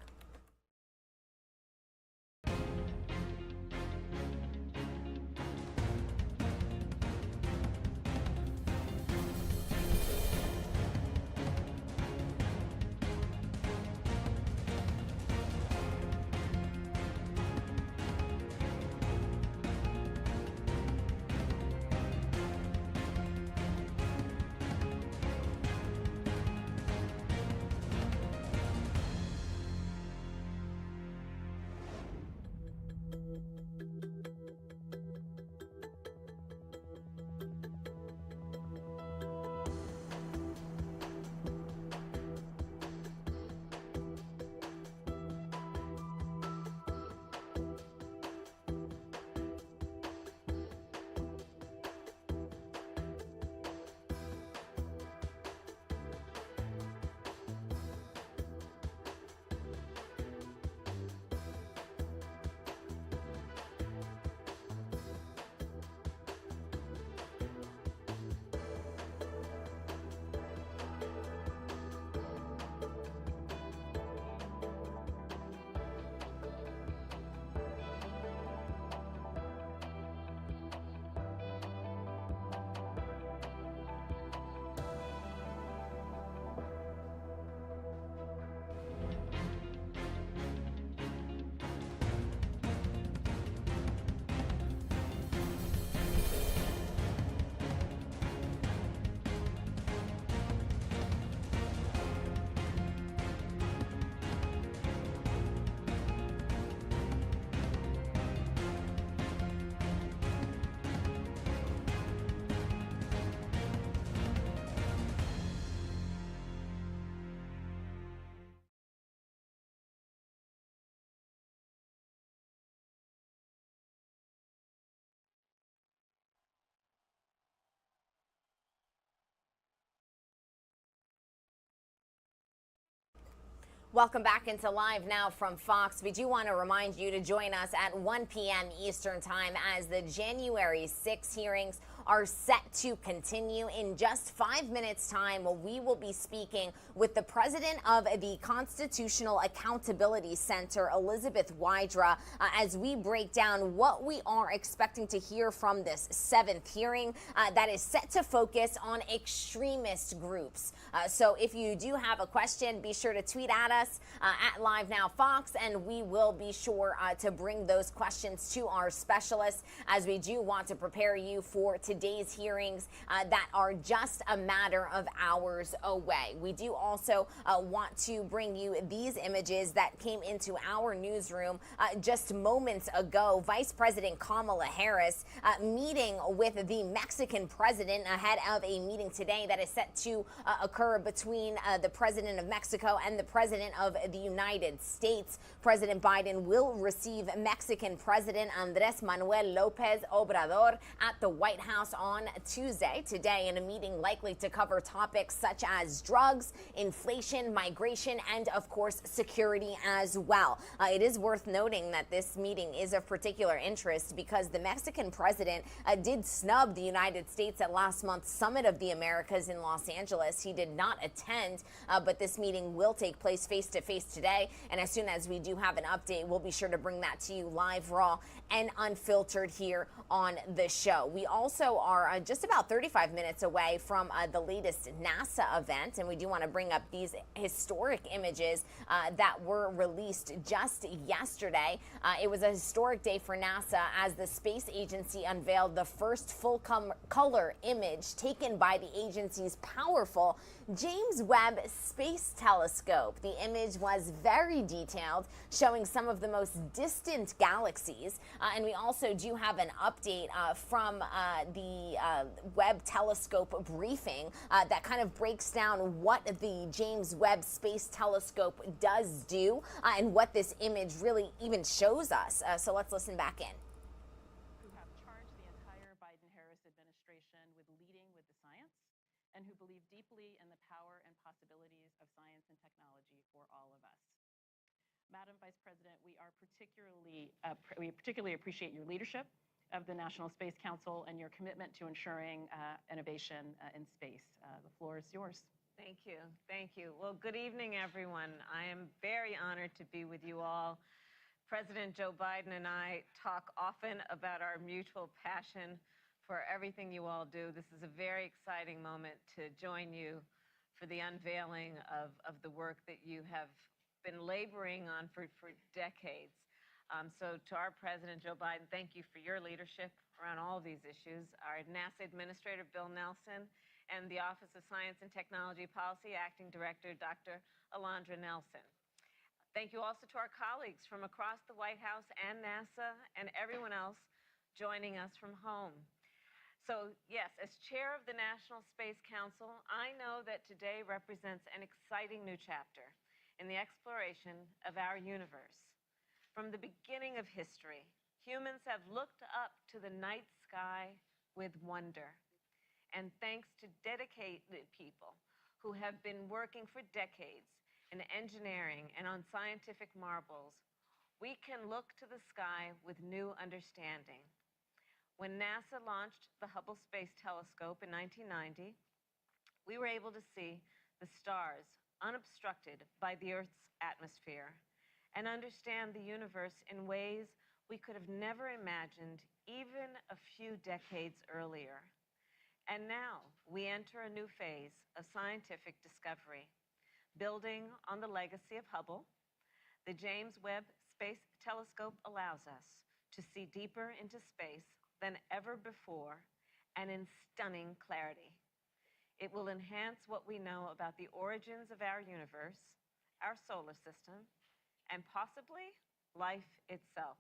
Speaker 12: Welcome back into Live Now from Fox. We do want to remind you to join us at 1 p.m. Eastern Time as the January 6 hearings are set to continue. In just 5 minutes' time, we will be speaking with the president of the Constitutional Accountability Center, Elizabeth Wydra, as we break down what we are expecting to hear from this 7th hearing that is set to focus on extremist groups. So if you do have a question, be sure to tweet at us at Live Now Fox, and we will be sure to bring those questions to our specialists as we do want to prepare you for today's today's hearings that are just a matter of hours away. We do also want to bring you these images that came into our newsroom just moments ago. Vice President Kamala Harris meeting with the Mexican president ahead of a meeting today that is set to occur between the president of Mexico and the president of the United States. President Biden will receive Mexican President Andrés Manuel López Obrador at the White House on Tuesday, today, in a meeting likely to cover topics such as drugs, inflation, migration, and of course, security as well. It is worth noting that this meeting is of particular interest because the Mexican president did snub the United States at last month's Summit of the Americas in Los Angeles. He did not attend, but this meeting will take place face-to-face today, and as soon as we do have an update, we'll be sure to bring that to you live, raw, and unfiltered here on the show. We also are just about 35 minutes away from the latest NASA event, and we do want to bring up these historic images that were released just yesterday. It was a historic day for NASA as the space agency unveiled the first full-color image taken by the agency's powerful James Webb Space Telescope. The image was very detailed, showing some of the most distant galaxies. And we also do have an update from the Webb Telescope briefing that kind of breaks down what the James Webb Space Telescope does do and what this image really even shows us. So let's listen back in.
Speaker 3: Who have charged the entire Biden-Harris administration with leading with the science and who believe deeply in the power and possibilities of science and technology for all of us. Madam Vice President, we particularly appreciate your leadership of the National Space Council and your commitment to ensuring innovation in space. The floor is yours.
Speaker 14: Thank you. Thank you. Well, good evening, everyone. I am very honored to be with you all. President Joe Biden and I talk often about our mutual passion for everything you all do. This is a very exciting moment to join you for the unveiling of the work that you have been laboring on for decades. So to our President Joe Biden, thank you for your leadership around all of these issues. Our NASA Administrator Bill Nelson and the Office of Science and Technology Policy Acting Director Dr. Alondra Nelson. Thank you also to our colleagues from across the White House and NASA and everyone else joining us from home. So yes, as chair of the National Space Council, I know that today represents an exciting new chapter in the exploration of our universe. From the beginning of history, humans have looked up to the night sky with wonder. And thanks to dedicated people who have been working for decades in engineering and on scientific marvels, we can look to the sky with new understanding. When NASA launched the Hubble Space Telescope in 1990, we were able to see the stars unobstructed by the Earth's atmosphere and understand the universe in ways we could have never imagined even a few decades earlier. And now we enter a new phase of scientific discovery. Building on the legacy of Hubble, the James Webb Space Telescope allows us to see deeper into space than ever before and in stunning clarity. It will enhance what we know about the origins of our universe, our solar system, and possibly life itself.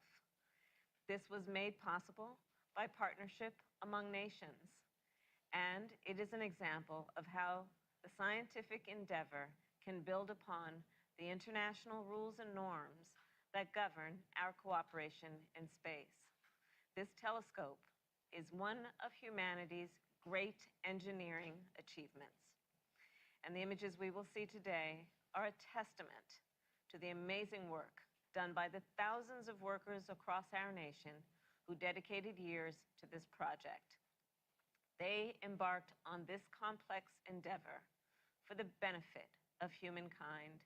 Speaker 14: This was made possible by partnership among nations, and it is an example of how the scientific endeavor can build upon the international rules and norms that govern our cooperation in space. This telescope is one of humanity's great engineering achievements. And the images we will see today are a testament to the amazing work done by the thousands of workers across our nation who dedicated years to this project. They embarked on this complex endeavor for the benefit of humankind,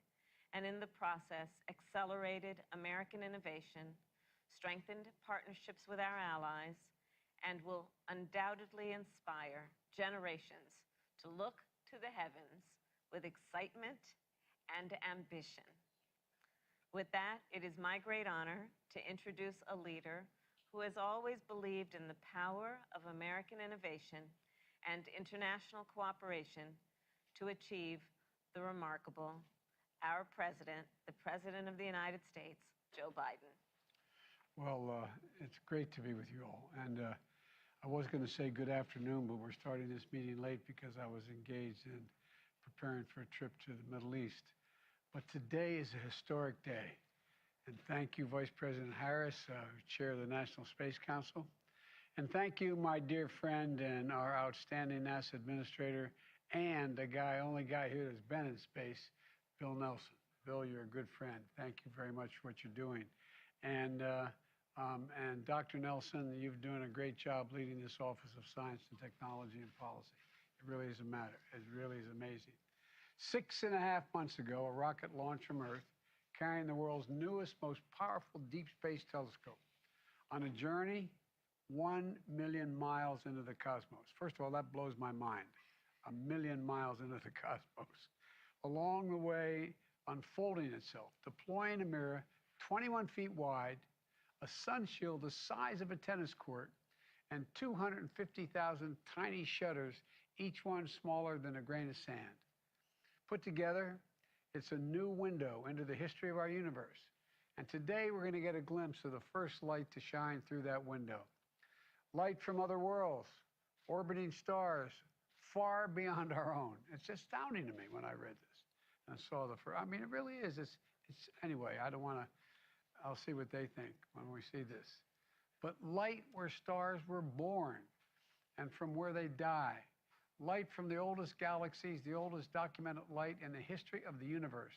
Speaker 14: and in the process accelerated American innovation, strengthened partnerships with our allies, and will undoubtedly inspire generations to look to the heavens with excitement and ambition. With that, it is my great honor to introduce a leader who has always believed in the power of American innovation and international cooperation to achieve the remarkable, our president, the President of the United States, Joe Biden.
Speaker 6: Well, it's great to be with you all. And I was going to say good afternoon, but we're starting this meeting late because I was engaged in preparing for a trip to the Middle East. But today is a historic day. And thank you, Vice President Harris, Chair of the National Space Council. And thank you, my dear friend and our outstanding NASA administrator and the only guy here that's been in space, Bill Nelson. Bill, you're a good friend. Thank you very much for what you're doing. And Dr. Nelson, you're doing a great job leading this Office of Science and Technology and Policy. It really is a matter. It really is amazing. 6.5 months ago, a rocket launched from Earth, carrying the world's newest, most powerful deep space telescope on a journey 1 million miles into the cosmos. First of all, that blows my mind. 1 million miles into the cosmos. Along the way, unfolding itself, deploying a mirror 21 feet wide, a sun shield the size of a tennis court, and 250,000 tiny shutters, each one smaller than a grain of sand. Put together, it's a new window into the history of our universe. And today we're going to get a glimpse of the first light to shine through that window. Light from other worlds, orbiting stars, far beyond our own. It's astounding to me when I read this and saw the first. I mean, it really is. Anyway, I don't want to, I'll see what they think when we see this. But light where stars were born and from where they die. Light from the oldest galaxies, the oldest documented light in the history of the universe,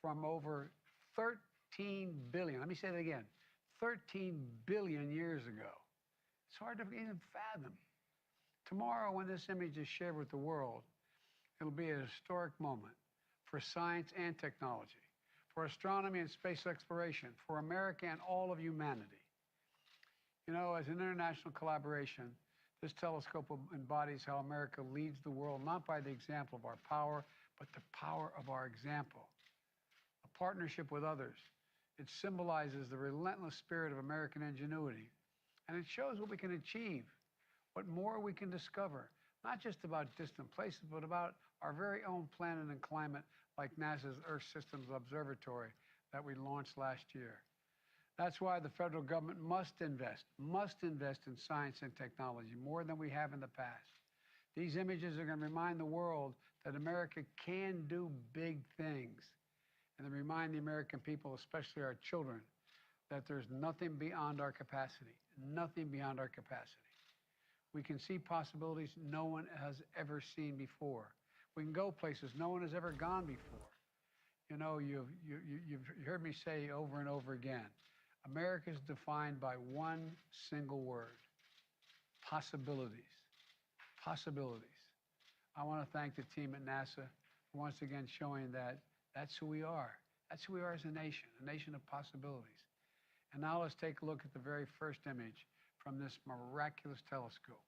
Speaker 6: from over 13 billion, let me say that again, 13 billion years ago. It's hard to even fathom. Tomorrow, when this image is shared with the world, it'll be a historic moment for science and technology, for astronomy and space exploration, for America and all of humanity. You know, as an international collaboration, this telescope embodies how America leads the world, not by the example of our power, but the power of our example. A partnership with others. It symbolizes the relentless spirit of American ingenuity. And it shows what we can achieve, what more we can discover, not just about distant places, but about our very own planet and climate, like NASA's Earth Systems Observatory that we launched last year. That's why the federal government must invest in science and technology more than we have in the past. These images are going to remind the world that America can do big things. And they remind the American people, especially our children, that there's nothing beyond our capacity, nothing beyond our capacity. We can see possibilities no one has ever seen before. We can go places no one has ever gone before. You know, you've heard me say over and over again, America is defined by one single word: possibilities. Possibilities. I want to thank the team at NASA for once again showing that that's who we are. That's who we are as a nation of possibilities. And now let's take a look at the very first image from this miraculous telescope.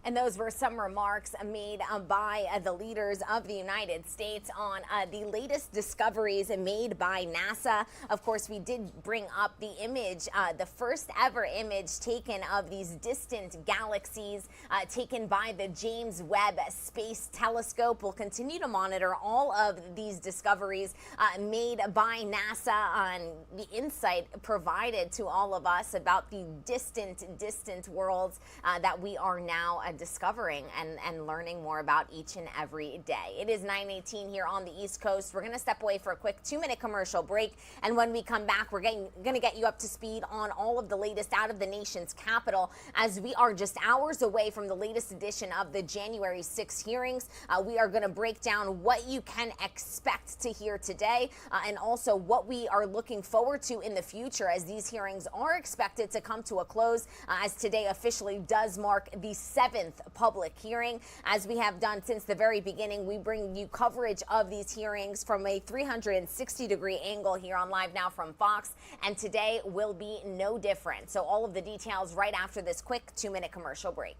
Speaker 12: And those were some remarks made by the leaders of the United States on the latest discoveries made by NASA. Of course, we did bring up the image, the first ever image taken of these distant galaxies taken by the James Webb Space Telescope. We'll continue to monitor all of these discoveries made by NASA on the insight provided to all of us about the distant worlds that we are now discovering and learning more about each and every day. It is 9:18 here on the East Coast. We're going to step away for a quick 2-minute commercial break, and when we come back, we're going to get you up to speed on all of the latest out of the nation's capital, as we are just hours away from the latest edition of the January 6 hearings. We are going to break down what you can expect to hear today, and also what we are looking forward to in the future, as these hearings are expected to come to a close, as today officially does mark the 7th 7th public hearing. As we have done since the very beginning, we bring you coverage of these hearings from a 360-degree angle here on Live Now from Fox, and today will be no different. So all of the details right after this quick 2-minute commercial break.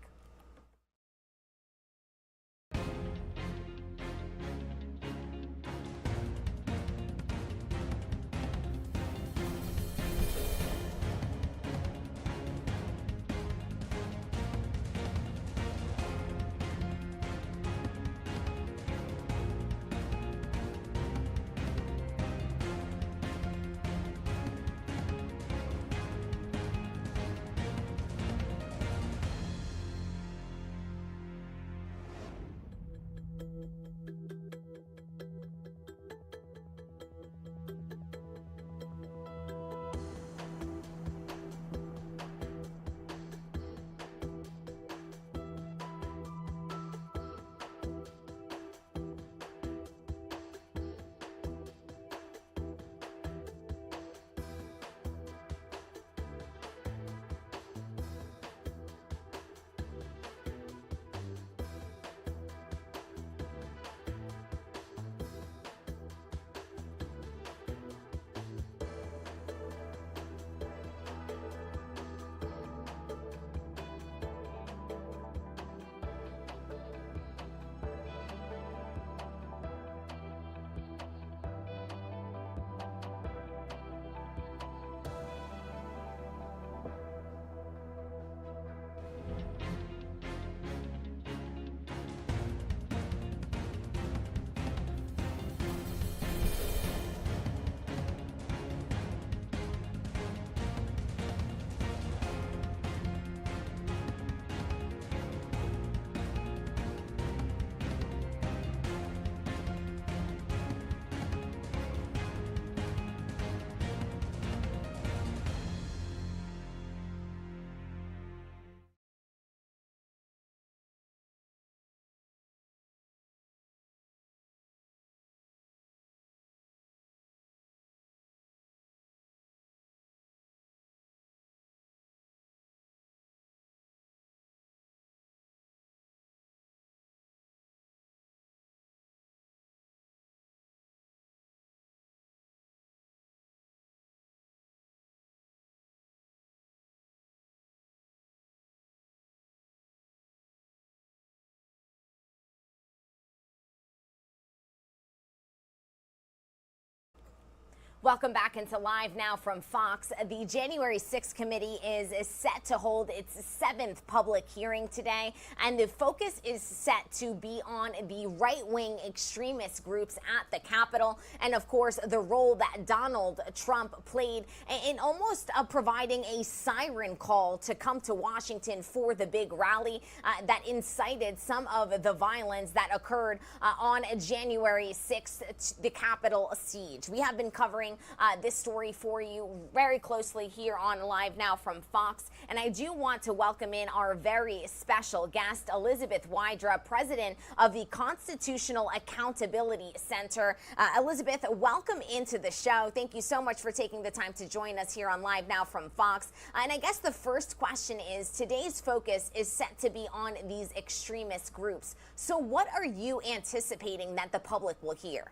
Speaker 12: Welcome back into Live Now from Fox. The January 6th committee is set to hold its 7th public hearing today, and the focus is set to be on the right-wing extremist groups at the Capitol, and of course the role that Donald Trump played in almost providing a siren call to come to Washington for the big rally that incited some of the violence that occurred on January 6th, the Capitol siege. We have been covering this story for you very closely here on Live Now from Fox. And I do want to welcome in our very special guest, Elizabeth Wydra, president of the Constitutional Accountability Center. Elizabeth, welcome into the show. Thank you so much for taking the time to join us here on Live Now from Fox. And I guess the first question is, today's focus is set to be on these extremist groups. So what are you anticipating that the public will hear?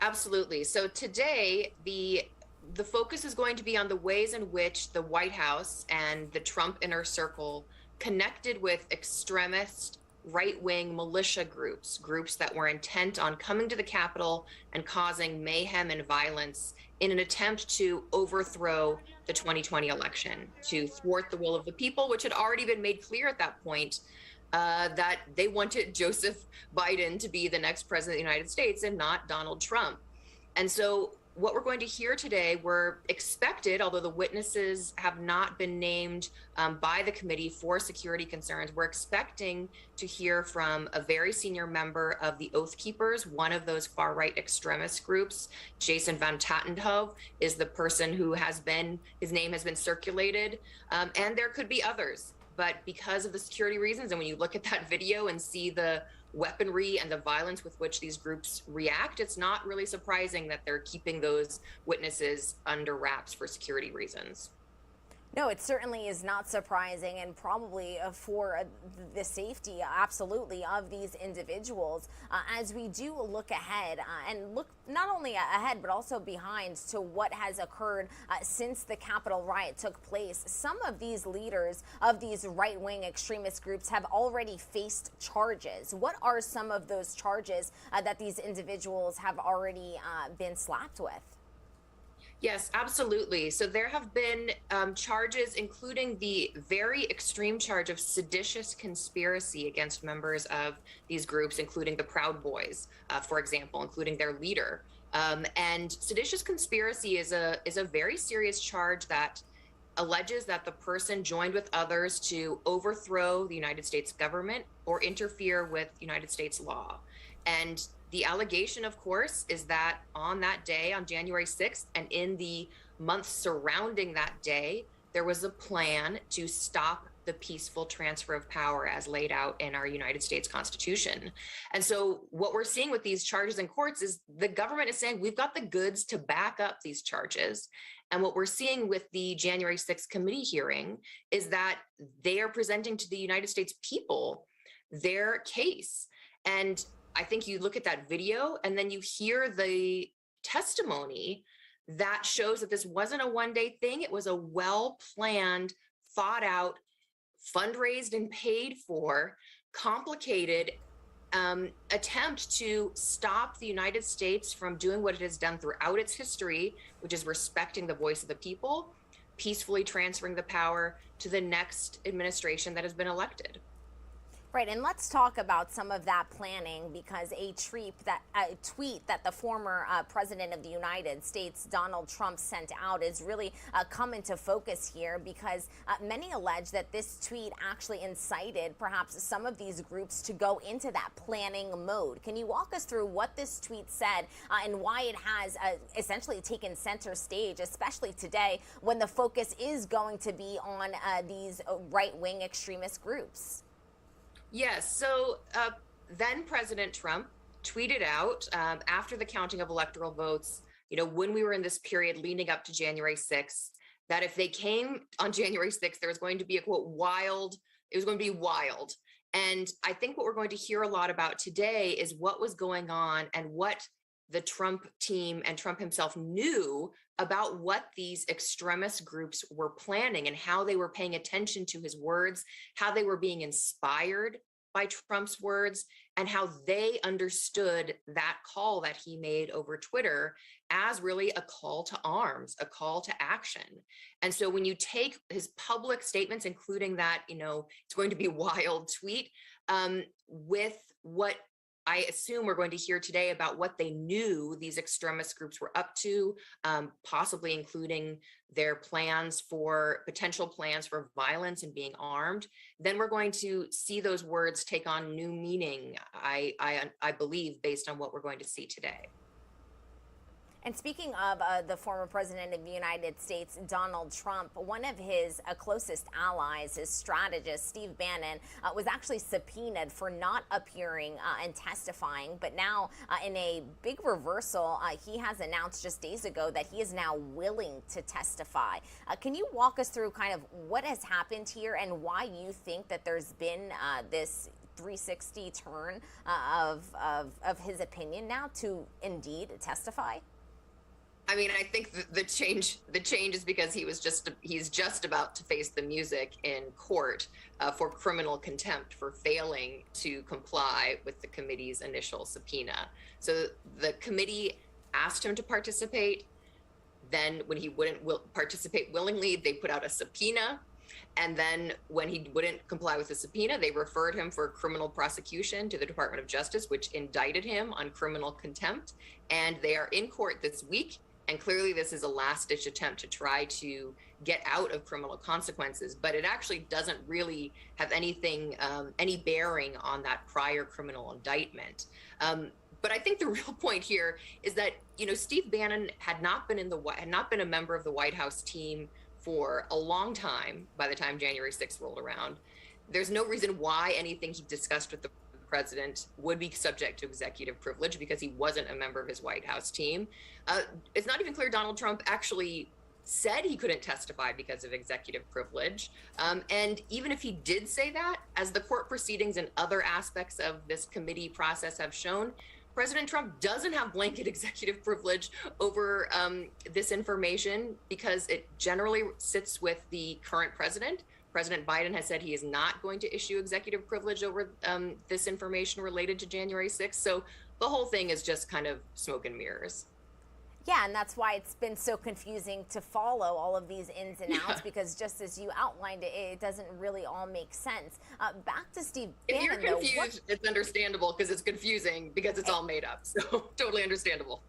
Speaker 5: Absolutely. So today, the focus is going to be on the ways in which the White House and the Trump inner circle connected with extremist right-wing militia groups that were intent on coming to the Capitol and causing mayhem and violence in an attempt to overthrow the 2020 election, to thwart the will of the people, which had already been made clear at that point that they wanted Joseph Biden to be the next president of the United States and not Donald Trump. And so what we're going to hear today were expected, although the witnesses have not been named by the committee for security concerns. We're expecting to hear from a very senior member of the Oath Keepers, one of those far-right extremist groups. Jason Van Tatenhove is the person who his name has been circulated, and there could be others. But because of the security reasons, and when you look at that video and see the weaponry and the violence with which these groups react, it's not really surprising that they're keeping those witnesses under wraps for security reasons.
Speaker 12: No, it certainly is not surprising, and probably for the safety, absolutely, of these individuals. As we do look ahead and look not only ahead, but also behind to what has occurred since the Capitol riot took place, some of these leaders of these right-wing extremist groups have already faced charges. What are some of those charges that these individuals have already been slapped with?
Speaker 5: Yes, absolutely. So there have been charges, including the very extreme charge of seditious conspiracy against members of these groups, including the Proud Boys, for example, including their leader. And seditious conspiracy is a very serious charge that alleges that the person joined with others to overthrow the United States government or interfere with United States law. And the allegation, of course, is that on that day, on January 6th, and in the months surrounding that day, there was a plan to stop the peaceful transfer of power as laid out in our United States Constitution. And so what we're seeing with these charges in courts is the government is saying we've got the goods to back up these charges. And what we're seeing with the January 6th committee hearing is that they are presenting to the United States people their case. And I think you look at that video and then you hear the testimony that shows that this wasn't a one-day thing. It was a well-planned, thought out, fundraised and paid for, complicated attempt to stop the United States from doing what it has done throughout its history, which is respecting the voice of the people, peacefully transferring the power to the next administration that has been elected.
Speaker 12: Right, and let's talk about some of that planning, because a tweet that the former president of the United States, Donald Trump, sent out is really come into focus here, because many allege that this tweet actually incited perhaps some of these groups to go into that planning mode. Can you walk us through what this tweet said and why it has essentially taken center stage, especially today when the focus is going to be on these right-wing extremist groups?
Speaker 5: Yes. So then President Trump tweeted out after the counting of electoral votes, when we were in this period leading up to January 6th, that if they came on January 6th, there was going to be a quote, wild, it was going to be wild. And I think what we're going to hear a lot about today is what was going on and what the Trump team and Trump himself knew about what these extremist groups were planning and how they were paying attention to his words, how they were being inspired by Trump's words, and how they understood that call that he made over Twitter as really a call to arms, a call to action. And so when you take his public statements, including that, it's going to be a wild tweet, with what I assume we're going to hear today about what they knew these extremist groups were up to, possibly including their potential plans for violence and being armed, then we're going to see those words take on new meaning, I believe, based on what we're going to see today.
Speaker 12: And speaking of the former president of the United States, Donald Trump, one of his closest allies, his strategist, Steve Bannon, was actually subpoenaed for not appearing and testifying. But now, in a big reversal, he has announced just days ago that he is now willing to testify. Can you walk us through kind of what has happened here and why you think that there's been this 360 turn of his opinion now to indeed testify?
Speaker 5: I mean, I think the change is because he's just about to face the music in court for criminal contempt for failing to comply with the committee's initial subpoena. So the committee asked him to participate. Then when he wouldn't participate willingly, they put out a subpoena. And then when he wouldn't comply with the subpoena, they referred him for criminal prosecution to the Department of Justice, which indicted him on criminal contempt. And they are in court this week. And clearly this is a last-ditch attempt to try to get out of criminal consequences, but it actually doesn't really have anything, any bearing on that prior criminal indictment. But I think the real point here is that, Steve Bannon had not been a member of the White House team for a long time by the time January 6th rolled around. There's no reason why anything he discussed with the president would be subject to executive privilege because he wasn't a member of his White House team. It's not even clear Donald Trump actually said he couldn't testify because of executive privilege. And even if he did say that, as the court proceedings and other aspects of this committee process have shown, President Trump doesn't have blanket executive privilege over this information because it generally sits with the current president. President Biden has said he is not going to issue executive privilege over this information related to January 6th. So the whole thing is just kind of smoke and mirrors.
Speaker 12: Yeah, and that's why it's been so confusing to follow all of these ins and outs, because just as you outlined it, it doesn't really all make sense. Back to Steve Bannon,
Speaker 5: if you're confused, it's understandable because it's confusing because it's all made up. So totally understandable.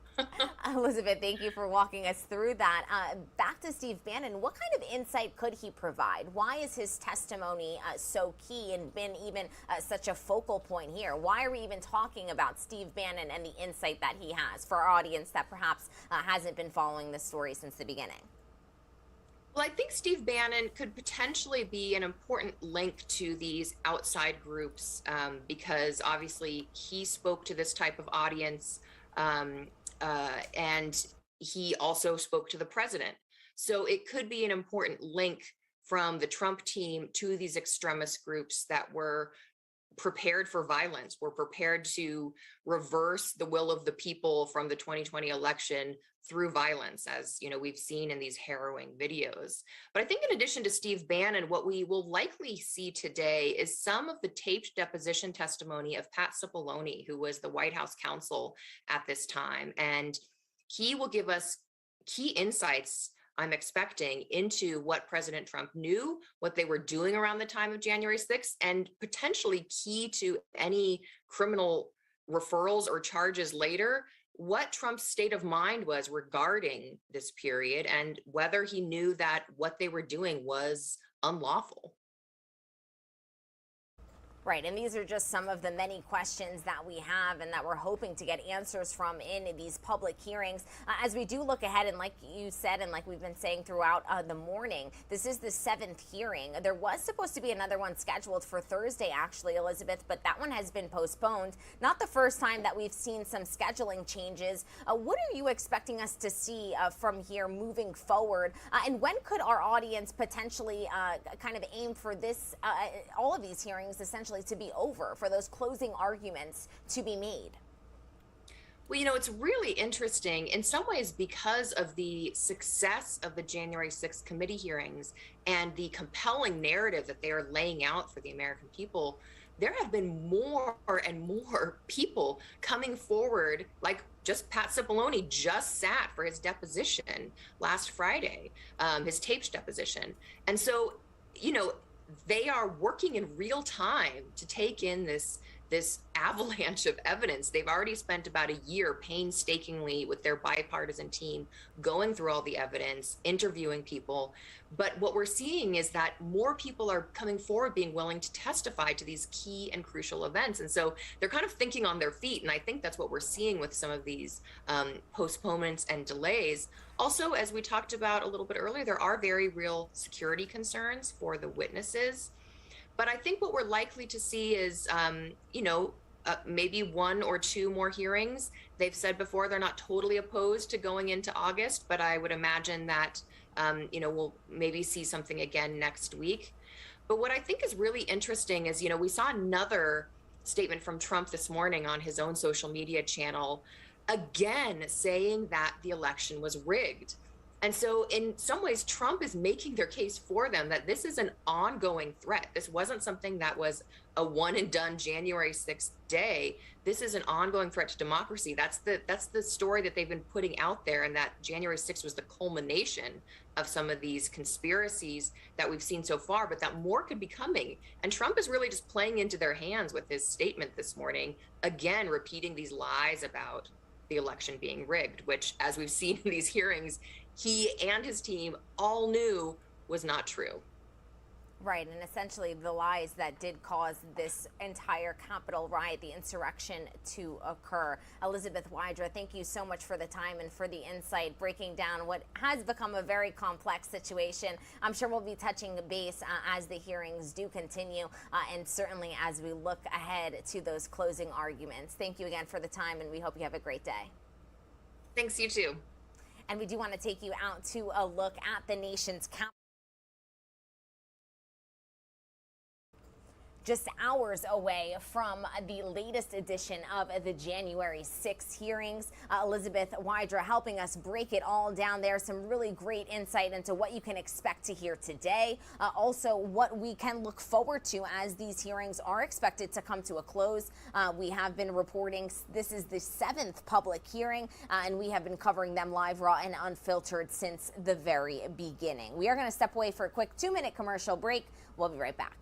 Speaker 12: Elizabeth, thank you for walking us through that. Back to Steve Bannon, what kind of insight could he provide? Why is his testimony so key and been even such a focal point here? Why are we even talking about Steve Bannon and the insight that he has for our audience that perhaps hasn't been following this story since the beginning?
Speaker 5: Well, I think Steve Bannon could potentially be an important link to these outside groups because obviously he spoke to this type of audience. And he also spoke to the president. So it could be an important link from the Trump team to these extremist groups that were prepared for violence, were prepared to reverse the will of the people from the 2020 election through violence, as we've seen in these harrowing videos. But I think in addition to Steve Bannon, what we will likely see today is some of the taped deposition testimony of Pat Cipollone, who was the White House counsel at this time. And he will give us key insights, I'm expecting, into what President Trump knew, what they were doing around the time of January 6th, and potentially key to any criminal referrals or charges later, what Trump's state of mind was regarding this period and whether he knew that what they were doing was unlawful.
Speaker 12: Right, and these are just some of the many questions that we have and that we're hoping to get answers from in these public hearings. As we do look ahead, and like you said, and like we've been saying throughout the morning, this is the 7th hearing. There was supposed to be another one scheduled for Thursday, actually, Elizabeth, but that one has been postponed. Not the first time that we've seen some scheduling changes. What are you expecting us to see from here moving forward? And when could our audience potentially kind of aim for this, all of these hearings essentially to be over, for those closing arguments to be made?
Speaker 5: Well, it's really interesting in some ways because of the success of the January 6th committee hearings and the compelling narrative that they are laying out for the American people. There have been more and more people coming forward, like just Pat Cipollone just sat for his deposition last Friday, his taped deposition. And so, they are working in real time to take in this avalanche of evidence. They've already spent about a year painstakingly with their bipartisan team going through all the evidence, interviewing people. But what we're seeing is that more people are coming forward, being willing to testify to these key and crucial events. And so they're kind of thinking on their feet. And I think that's what we're seeing with some of these postponements and delays. Also, as we talked about a little bit earlier, there are very real security concerns for the witnesses. But I think what we're likely to see is, maybe 1 or 2 more hearings. They've said before they're not totally opposed to going into August, but I would imagine that, we'll maybe see something again next week. But what I think is really interesting is, we saw another statement from Trump this morning on his own social media channel, again saying that the election was rigged. And so in some ways, Trump is making their case for them that this is an ongoing threat. This wasn't something that was a one and done January 6th day. This is an ongoing threat to democracy. That's the story that they've been putting out there, and that January 6th was the culmination of some of these conspiracies that we've seen so far, but that more could be coming. And Trump is really just playing into their hands with his statement this morning, again, repeating these lies about the election being rigged, which, as we've seen in these hearings, he and his team all knew was not true.
Speaker 12: Right, and essentially the lies that did cause this entire Capitol riot, the insurrection, to occur. Elizabeth Wydra, thank you so much for the time and for the insight, breaking down what has become a very complex situation. I'm sure we'll be touching base as the hearings do continue, and certainly as we look ahead to those closing arguments. Thank you again for the time, and we hope you have a great day.
Speaker 5: Thanks, you too.
Speaker 12: And we do want to take you out to a look at the nation's capital. Just hours away from the latest edition of the January 6th hearings. Elizabeth Wydra helping us break it all down there. Some really great insight into what you can expect to hear today. Also, what we can look forward to as these hearings are expected to come to a close. We have been reporting this is the 7th public hearing, and we have been covering them live, raw, and unfiltered since the very beginning. We are going to step away for a quick 2-minute commercial break. We'll be right back.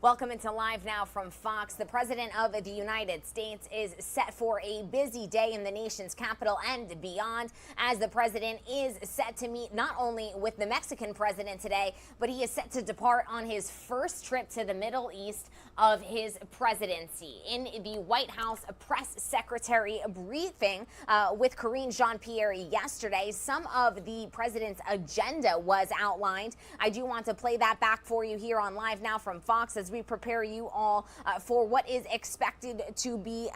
Speaker 12: Welcome into Live Now from Fox. The President of the United States is set for a busy day in the nation's capital and beyond, as the president is set to meet not only with the Mexican president today, but he is set to depart on his first trip to the Middle East of his presidency. In the White House press secretary briefing with Karine Jean-Pierre yesterday, some of the president's agenda was outlined. I do want to play that back for you here on Live Now from Fox as we prepare you all for what is expected to be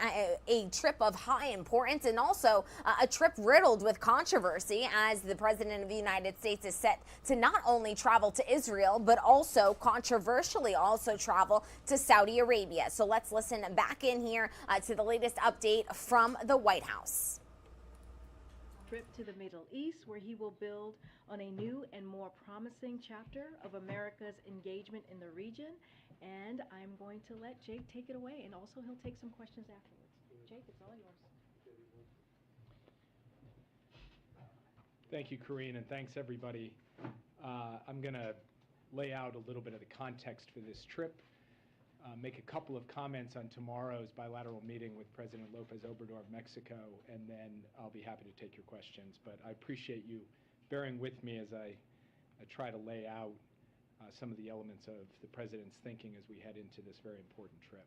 Speaker 12: a trip of high importance, and also a trip riddled with controversy, as the President of the United States is set to not only travel to Israel, but also controversially also travel to Saudi Arabia. So let's listen back in here to the latest update from the White House.
Speaker 15: Trip to the Middle East, where he will build on a new and more promising chapter of America's engagement in the region. And I'm going to let Jake take it away, and also he'll take some questions afterwards. Jake, it's all yours.
Speaker 2: Thank you, Karine, and thanks everybody. I'm going to lay out a little bit of the context for this trip, make a couple of comments on tomorrow's bilateral meeting with President López Obrador of Mexico, and then I'll be happy to take your questions. But I appreciate you bearing with me as I try to lay out some of the elements of the president's thinking as we head into this very important trip.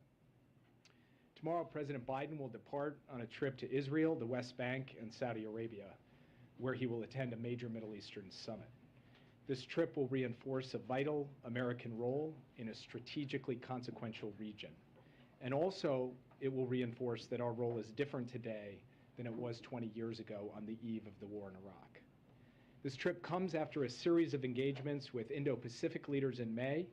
Speaker 2: Tomorrow, President Biden will depart on a trip to Israel, the West Bank, and Saudi Arabia, where he will attend a major Middle Eastern summit. This trip will reinforce a vital American role in a strategically consequential region. And also, it will reinforce that our role is different today than it was 20 years ago on the eve of the war in Iraq. This trip comes after a series of engagements with Indo-Pacific leaders in May,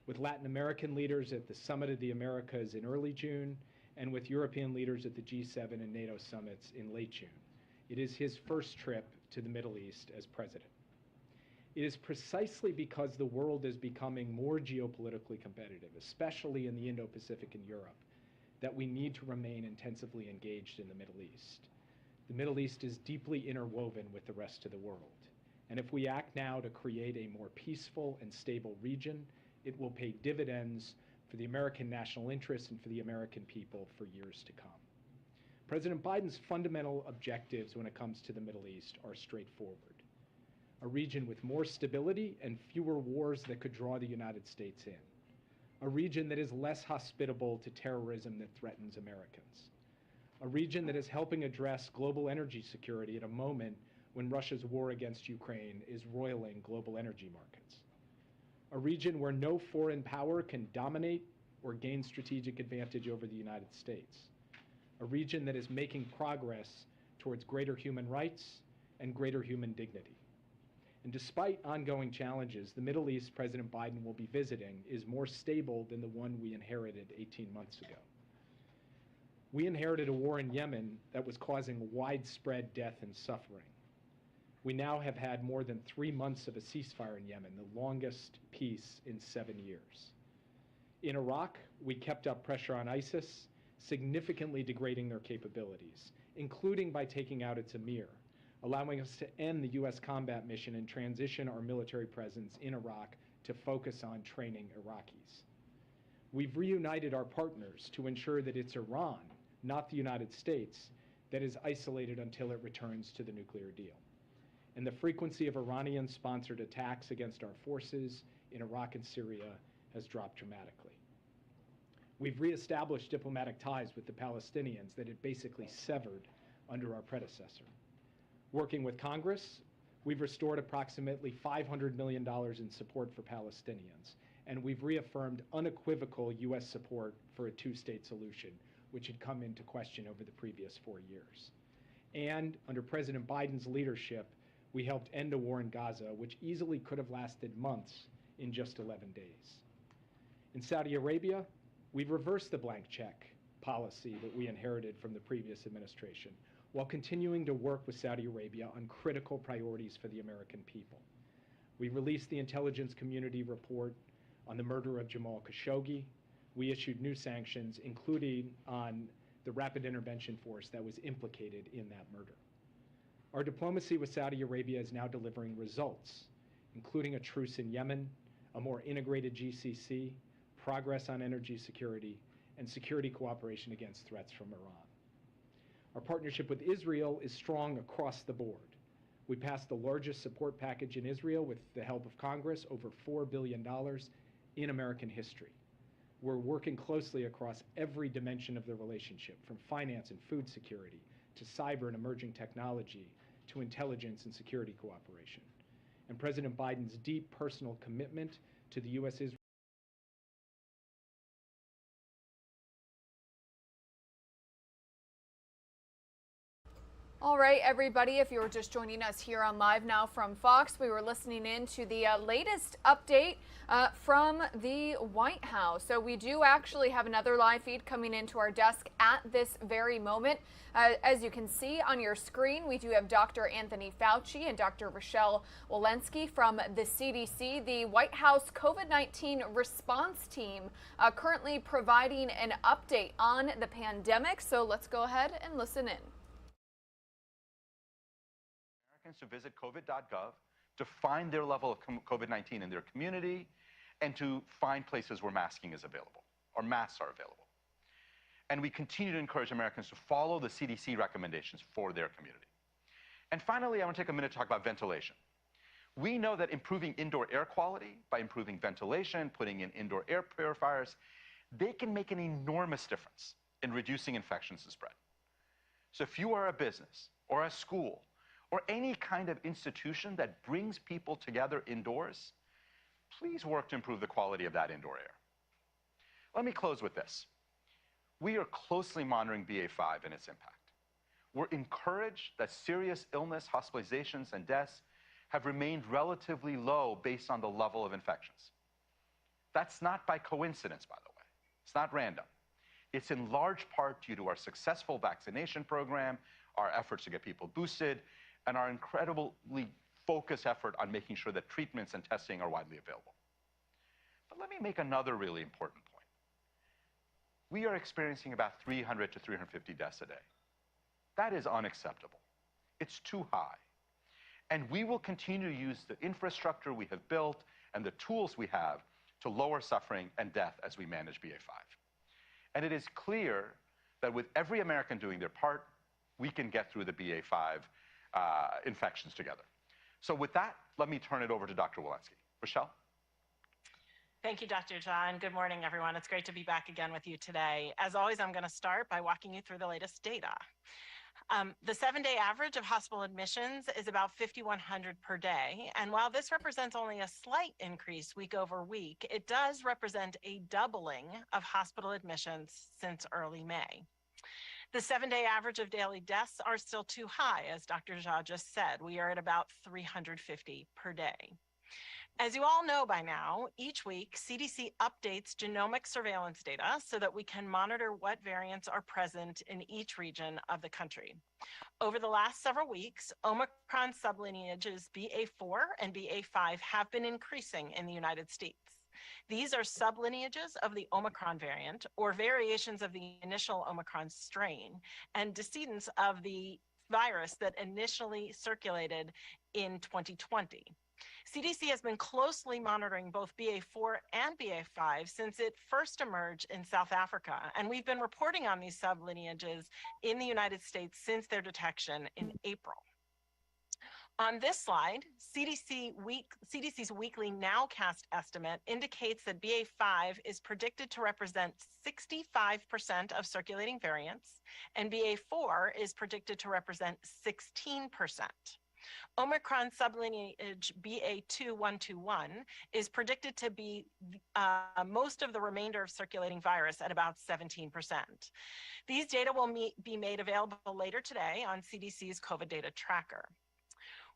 Speaker 2: with Latin American leaders at the Summit of the Americas in early June, and with European leaders at the G7 and NATO summits in late June. It is his first trip to the Middle East as president. It is precisely because the world is becoming more geopolitically competitive, especially in the Indo-Pacific and Europe, that we need to remain intensively engaged in the Middle East. The Middle East is deeply interwoven with the rest of the world. And if we act now to create a more peaceful and stable region, it will pay dividends for the American national interest and for the American people for years to come. President Biden's fundamental objectives when it comes to the Middle East are straightforward. A region with more stability and fewer wars that could draw the United States in. A region that is less hospitable to terrorism that threatens Americans. A region that is helping address global energy security at a moment when Russia's war against Ukraine is roiling global energy markets. A region where no foreign power can dominate or gain strategic advantage over the United States. A region that is making progress towards greater human rights and greater human dignity. And despite ongoing challenges, the Middle East President Biden will be visiting is more stable than the one we inherited 18 months ago. We inherited a war in Yemen that was causing widespread death and suffering. We now have had more than 3 months of a ceasefire in Yemen, the longest peace in 7 years. In Iraq, we kept up pressure on ISIS, significantly degrading their capabilities, including by taking out its emir, allowing us to end the U.S. combat mission and transition our military presence in Iraq to focus on training Iraqis. We've reunited our partners to ensure that it's Iran, not the United States, that is isolated until it returns to the nuclear deal. And the frequency of Iranian-sponsored attacks against our forces in Iraq and Syria has dropped dramatically. We've reestablished diplomatic ties with the Palestinians that had basically severed under our predecessor. Working with Congress, we've restored approximately $500 million in support for Palestinians, and we've reaffirmed unequivocal U.S. support for a two-state solution, which had come into question over the previous 4 years. And under President Biden's leadership, we helped end a war in Gaza, which easily could have lasted months in just 11 days. In Saudi Arabia, we've reversed the blank check policy that we inherited from the previous administration, while continuing to work with Saudi Arabia on critical priorities for the American people. We released the intelligence community report on the murder of Jamal Khashoggi. We issued new sanctions, including on the Rapid Intervention Force that was implicated in that murder. Our diplomacy with Saudi Arabia is now delivering results, including a truce in Yemen, a more integrated GCC, progress on energy security, and security cooperation against threats from Iran. Our partnership with Israel is strong across the board. We passed the largest support package in Israel with the help of Congress, over $4 billion in American history. We're working closely across every dimension of the relationship, from finance and food security, to cyber and emerging technology, to intelligence and security cooperation. And President Biden's deep personal commitment to the U.S.-Israel
Speaker 13: All right, everybody, if you were just joining us here on Live Now from Fox, we were listening in to the latest update from the White House. So we do actually have another live feed coming into our desk at this very moment. As you can see on your screen, we do have Dr. Anthony Fauci and Dr. Rochelle Walensky from the CDC, the White House COVID-19 response team, currently providing an update on the pandemic. So let's go ahead and listen in.
Speaker 16: To visit covid.gov to find their level of COVID-19 in their community and to find places where masking is available or masks are available. And we continue to encourage Americans to follow the CDC recommendations for their community. And finally, I want to take a minute to talk about ventilation. We know that improving indoor air quality by improving ventilation, putting in indoor air purifiers, they can make an enormous difference in reducing infections and spread. So if you are a business or a school or any kind of institution that brings people together indoors, please work to improve the quality of that indoor air. Let me close with this. We are closely monitoring BA.5 and its impact. We're encouraged that serious illness, hospitalizations, and deaths have remained relatively low based on the level of infections. That's not by coincidence, by the way. It's not random. It's in large part due to our successful vaccination program, our efforts to get people boosted, and our incredibly focused effort on making sure that treatments and testing are widely available. But let me make another really important point. we are experiencing about 300 to 350 deaths a day. That is unacceptable. It's too high. And we will continue to use the infrastructure we have built and the tools we have to lower suffering and death as we manage BA5. And it is clear that with every American doing their part, we can get through the BA5 infections together. So with that, let me turn it over to Dr. Walensky. Rochelle?
Speaker 3: Thank you, Dr. John. Good morning, everyone. It's great to be back again with you today. As always, I'm going to start by walking you through the latest data. The 7-day average of hospital admissions is about 5,100 per day. And while this represents only a slight increase week over week, it does represent a doubling of hospital admissions since early May. The 7-day average of daily deaths are still too high, as Dr. Jha just said. We are at about 350 per day. As you all know by now, each week CDC updates genomic surveillance data so that we can monitor what variants are present in each region of the country. Over the last several weeks, Omicron sublineages BA4 and BA5 have been increasing in the United States. These are sublineages of the Omicron variant or variations of the initial Omicron strain and descendants of the virus that initially circulated in 2020. CDC has been closely monitoring both BA4 and BA5 since it first emerged in South Africa, and we've been reporting on these sublineages in the United States since their detection in April. On this slide, CDC's weekly nowcast estimate indicates that BA5 is predicted to represent 65% of circulating variants, and BA4 is predicted to represent 16%. Omicron sublineage BA2121 is predicted to be most of the remainder of circulating virus at about 17%. These data will be made available later today on CDC's COVID data tracker.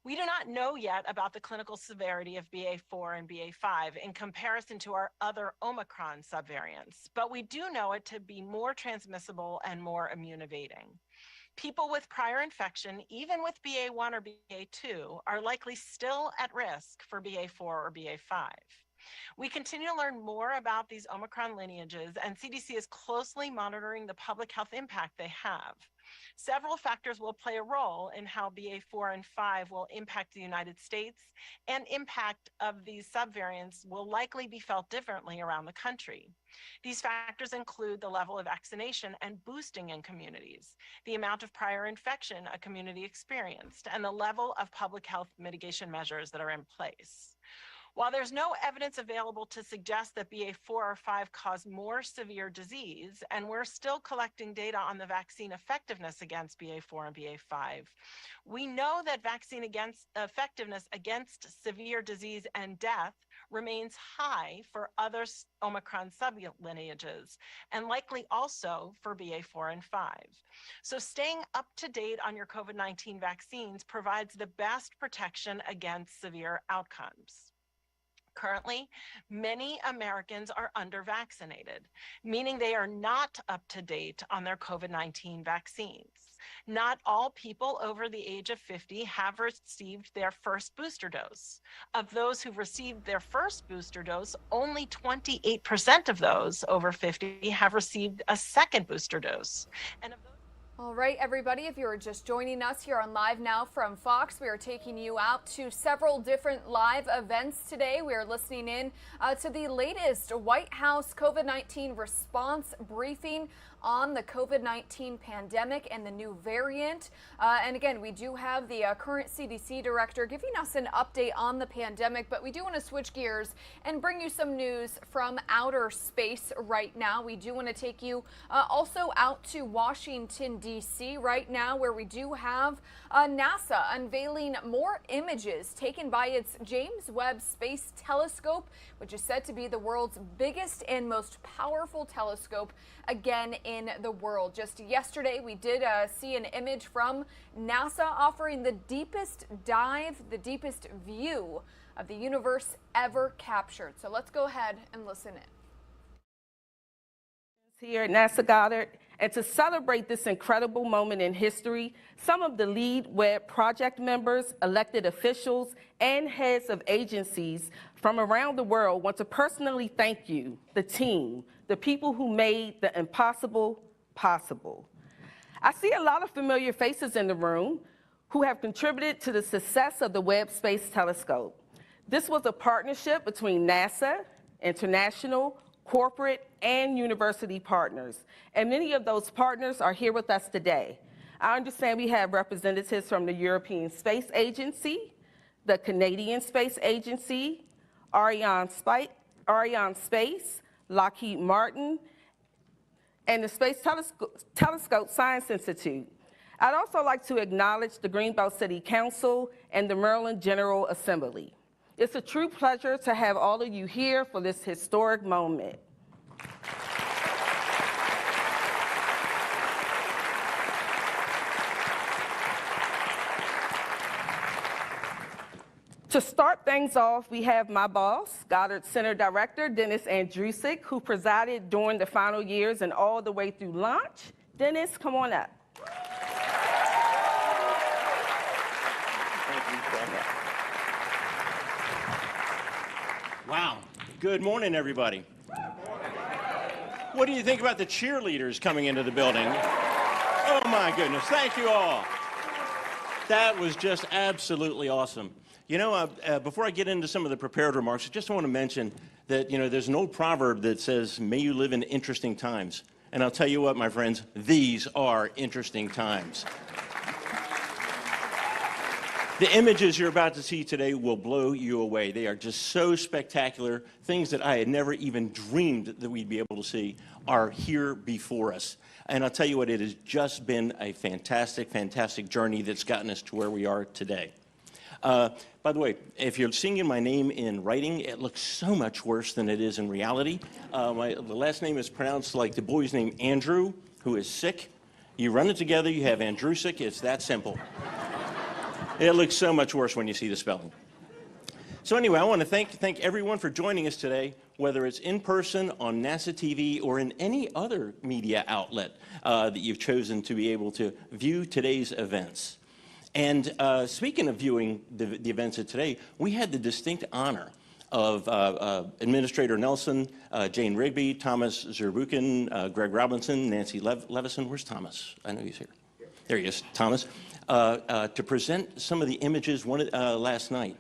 Speaker 3: We do not know yet about the clinical severity of BA4 and BA5 in comparison to our other Omicron subvariants, but we do know it to be more transmissible and more immune evading. People with prior infection, even with BA1 or BA2, are likely still at risk for BA4 or BA5. We continue to learn more about these Omicron lineages, and CDC is closely monitoring the public health impact they have. Several factors will play a role in how BA4 and 5 will impact the United States, and impact of these subvariants will likely be felt differently around the country. These factors include the level of vaccination and boosting in communities, the amount of prior infection a community experienced, and the level of public health mitigation measures that are in place. While there's no evidence available to suggest that BA4 or 5 cause more severe disease, and we're still collecting data on the vaccine effectiveness against BA4 and BA5, we know that vaccine effectiveness against severe disease and death remains high for other Omicron sublineages, and likely also for BA4 and 5. So staying up to date on your COVID-19 vaccines provides the best protection against severe outcomes. Currently, many Americans are under-vaccinated, meaning they are not up to date on their COVID-19 vaccines. Not all people over the age of 50 have received their first booster dose. Of those who've received their first booster dose, only 28% of those over 50 have received a second booster dose. And of those
Speaker 13: all right, everybody, if you are just joining us here on Live Now from Fox, we are taking you out to several different live events today. We are listening in to the latest White House COVID-19 response briefing on the COVID-19 pandemic and the new variant. And again, we do have the current CDC director giving us an update on the pandemic, but we do want to switch gears and bring you some news from outer space right now. We do want to take you also out to Washington, D.C. right now, where we do have NASA unveiling more images taken by its James Webb Space Telescope, which is said to be the world's biggest and most powerful telescope again in the world. Just yesterday, we did see an image from NASA offering the deepest dive, the deepest view of the universe ever captured. So let's go ahead and listen in.
Speaker 4: Here at NASA Goddard, and to celebrate this incredible moment in history, some of the lead Webb project members, elected officials, and heads of agencies from around the world want to personally thank you, the team, the people who made the impossible possible. I see a lot of familiar faces in the room who have contributed to the success of the Webb Space Telescope. This was a partnership between NASA, international, corporate, and university partners. And many of those partners are here with us today. I understand we have representatives from the European Space Agency, the Canadian Space Agency, Ariane Space, Lockheed Martin, and the Space Telescope Science Institute. I'd also like to acknowledge the Greenbelt City Council and the Maryland General Assembly. It's a true pleasure to have all of you here for this historic moment. To start things off, we have my boss, Goddard Center Director Dennis Andrusic, who presided during the final years and all the way through launch. Dennis, come on up.
Speaker 17: Wow. Good morning, everybody. What do you think about the cheerleaders coming into the building? Oh, my goodness. Thank you all. That was just absolutely awesome. You know, before I get into some of the prepared remarks, I just want to mention that, you know, there's an old proverb that says, may you live in interesting times. And I'll tell you what, my friends, these are interesting times. The images you're about to see today will blow you away. They are just so spectacular. Things that I had never even dreamed that we'd be able to see are here before us. And I'll tell you what, it has just been a fantastic, fantastic journey that's gotten us to where we are today. By the way, if you're seeing my name in writing, it looks so much worse than it is in reality. The last name is pronounced like the boy's name Andrew, who is sick. You run it together, you have Andrusic. It's that simple. It looks so much worse when you see the spelling. So anyway, I want to thank everyone for joining us today, whether it's in person, on NASA TV, or in any other media outlet that you've chosen to be able to view today's events. And speaking of viewing the events of today, we had the distinct honor of Administrator Nelson, Jane Rigby, Thomas Zurbuchen, Greg Robinson, Nancy Levison. Where's Thomas? I know he's here. There he is, Thomas. To present some of the images last night.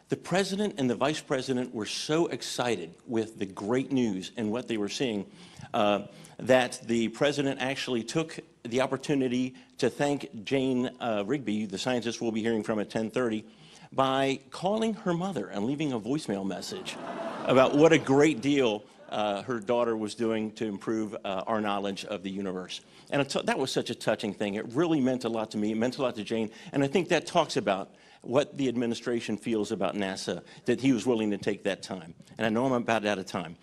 Speaker 17: The president and the vice president were so excited with the great news and what they were seeing that the president actually took the opportunity to thank Jane Rigby, the scientist we'll be hearing from at 10:30, by calling her mother and leaving a voicemail message about what a great deal her daughter was doing to improve our knowledge of the universe. And that was such a touching thing. It really meant a lot to me. It meant a lot to Jane. And I think that talks about what the administration feels about NASA, that he was willing to take that time. And I know I'm about out of time.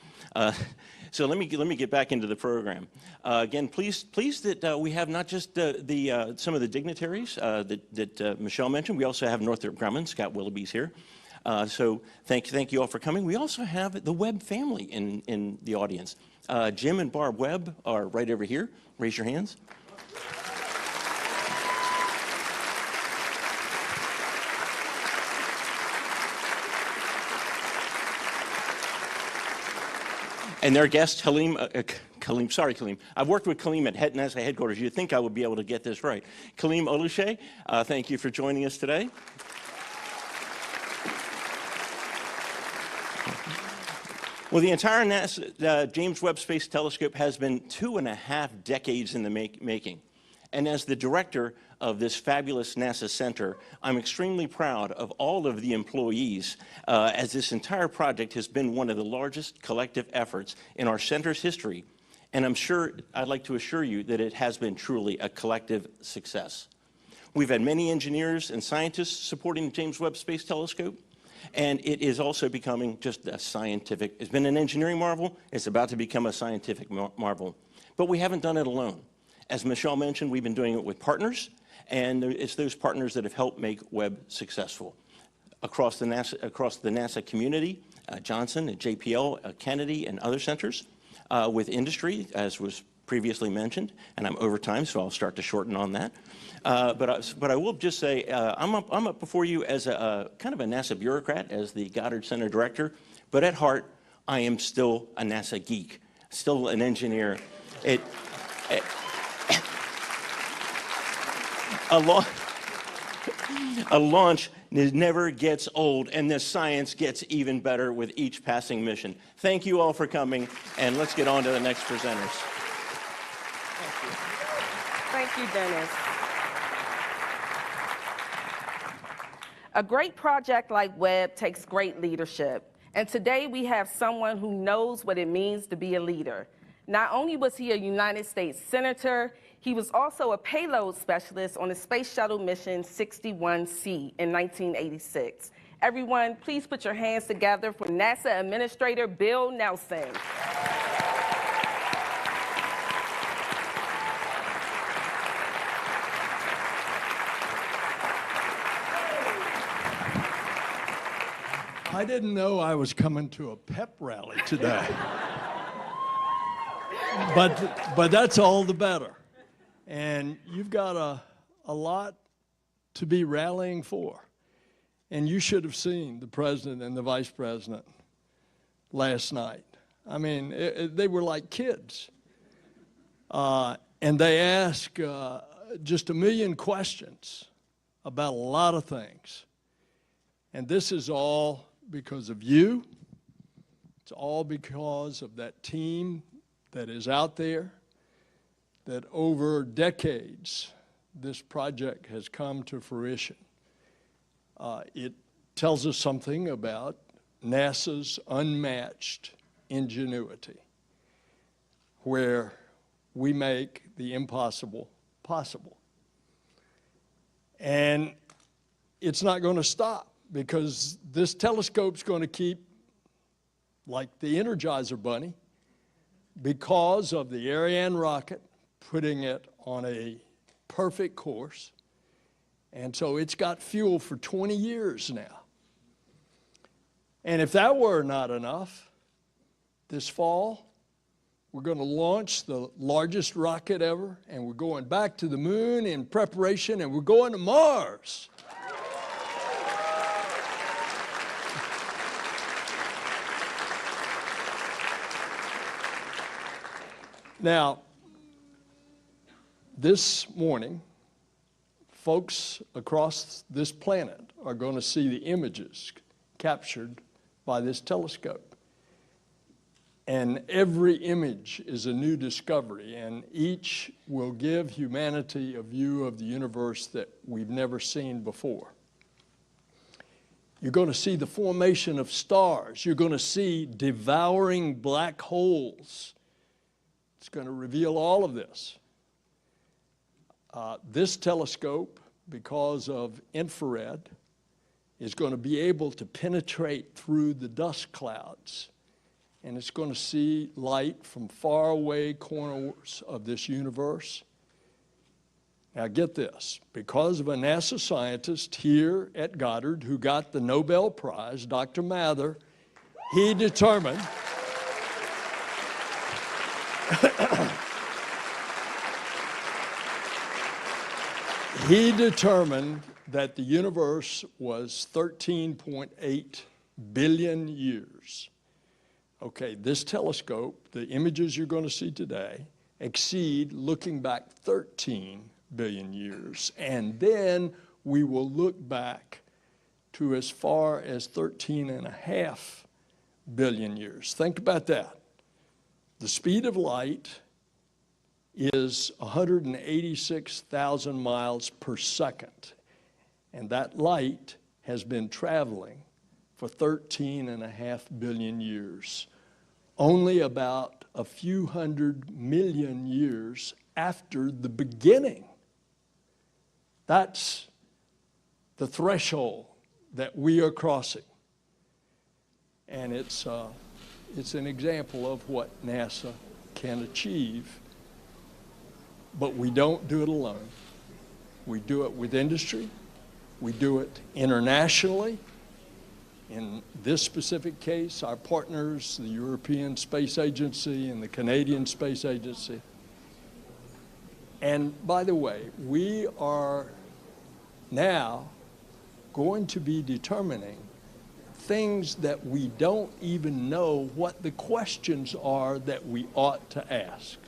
Speaker 17: So let me get back into the program. Again, pleased that we have not just some of the dignitaries that Michelle mentioned. We also have Northrop Grumman, Scott Willoughby's here. So thank you all for coming. We also have the Webb family in the audience. Jim and Barb Webb are right over here. Raise your hands. And their guest, Kaleem, sorry, Kaleem. I've worked with Kaleem at NASA headquarters. You'd think I would be able to get this right. Kaleem Oluche, thank you for joining us today. Well, the entire NASA James Webb Space Telescope has been 2.5 decades in the making. And as the director of this fabulous NASA center, I'm extremely proud of all of the employees, as this entire project has been one of the largest collective efforts in our center's history. And I'd like to assure you that it has been truly a collective success. We've had many engineers and scientists supporting the James Webb Space Telescope. And it is also becoming just a scientific, it's been an engineering marvel, it's about to become a scientific marvel. But we haven't done it alone. As Michelle mentioned, we've been doing it with partners, and it's those partners that have helped make Webb successful. Across the NASA community, Johnson, JPL, Kennedy, and other centers, with industry, as was previously mentioned, and I'm over time, so I'll start to shorten on that. But I will just say, I'm up before you as a kind of a NASA bureaucrat, as the Goddard Center Director, but at heart, I am still a NASA geek. still an engineer. A launch never gets old, and this science gets even better with each passing mission. Thank you all for coming, and let's get on to the next presenters.
Speaker 4: Thank you, Dennis. A great project like Webb takes great leadership, and today we have someone who knows what it means to be a leader. Not only was he a United States Senator, he was also a payload specialist on the Space Shuttle Mission 61C in 1986. Everyone, please put your hands together for NASA Administrator Bill Nelson.
Speaker 20: I didn't know I was coming to a pep rally today. But that's all the better. And you've got a lot to be rallying for. And you should have seen the president and the vice president last night. I mean, they were like kids. And they asked just a million questions about a lot of things. And this is all because of you. It's all because of that team that is out there, that over decades, this project has come to fruition. It tells us something about NASA's unmatched ingenuity, where we make the impossible possible. And it's not going to stop, because this telescope's going to keep, like the Energizer Bunny, because of the Ariane rocket putting it on a perfect course. And so it's got fuel for 20 years now. And if that were not enough, this fall, we're going to launch the largest rocket ever, and we're going back to the moon in preparation, and we're going to Mars. Now, this morning, folks across this planet are going to see the images captured by this telescope. And every image is a new discovery, and each will give humanity a view of the universe that we've never seen before. You're going to see the formation of stars. You're going to see devouring black holes. It's going to reveal all of this. This telescope, because of infrared, is going to be able to penetrate through the dust clouds, and it's going to see light from faraway corners of this universe. Now get this, because of a NASA scientist here at Goddard who got the Nobel Prize, Dr. Mather, he determined that the universe was 13.8 billion years. Okay, this telescope, the images you're going to see today, exceed looking back 13 billion years. And then we will look back to as far as 13.5 billion years. Think about that. The speed of light is 186,000 miles per second. And that light has been traveling for 13.5 billion years, only about a few 100 million years after the beginning. That's the threshold that we are crossing. And it's an example of what NASA can achieve. But we don't do it alone. We do it with industry. We do it internationally. In this specific case, our partners, the European Space Agency and the Canadian Space Agency. And by the way, we are now going to be determining things that we don't even know what the questions are that we ought to ask.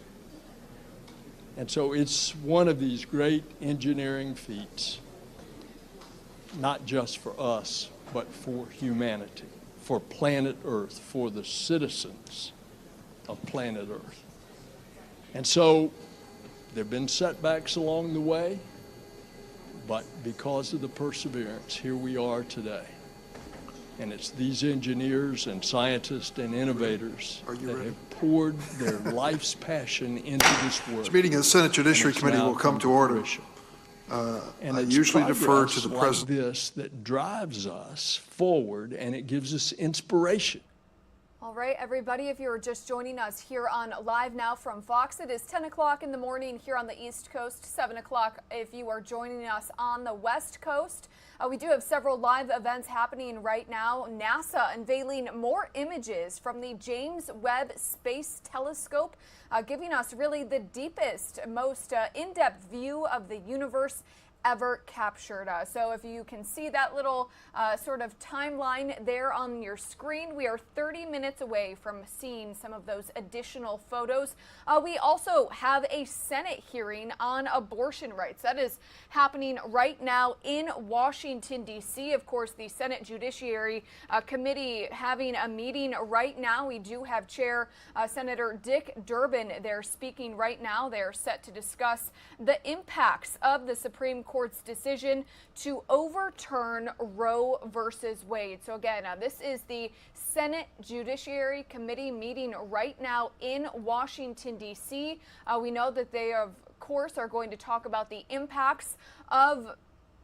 Speaker 20: And so it's one of these great engineering feats, not just for us, but for humanity, for planet Earth, for the citizens of planet Earth. And so there have been setbacks along the way, but because of the perseverance, here we are today. And it's these engineers and scientists and innovators that have poured their life's passion into this work.
Speaker 18: This meeting of the Senate Judiciary Committee will come to order.
Speaker 20: And
Speaker 18: I
Speaker 20: it's
Speaker 18: usually defer to the
Speaker 20: like
Speaker 18: President.
Speaker 20: This that drives us forward, and it gives us inspiration.
Speaker 13: All right, everybody, if you are just joining us here on Live Now from Fox, it is 10 o'clock in the morning here on the East Coast, 7 o'clock if you are joining us on the West Coast. We do have several live events happening right now. NASA unveiling more images from the James Webb Space Telescope, giving us really the deepest, most in-depth view of the universe ever captured. So if you can see that little sort of timeline there on your screen, we are 30 minutes away from seeing some of those additional photos. We also have a Senate hearing on abortion rights. That is happening right now in Washington, D.C. Of course, the Senate Judiciary Committee having a meeting right now. We do have Chair Senator Dick Durbin there speaking right now. They're set to discuss the impacts of the Supreme Court's decision to overturn Roe versus Wade. So again, this is the Senate Judiciary Committee meeting right now in Washington, D.C. We know that they, of course, are going to talk about the impacts of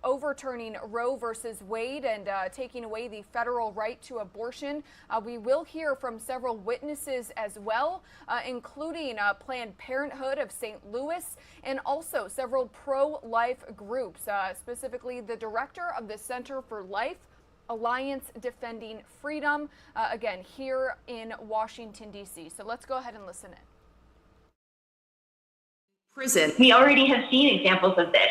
Speaker 13: overturning Roe versus Wade and taking away the federal right to abortion. We will hear from several witnesses as well, including Planned Parenthood of St. Louis and also several pro-life groups, specifically the director of the Center for Life Alliance Defending Freedom, again, here in Washington, D.C. So let's go ahead and listen in.
Speaker 21: Prison. We already have seen examples of this.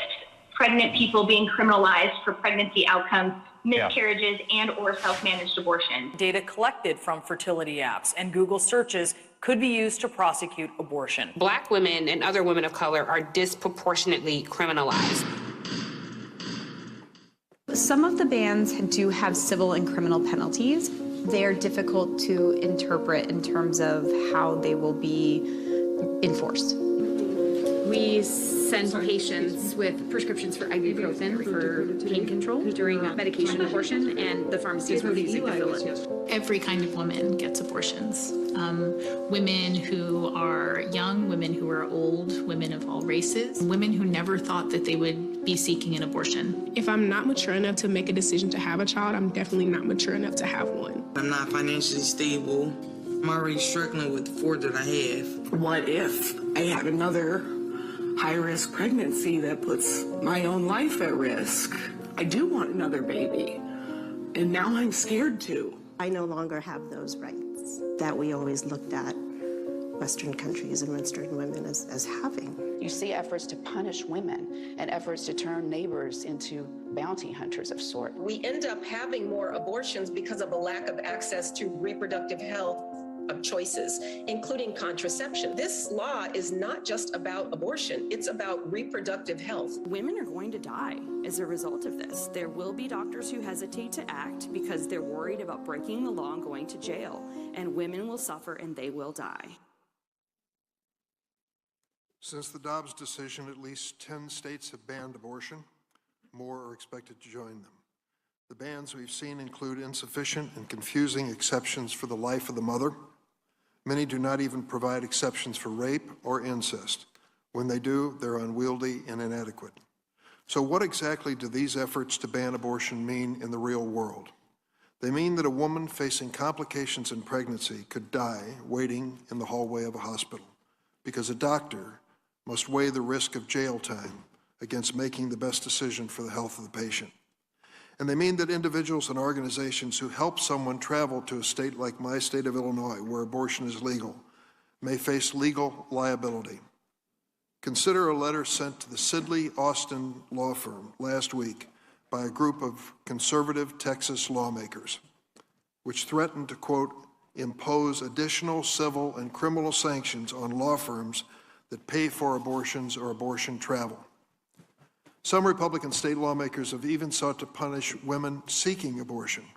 Speaker 21: Pregnant people being criminalized for pregnancy outcomes, miscarriages, and or self-managed abortion.
Speaker 23: Data collected from fertility apps and Google searches could be used to prosecute abortion.
Speaker 24: Black women and other women of color are disproportionately criminalized.
Speaker 25: Some of the bans do have civil and criminal penalties. They are difficult to interpret in terms of how they will be enforced.
Speaker 26: We send patients with prescriptions for ibuprofen for pain control during medication abortion, and the pharmacies refusing to fill it.
Speaker 27: Every kind of woman gets abortions. Women who are young, women who are old, women of all races, women who never thought that they would be seeking an abortion.
Speaker 28: If I'm not mature enough to make a decision to have a child, I'm definitely not mature enough to have one.
Speaker 29: I'm not financially stable. I'm already struggling with the 4 that I have.
Speaker 30: What if I had another high-risk pregnancy that puts my own life at risk? I do want another baby, and now I'm scared to.
Speaker 31: I no longer have those rights that we always looked at Western countries and Western women as having.
Speaker 32: You see efforts to punish women and efforts to turn neighbors into bounty hunters of sort.
Speaker 33: We end up having more abortions because of a lack of access to reproductive health of choices, including contraception. This law is not just about abortion, it's about reproductive health.
Speaker 34: Women are going to die as a result of this. There will be doctors who hesitate to act because they're worried about breaking the law and going to jail, and women will suffer and they will die.
Speaker 18: Since the Dobbs decision, at least 10 states have banned abortion. More are expected to join them. The bans we've seen include insufficient and confusing exceptions for the life of the mother. Many do not even provide exceptions for rape or incest. When they do, they're unwieldy and inadequate. So what exactly do these efforts to ban abortion mean in the real world? They mean that a woman facing complications in pregnancy could die waiting in the hallway of a hospital because a doctor must weigh the risk of jail time against making the best decision for the health of the patient. And they mean that individuals and organizations who help someone travel to a state like my state of Illinois, where abortion is legal, may face legal liability. Consider a letter sent to the Sidley Austin law firm last week by a group of conservative Texas lawmakers. which threatened to, quote, impose additional civil and criminal sanctions on law firms that pay for abortions or abortion travel. Some Republican state lawmakers have even sought to punish women seeking abortions.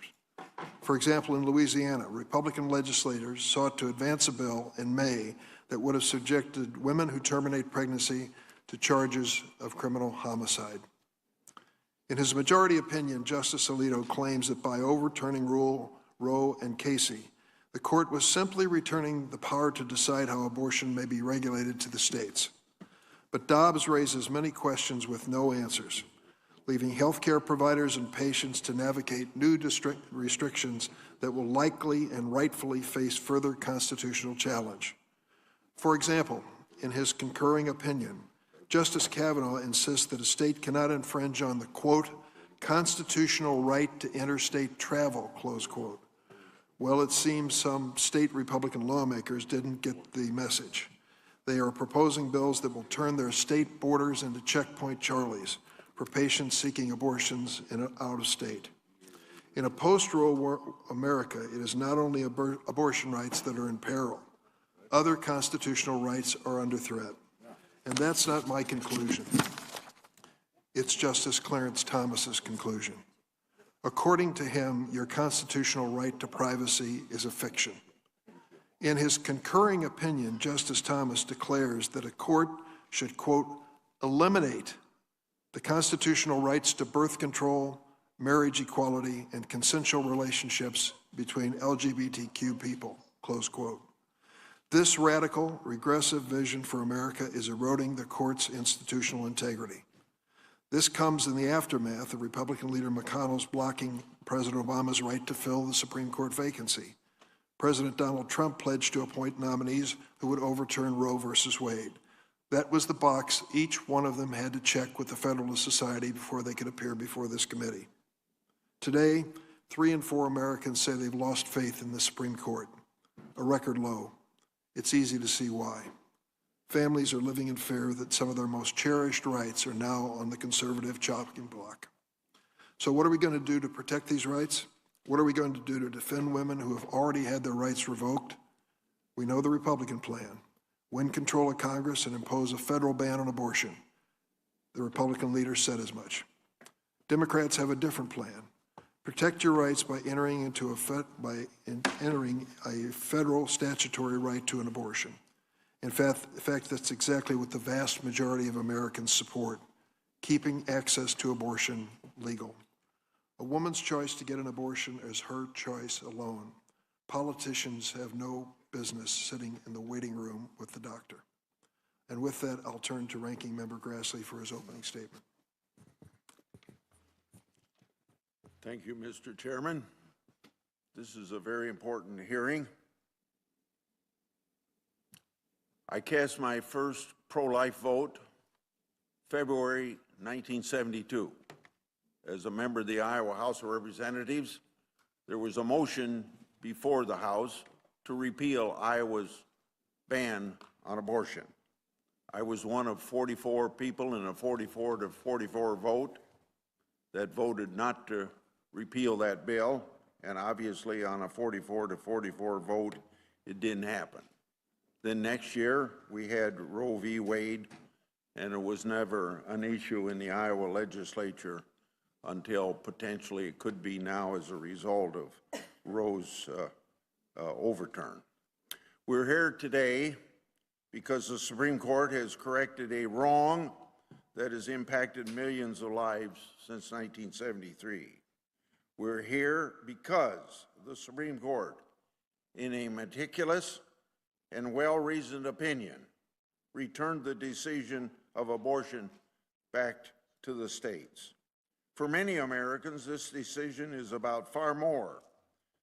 Speaker 18: For example, in Louisiana, Republican legislators sought to advance a bill in May that would have subjected women who terminate pregnancy to charges of criminal homicide. In his majority opinion, Justice Alito claims that by overturning Roe and Casey, the court was simply returning the power to decide how abortion may be regulated to the states. But Dobbs raises many questions with no answers, leaving healthcare providers and patients to navigate new restrictions that will likely and rightfully face further constitutional challenge. For example, in his concurring opinion, Justice Kavanaugh insists that a state cannot infringe on the, quote, constitutional right to interstate travel, close quote. Well, it seems some state Republican lawmakers didn't get the message. They are proposing bills that will turn their state borders into checkpoint Charlies for patients seeking abortions out of state. In a post-Roe America, it is not only abortion rights that are in peril. Other constitutional rights are under threat. And that's not my conclusion. It's Justice Clarence Thomas's conclusion. According to him, your constitutional right to privacy is a fiction. In his concurring opinion, Justice Thomas declares that a court should, quote, eliminate the constitutional rights to birth control, marriage equality, and consensual relationships between LGBTQ people, close quote. This radical, regressive vision for America is eroding the court's institutional integrity. This comes in the aftermath of Republican leader McConnell's blocking President Obama's right to fill the Supreme Court vacancy. President Donald Trump pledged to appoint nominees who would overturn Roe versus Wade. That was the box each one of them had to check with the Federalist Society before they could appear before this committee. Today, 3 in 4 Americans say they've lost faith in the Supreme Court, a record low. It's easy to see why. Families are living in fear that some of their most cherished rights are now on the conservative chopping block. So what are we going to do to protect these rights? What are we going to do to defend women who have already had their rights revoked? We know the Republican plan. Win control of Congress and impose a federal ban on abortion. The Republican leader said as much. Democrats have a different plan. Protect your rights by entering a federal statutory right to an abortion. In fact, that's exactly what the vast majority of Americans support, keeping access to abortion legal. A woman's choice to get an abortion is her choice alone. Politicians have no business sitting in the waiting room with the doctor. And with that, I'll turn to Ranking Member Grassley for his opening statement.
Speaker 1: Thank you, Mr. Chairman. This is a very important hearing. I cast my first pro-life vote February 1972. As a member of the Iowa House of Representatives, there was a motion before the House to repeal Iowa's ban on abortion. I was one of 44 people in a 44-44 vote that voted not to repeal that bill, and obviously on a 44-44 vote, it didn't happen. Then next year, we had Roe v. Wade, and it was never an issue in the Iowa legislature until potentially it could be now as a result of Roe's overturn. We're here today because the Supreme Court has corrected a wrong that has impacted millions of lives since 1973. We're here because the Supreme Court, in a meticulous and well-reasoned opinion, returned the decision of abortion back to the states. For many Americans, this decision is about far more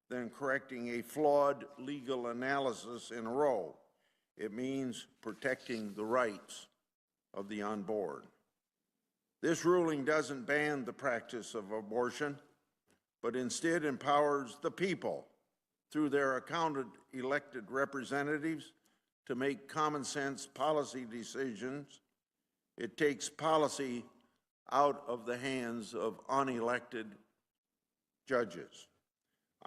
Speaker 1: than correcting a flawed legal analysis in Roe. It means protecting the rights of the unborn. This ruling doesn't ban the practice of abortion, but instead empowers the people through their accounted elected representatives to make common sense policy decisions. It takes policy out of the hands of unelected judges.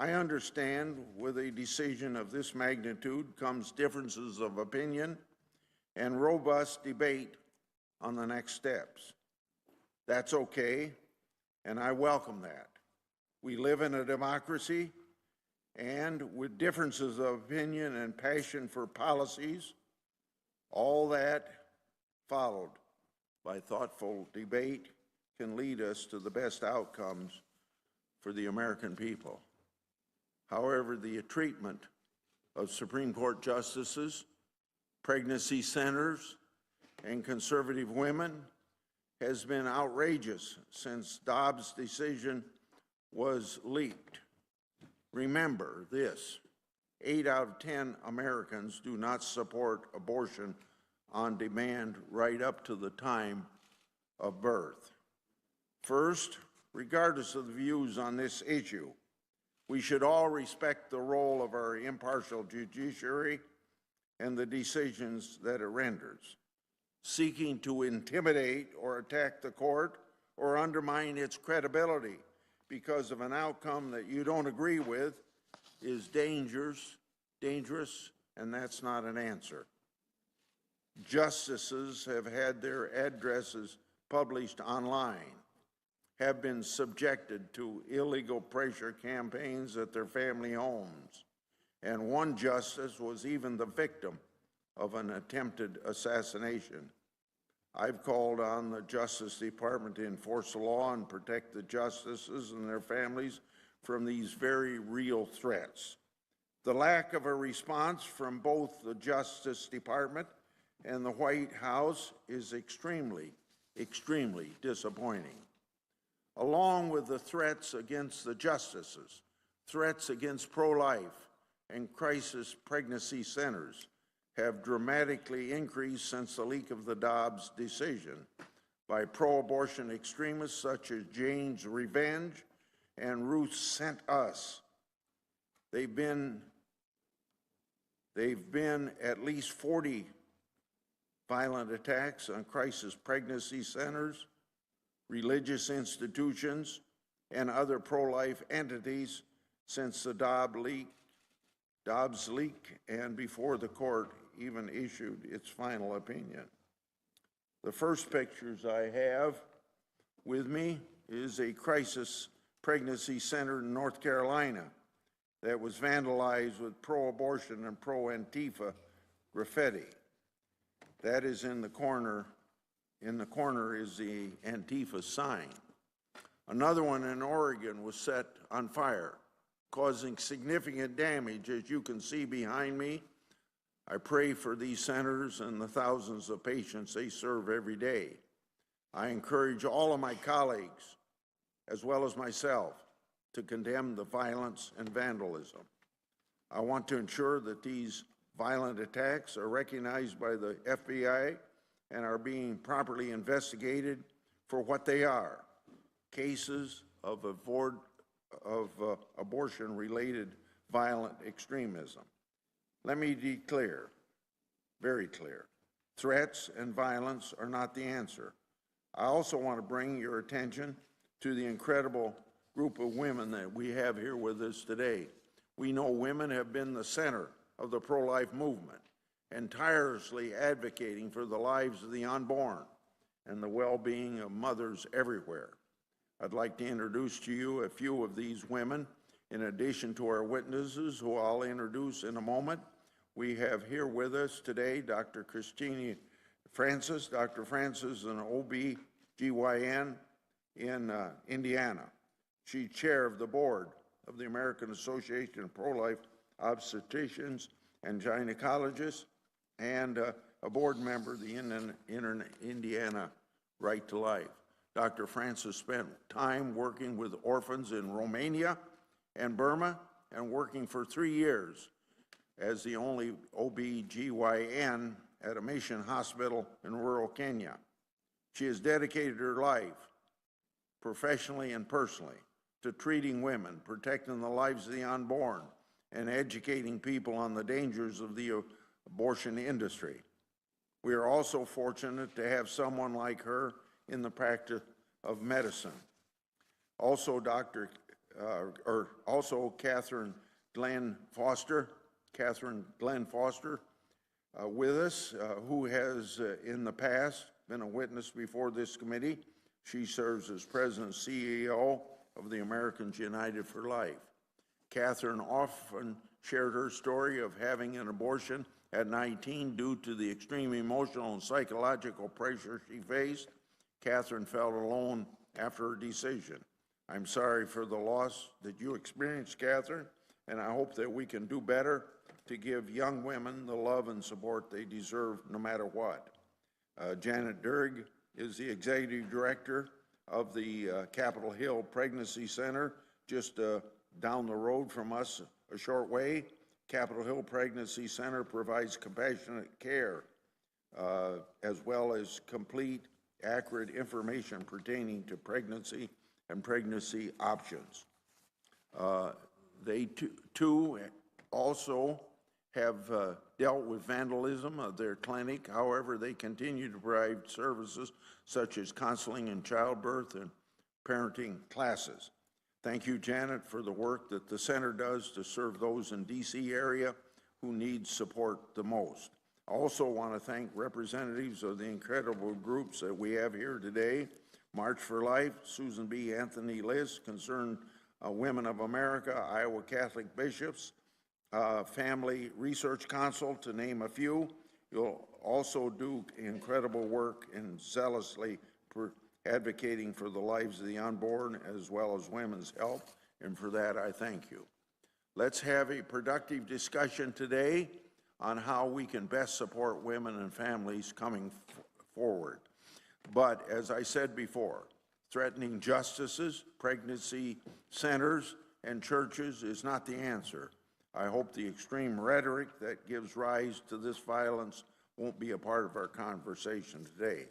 Speaker 1: I understand with a decision of this magnitude comes differences of opinion and robust debate on the next steps. That's okay, and I welcome that. We live in a democracy, and with differences of opinion and passion for policies, all that followed by thoughtful debate can lead us to the best outcomes for the American people. However, the treatment of Supreme Court justices, pregnancy centers, and conservative women has been outrageous since Dobbs' decision was leaked. Remember this, 8 out of 10 Americans do not support abortion on demand right up to the time of birth. First, regardless of the views on this issue, we should all respect the role of our impartial judiciary and the decisions that it renders. Seeking to intimidate or attack the court or undermine its credibility because of an outcome that you don't agree with is dangerous, and that's not an answer. Justices have had their addresses published online, have been subjected to illegal pressure campaigns at their family homes, and one justice was even the victim of an attempted assassination. I've called on the Justice Department to enforce the law and protect the justices and their families from these very real threats. The lack of a response from both the Justice Department and the White House is extremely disappointing. Along with the threats against the justices, threats against pro-life and crisis pregnancy centers have dramatically increased since the leak of the Dobbs decision by pro-abortion extremists such as Jane's Revenge and Ruth Sent Us. They've been at least 40 violent attacks on crisis pregnancy centers, religious institutions, and other pro-life entities since the Dobbs leak and before the court even issued its final opinion. The first pictures I have with me is a crisis pregnancy center in North Carolina that was vandalized with pro-abortion and pro-Antifa graffiti. That is in the corner. In the corner is the Antifa sign. Another one in Oregon was set on fire, causing significant damage, as you can see behind me. I pray for these centers and the thousands of patients they serve every day. I encourage all of my colleagues, as well as myself, to condemn the violence and vandalism. I want to ensure that these violent attacks are recognized by the FBI and are being properly investigated for what they are, cases of abortion-related violent extremism. Let me be clear, very clear. Threats and violence are not the answer. I also want to bring your attention to the incredible group of women that we have here with us today. We know women have been the center of the pro-life movement and tirelessly advocating for the lives of the unborn and the well-being of mothers everywhere. I'd like to introduce to you a few of these women, in addition to our witnesses, who I'll introduce in a moment. We have here with us today Dr. Christina Francis. Dr. Francis is an OB-GYN in Indiana. She's chair of the board of the American Association of Pro-Life Obstetricians and Gynecologists and a board member of the Indiana Right to Life. Dr. Francis spent time working with orphans in Romania and Burma and working for 3 years as the only OB-GYN at a mission hospital in rural Kenya. She has dedicated her life, professionally and personally, to treating women, protecting the lives of the unborn, and educating people on the dangers of the abortion industry. We are also fortunate to have someone like her in the practice of medicine. Also, Dr. or also Catherine Glenn Foster, with us, who has in the past been a witness before this committee. She serves as President and CEO of the Americans United for Life. Catherine often shared her story of having an abortion at 19 due to the extreme emotional and psychological pressure she faced. Catherine felt alone after her decision. I'm sorry for the loss that you experienced, Catherine, and I hope that we can do better to give young women the love and support they deserve no matter what. Janet Durg is the executive director of the Capitol Hill Pregnancy Center, just down the road from us a short way. Capitol Hill Pregnancy Center provides compassionate care as well as complete, accurate information pertaining to pregnancy and pregnancy options. They too also have dealt with vandalism of their clinic. However, they continue to provide services such as counseling in childbirth and parenting classes. Thank you, Janet, for the work that the center does to serve those in D.C. area who need support the most. I also want to thank representatives of the incredible groups that we have here today: March for Life, Susan B. Anthony Liz, Concerned Women of America, Iowa Catholic Bishops, Family Research Council, to name a few. You'll also do incredible work in zealously advocating for the lives of the unborn as well as women's health, and for that I thank you. Let's have a productive discussion today on how we can best support women and families coming forward. But as I said before, threatening justices, pregnancy centers, and churches is not the answer. I hope the extreme rhetoric that gives rise to this violence won't be a part of our conversation today.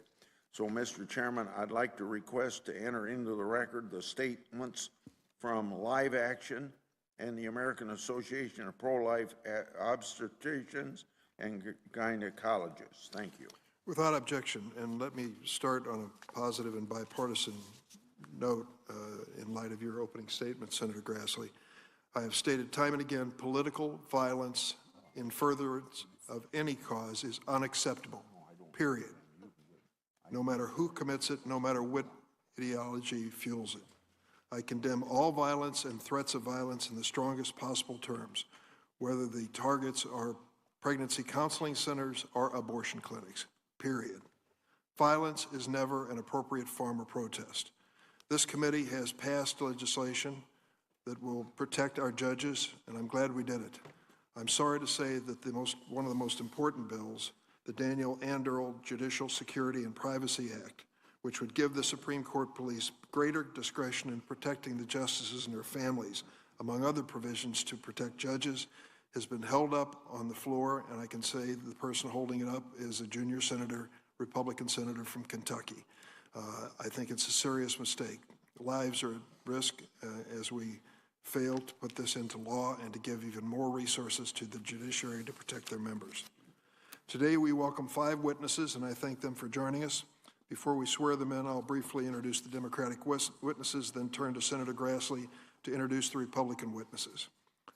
Speaker 1: So, Mr. Chairman, I'd like to request to enter into the record the statements from Live Action and the American Association of Pro-Life Obstetricians and Gynecologists. Thank you.
Speaker 18: Without objection, and let me start on a positive and bipartisan note in light of your opening statement, Senator Grassley. I have stated time and again, political violence in furtherance of any cause is unacceptable, period. No matter who commits it, no matter what ideology fuels it. I condemn all violence and threats of violence in the strongest possible terms, whether the targets are pregnancy counseling centers or abortion clinics, period. Violence is never an appropriate form of protest. This committee has passed legislation that will protect our judges, and I'm glad we did it. I'm sorry to say that one of the most important bills, the Daniel Anderl Judicial Security and Privacy Act, which would give the Supreme Court police greater discretion in protecting the justices and their families, among other provisions to protect judges, has been held up on the floor, and I can say the person holding it up is a junior senator, Republican senator from Kentucky. I think it's a serious mistake. Lives are at risk as we fail to put this into law and to give even more resources to the judiciary to protect their members. Today we welcome 5 witnesses, and I thank them for joining us. Before we swear them in, I'll briefly introduce the Democratic witnesses, then turn to Senator Grassley to introduce the Republican witnesses.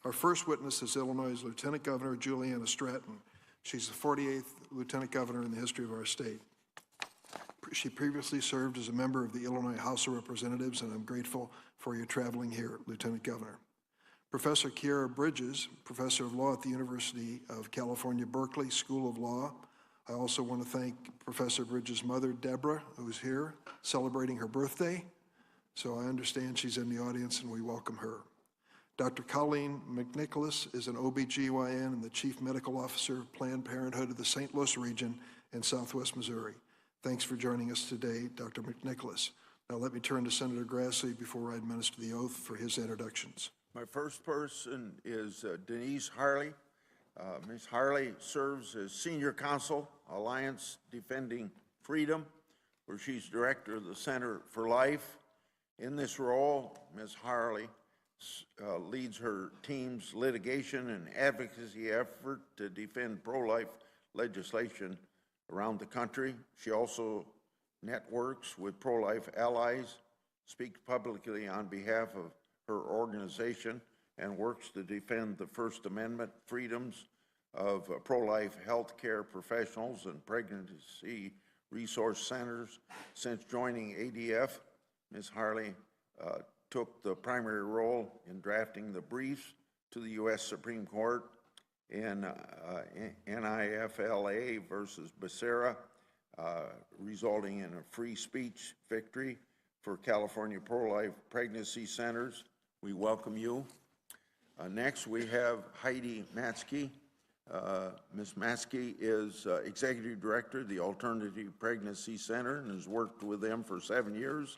Speaker 18: Our first witness is Illinois' Lieutenant Governor Juliana Stratton. She's the 48th Lieutenant Governor in the history of our state. She previously served as a member of the Illinois House of Representatives, and I'm grateful for your traveling here, Lieutenant Governor. Professor Kiara Bridges, Professor of Law at the University of California, Berkeley School of Law. I also want to thank Professor Bridges' mother, Deborah, who's here celebrating her birthday. So I understand she's in the audience, and we welcome her. Dr. Colleen McNicholas is an OBGYN and the Chief Medical Officer of Planned Parenthood of the St. Louis region in Southwest Missouri. Thanks for joining us today, Dr. McNicholas. Now let me turn to Senator Grassley before I administer the oath for his introductions.
Speaker 1: My first person is Denise Harley. Ms. Harley serves as Senior Counsel, Alliance Defending Freedom, where she's Director of the Center for Life. In this role, Ms. Harley leads her team's litigation and advocacy effort to defend pro-life legislation around the country. She also networks with pro-life allies, speaks publicly on behalf of her organization and works to defend the First Amendment freedoms of pro-life health care professionals and pregnancy resource centers. Since joining ADF, Ms. Harley took the primary role in drafting the briefs to the U.S. Supreme Court in NIFLA versus Becerra, resulting in a free speech victory for California pro-life pregnancy centers. We welcome you. Next, we have Heidi Matzke. Ms. Matzke is Executive Director of the Alternative Pregnancy Center and has worked with them for 7 years.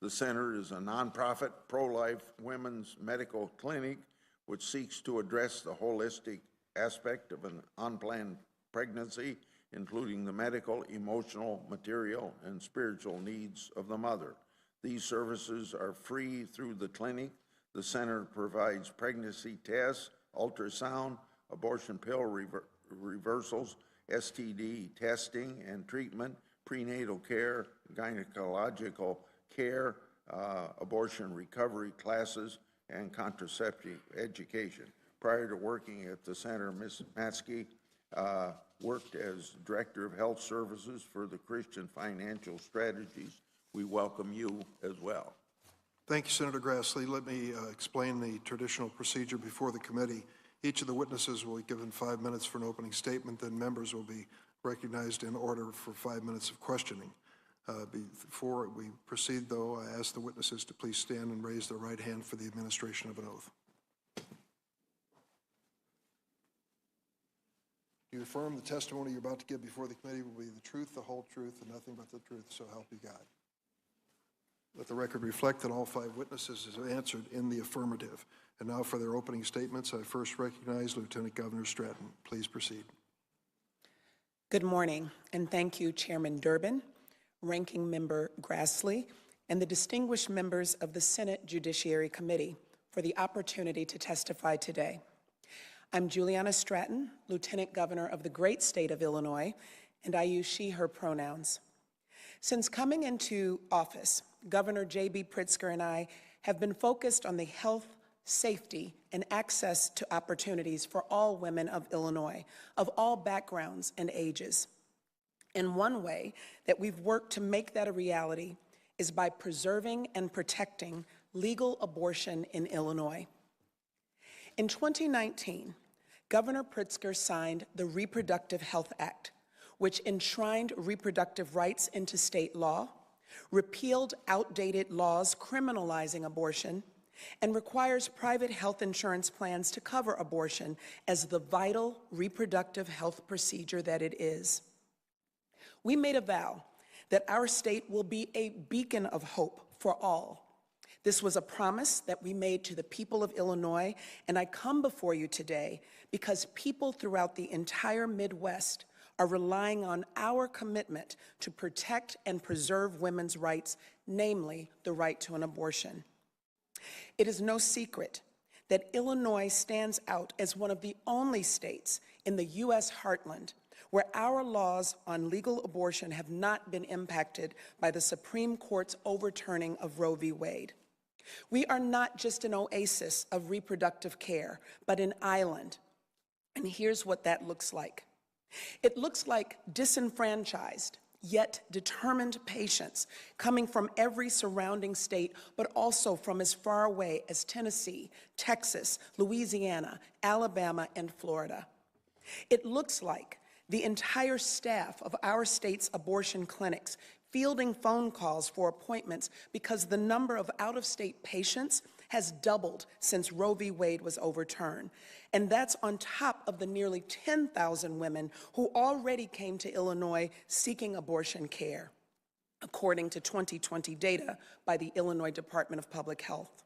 Speaker 1: The center is a nonprofit pro-life women's medical clinic which seeks to address the holistic aspect of an unplanned pregnancy, including the medical, emotional, material, and spiritual needs of the mother. These services are free through the clinic. The center provides pregnancy tests, ultrasound, abortion pill reversals, STD testing and treatment, prenatal care, gynecological care, abortion recovery classes, and contraceptive education. Prior to working at the center, Ms. Matzke worked as Director of Health Services for the Christian Financial Strategies. We welcome you as well.
Speaker 18: Thank you, Senator Grassley. Let me explain the traditional procedure before the committee. Each of the witnesses will be given 5 minutes for an opening statement, then members will be recognized in order for 5 minutes of questioning. Before we proceed, though, I ask the witnesses to please stand and raise their right hand for the administration of an oath. Do you affirm the testimony you're about to give before the committee will be the truth, the whole truth, and nothing but the truth, so help you God? Let the record reflect that all 5 witnesses have answered in the affirmative. And now for their opening statements, I first recognize Lieutenant Governor Stratton. Please proceed.
Speaker 30: Good morning, and thank you, Chairman Durbin, Ranking Member Grassley, and the distinguished members of the Senate Judiciary Committee for the opportunity to testify today. I'm Juliana Stratton, Lieutenant Governor of the great state of Illinois, and I use she, her pronouns. Since coming into office, Governor J.B. Pritzker and I have been focused on the health, safety, and access to opportunities for all women of Illinois, of all backgrounds and ages. And one way that we've worked to make that a reality is by preserving and protecting legal abortion in Illinois. In 2019, Governor Pritzker signed the Reproductive Health Act, which enshrined reproductive rights into state law, repealed outdated laws criminalizing abortion, and requires private health insurance plans to cover abortion as the vital reproductive health procedure that it is. We made a vow that our state will be a beacon of hope for all. This was a promise that we made to the people of Illinois, and I come before you today because people throughout the entire Midwest are relying on our commitment to protect and preserve women's rights, namely the right to an abortion. It is no secret that Illinois stands out as one of the only states in the U.S. heartland where our laws on legal abortion have not been impacted by the Supreme Court's overturning of Roe v. Wade. We are not just an oasis of reproductive care, but an island. And here's what that looks like. It looks like disenfranchised, yet determined patients coming from every surrounding state, but also from as far away as Tennessee, Texas, Louisiana, Alabama, and Florida. It looks like the entire staff of our state's abortion clinics fielding phone calls for appointments because the number of out-of-state patients has doubled since Roe v. Wade was overturned. And that's on top of the nearly 10,000 women who already came to Illinois seeking abortion care, according to 2020 data by the Illinois Department of Public Health.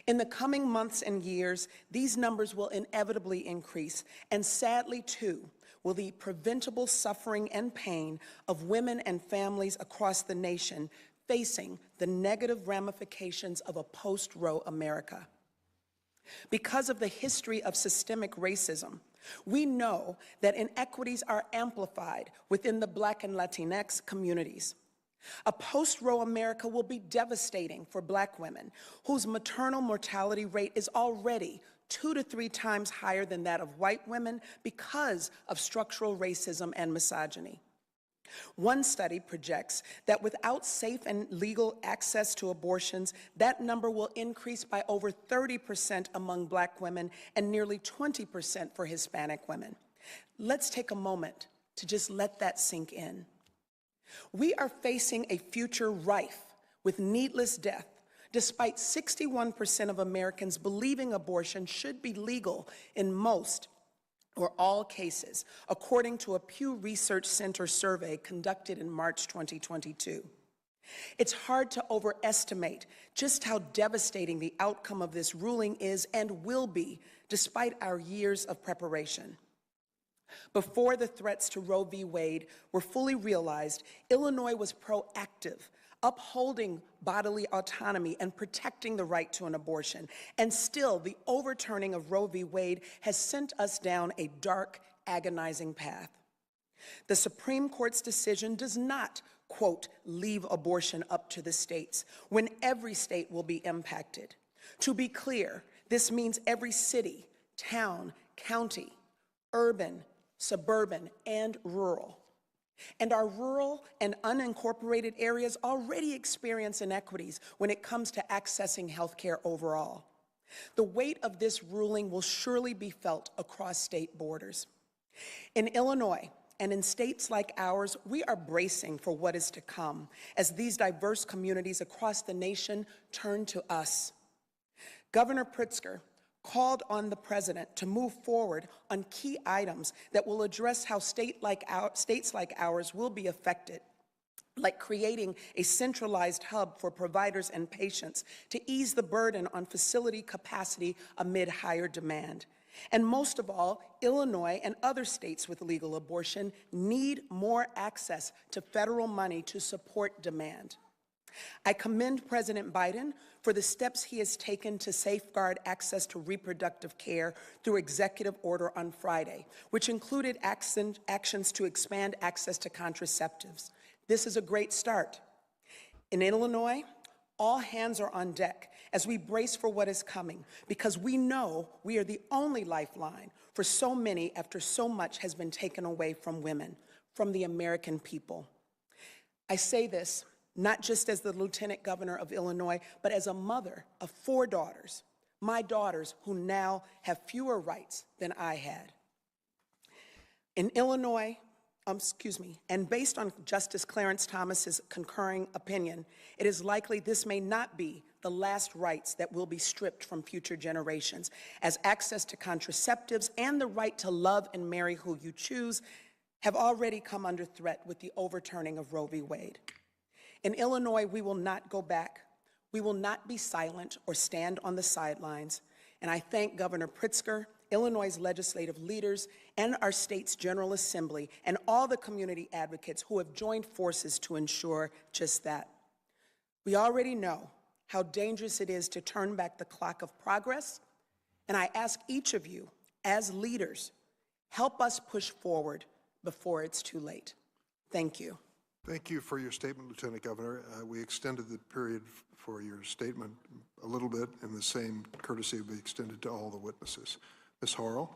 Speaker 30: In the coming months and years, these numbers will inevitably increase, and sadly, too, will the preventable suffering and pain of women and families across the nation facing the negative ramifications of a post-Roe America. Because of the history of systemic racism, we know that inequities are amplified within the Black and Latinx communities. A post-Roe America will be devastating for Black women, whose maternal mortality rate is already 2 to 3 times higher than that of white women because of structural racism and misogyny. One study projects that without safe and legal access to abortions, that number will increase by over 30% among Black women and nearly 20% for Hispanic women. Let's take a moment to just let that sink in. We are facing a future rife with needless death, despite 61% of Americans believing abortion should be legal in most or all cases, according to a Pew Research Center survey conducted in March 2022. It's hard to overestimate just how devastating the outcome of this ruling is and will be, despite our years of preparation. Before the threats to Roe v. Wade were fully realized, Illinois was proactive, upholding bodily autonomy and protecting the right to an abortion. And still, the overturning of Roe v. Wade has sent us down a dark, agonizing path. The Supreme Court's decision does not, quote, leave abortion up to the states, when every state will be impacted. To be clear, this means every city, town, county, urban, suburban, and rural. And our rural and unincorporated areas already experience inequities when it comes to accessing health care overall. The weight of this ruling will surely be felt across state borders. In Illinois and in states like ours, we are bracing for what is to come as these diverse communities across the nation turn to us. Governor Pritzker called on the president to move forward on key items that will address how states like ours will be affected, like creating a centralized hub for providers and patients to ease the burden on facility capacity amid higher demand. And most of all, Illinois and other states with legal abortion need more access to federal money to support demand. I commend President Biden for the steps he has taken to safeguard access to reproductive care through executive order on Friday, which included actions to expand access to contraceptives. This is a great start. In Illinois, all hands are on deck as we brace for what is coming, because we know we are the only lifeline for so many after so much has been taken away from women, from the American people. I say this not just as the Lieutenant Governor of Illinois, but as a mother of 4 daughters, my daughters who now have fewer rights than I had. In Illinois, and based on Justice Clarence Thomas's concurring opinion, it is likely this may not be the last rights that will be stripped from future generations, as access to contraceptives and the right to love and marry who you choose have already come under threat with the overturning of Roe v. Wade. In Illinois, we will not go back. We will not be silent or stand on the sidelines. And I thank Governor Pritzker, Illinois' legislative leaders, and our state's General Assembly, and all the community advocates who have joined forces to ensure just that. We already know how dangerous it is to turn back the clock of progress, and I ask each of you, as leaders, help us push forward before it's too late. Thank you.
Speaker 18: Thank you for your statement, Lieutenant Governor. We extended the period for your statement a little bit, and the same courtesy will be extended to all the witnesses. Ms. Harrell.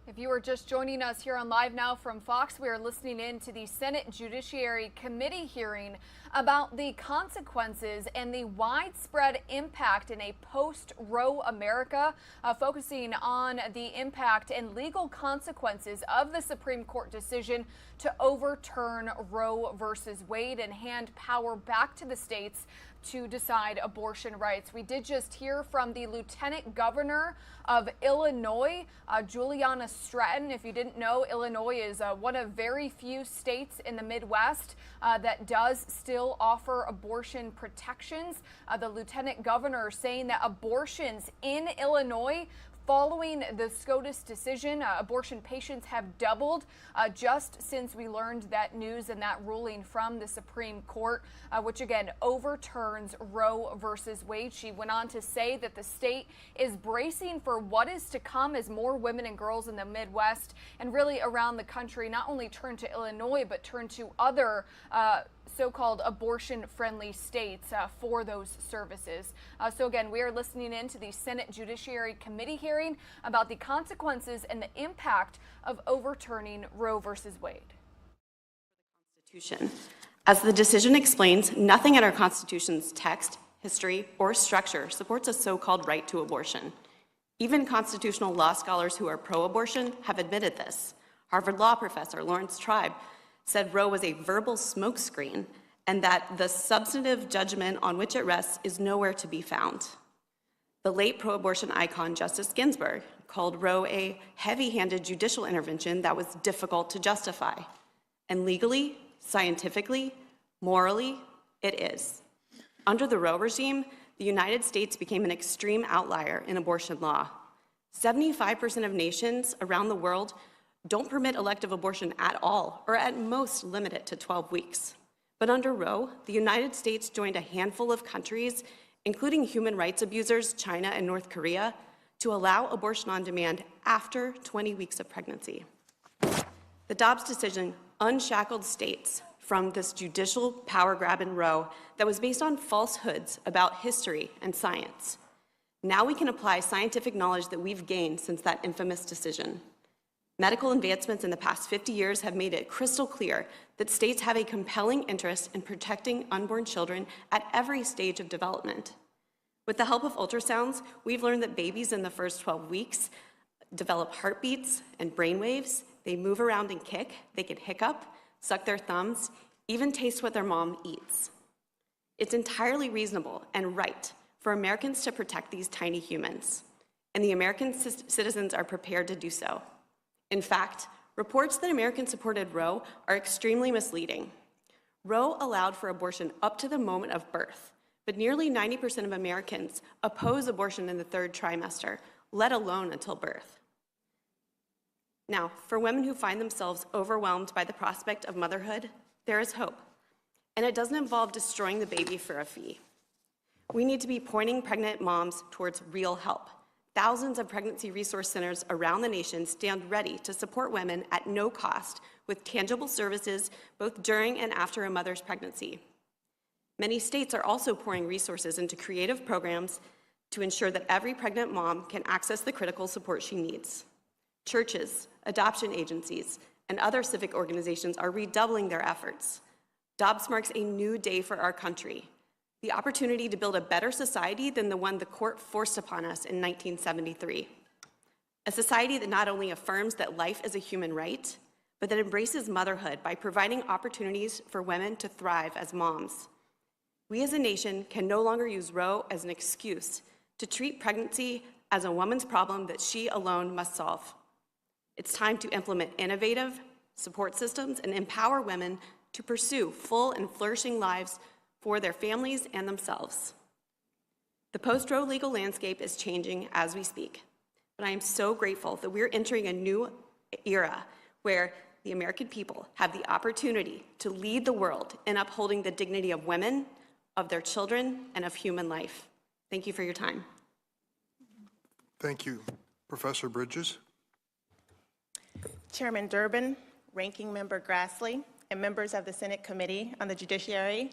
Speaker 13: If you are just joining us here on Live Now from Fox, we are listening in to the Senate Judiciary Committee hearing about the consequences and the widespread impact in a post-Roe America, focusing on the impact and legal consequences of the Supreme Court decision to overturn Roe versus Wade and hand power back to the states to decide abortion rights. We did just hear from the Lieutenant Governor of Illinois, Juliana Stratton. If you didn't know, Illinois is one of very few states in the Midwest that does still offer abortion protections. The Lieutenant Governor saying that abortions in Illinois following the SCOTUS decision, abortion patients have doubled just since we learned that news and that ruling from the Supreme Court, which again overturns Roe versus Wade. She went on to say that the state is bracing for what is to come as more women and girls in the Midwest and really around the country not only turn to Illinois, but turn to other so-called abortion-friendly states for those services. So again, we are listening in to the Senate Judiciary Committee hearing about the consequences and the impact of overturning Roe versus Wade.
Speaker 2: As the decision explains, nothing in our Constitution's text, history, or structure supports a so-called right to abortion. Even constitutional law scholars who are pro-abortion have admitted this. Harvard law professor Lawrence Tribe said Roe was a verbal smokescreen and that the substantive judgment on which it rests is nowhere to be found. The late pro-abortion icon Justice Ginsburg called Roe a heavy-handed judicial intervention that was difficult to justify. And legally, scientifically, morally, it is. Under the Roe regime, the United States became an extreme outlier in abortion law. 75% of nations around the world don't permit elective abortion at all, or at most limit it to 12 weeks. But under Roe, the United States joined a handful of countries, including human rights abusers, China and North Korea, to allow abortion on demand after 20 weeks of pregnancy. The Dobbs decision unshackled states from this judicial power grab in Roe that was based on falsehoods about history and science. Now we can apply scientific knowledge that we've gained since that infamous decision. Medical advancements in the past 50 years have made it crystal clear that states have a compelling interest in protecting unborn children at every stage of development. With the help of ultrasounds, we've learned that babies in the first 12 weeks develop heartbeats and brain waves. They move around and kick, they can hiccup, suck their thumbs, even taste what their mom eats. It's entirely reasonable and right for Americans to protect these tiny humans, and the American citizens are prepared to do so. In fact, reports that Americans supported Roe are extremely misleading. Roe allowed for abortion up to the moment of birth, but nearly 90% of Americans oppose abortion in the third trimester, let alone until birth. Now, for women who find themselves overwhelmed by the prospect of motherhood, there is hope, and it doesn't involve destroying the baby for a fee. We need to be pointing pregnant moms towards real help. Thousands of pregnancy resource centers around the nation stand ready to support women at no cost with tangible services both during and after a mother's pregnancy. Many states are also pouring resources into creative programs to ensure that every pregnant mom can access the critical support she needs. Churches, adoption agencies, and other civic organizations are redoubling their efforts. Dobbs marks a new day for our country, the opportunity to build a better society than the one the court forced upon us in 1973. A society that not only affirms that life is a human right, but that embraces motherhood by providing opportunities for women to thrive as moms. We as a nation can no longer use Roe as an excuse to treat pregnancy as a woman's problem that she alone must solve. It's time to implement innovative support systems and empower women to pursue full and flourishing lives for their families and themselves. The post-Roe legal landscape is changing as we speak, but I am so grateful that we're entering a new era where the American people have the opportunity to lead the world in upholding the dignity of women, of their children, and of human life. Thank you for your time.
Speaker 18: Thank you. Professor Bridges.
Speaker 5: Chairman Durbin, Ranking Member Grassley, and members of the Senate Committee on the Judiciary,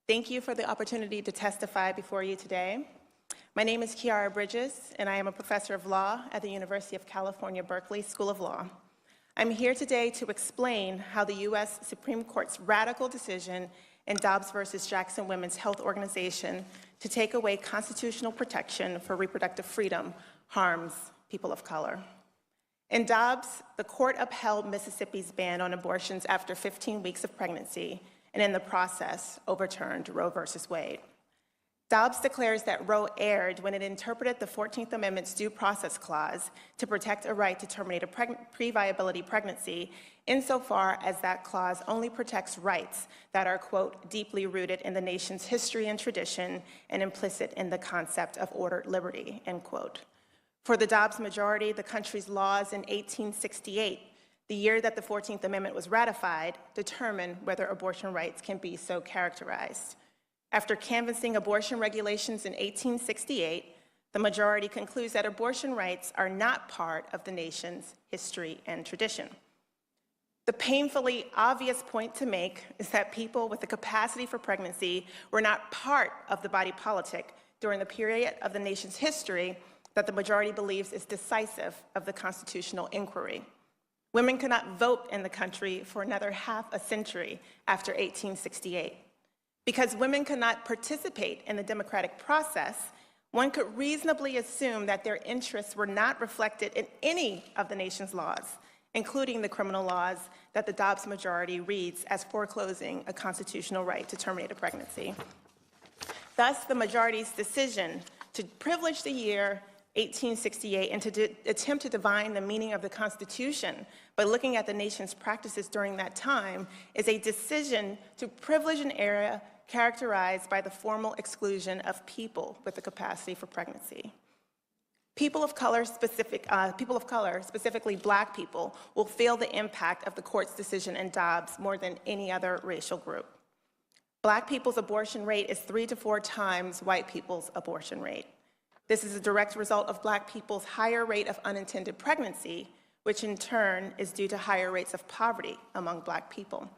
Speaker 5: thank you for the opportunity to testify before you today. My name is Kiara Bridges, and I am a professor of law at the University of California, Berkeley School of Law. I'm here today to explain how the U.S. Supreme Court's radical decision in Dobbs versus Jackson Women's Health Organization to take away constitutional protection for reproductive freedom harms people of color. In Dobbs, the court upheld Mississippi's ban on abortions after 15 weeks of pregnancy, and in the process, overturned Roe versus Wade. Dobbs declares that Roe erred when it interpreted the 14th Amendment's Due Process Clause to protect a right to terminate a pre-viability pregnancy, insofar as that clause only protects rights that are, quote, deeply rooted in the nation's history and tradition and implicit in the concept of ordered liberty, end quote. For the Dobbs majority, the country's laws in 1868, the year that the 14th Amendment was ratified, determine whether abortion rights can be so characterized. After canvassing abortion regulations in 1868, the majority concludes that abortion rights are not part of the nation's history and tradition. The painfully obvious point to make is that people with the capacity for pregnancy were not part of the body politic during the period of the nation's history that the majority believes is decisive of the constitutional inquiry. Women could not vote in the country for another half a century after 1868. Because women could not participate in the democratic process, one could reasonably assume that their interests were not reflected in any of the nation's laws, including the criminal laws that the Dobbs majority reads as foreclosing a constitutional right to terminate a pregnancy. Thus, the majority's decision to privilege the year 1868 and to attempt to divine the meaning of the Constitution by looking at the nation's practices during that time is a decision to privilege an era characterized by the formal exclusion of people with the capacity for pregnancy. People of color, specifically Black people, will feel the impact of the court's decision in Dobbs more than any other racial group. Black people's abortion rate is 3 to 4 times white people's abortion rate. This is a direct result of Black people's higher rate of unintended pregnancy, which in turn is due to higher rates of poverty among Black people.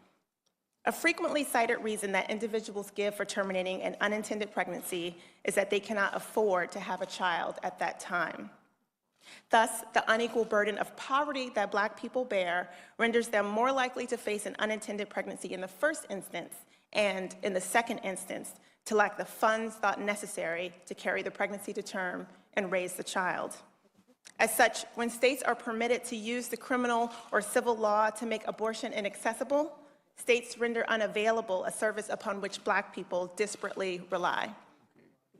Speaker 5: A frequently cited reason that individuals give for terminating an unintended pregnancy is that they cannot afford to have a child at that time. Thus, the unequal burden of poverty that Black people bear renders them more likely to face an unintended pregnancy in the first instance and, in the second instance, to lack the funds thought necessary to carry the pregnancy to term and raise the child. As such, when states are permitted to use the criminal or civil law to make abortion inaccessible, states render unavailable a service upon which Black people desperately rely.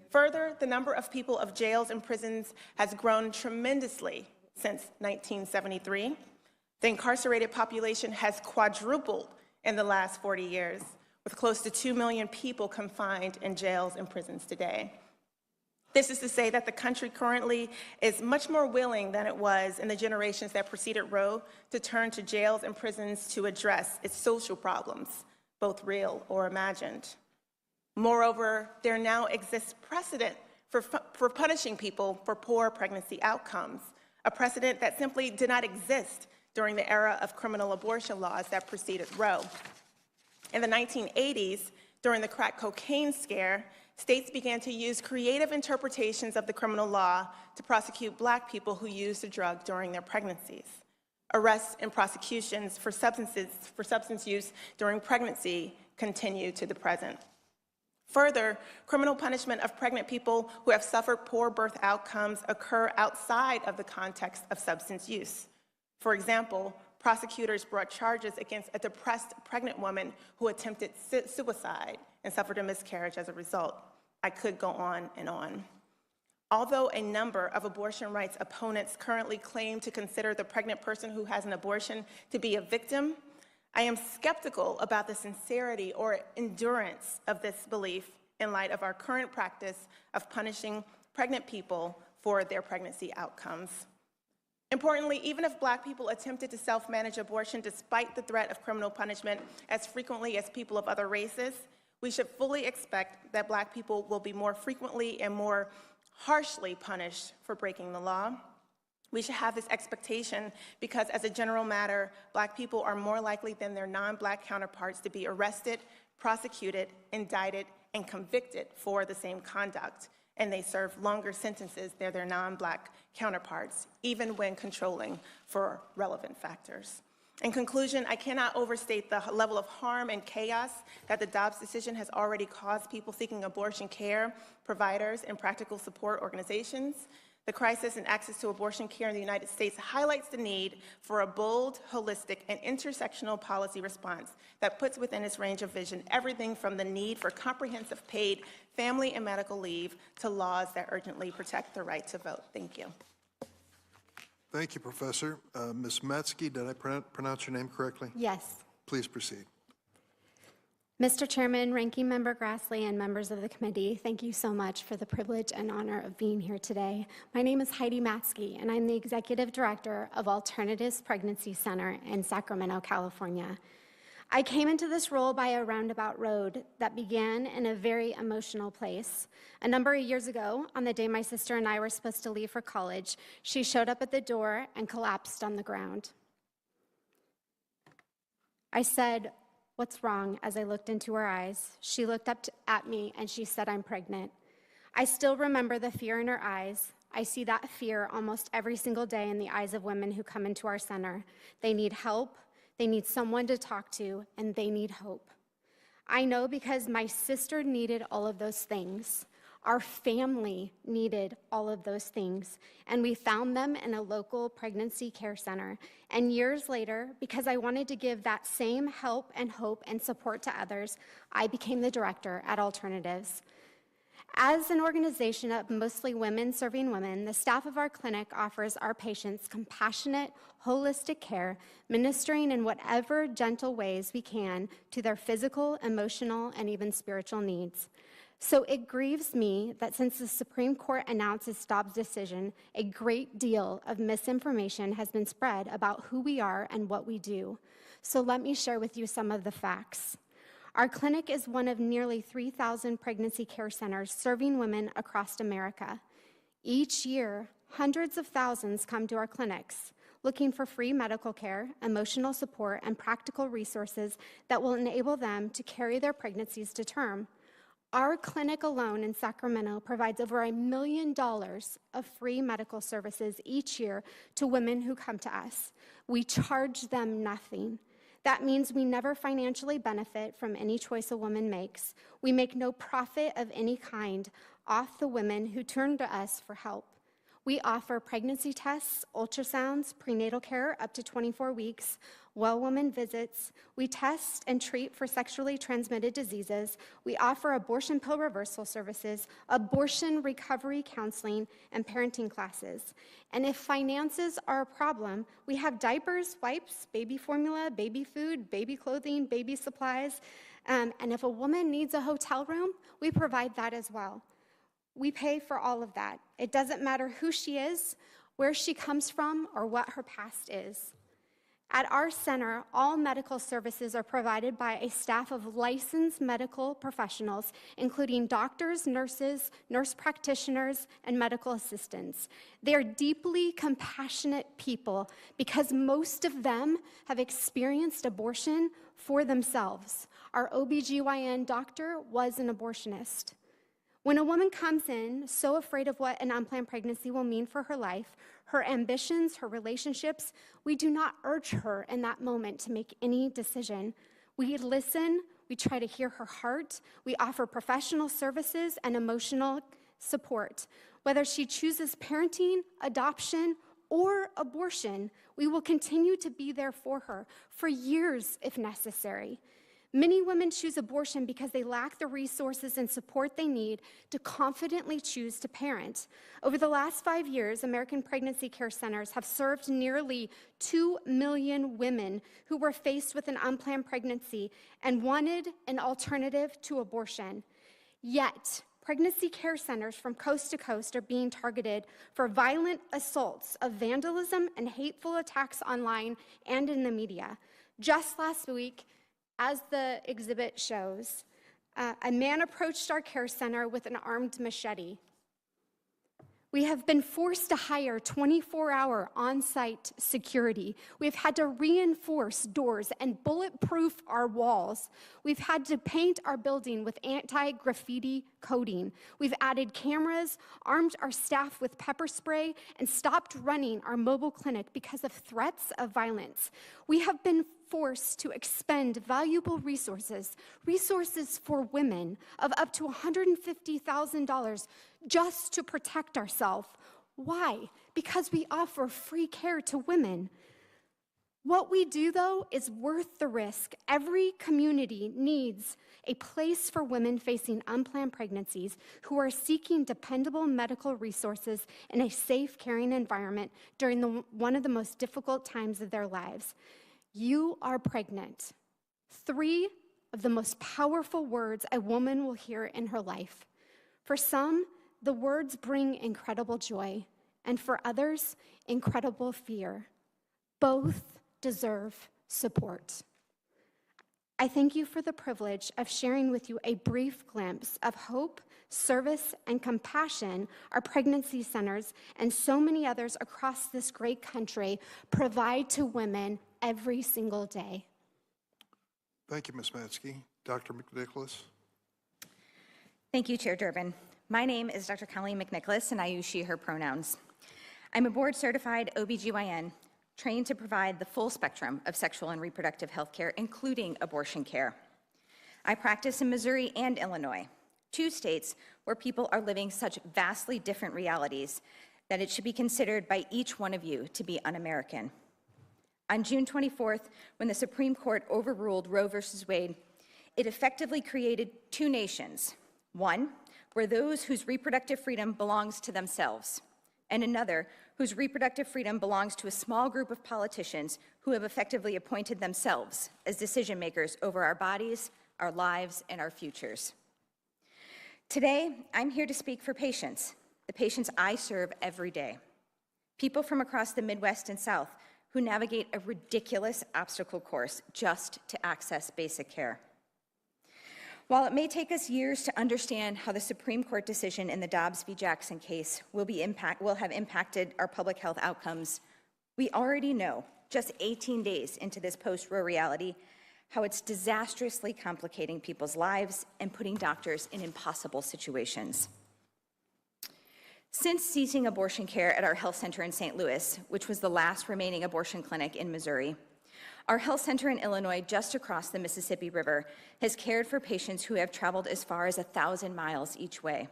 Speaker 5: Further, the number of people of jails and prisons has grown tremendously since 1973. The incarcerated population has quadrupled in the last 40 years, with close to 2 million people confined in jails and prisons today. This is to say that the country currently is much more willing than it was in the generations that preceded Roe to turn to jails and prisons to address its social problems, both real or imagined. Moreover, there now exists precedent for punishing people for poor pregnancy outcomes, a precedent that simply did not exist during the era of criminal abortion laws that preceded Roe. In the 1980s, during the crack cocaine scare, states began to use creative interpretations of the criminal law to prosecute Black people who used the drug during their pregnancies. Arrests and prosecutions for substance use during pregnancy continue to the present. Further, criminal punishment of pregnant people who have suffered poor birth outcomes occur outside of the context of substance use. For example, prosecutors brought charges against a depressed pregnant woman who attempted suicide and suffered a miscarriage as a result. I could go on and on. Although a number of abortion rights opponents currently claim to consider the pregnant person who has an abortion to be a victim, I am skeptical about the sincerity or endurance of this belief in light of our current practice of punishing pregnant people for their pregnancy outcomes. Importantly, even if Black people attempted to self-manage abortion despite the threat of criminal punishment as frequently as people of other races, we should fully expect that Black people will be more frequently and more harshly punished for breaking the law. We should have this expectation because, as a general matter, Black people are more likely than their non-Black counterparts to be arrested, prosecuted, indicted, and convicted for the same conduct, and they serve longer sentences than their non-Black counterparts, even when controlling for relevant factors. In conclusion, I cannot overstate the level of harm and chaos that the Dobbs decision has already caused people seeking abortion care, providers, and practical support organizations. The crisis in access to abortion care in the United States highlights the need for a bold, holistic, and intersectional policy response that puts within its range of vision everything from the need for comprehensive paid family and medical leave to laws that urgently protect the right to vote. Thank you.
Speaker 18: Thank you, Professor. Ms. Metzke, did I pronounce your name correctly?
Speaker 3: Yes.
Speaker 18: Please proceed.
Speaker 3: Mr. Chairman, Ranking Member Grassley, and members of the committee, thank you so much for the privilege and honor of being here today. My name is Heidi Matzke, and I'm the Executive Director of Alternatives Pregnancy Center in Sacramento, California. I came into this role by a roundabout road that began in a very emotional place. A number of years ago, on the day my sister and I were supposed to leave for college, she showed up at the door and collapsed on the ground. I said, "What's wrong?" as I looked into her eyes. She looked up at me and she said, "I'm pregnant." I still remember the fear in her eyes. I see that fear almost every single day in the eyes of women who come into our center. They need help, they need someone to talk to, and they need hope. I know because my sister needed all of those things. Our family needed all of those things, and we found them in a local pregnancy care center. And years later, because I wanted to give that same help and hope and support to others, I became the director at Alternatives. As an organization of mostly women serving women, the staff of our clinic offers our patients compassionate, holistic care, ministering in whatever gentle ways we can to their physical, emotional, and even spiritual needs. So it grieves me that since the Supreme Court announced its Dobbs decision, a great deal of misinformation has been spread about who we are and what we do. So let me share with you some of the facts. Our clinic is one of nearly 3,000 pregnancy care centers serving women across America. Each year, hundreds of thousands come to our clinics looking for free medical care, emotional support, and practical resources that will enable them to carry their pregnancies to term. Our clinic alone in Sacramento provides over $1 million of free medical services each year to women who come to us. We charge them nothing. That means we never financially benefit from any choice a woman makes. We make no profit of any kind off the women who turn to us for help. We offer pregnancy tests, ultrasounds, prenatal care up to 24 weeks, well woman visits. We test and treat for sexually transmitted diseases. We offer abortion pill reversal services, abortion recovery counseling, and parenting classes. And if finances are a problem, we have diapers, wipes, baby formula, baby food, baby clothing, baby supplies. And if a woman needs a hotel room, we provide that as well. We pay for all of that. It doesn't matter who she is, where she comes from, or what her past is. At our center, all medical services are provided by a staff of licensed medical professionals, including doctors, nurses, nurse practitioners, and medical assistants. They are deeply compassionate people because most of them have experienced abortion for themselves. Our OBGYN doctor was an abortionist. When a woman comes in so afraid of what an unplanned pregnancy will mean for her life, her ambitions, her relationships, we do not urge her in that moment to make any decision. We listen, we try to hear her heart, we offer professional services and emotional support. Whether she chooses parenting, adoption, or abortion, we will continue to be there for her for years if necessary. Many women choose abortion because they lack the resources and support they need to confidently choose to parent. Over the last 5 years, American pregnancy care centers have served nearly 2 million women who were faced with an unplanned pregnancy and wanted an alternative to abortion. Yet, pregnancy care centers from coast to coast are being targeted for violent assaults of vandalism and hateful attacks online and in the media. Just last week, as the exhibit shows, a man approached our care center with an armed machete. We have been forced to hire 24-hour on-site security. We've had to reinforce doors and bulletproof our walls. We've had to paint our building with anti-graffiti coating. We've added cameras, armed our staff with pepper spray, and stopped running our mobile clinic because of threats of violence. We have been forced to expend valuable resources for women of up to $150,000 just to protect ourselves. Why? Because we offer free care to women. What we do, though, is worth the risk. Every community needs a place for women facing unplanned pregnancies who are seeking dependable medical resources in a safe, caring environment during one of the most difficult times of their lives. You are pregnant. 3 of the most powerful words a woman will hear in her life. For some, the words bring incredible joy, and for others, incredible fear. Both deserve support. I thank you for the privilege of sharing with you a brief glimpse of hope, service, and compassion our pregnancy centers and so many others across this great country provide to women every single day.
Speaker 18: Thank you, Ms. Matsky. Dr. McNicholas.
Speaker 4: Thank you, Chair Durbin. My name is Dr. Colleen McNicholas, and I use she, her pronouns. I'm a board-certified OBGYN trained to provide the full spectrum of sexual and reproductive health care, including abortion care. I practice in Missouri and Illinois, 2 states where people are living such vastly different realities that it should be considered by each one of you to be un-American. On June 24th, when the Supreme Court overruled Roe v. Wade, it effectively created 2 nations, one where those whose reproductive freedom belongs to themselves, and another whose reproductive freedom belongs to a small group of politicians who have effectively appointed themselves as decision makers over our bodies, our lives, and our futures. Today, I'm here to speak for patients, the patients I serve every day. People from across the Midwest and South who navigate a ridiculous obstacle course just to access basic care. While it may take us years to understand how the Supreme Court decision in the Dobbs v. Jackson case will have impacted our public health outcomes, we already know, just 18 days into this post-Roe reality, how it's disastrously complicating people's lives and putting doctors in impossible situations. Since ceasing abortion care at our health center in St. Louis, which was the last remaining abortion clinic in Missouri, our health center in Illinois, just across the Mississippi River, has cared for patients who have traveled as far as 1,000 miles each way.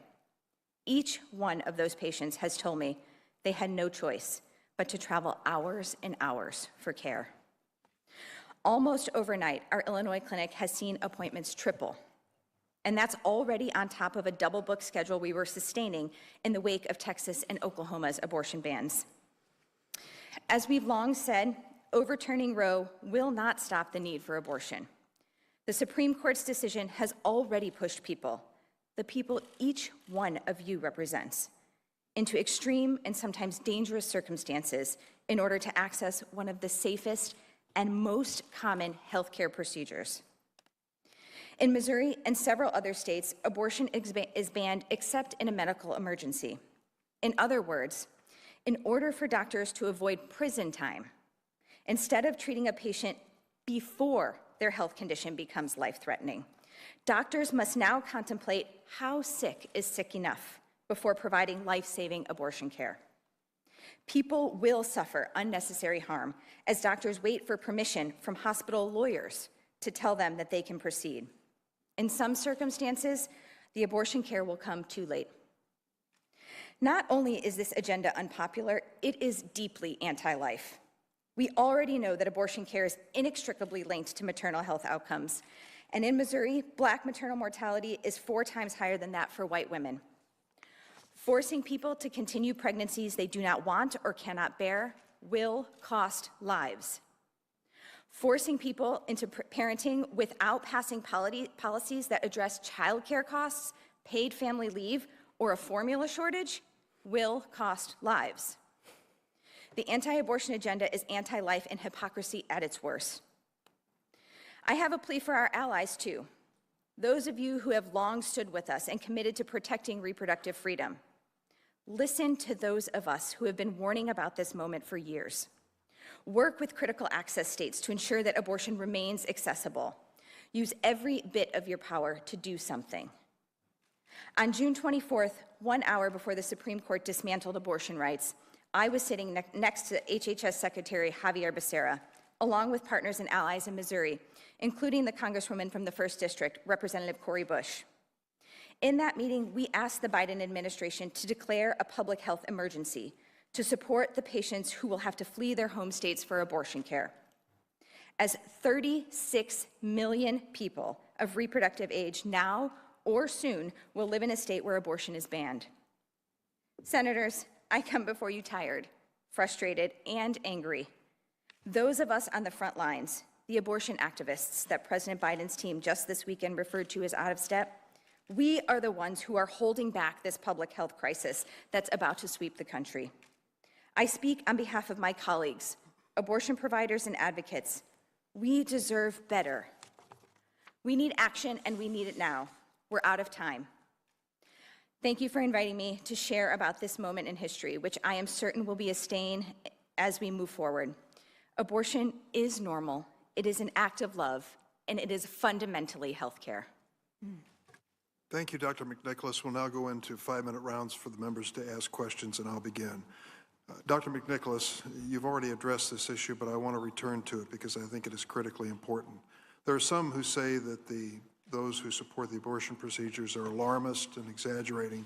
Speaker 4: Each one of those patients has told me they had no choice but to travel hours and hours for care. Almost overnight, our Illinois clinic has seen appointments triple, and that's already on top of a double-book schedule we were sustaining in the wake of Texas and Oklahoma's abortion bans. As we've long said, overturning Roe will not stop the need for abortion. The Supreme Court's decision has already pushed people, the people each one of you represents, into extreme and sometimes dangerous circumstances in order to access one of the safest and most common healthcare procedures. In Missouri and several other states, abortion is banned except in a medical emergency. In other words, in order for doctors to avoid prison time, instead of treating a patient before their health condition becomes life-threatening, doctors must now contemplate how sick is sick enough before providing life-saving abortion care. People will suffer unnecessary harm as doctors wait for permission from hospital lawyers to tell them that they can proceed. In some circumstances, the abortion care will come too late. Not only is this agenda unpopular, it is deeply anti-life. We already know that abortion care is inextricably linked to maternal health outcomes. And in Missouri, Black maternal mortality is 4 times higher than that for white women. Forcing people to continue pregnancies they do not want or cannot bear will cost lives. Forcing people into parenting without passing policies that address childcare costs, paid family leave, or a formula shortage will cost lives. The anti-abortion agenda is anti-life and hypocrisy at its worst. I have a plea for our allies, too. Those of you who have long stood with us and committed to protecting reproductive freedom. Listen to those of us who have been warning about this moment for years. Work with critical access states to ensure that abortion remains accessible. Use every bit of your power to do something. On June 24th, 1 hour before the Supreme Court dismantled abortion rights, I was sitting next to HHS Secretary Javier Becerra, along with partners and allies in Missouri, including the Congresswoman from the 1st District, Representative Cori Bush. In that meeting, we asked the Biden administration to declare a public health emergency to support the patients who will have to flee their home states for abortion care. As 36 million people of reproductive age now or soon will live in a state where abortion is banned. Senators, I come before you tired, frustrated, and angry. Those of us on the front lines, the abortion activists that President Biden's team just this weekend referred to as out of step, we are the ones who are holding back this public health crisis that's about to sweep the country. I speak on behalf of my colleagues, abortion providers and advocates. We deserve better. We need action, and we need it now. We're out of time. Thank you for inviting me to share about this moment in history, which I am certain will be a stain as we move forward. Abortion is normal. It is an act of love, and it is fundamentally health care.
Speaker 18: Thank you, Dr. McNicholas. We'll now go into 5-minute rounds for the members to ask questions, and I'll begin. Dr. McNicholas, you've already addressed this issue, but I want to return to it because I think it is critically important. There are some who say that those who support the abortion procedures are alarmist and exaggerating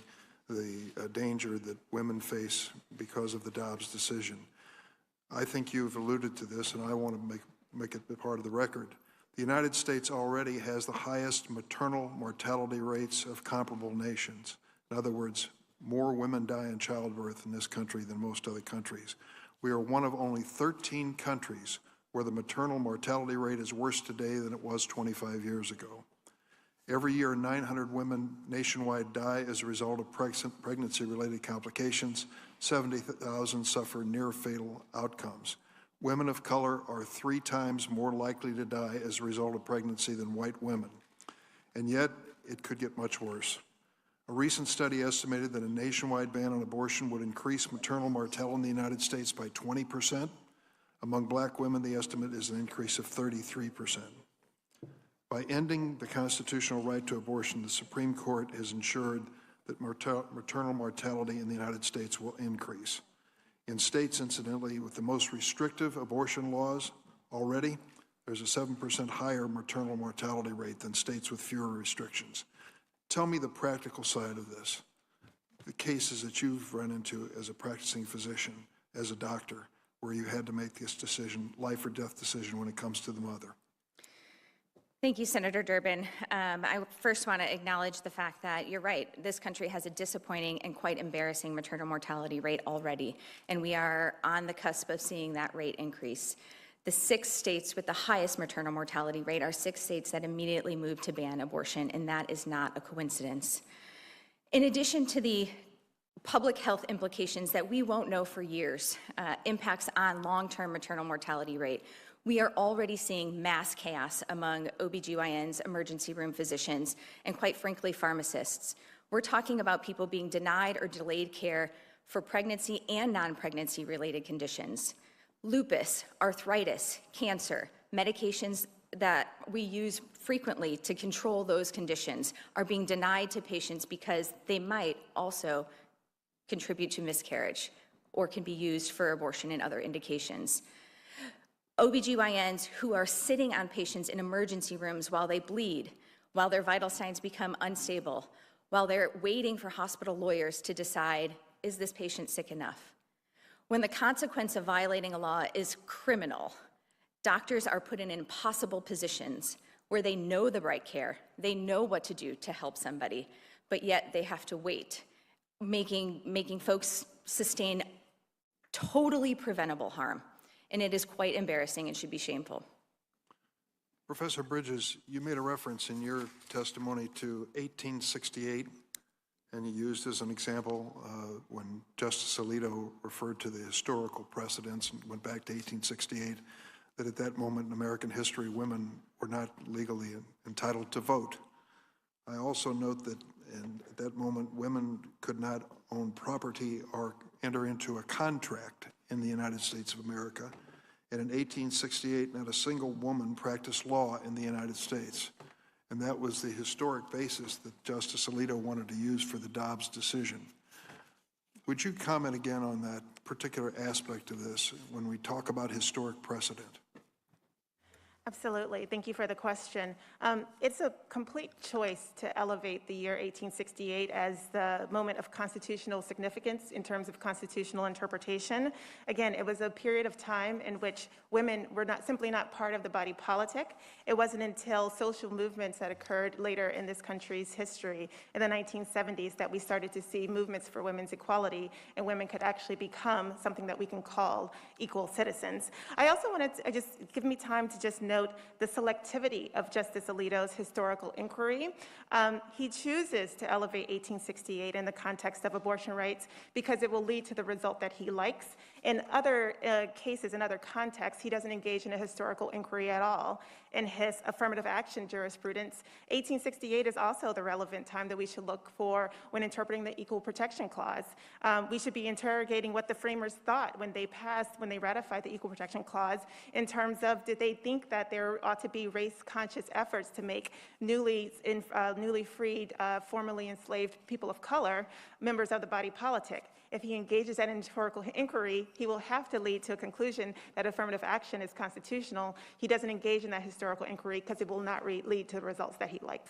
Speaker 18: the danger that women face because of the Dobbs decision. I think you've alluded to this, and I want to make it a part of the record. The United States already has the highest maternal mortality rates of comparable nations. In other words, more women die in childbirth in this country than most other countries. We are one of only 13 countries where the maternal mortality rate is worse today than it was 25 years ago. Every year, 900 women nationwide die as a result of pregnancy-related complications. 70,000 suffer near-fatal outcomes. Women of color are 3 times more likely to die as a result of pregnancy than white women. And yet, it could get much worse. A recent study estimated that a nationwide ban on abortion would increase maternal mortality in the United States by 20%. Among black women, the estimate is an increase of 33%. By ending the constitutional right to abortion, the Supreme Court has ensured that maternal mortality in the United States will increase. In states, incidentally, with the most restrictive abortion laws already, there's a 7% higher maternal mortality rate than states with fewer restrictions. Tell me the practical side of this, the cases that you've run into as a practicing physician, as a doctor, where you had to make this decision, life or death decision, when it comes to the mother.
Speaker 4: Thank you, Senator Durbin. I first want to acknowledge the fact that you're right. This country has a disappointing and quite embarrassing maternal mortality rate already, and we are on the cusp of seeing that rate increase. The 6 states with the highest maternal mortality rate are 6 states that immediately moved to ban abortion, and that is not a coincidence. In addition to the public health implications that we won't know for years, impacts on long-term maternal mortality rate, we are already seeing mass chaos among OBGYNs, emergency room physicians, and quite frankly, pharmacists. We're talking about people being denied or delayed care for pregnancy and non-pregnancy related conditions. Lupus, arthritis, cancer, medications that we use frequently to control those conditions are being denied to patients because they might also contribute to miscarriage or can be used for abortion and other indications. OBGYNs who are sitting on patients in emergency rooms while they bleed, while their vital signs become unstable, while they're waiting for hospital lawyers to decide, is this patient sick enough? When the consequence of violating a law is criminal, doctors are put in impossible positions where they know the right care, they know what to do to help somebody, but yet they have to wait, making folks sustain totally preventable harm. And it is quite embarrassing and should be shameful.
Speaker 18: Professor Bridges, you made a reference in your testimony to 1868, and you used as an example when Justice Alito referred to the historical precedents and went back to 1868, that at that moment in American history, women were not legally entitled to vote. I also note that at that moment, women could not own property or enter into a contract in the United States of America. And in 1868, not a single woman practiced law in the United States. And that was the historic basis that Justice Alito wanted to use for the Dobbs decision. Would you comment again on that particular aspect of this when we talk about historic precedent?
Speaker 5: Absolutely. Thank you for the question. It's a complete choice to elevate the year 1868 as the moment of constitutional significance in terms of constitutional interpretation. Again, it was a period of time in which women were simply not part of the body politic. It wasn't until social movements that occurred later in this country's history in the 1970s that we started to see movements for women's equality, and women could actually become something that we can call equal citizens. I also wanted to just give me time to just note the selectivity of Justice Alito's historical inquiry. He chooses to elevate 1868 in the context of abortion rights because it will lead to the result that he likes. In other cases, in other contexts, he doesn't engage in a historical inquiry at all. In his affirmative action jurisprudence, 1868 is also the relevant time that we should look for when interpreting the Equal Protection Clause. We should be interrogating what the framers thought when they ratified the Equal Protection Clause in terms of, did they think that there ought to be race-conscious efforts to make newly freed, formerly enslaved people of color members of the body politic? If he engages in historical inquiry, he will have to lead to a conclusion that affirmative action is constitutional. He doesn't engage in that historical inquiry because it will not lead to the results that he likes.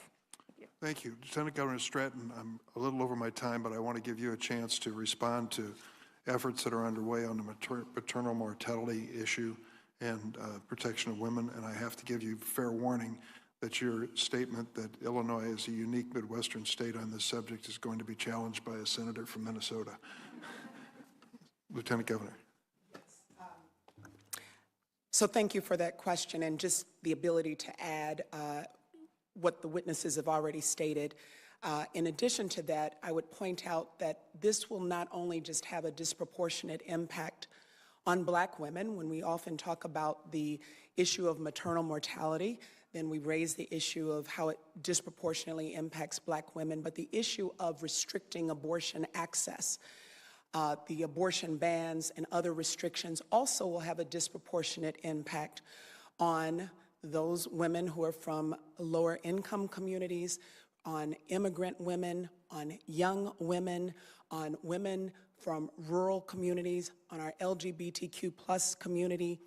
Speaker 18: Thank you. Lieutenant Governor Stratton, I'm a little over my time, but I want to give you a chance to respond to efforts that are underway on the maternal mortality issue and protection of women. And I have to give you fair warning that your statement that Illinois is a unique Midwestern state on this subject is going to be challenged by a senator from Minnesota. Lieutenant Governor.
Speaker 30: So thank you for that question and just the ability to add what the witnesses have already stated. In addition to that, I would point out that this will not only just have a disproportionate impact on Black women. When we often talk about the issue of maternal mortality, then we raise the issue of how it disproportionately impacts Black women, but the issue of restricting abortion access, the abortion bans and other restrictions also will have a disproportionate impact on those women who are from lower income communities, on immigrant women, on young women, on women from rural communities, on our LGBTQ plus community.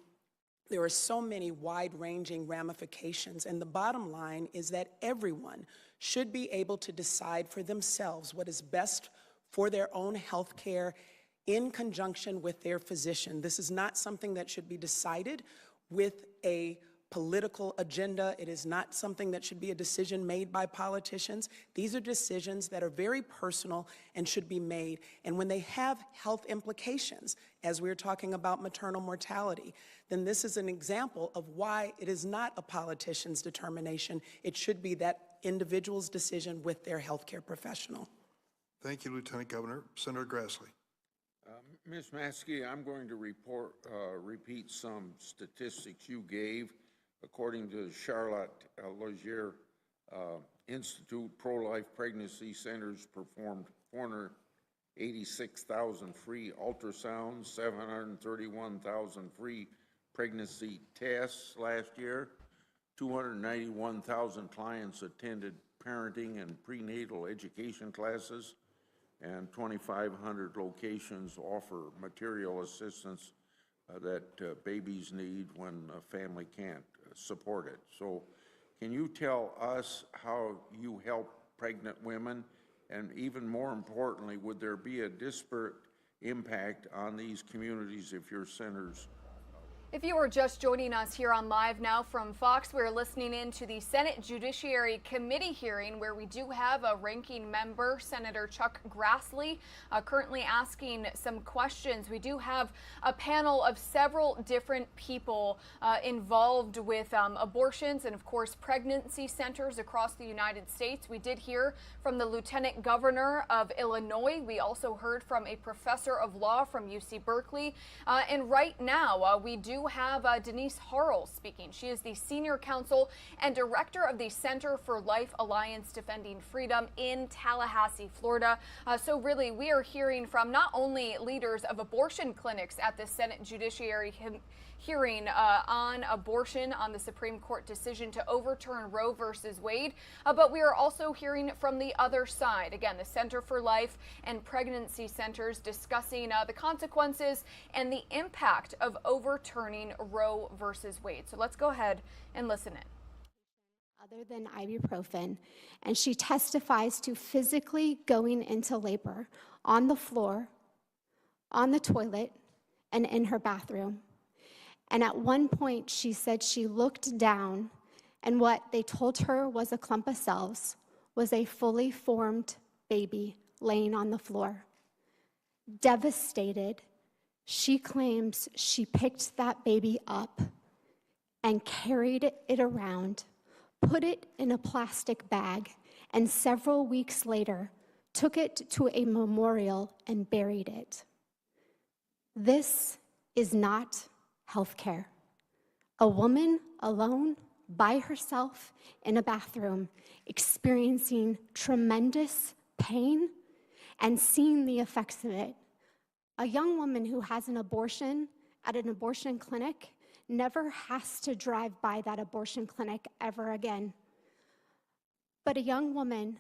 Speaker 30: There are so many wide-ranging ramifications, and the bottom line is that everyone should be able to decide for themselves what is best for their own health care in conjunction with their physician. This is not something that should be decided with a political agenda. It is not something that should be a decision made by politicians. These are decisions that are very personal and should be made. And when they have health implications, as we're talking about maternal mortality, then this is an example of why it is not a politician's determination. It should be that individual's decision with their healthcare professional.
Speaker 18: Thank you, Lieutenant Governor. Senator Grassley.
Speaker 1: Ms. Maskey, I'm going to repeat some statistics you gave. According to the Charlotte Logier Institute, pro-life pregnancy centers performed 486,000 free ultrasounds, 731,000 free pregnancy tests last year. 291,000 clients attended parenting and prenatal education classes, and 2,500 locations offer material assistance that babies need when a family can't support it. So can you tell us how you help pregnant women? And even more importantly, would there be a disparate impact on these communities if your centers?
Speaker 13: If you are just joining us here on Live Now from Fox, we're listening in to the Senate Judiciary Committee hearing where we do have a ranking member, Senator Chuck Grassley, currently asking some questions. We do have a panel of several different people involved with abortions and, of course, pregnancy centers across the United States. We did hear from the Lieutenant Governor of Illinois. We also heard from a professor of law from UC Berkeley. And right now, we do have Denise Harrell speaking. She is the Senior Counsel and Director of the Center for Life Alliance Defending Freedom in Tallahassee, Florida. So really, we are hearing from not only leaders of abortion clinics at the Senate Judiciary hearing on abortion, on the Supreme Court decision to overturn Roe versus Wade, but we are also hearing from the other side. Again, the Center for Life and Pregnancy Centers discussing the consequences and the impact of overturning Roe versus Wade. So let's go ahead and listen in.
Speaker 3: Other than ibuprofen, and she testifies to physically going into labor on the floor, on the toilet, and in her bathroom. And at one point, she said she looked down, and what they told her was a clump of cells was a fully formed baby laying on the floor. Devastated, she claims she picked that baby up and carried it around, put it in a plastic bag, and several weeks later, took it to a memorial and buried it. This is not healthcare. A woman alone, by herself, in a bathroom, experiencing tremendous pain and seeing the effects of it. A young woman who has an abortion at an abortion clinic never has to drive by that abortion clinic ever again. But a young woman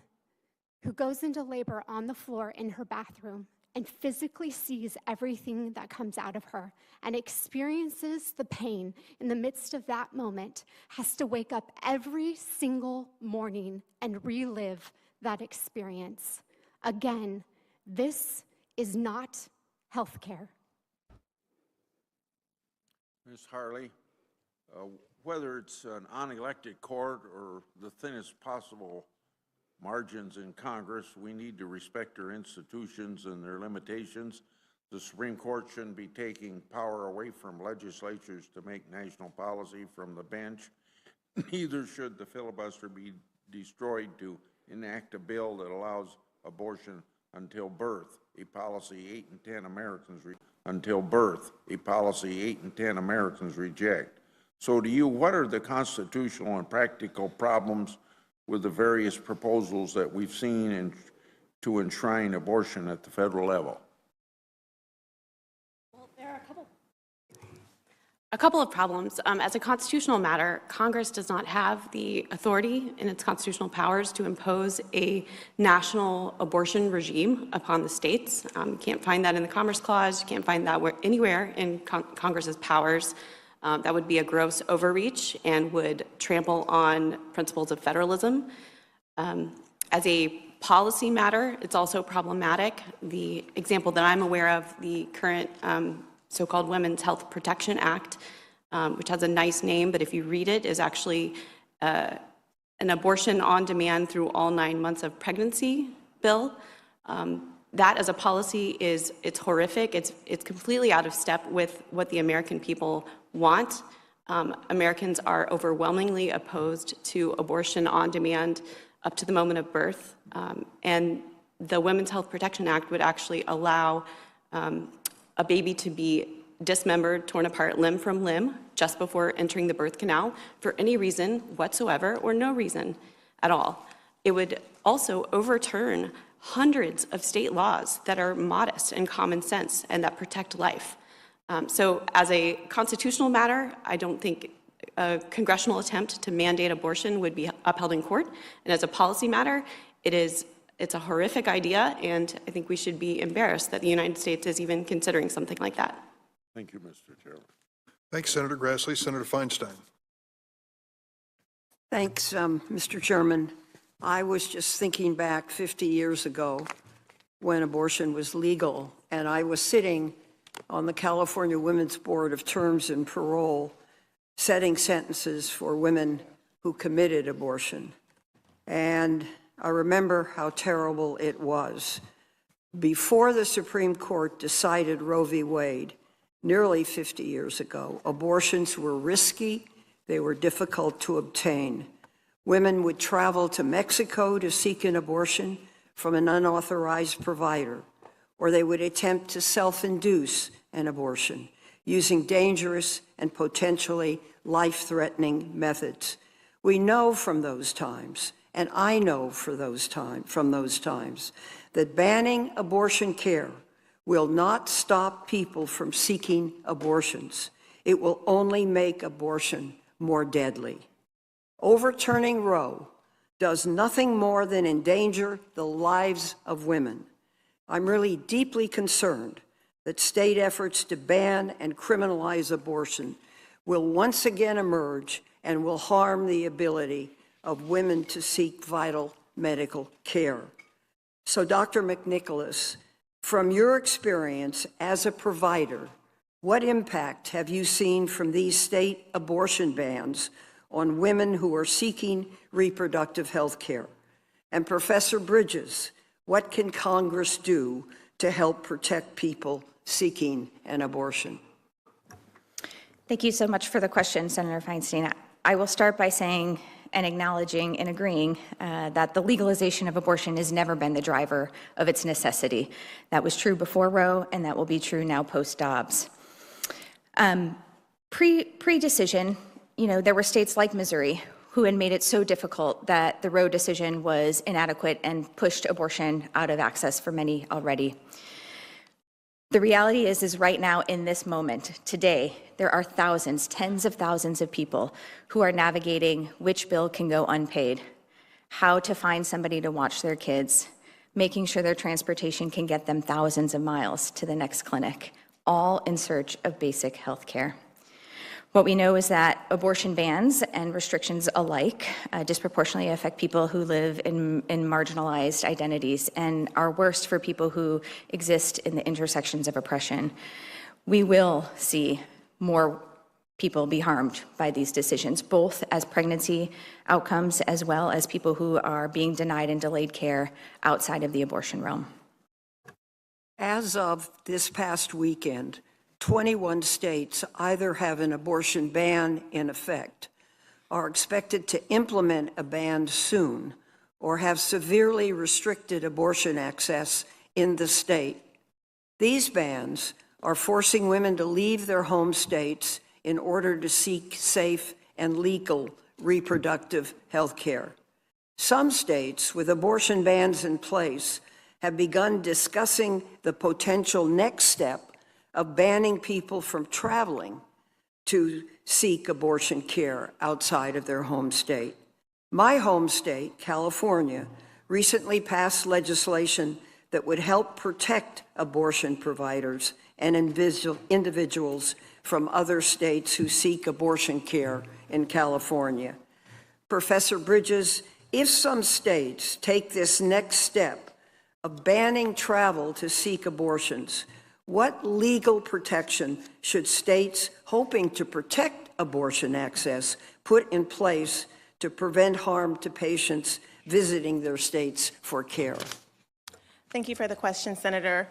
Speaker 3: who goes into labor on the floor in her bathroom and physically sees everything that comes out of her and experiences the pain in the midst of that moment has to wake up every single morning and relive that experience. Again, this is not healthcare.
Speaker 1: Ms. Harley, whether it's an unelected court or the thinnest possible margins in Congress, we need to respect our institutions and their limitations. The Supreme Court shouldn't be taking power away from legislatures to make national policy from the bench. Neither should the filibuster be destroyed to enact a bill that allows abortion until birth, a policy 8 in 10 Americans reject. So to you, what are the constitutional and practical problems with the various proposals that we've seen to enshrine abortion at the federal level?
Speaker 2: Well, there are a couple of problems. As a constitutional matter, Congress does not have the authority in its constitutional powers to impose a national abortion regime upon the states. You can't find that in the Commerce Clause. You can't find that anywhere in Congress's powers. That would be a gross overreach and would trample on principles of federalism. As a policy matter, it's also problematic. The example that I'm aware of, the current so-called Women's Health Protection Act, which has a nice name, but if you read it, is actually an abortion on demand through all 9 months of pregnancy bill. That as a policy it's horrific. It's completely out of step with what the American people want. Americans are overwhelmingly opposed to abortion on demand up to the moment of birth. And the Women's Health Protection Act would actually allow a baby to be dismembered, torn apart limb from limb just before entering the birth canal for any reason whatsoever or no reason at all. It would also overturn hundreds of state laws that are modest and common sense and that protect life. So as a constitutional matter, I don't think a congressional attempt to mandate abortion would be upheld in court. And as a policy matter, it's a horrific idea, and I think we should be embarrassed that the United States is even considering something like that.
Speaker 1: Thank you, Mr. Chairman.
Speaker 18: Thanks, Senator Grassley. Senator Feinstein.
Speaker 6: Thanks, Mr. Chairman. I was just thinking back 50 years ago when abortion was legal, and I was sitting on the California Women's Board of Terms and Parole, setting sentences for women who committed abortion. And I remember how terrible it was. Before the Supreme Court decided Roe v. Wade, nearly 50 years ago, abortions were risky, they were difficult to obtain. Women would travel to Mexico to seek an abortion from an unauthorized provider, or they would attempt to self-induce an abortion using dangerous and potentially life-threatening methods. We know from those times, and I know from those times, that banning abortion care will not stop people from seeking abortions. It will only make abortion more deadly. Overturning Roe does nothing more than endanger the lives of women. I'm really deeply concerned that state efforts to ban and criminalize abortion will once again emerge and will harm the ability of women to seek vital medical care. So, Dr. McNicholas, from your experience as a provider, what impact have you seen from these state abortion bans on women who are seeking reproductive health care? And Professor Bridges, what can Congress do to help protect people seeking an abortion?
Speaker 4: Thank you so much for the question, Senator Feinstein. I will start by saying and acknowledging and agreeing that the legalization of abortion has never been the driver of its necessity. That was true before Roe, and that will be true now post-Dobbs. Pre-decision, there were states like Missouri who had made it so difficult that the Roe decision was inadequate and pushed abortion out of access for many already. The reality is right now, in this moment, today, there are thousands, tens of thousands of people who are navigating which bill can go unpaid, how to find somebody to watch their kids, making sure their transportation can get them thousands of miles to the next clinic, all in search of basic health care. What we know is that abortion bans and restrictions alike disproportionately affect people who live in marginalized identities and are worst for people who exist in the intersections of oppression. We will see more people be harmed by these decisions, both as pregnancy outcomes as well as people who are being denied and delayed care outside of the abortion realm.
Speaker 6: As of this past weekend, 21 states either have an abortion ban in effect, are expected to implement a ban soon, or have severely restricted abortion access in the state. These bans are forcing women to leave their home states in order to seek safe and legal reproductive health care. Some states with abortion bans in place have begun discussing the potential next step of banning people from traveling to seek abortion care outside of their home state. My home state, California, recently passed legislation that would help protect abortion providers and individuals from other states who seek abortion care in California. Professor Bridges, if some states take this next step of banning travel to seek abortions, what legal protection should states hoping to protect abortion access put in place to prevent harm to patients visiting their states for care?
Speaker 5: Thank you for the question, Senator.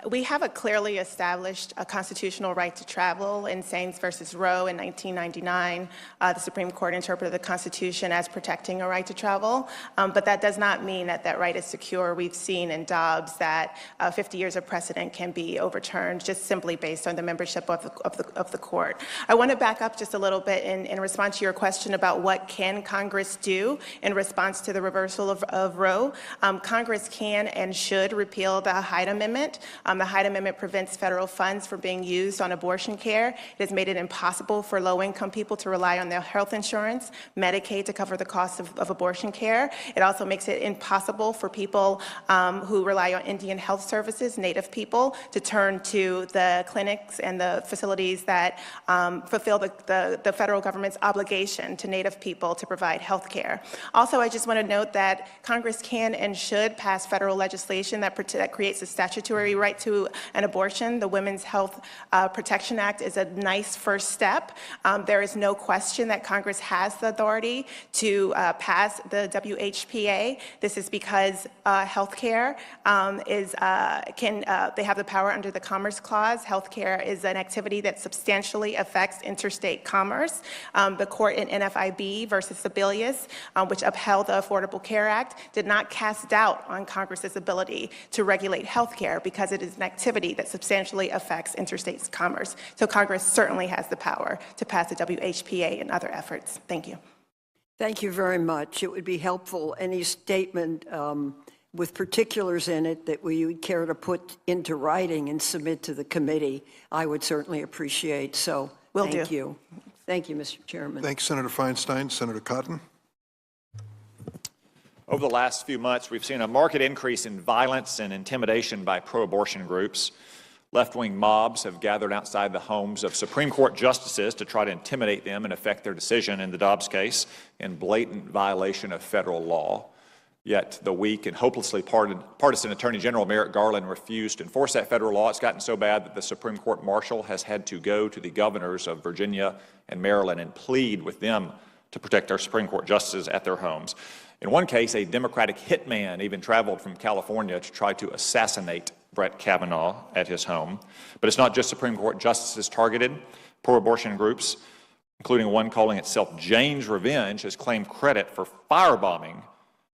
Speaker 5: We have a clearly established constitutional right to travel in Saines versus Roe in 1999. The Supreme Court interpreted the Constitution as protecting a right to travel, but that does not mean that that right is secure. We've seen in Dobbs that 50 years of precedent can be overturned just simply based on the membership of the court. I want to back up just a little bit in response to your question about what can Congress do in response to the reversal of Roe. Congress can and should repeal the Hyde Amendment. The Hyde Amendment prevents federal funds from being used on abortion care. It has made it impossible for low-income people to rely on their health insurance, Medicaid to cover the cost of abortion care. It also makes it impossible for people who rely on Indian health services, Native people, to turn to the clinics and the facilities that fulfill the federal government's obligation to Native people to provide health care. Also, I just want to note that Congress can and should pass federal legislation that creates a statutory right to an abortion. The Women's Health Protection Act is a nice first step. There is no question that Congress has the authority to pass the WHPA. This is because healthcare they have the power under the Commerce Clause. Healthcare is an activity that substantially affects interstate commerce. The court in NFIB versus Sebelius, which upheld the Affordable Care Act, did not cast doubt on Congress's ability to regulate healthcare because it is an activity that substantially affects interstate commerce. So Congress certainly has the power to pass the WHPA and other efforts. Thank you.
Speaker 6: Thank you very much. It would be helpful, any statement with particulars in it that we would care to put into writing and submit to the committee, I would certainly appreciate. So thank you. Thank you, Mr. Chairman.
Speaker 18: Thanks, Senator Feinstein. Senator Cotton.
Speaker 7: Over the last few months, we've seen a marked increase in violence and intimidation by pro-abortion groups. Left-wing mobs have gathered outside the homes of Supreme Court justices to try to intimidate them and affect their decision in the Dobbs case in blatant violation of federal law. Yet the weak and hopelessly partisan Attorney General Merrick Garland refused to enforce that federal law. It's gotten so bad that the Supreme Court marshal has had to go to the governors of Virginia and Maryland and plead with them to protect our Supreme Court justices at their homes. In one case, a Democratic hitman even traveled from California to try to assassinate Brett Kavanaugh at his home. But it's not just Supreme Court justices targeted. Pro-abortion groups, including one calling itself Jane's Revenge, has claimed credit for firebombing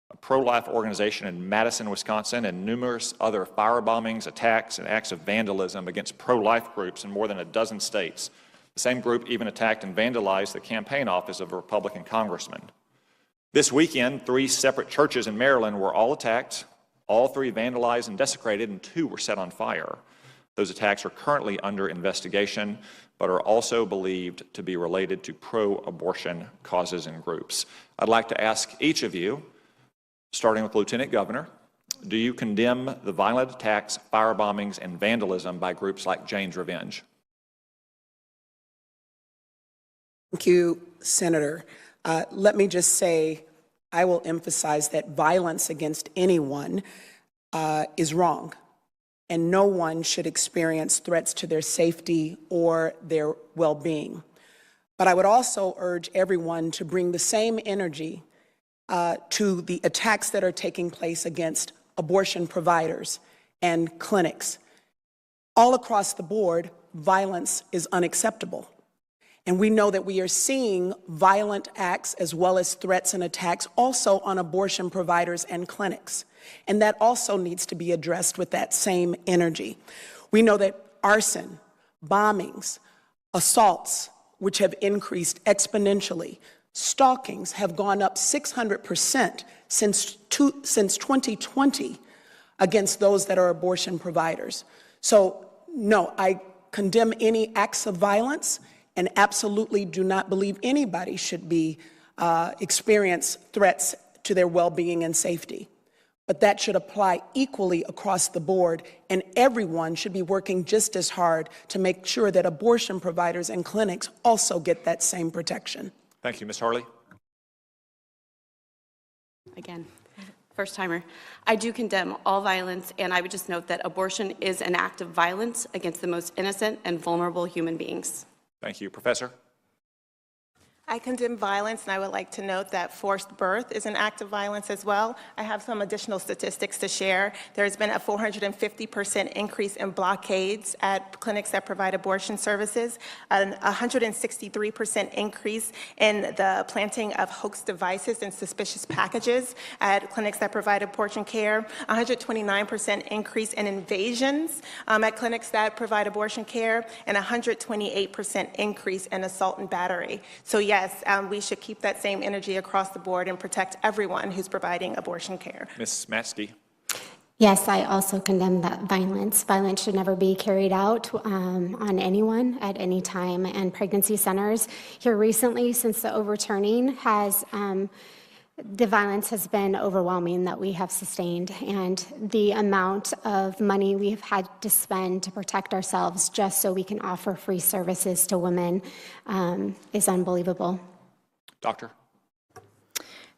Speaker 7: a pro-life organization in Madison, Wisconsin, and numerous other firebombings, attacks, and acts of vandalism against pro-life groups in more than a dozen states. The same group even attacked and vandalized the campaign office of a Republican congressman. This weekend, 3 separate churches in Maryland were all attacked, all 3 vandalized and desecrated, and 2 were set on fire. Those attacks are currently under investigation, but are also believed to be related to pro-abortion causes and groups. I'd like to ask each of you, starting with Lieutenant Governor, do you condemn the violent attacks, firebombings, and vandalism by groups like Jane's Revenge?
Speaker 30: Thank you, Senator. Let me just say, I will emphasize that violence against anyone is wrong, and no one should experience threats to their safety or their well-being. But I would also urge everyone to bring the same energy to the attacks that are taking place against abortion providers and clinics. All across the board, violence is unacceptable. And we know that we are seeing violent acts as well as threats and attacks also on abortion providers and clinics. And that also needs to be addressed with that same energy. We know that arson, bombings, assaults, which have increased exponentially, stalkings have gone up 600% since 2020 against those that are abortion providers. So, no, I condemn any acts of violence and absolutely do not believe anybody should be experience threats to their well-being and safety. But that should apply equally across the board, and everyone should be working just as hard to make sure that abortion providers and clinics also get that same protection.
Speaker 7: Thank you. Ms. Harley.
Speaker 2: Again, first timer. I do condemn all violence, and I would just note that abortion is an act of violence against the most innocent and vulnerable human beings.
Speaker 7: Thank you. Professor?
Speaker 5: I condemn violence, and I would like to note that forced birth is an act of violence as well. I have some additional statistics to share. There's been a 450% increase in blockades at clinics that provide abortion services, a 163% increase in the planting of hoax devices and suspicious packages at clinics that provide abortion care, 129% increase in invasions at clinics that provide abortion care, and 128% increase in assault and battery. So yes, we should keep that same energy across the board and protect everyone who's providing abortion care.
Speaker 7: Ms. Matsky.
Speaker 3: Yes, I also condemn that violence. Violence should never be carried out on anyone at any time. And pregnancy centers here recently, since the overturning, the violence has been overwhelming that we have sustained, and the amount of money we have had to spend to protect ourselves just so we can offer free services to women is unbelievable.
Speaker 7: Doctor?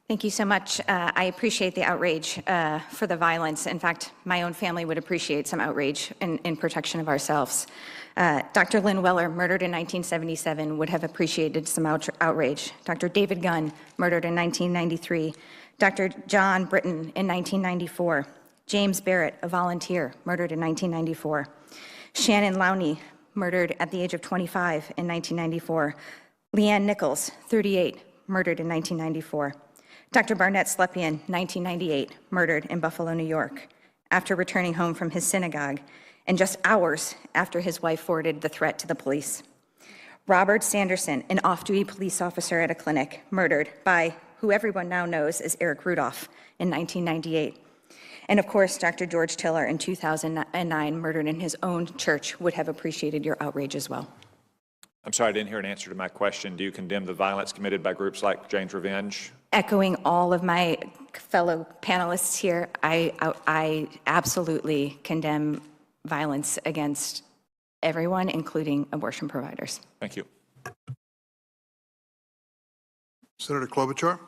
Speaker 4: Thank you so much. I appreciate the outrage for the violence. In fact, my own family would appreciate some outrage in protection of ourselves. Dr. Lynn Weller, murdered in 1977, would have appreciated some outrage. Dr. David Gunn, murdered in 1993. Dr. John Britton in 1994. James Barrett, a volunteer, murdered in 1994. Shannon Lowney, murdered at the age of 25 in 1994. Leanne Nichols, 38, murdered in 1994. Dr. Barnett Slepian, 1998, murdered in Buffalo, New York, after returning home from his synagogue, and just hours after his wife forwarded the threat to the police. Robert Sanderson, an off-duty police officer at a clinic, murdered by who everyone now knows as Eric Rudolph in 1998. And of course, Dr. George Tiller in 2009, murdered in his own church, would have appreciated your outrage as well.
Speaker 7: I'm sorry, I didn't hear an answer to my question. Do you condemn the violence committed by groups like Jane's Revenge?
Speaker 4: Echoing all of my fellow panelists here, I absolutely condemn violence against everyone, including abortion providers.
Speaker 7: Thank you.
Speaker 18: Senator Klobuchar.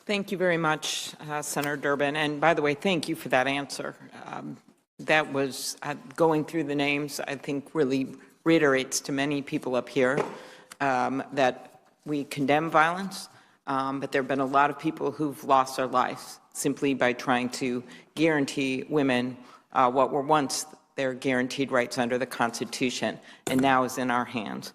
Speaker 8: Thank you very much, Senator Durbin. And by the way, thank you for that answer. That was, going through the names, I think really reiterates to many people up here that we condemn violence, but there have been a lot of people who've lost their lives simply by trying to guarantee women what were once their guaranteed rights under the Constitution, and now is in our hands.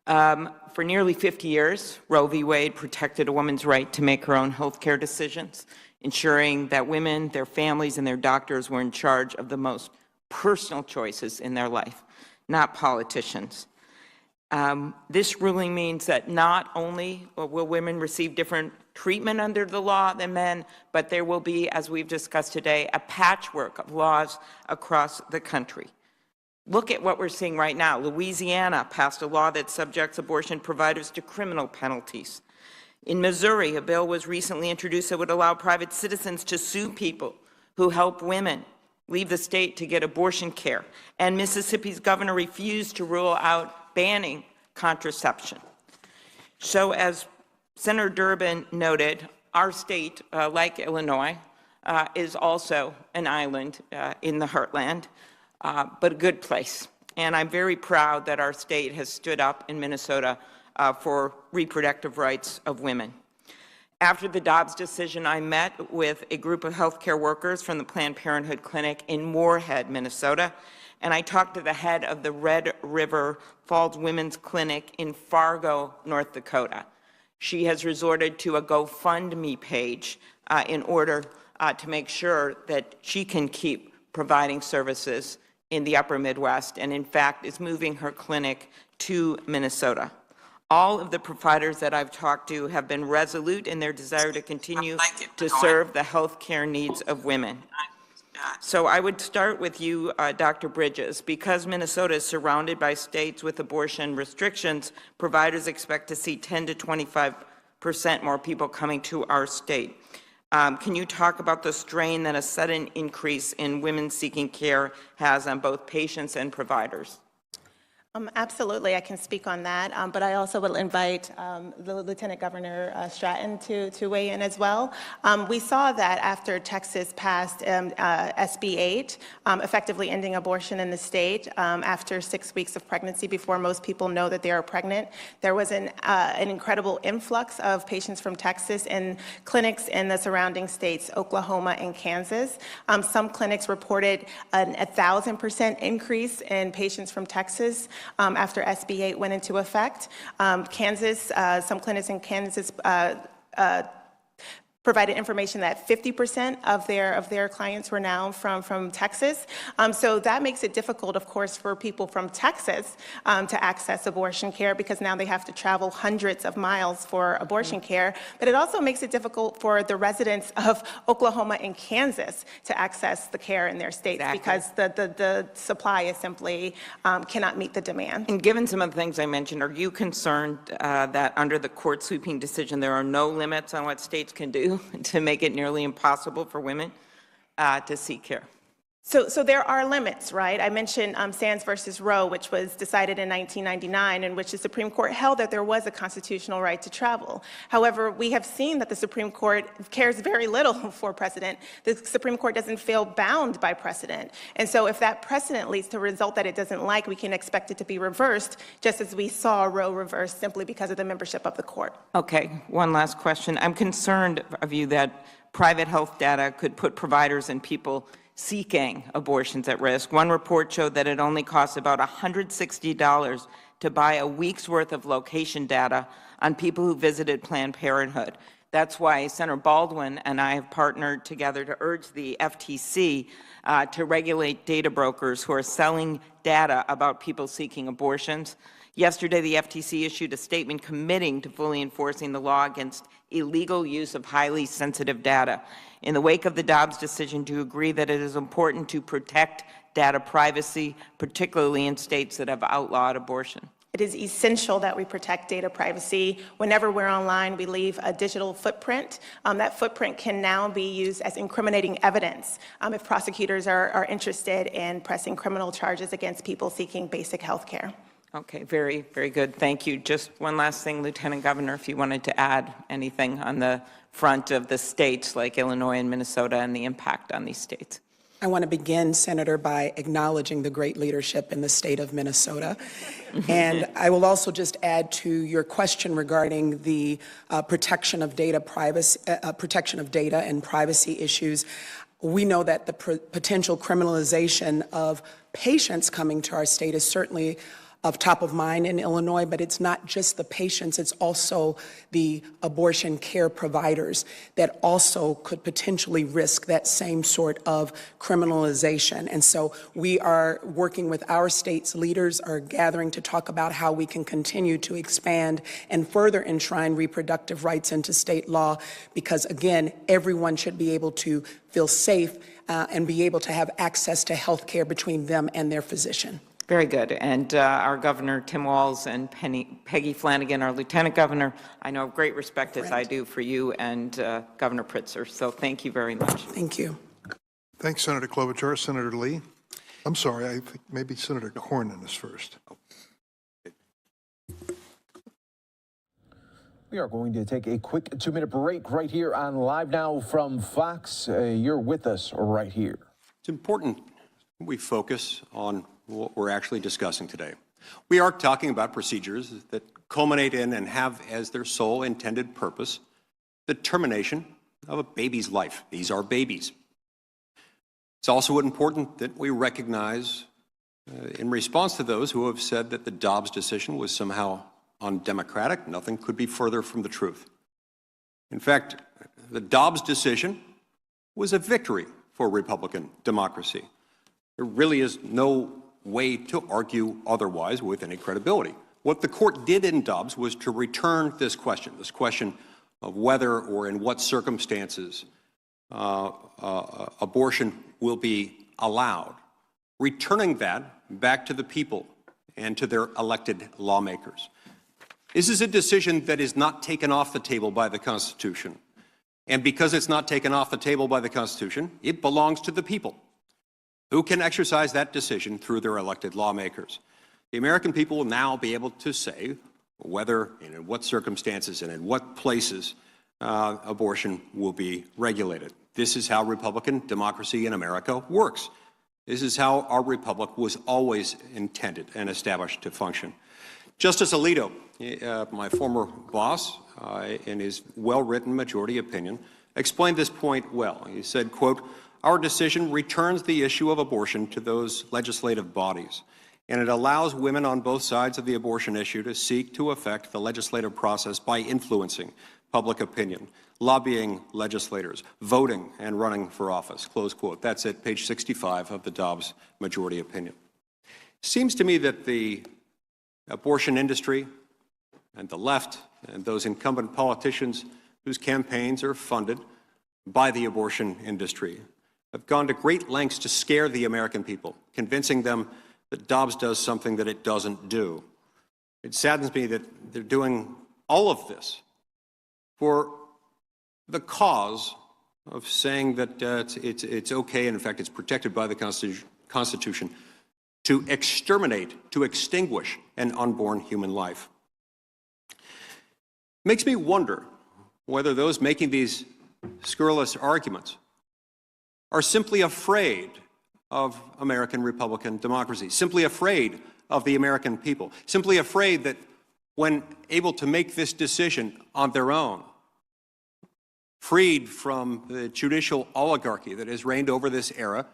Speaker 8: For nearly 50 years, Roe v. Wade protected a woman's right to make her own health care decisions, ensuring that women, their families, and their doctors were in charge of the most personal choices in their life, not politicians. This ruling means that not only will women receive different treatment under the law than men, but there will be, as we've discussed today, a patchwork of laws across the country. Look at what we're seeing right now. Louisiana passed a law that subjects abortion providers to criminal penalties. In Missouri, a bill was recently introduced that would allow private citizens to sue people who help women leave the state to get abortion care. And Mississippi's governor refused to rule out banning contraception. So as Senator Durbin noted, our state, like Illinois, is also an island in the heartland, but a good place. And I'm very proud that our state has stood up in Minnesota for reproductive rights of women. After the Dobbs decision, I met with a group of healthcare workers from the Planned Parenthood Clinic in Moorhead, Minnesota, and I talked to the head of the Red River Falls Women's Clinic in Fargo, North Dakota. She has resorted to a GoFundMe page in order to make sure that she can keep providing services in the upper Midwest, and in fact is moving her clinic to Minnesota. All of the providers that I've talked to have been resolute in their desire to continue to serve the health care needs of women. So I would start with you, Dr. Bridges. Because Minnesota is surrounded by states with abortion restrictions, providers expect to see 10 to 25% more people coming to our state. Can you talk about the strain that a sudden increase in women seeking care has on both patients and providers?
Speaker 5: Absolutely, I can speak on that, but I also will invite the Lieutenant Governor Stratton to weigh in as well. We saw that after Texas passed SB 8, effectively ending abortion in the state after 6 weeks of pregnancy before most people know that they are pregnant. There was an incredible influx of patients from Texas in clinics in the surrounding states, Oklahoma and Kansas. Some clinics reported an 1,000% increase in patients from Texas after SB 8 went into effect. Kansas, some clinics in Kansas provided information that 50% of their clients were now from Texas. So that makes it difficult, of course, for people from Texas to access abortion care because now they have to travel hundreds of miles for abortion care. But it also makes it difficult for the residents of Oklahoma and Kansas to access the care in their states because the supply is simply cannot meet the demand.
Speaker 8: And given some of the things I mentioned, are you concerned that under the court sweeping decision there are no limits on what states can do to make it nearly impossible for women to seek care?
Speaker 5: So there are limits, right? I mentioned Sands versus Roe, which was decided in 1999, in which the Supreme Court held that there was a constitutional right to travel. However, we have seen that the Supreme Court cares very little for precedent. The Supreme Court doesn't feel bound by precedent. And so if that precedent leads to a result that it doesn't like, we can expect it to be reversed, just as we saw Roe reversed simply because of the membership of the court.
Speaker 8: Okay, one last question. I'm concerned of you that private health data could put providers and people seeking abortions at risk. One report showed that it only costs about $160 to buy a week's worth of location data on people who visited Planned Parenthood. That's why Senator Baldwin and I have partnered together to urge the FTC to regulate data brokers who are selling data about people seeking abortions. Yesterday, the FTC issued a statement committing to fully enforcing the law against illegal use of highly sensitive data. In the wake of the Dobbs decision, do you agree that it is important to protect data privacy, particularly in states that have outlawed abortion?
Speaker 5: It is essential that we protect data privacy. Whenever we're online, we leave a digital footprint. That footprint can now be used as incriminating evidence if prosecutors are interested in pressing criminal charges against people seeking basic health care.
Speaker 8: Okay, very, very good. Thank you. Just one last thing, Lieutenant Governor, if you wanted to add anything on the front of the states like Illinois and Minnesota and the impact on these states.
Speaker 30: I want to begin, Senator, by acknowledging the great leadership in the state of Minnesota. And I will also just add to your question regarding the protection of data and privacy issues. We know that the potential criminalization of patients coming to our state is certainly of top of mind in Illinois, but it's not just the patients, it's also the abortion care providers that also could potentially risk that same sort of criminalization. And so we are working with our state's leaders, are gathering to talk about how we can continue to expand and further enshrine reproductive rights into state law, because again, everyone should be able to feel safe and be able to have access to health care between them and their physician.
Speaker 8: Very good. And our Governor, Tim Walz, and Peggy Flanagan, our Lieutenant Governor, I know great respect, as I do, for you and Governor Pritzker. So thank you very much.
Speaker 30: Thank you.
Speaker 18: Thanks, Senator Klobuchar. Senator Lee? I'm sorry, I think maybe Senator Cornyn is first.
Speaker 9: We are going to take a quick 2-minute break right here on Live Now from Fox. You're with us right here.
Speaker 10: It's important we focus on what we're actually discussing today. We are talking about procedures that culminate in and have as their sole intended purpose the termination of a baby's life. These are babies. It's also important that we recognize, in response to those who have said that the Dobbs decision was somehow undemocratic, nothing could be further from the truth. In fact, the Dobbs decision was a victory for Republican democracy. There really is no way to argue otherwise with any credibility. What the court did in Dobbs was to return this question of whether or in what circumstances abortion will be allowed, returning that back to the people and to their elected lawmakers. This is a decision that is not taken off the table by the Constitution. And because it's not taken off the table by the Constitution, it belongs to the people, who can exercise that decision through their elected lawmakers. The American people will now be able to say whether and in what circumstances and in what places abortion will be regulated. This is how Republican democracy in America works. This is how our republic was always intended and established to function. Justice Alito, my former boss, in his well-written majority opinion, explained this point well. He said, quote, "Our decision returns the issue of abortion to those legislative bodies, and it allows women on both sides of the abortion issue to seek to affect the legislative process by influencing public opinion, lobbying legislators, voting and running for office," close quote. That's at page 65 of the Dobbs majority opinion. Seems to me that the abortion industry and the left and those incumbent politicians whose campaigns are funded by the abortion industry have gone to great lengths to scare the American people, convincing them that Dobbs does something that it doesn't do. It saddens me that they're doing all of this for the cause of saying that it's okay, and in fact it's protected by the Constitution, to exterminate, to extinguish an unborn human life. Makes me wonder whether those making these scurrilous arguments are simply afraid of American Republican democracy, simply afraid of the American people, simply afraid that when able to make this decision on their own, freed from the judicial oligarchy that has reigned over this era,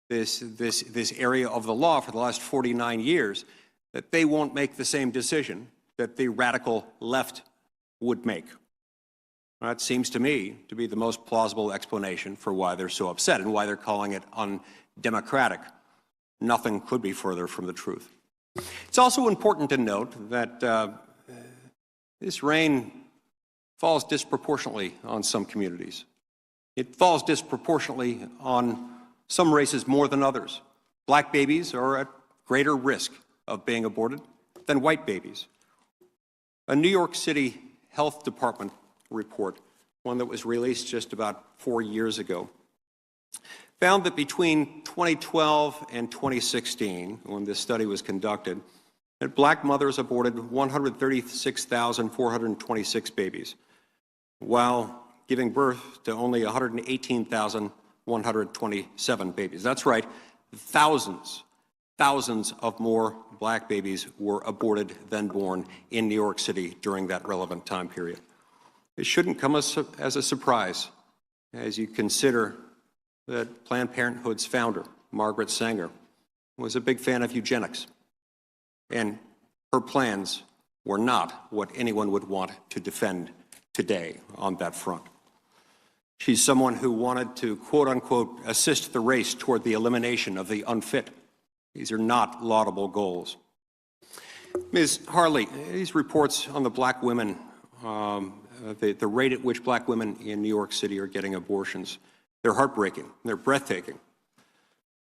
Speaker 10: this area of the law for the last 49 years, that they won't make the same decision that the radical left would make. That seems to me to be the most plausible explanation for why they're so upset and why they're calling it undemocratic. Nothing could be further from the truth. It's also important to note that this reign falls disproportionately on some communities. It falls disproportionately on some races more than others. Black babies are at greater risk of being aborted than white babies. A New York City Health Department report, one that was released just about 4 years ago, found that between 2012 and 2016, when this study was conducted, that black mothers aborted 136,426 babies, while giving birth to only 118,127 babies. That's right, thousands of more black babies were aborted than born in New York City during that relevant time period. It shouldn't come as a surprise as you consider that Planned Parenthood's founder, Margaret Sanger, was a big fan of eugenics. And Her plans were not what anyone would want to defend today on that front. She's someone who wanted to, quote unquote, assist the race toward the elimination of the unfit. These are not laudable goals. Ms. Harley, these reports on the black women, the rate at which black women in New York City are getting abortions, they're heartbreaking, they're breathtaking.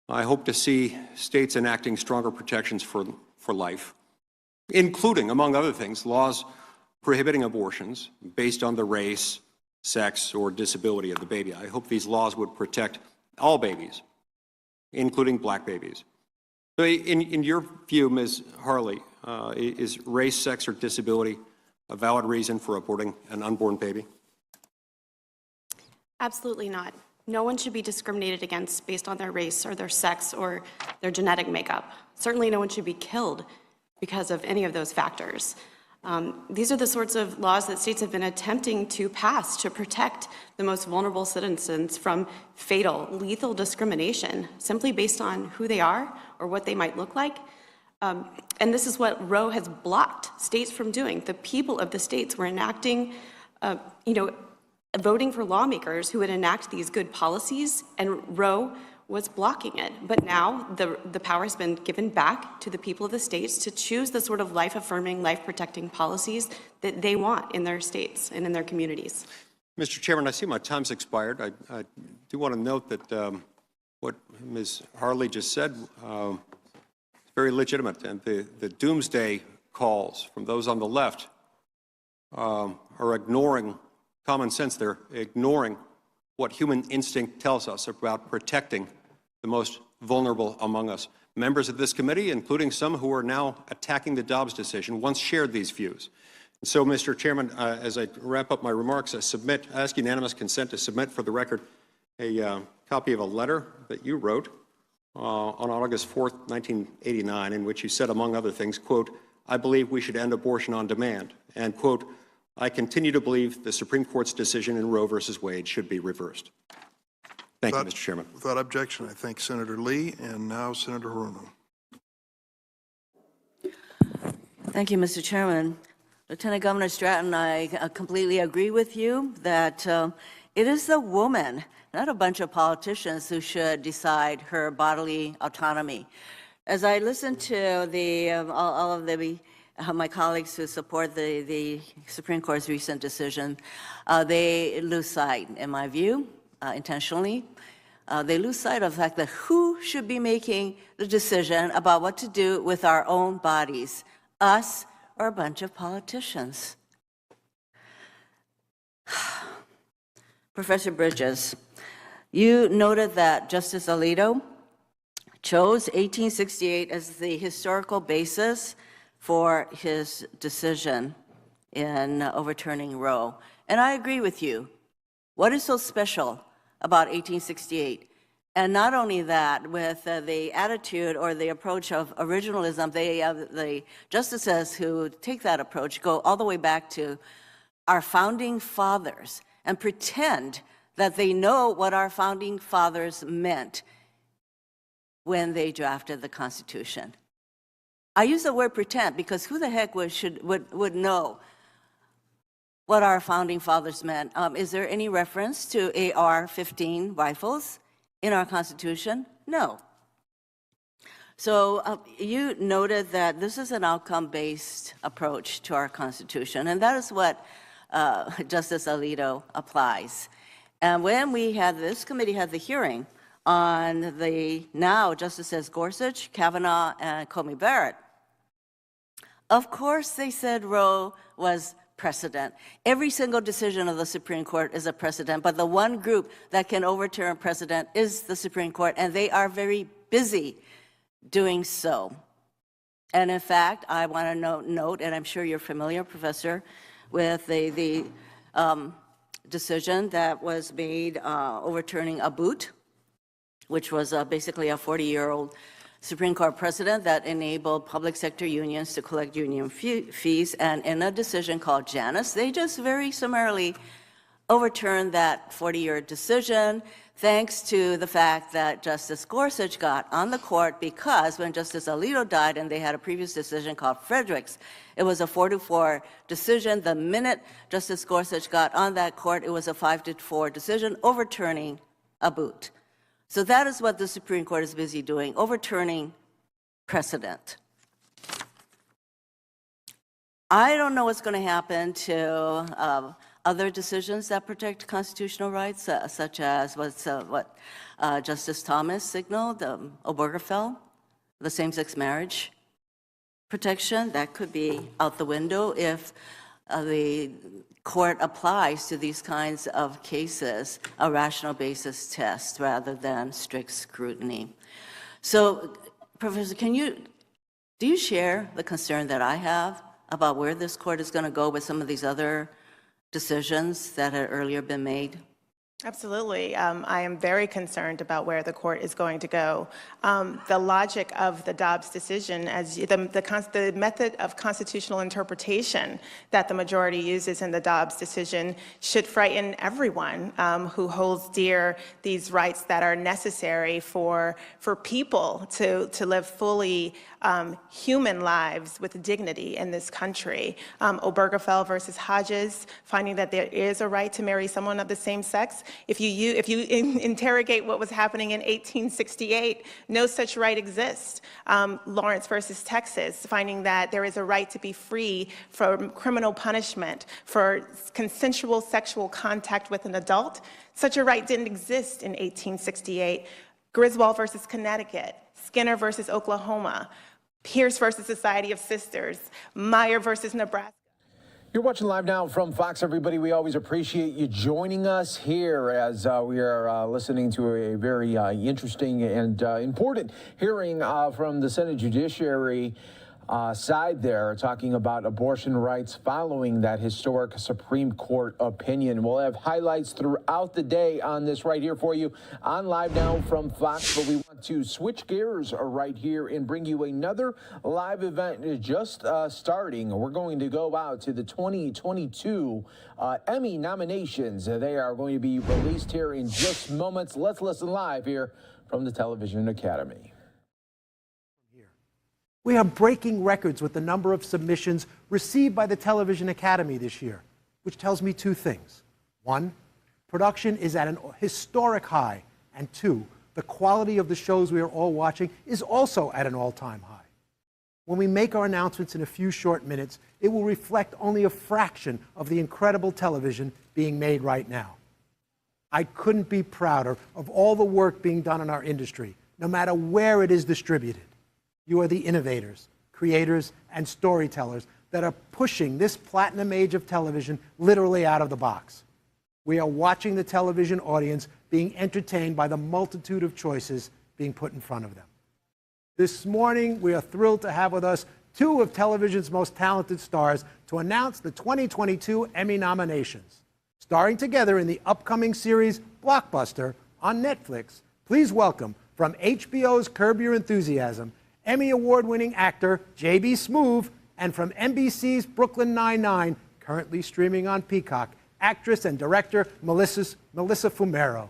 Speaker 10: I hope to see states enacting stronger protections for life, including, among other things, laws prohibiting abortions based on the race, sex, or disability of the baby. I hope these laws would protect all babies, including black babies. So in your view, Ms. Harley, is race, sex, or disability a valid reason for aborting an unborn baby?
Speaker 2: Absolutely not. No one should be discriminated against based on their race or their sex or their genetic makeup. Certainly no one should be killed because of any of those factors. These are the sorts of laws that states have been attempting to pass to protect the most vulnerable citizens from fatal, lethal discrimination simply based on who they are or what they might look like. And this is what Roe has blocked states from doing. The people of the states were enacting, voting for lawmakers who would enact these good policies, and Roe was blocking it. But now the power has been given back to the people of the states to choose the sort of life-affirming, life-protecting policies that they want in their states and in their communities.
Speaker 10: Mr. Chairman, I see my time's expired. I do want to note that what Ms. Harley just said is very legitimate, and the doomsday calls from those on the left are ignoring common sense. They're ignoring what human instinct tells us about protecting the most vulnerable among us. Members of this committee, including some who are now attacking the Dobbs decision, once shared these views. And so, Mr. Chairman, as I wrap up my remarks, I ask unanimous consent to submit for the record a copy of a letter that you wrote on August 4th, 1989, in which you said, among other things, quote, "I believe we should end abortion on demand," and quote, "I continue to believe the Supreme Court's decision in Roe versus Wade should be reversed." Thank you, Mr. Chairman.
Speaker 18: Without objection, I thank Senator Lee, and now Senator Hirono.
Speaker 11: Thank you, Mr. Chairman. Lieutenant Governor Stratton, I completely agree with you that it is the woman, not a bunch of politicians, who should decide her bodily autonomy. As I listen to all of my colleagues who support the Supreme Court's recent decision, they lose sight, in my view, intentionally. They lose sight of the fact that who should be making the decision about what to do with our own bodies, us or a bunch of politicians? Professor Bridges, you noted that Justice Alito chose 1868 as the historical basis for his decision in overturning Roe. And I agree with you. What is so special about 1868? And not only that, with the attitude or the approach of originalism, the justices who take that approach go all the way back to our founding fathers and pretend that they know what our founding fathers meant when they drafted the Constitution. I use the word pretend because who the heck would know what our founding fathers meant? Is there any reference to AR-15 rifles in our Constitution? No. So you noted that this is an outcome-based approach to our Constitution, and that is what Justice Alito applies. And when this committee had the hearing on the now Justices Gorsuch, Kavanaugh, and Coney Barrett, of course they said Roe was precedent. Every single decision of the Supreme Court is a precedent, but the one group that can overturn precedent is the Supreme Court, and they are very busy doing so. And in fact, I want to note, and I'm sure you're familiar, Professor, with the decision that was made overturning Abood, which was basically a 40-year-old Supreme Court precedent that enabled public sector unions to collect union fees. And in a decision called Janus, they just very summarily overturned that 40-year decision. thanks to the fact that Justice Gorsuch got on the court, because when Justice Alito died and they had a previous decision called Fredericks, it was a 4-4 decision. The minute Justice Gorsuch got on that court, it was a 5-4 decision overturning a boot. So that is what the Supreme Court is busy doing, overturning precedent. I don't know what's going to happen to other decisions that protect constitutional rights, such as what Justice Thomas signaled, Obergefell, the same-sex marriage protection. That could be out the window if the court applies to these kinds of cases a rational basis test rather than strict scrutiny. So, Professor, do you share the concern that I have about where this court is going to go with some of these other decisions that had earlier been made?
Speaker 5: Absolutely. I am very concerned about where the court is going to go. The logic of the Dobbs decision, as the method of constitutional interpretation that the majority uses in the Dobbs decision, should frighten everyone who holds dear these rights that are necessary for people to live fully human lives with dignity in this country. Obergefell versus Hodges, finding that there is a right to marry someone of the same sex. If you interrogate what was happening in 1868, no such right exists. Lawrence versus Texas, finding that there is a right to be free from criminal punishment for consensual sexual contact with an adult. Such a right didn't exist in 1868. Griswold versus Connecticut, Skinner versus Oklahoma, Pierce versus Society of Sisters, Meyer versus Nebraska.
Speaker 9: You're watching Live Now from Fox, everybody. We always appreciate you joining us here as we are listening to a very interesting and important hearing from the Senate Judiciary side there, talking about abortion rights following that historic Supreme Court opinion. We'll have highlights throughout the day on this right here for you on Live Now from Fox, but we want to switch gears right here and bring you another live event just starting. We're going to go out to the 2022 Emmy nominations. They are going to be released here in just moments. Let's listen live here from the Television Academy.
Speaker 12: We are breaking records with the number of submissions received by the Television Academy this year, which tells me two things. One, production is at an historic high, and two, the quality of the shows we are all watching is also at an all-time high. When we make our announcements in a few short minutes, it will reflect only a fraction of the incredible television being made right now. I couldn't be prouder of all the work being done in our industry, no matter where it is distributed. You are the innovators, creators, and storytellers that are pushing this platinum age of television literally out of the box. We are watching the television audience being entertained by the multitude of choices being put in front of them. This morning, we are thrilled to have with us two of television's most talented stars to announce the 2022 Emmy nominations. Starring together in the upcoming series Blockbuster on Netflix, please welcome from HBO's Curb Your Enthusiasm, Emmy Award-winning actor J.B. Smoove, and from NBC's Brooklyn Nine-Nine, currently streaming on Peacock, actress and director Melissa Fumero.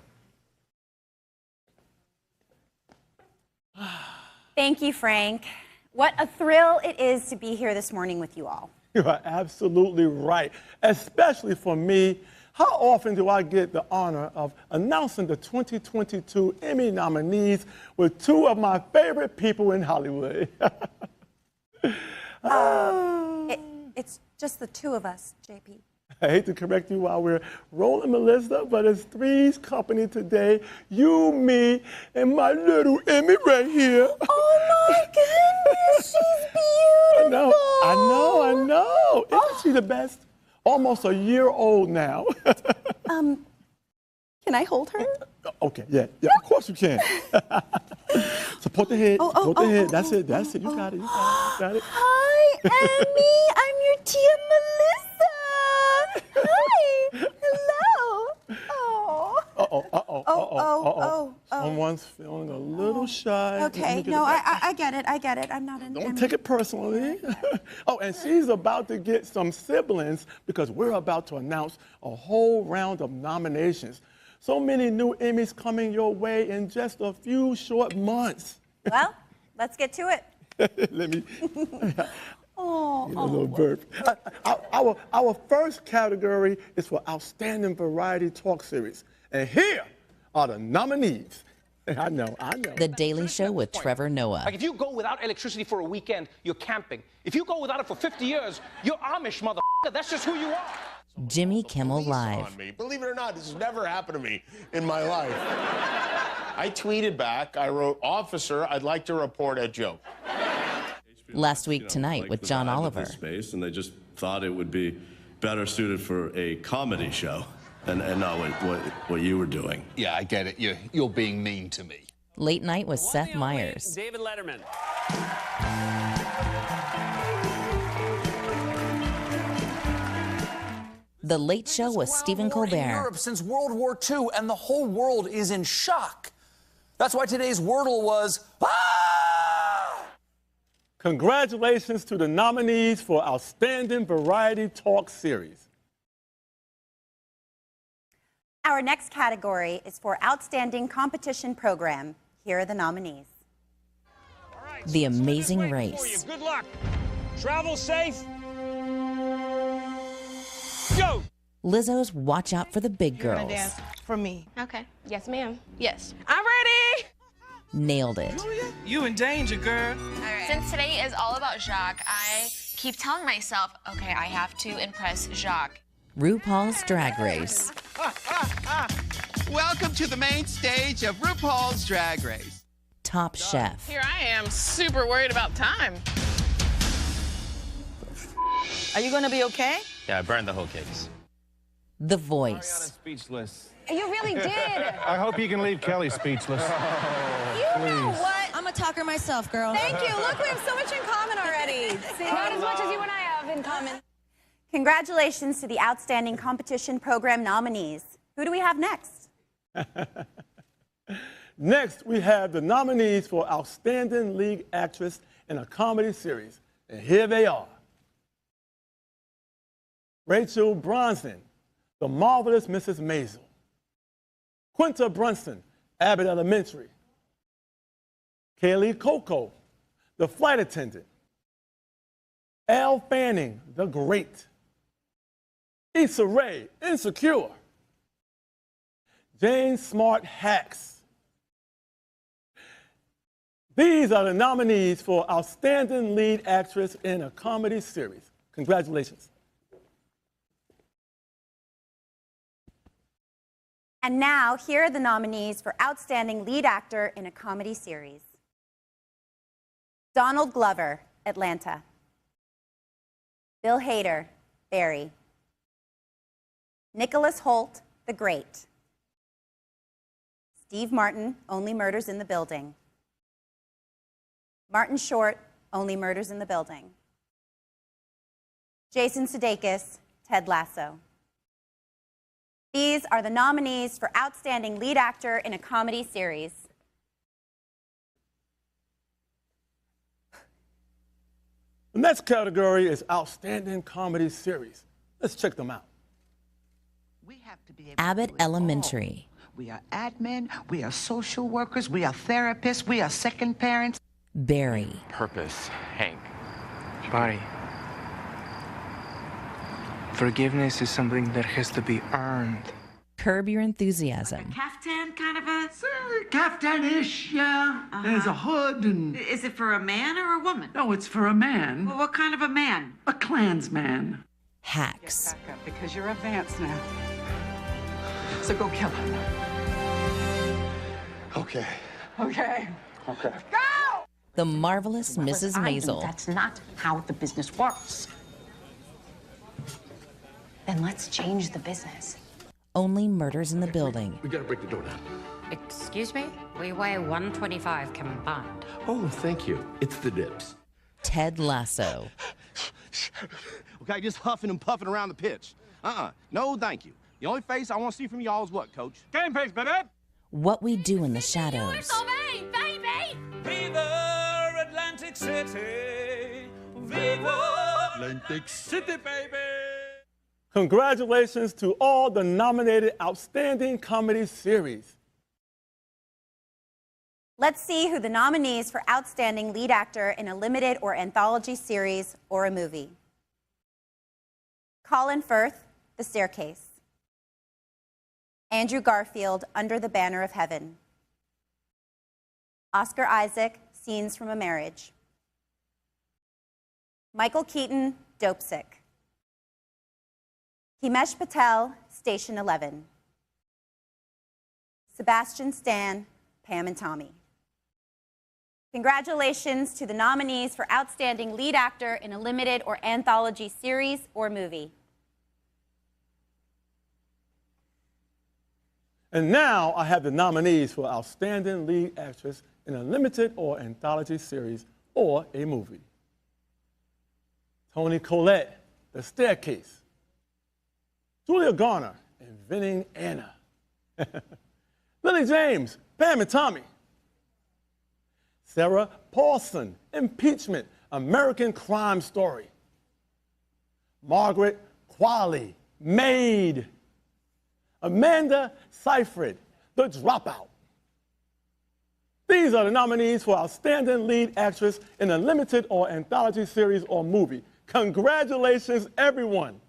Speaker 14: Thank you, Frank. What a thrill it is to be here this morning with you all.
Speaker 15: You are absolutely right, especially for me. How often do I get the honor of announcing the 2022 Emmy nominees with two of my favorite people in Hollywood?
Speaker 14: It's just the two of us, JP.
Speaker 15: I hate to correct you while we're rolling, Melissa, but it's Three's Company today. You, me, and my little Emmy right here.
Speaker 14: Oh my goodness, she's beautiful.
Speaker 15: I know. Isn't she the best? Almost a year old now.
Speaker 14: Can I hold her?
Speaker 15: Okay, yeah, of course you can. Support the head, support the head. That's it. You got it.
Speaker 14: Hi, Emmy. I'm your tia Melissa. Hi. Hello. Oh.
Speaker 15: Someone's feeling a little shy.
Speaker 14: Okay, no, I get it. I'm not in.
Speaker 15: Don't take it personally. Oh, and she's about to get some siblings because we're about to announce a whole round of nominations. So many new Emmys coming your way in just a few short months.
Speaker 14: Well, let's get to it.
Speaker 15: Let me.
Speaker 14: Oh,
Speaker 15: a little burp. Our first category is for Outstanding Variety Talk Series. And here are the nominees. I know.
Speaker 16: The Daily Show with Trevor Noah.
Speaker 17: Like, if you go without electricity for a weekend, you're camping. If you go without it for 50 years, you're Amish, motherfucker. That's just who you are.
Speaker 16: Jimmy Kimmel Live.
Speaker 19: On me. Believe it or not, this has never happened to me in my life. I tweeted back, I wrote, "Officer, I'd like to report a joke."
Speaker 16: Last Week Tonight with John Oliver.
Speaker 20: Space, and they just thought it would be better suited for a comedy show and not what you were doing.
Speaker 21: Yeah, I get it. You're being mean to me.
Speaker 16: Late Night with Seth Meyers.
Speaker 22: David Letterman.
Speaker 16: The Late Show with Stephen Colbert.
Speaker 23: In Europe since World War II, and the whole world is in shock. That's why today's Wordle was,
Speaker 15: Congratulations to the nominees for Outstanding Variety Talk Series.
Speaker 14: Our next category is for Outstanding Competition Program. Here are the nominees.
Speaker 16: The Amazing Race.
Speaker 22: Good luck. Travel safe. Go.
Speaker 16: Lizzo's Watch Out for the Big Girls.
Speaker 24: Dance for me.
Speaker 2: Okay. Yes, ma'am. Yes.
Speaker 24: I'm ready.
Speaker 16: Nailed it.
Speaker 24: You in danger, girl.
Speaker 25: Since today is all about Jacques, I keep telling myself, okay, I have to impress Jacques.
Speaker 16: RuPaul's Drag Race.
Speaker 26: Welcome to the main stage of RuPaul's Drag Race.
Speaker 16: Top Chef.
Speaker 24: Here I am, super worried about time. Are you gonna be okay?
Speaker 22: Yeah, I burned the whole case.
Speaker 16: The Voice.
Speaker 22: Speechless.
Speaker 24: You really did.
Speaker 22: I hope you can leave Kelly speechless.
Speaker 24: You know what?
Speaker 27: I'm a talker myself, girl.
Speaker 24: Thank you. Look, we have so much in common already. See, not as much as you and I have in common.
Speaker 14: Congratulations to the Outstanding Competition Program nominees. Who do we have next?
Speaker 15: Next, we have the nominees for Outstanding Lead Actress in a Comedy Series. And here they are. Rachel Bronson, The Marvelous Mrs. Maisel. Quinta Brunson, Abbott Elementary. Kaylee Coco, The Flight Attendant. Elle Fanning, The Great. Issa Rae, Insecure. Jane Smart, Hacks. These are the nominees for Outstanding Lead Actress in a Comedy Series. Congratulations.
Speaker 14: And now, here are the nominees for Outstanding Lead Actor in a Comedy Series. Donald Glover, Atlanta. Bill Hader, Barry. Nicholas Hoult, The Great. Steve Martin, Only Murders in the Building. Martin Short, Only Murders in the Building. Jason Sudeikis, Ted Lasso. These are the nominees for Outstanding Lead Actor in a Comedy Series.
Speaker 15: The next category is Outstanding Comedy Series. Let's check them out.
Speaker 16: Abbott Elementary.
Speaker 28: We are admin, we are social workers, we are therapists, we are second parents.
Speaker 16: Barry.
Speaker 29: Purpose, Hank. Buddy. Forgiveness is something that has to be earned.
Speaker 16: Curb Your Enthusiasm.
Speaker 31: Caftan kind of a?
Speaker 35: Caftan-ish, yeah. There's a hood and...
Speaker 31: Is it for a man or a woman?
Speaker 35: No, it's for a man.
Speaker 31: Well, what kind of a man?
Speaker 35: A Klansman.
Speaker 16: Hacks.
Speaker 31: Back up, because you're advanced now. So go kill him.
Speaker 35: Okay.
Speaker 31: Okay.
Speaker 35: Okay.
Speaker 31: Go!
Speaker 16: The Marvelous Mrs. Maisel.
Speaker 31: That's not how the business works.
Speaker 36: Then let's change the business.
Speaker 16: Only Murders in the Building.
Speaker 35: We gotta break the door down.
Speaker 36: Excuse me? We weigh 125 combined.
Speaker 35: Oh, thank you. It's the dips.
Speaker 16: Ted Lasso.
Speaker 21: Okay, just huffing and puffing around the pitch. No, thank you. The only face I want to see from y'all is what, Coach? Game face, baby!
Speaker 16: What We Do in the Shadows.
Speaker 36: Baby!
Speaker 22: Viva Atlantic City! Viva
Speaker 35: Atlantic City, baby!
Speaker 15: Congratulations to all the nominated Outstanding Comedy Series.
Speaker 14: Let's see who the nominees for Outstanding Lead Actor in a Limited or Anthology Series or a Movie. Colin Firth, The Staircase. Andrew Garfield, Under the Banner of Heaven. Oscar Isaac, Scenes from a Marriage. Michael Keaton, Dopesick. Himesh Patel, Station 11. Sebastian Stan, Pam and Tommy. Congratulations to the nominees for Outstanding Lead Actor in a Limited or Anthology Series or Movie.
Speaker 15: And now I have the nominees for Outstanding Lead Actress in a Limited or Anthology Series or a Movie. Toni Collette, The Staircase. Julia Garner, Inventing Anna. Lily James, Pam and Tommy. Sarah Paulson, Impeachment, American Crime Story. Margaret Qualley, Maid. Amanda Seyfried, The Dropout. These are the nominees for Outstanding Lead Actress in a Limited or Anthology Series or Movie. Congratulations, everyone.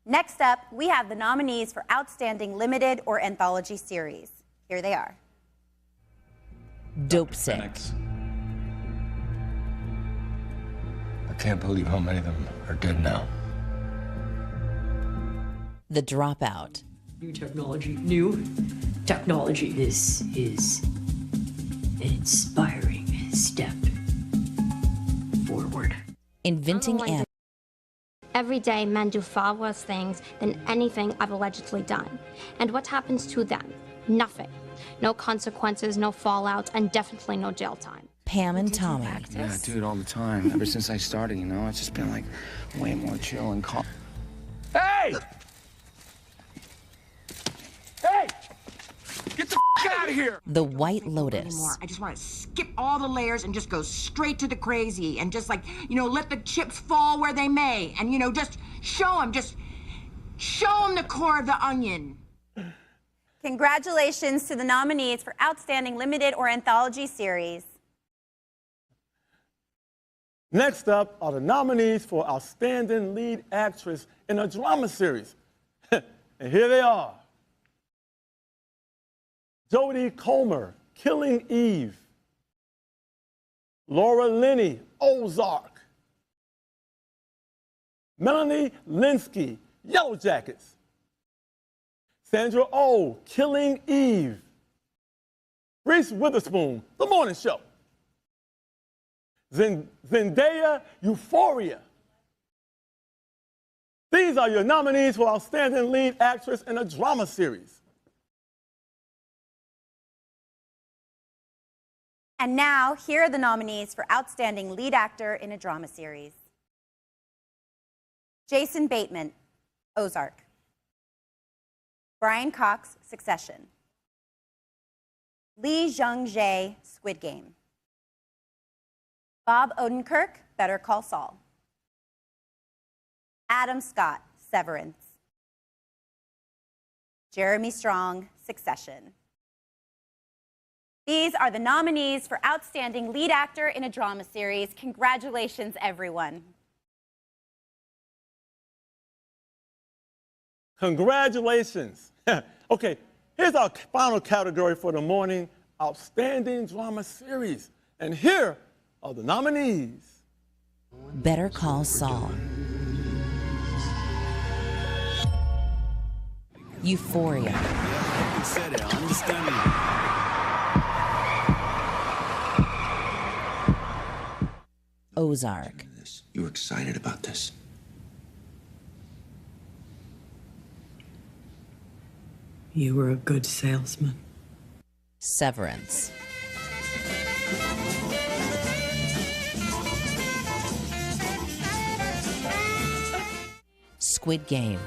Speaker 14: Next up, we have the nominees for Outstanding Limited or Anthology Series. Here they are.
Speaker 16: Dopesick.
Speaker 1: I can't believe how many of them are dead now.
Speaker 16: The Dropout.
Speaker 3: New technology. This is an inspiring step forward.
Speaker 16: Inventing Anna.
Speaker 4: Every day, men do far worse things than anything I've allegedly done. And what happens to them? Nothing. No consequences, no fallout, and definitely no jail time.
Speaker 16: Pam and Tommy.
Speaker 1: Yeah, dude, all the time. Ever since I started, you know, it's just been like way more chill and calm.
Speaker 35: Hey! Hey! Get the out of here!
Speaker 16: The White Lotus.
Speaker 28: I just want to skip all the layers and just go straight to the crazy and just, like, you know, let the chips fall where they may and, you know, just show them the core of the onion.
Speaker 14: Congratulations to the nominees for Outstanding Limited or Anthology Series.
Speaker 15: Next up are the nominees for Outstanding Lead Actress in a Drama Series. And here they are. Jodie Comer, Killing Eve. Laura Linney, Ozark. Melanie Linsky, Yellow Jackets. Sandra Oh, Killing Eve. Reese Witherspoon, The Morning Show. Zendaya, Euphoria. These are your nominees for Outstanding Lead Actress in a Drama Series.
Speaker 14: And now, here are the nominees for Outstanding Lead Actor in a Drama Series. Jason Bateman, Ozark. Brian Cox, Succession. Lee Jung-jae, Squid Game. Bob Odenkirk, Better Call Saul. Adam Scott, Severance. Jeremy Strong, Succession. These are the nominees for Outstanding Lead Actor in a Drama Series. Congratulations, everyone.
Speaker 15: Congratulations. Okay, here's our final category for the morning, Outstanding Drama Series. And here are the nominees.
Speaker 16: Better Call Saul. Euphoria. Ozark.
Speaker 1: You were excited about this.
Speaker 3: You were a good salesman.
Speaker 16: Severance. Squid Game.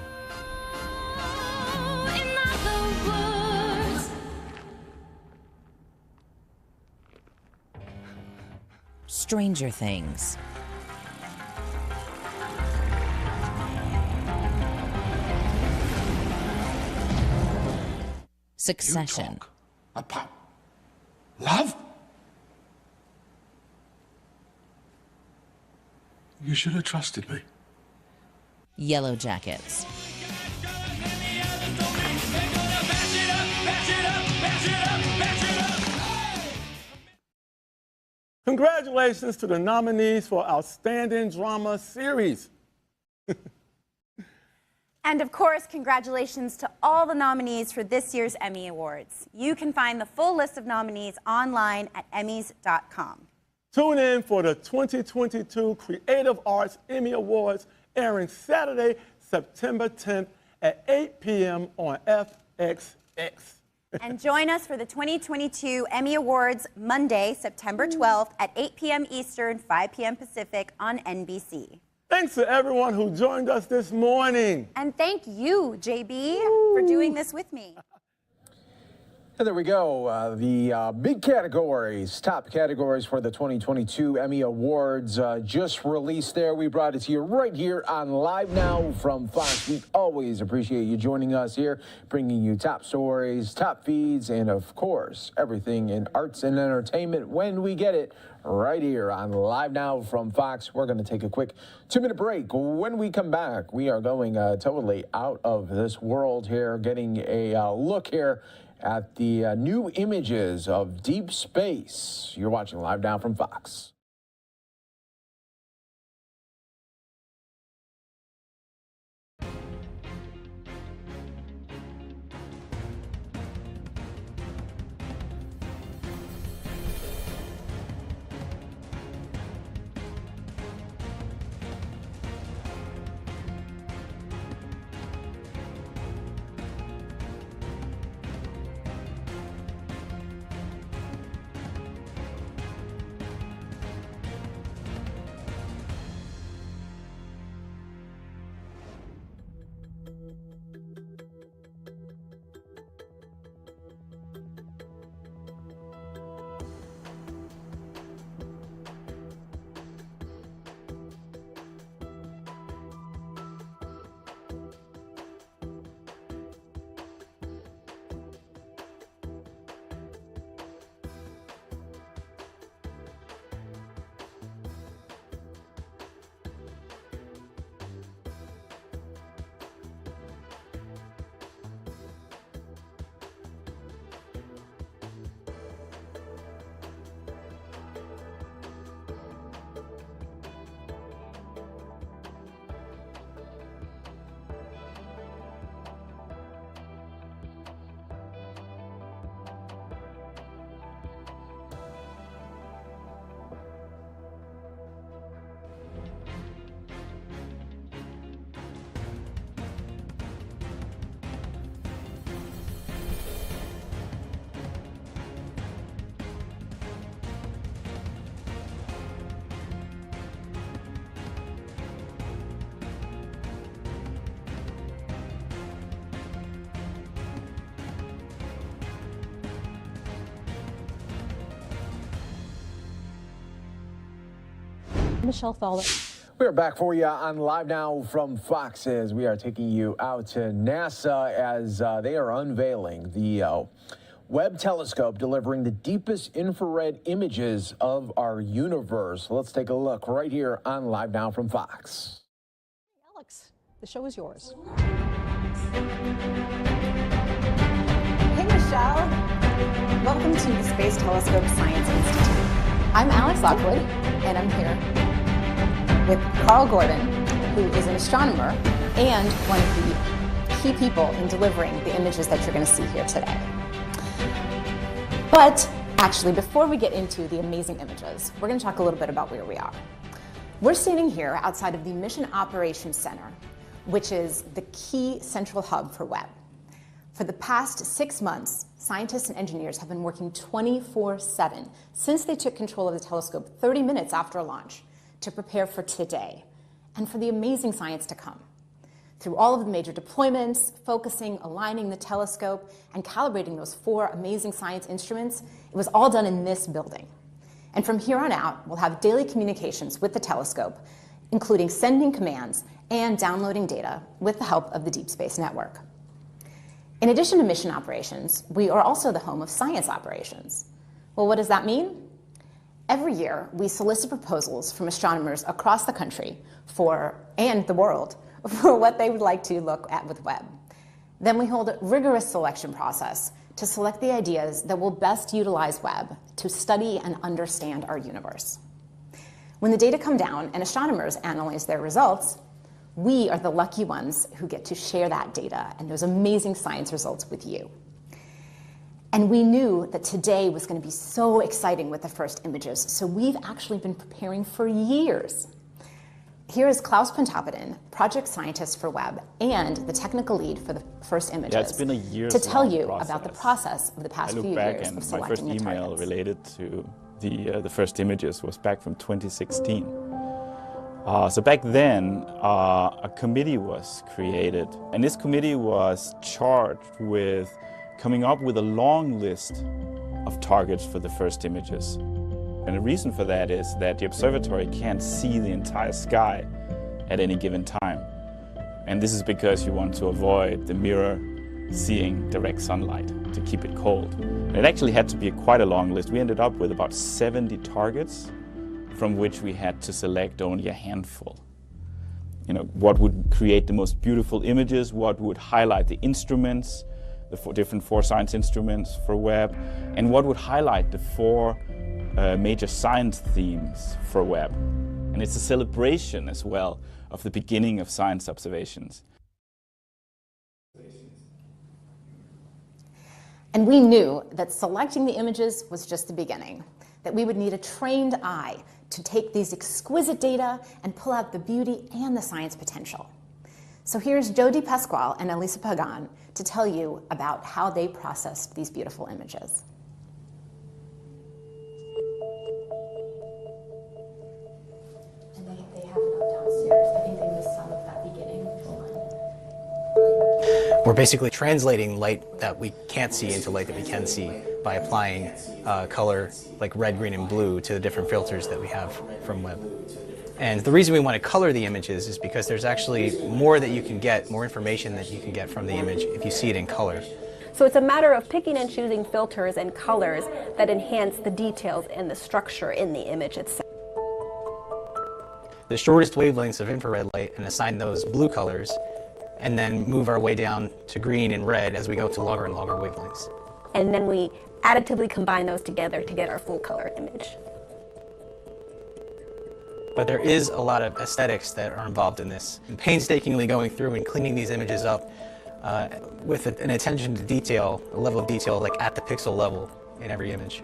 Speaker 16: Stranger Things. Succession.
Speaker 19: About love? You should have trusted me.
Speaker 16: Yellow Jackets.
Speaker 15: Congratulations to the nominees for Outstanding Drama Series.
Speaker 14: And of course, congratulations to all the nominees for this year's Emmy Awards. You can find the full list of nominees online at emmys.com.
Speaker 15: Tune in for the 2022 Creative Arts Emmy Awards, airing Saturday, September 10th at 8 p.m. on FXX.
Speaker 14: And join us for the 2022 Emmy Awards Monday, September 12th at 8 p.m. Eastern, 5 p.m. Pacific on NBC.
Speaker 15: Thanks to everyone who joined us this morning.
Speaker 14: And thank you, JB, for doing this with me.
Speaker 5: And there we go. The big categories, top categories for the 2022 Emmy Awards just released there. We brought it to you right here on Live Now from Fox. We always appreciate you joining us here, bringing you top stories, top feeds, and of course, everything in arts and entertainment when we get it right here on Live Now from Fox. We're going to take a quick 2-minute break. When we come back, we are going totally out of this world here, getting a look here at the new images of deep space. You're watching Live Now from Fox.
Speaker 6: Michelle Thaler.
Speaker 5: We are back for you on Live Now from Fox as we are taking you out to NASA as they are unveiling the Webb telescope delivering the deepest infrared images of our universe. Let's take a look right here on Live Now from Fox.
Speaker 6: Alex, the show is yours.
Speaker 7: Hey, Michelle. Welcome to the Space Telescope Science Institute. I'm Alex Lockwood, and I'm here with Carl Gordon, who is an astronomer and one of the key people in delivering the images that you're going to see here today. But actually, before we get into the amazing images, we're going to talk a little bit about where we are. We're standing here outside of the Mission Operations Center, which is the key central hub for Webb. For the past 6 months, scientists and engineers have been working 24/7 since they took control of the telescope 30 minutes after launch to prepare for today and for the amazing science to come. Through all of the major deployments, focusing, aligning the telescope, and calibrating those 4 amazing science instruments, it was all done in this building. And from here on out, we'll have daily communications with the telescope, including sending commands and downloading data with the help of the Deep Space Network. In addition to mission operations, we are also the home of science operations. Well, what does that mean? Every year, we solicit proposals from astronomers across the country and the world for what they would like to look at with Webb. Then we hold a rigorous selection process to select the ideas that will best utilize Webb to study and understand our universe. When the data come down and astronomers analyze their results, we are the lucky ones who get to share that data and those amazing science results with you. And we knew that today was going to be so exciting with the first images, so we've actually been preparing for years. Here is Klaus Pontoppidan, project scientist for Webb and the technical lead for the first images,
Speaker 2: yeah, it's been a year
Speaker 7: to tell you about the process of the past few years of selecting the targets.
Speaker 2: My first email related to the first images was back from 2016. So back then, a committee was created, and this committee was charged with coming up with a long list of targets for the first images. And the reason for that is that the observatory can't see the entire sky at any given time. And this is because you want to avoid the mirror seeing direct sunlight to keep it cold. And it actually had to be quite a long list. We ended up with about 70 targets, from which we had to select only a handful. You know, what would create the most beautiful images, what would highlight the instruments, the different 4 science instruments for Webb, and what would highlight the 4 major science themes for Webb. And it's a celebration as well of the beginning of science observations.
Speaker 7: And we knew that selecting the images was just the beginning, that we would need a trained eye to take these exquisite data and pull out the beauty and the science potential. So here's Jody Pasquale and Elisa Pagan to tell you about how they processed these beautiful images. And they have it up downstairs. I think they missed some of that beginning.
Speaker 8: We're basically translating light that we can't see into light that we can see by applying color like red, green, and blue to the different filters that we have from Webb. And the reason we want to color the images is because there's actually more that you can get, more information that you can get from the image if you see it in color.
Speaker 9: So it's a matter of picking and choosing filters and colors that enhance the details and the structure in the image itself.
Speaker 8: The shortest wavelengths of infrared light and assign those blue colors, and then move our way down to green and red as we go to longer and longer wavelengths.
Speaker 9: And then we additively combine those together to get our full color image.
Speaker 8: But there is a lot of aesthetics that are involved in this. And painstakingly going through and cleaning these images up with an attention to detail, a level of detail like at the pixel level in every image.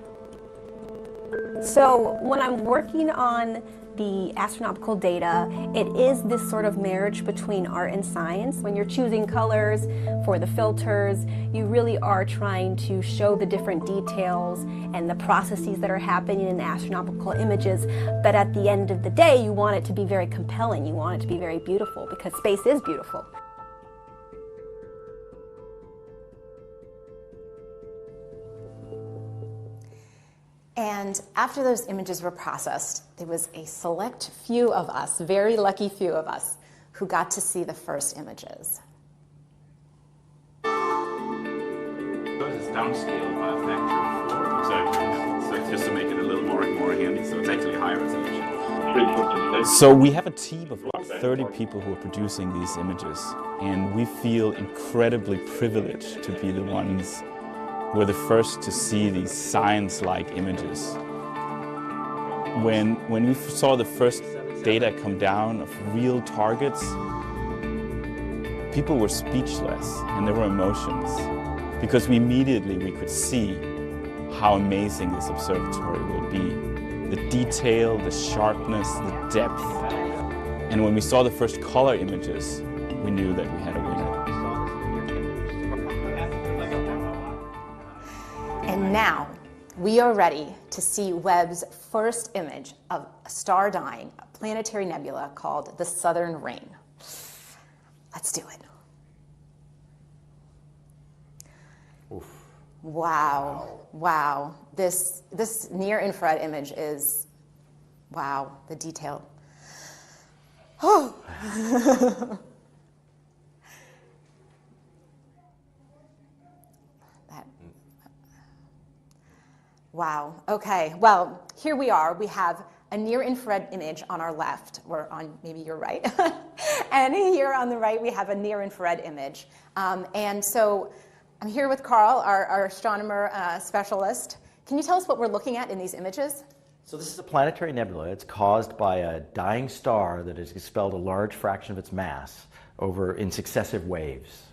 Speaker 9: So when I'm working on the astronomical data, it is this sort of marriage between art and science. When you're choosing colors for the filters, you really are trying to show the different details and the processes that are happening in the astronomical images. But at the end of the day, you want it to be very compelling. You want it to be very beautiful because space is beautiful.
Speaker 7: And after those images were processed, there was a select few of us, very lucky few of us, who got to see the first images.
Speaker 2: So it's downscaled by a factor of 4. Exactly. So just to make it a little more handy, so it's actually higher resolution. So we have a team of about 30 people who are producing these images, and we feel incredibly privileged to be the ones who are the first to see these science-like images. When we saw the first data come down of real targets, people were speechless and there were emotions because we could see how amazing this observatory will be. The detail, the sharpness, the depth. And when we saw the first color images, we knew that we had a winner.
Speaker 7: And now, we are ready to see Webb's first image of a star dying, a planetary nebula called the Southern Ring. Let's do it. Oof. Wow, wow. This near-infrared image is, wow, the detail. Oh. Wow. Okay. Well, here we are. We have a near-infrared image on our left, or on maybe your right. And here on the right, we have a near-infrared image. And so I'm here with Carl, our astronomer specialist. Can you tell us what we're looking at in these images?
Speaker 10: So this is a planetary nebula. It's caused by a dying star that has expelled a large fraction of its mass over in successive waves.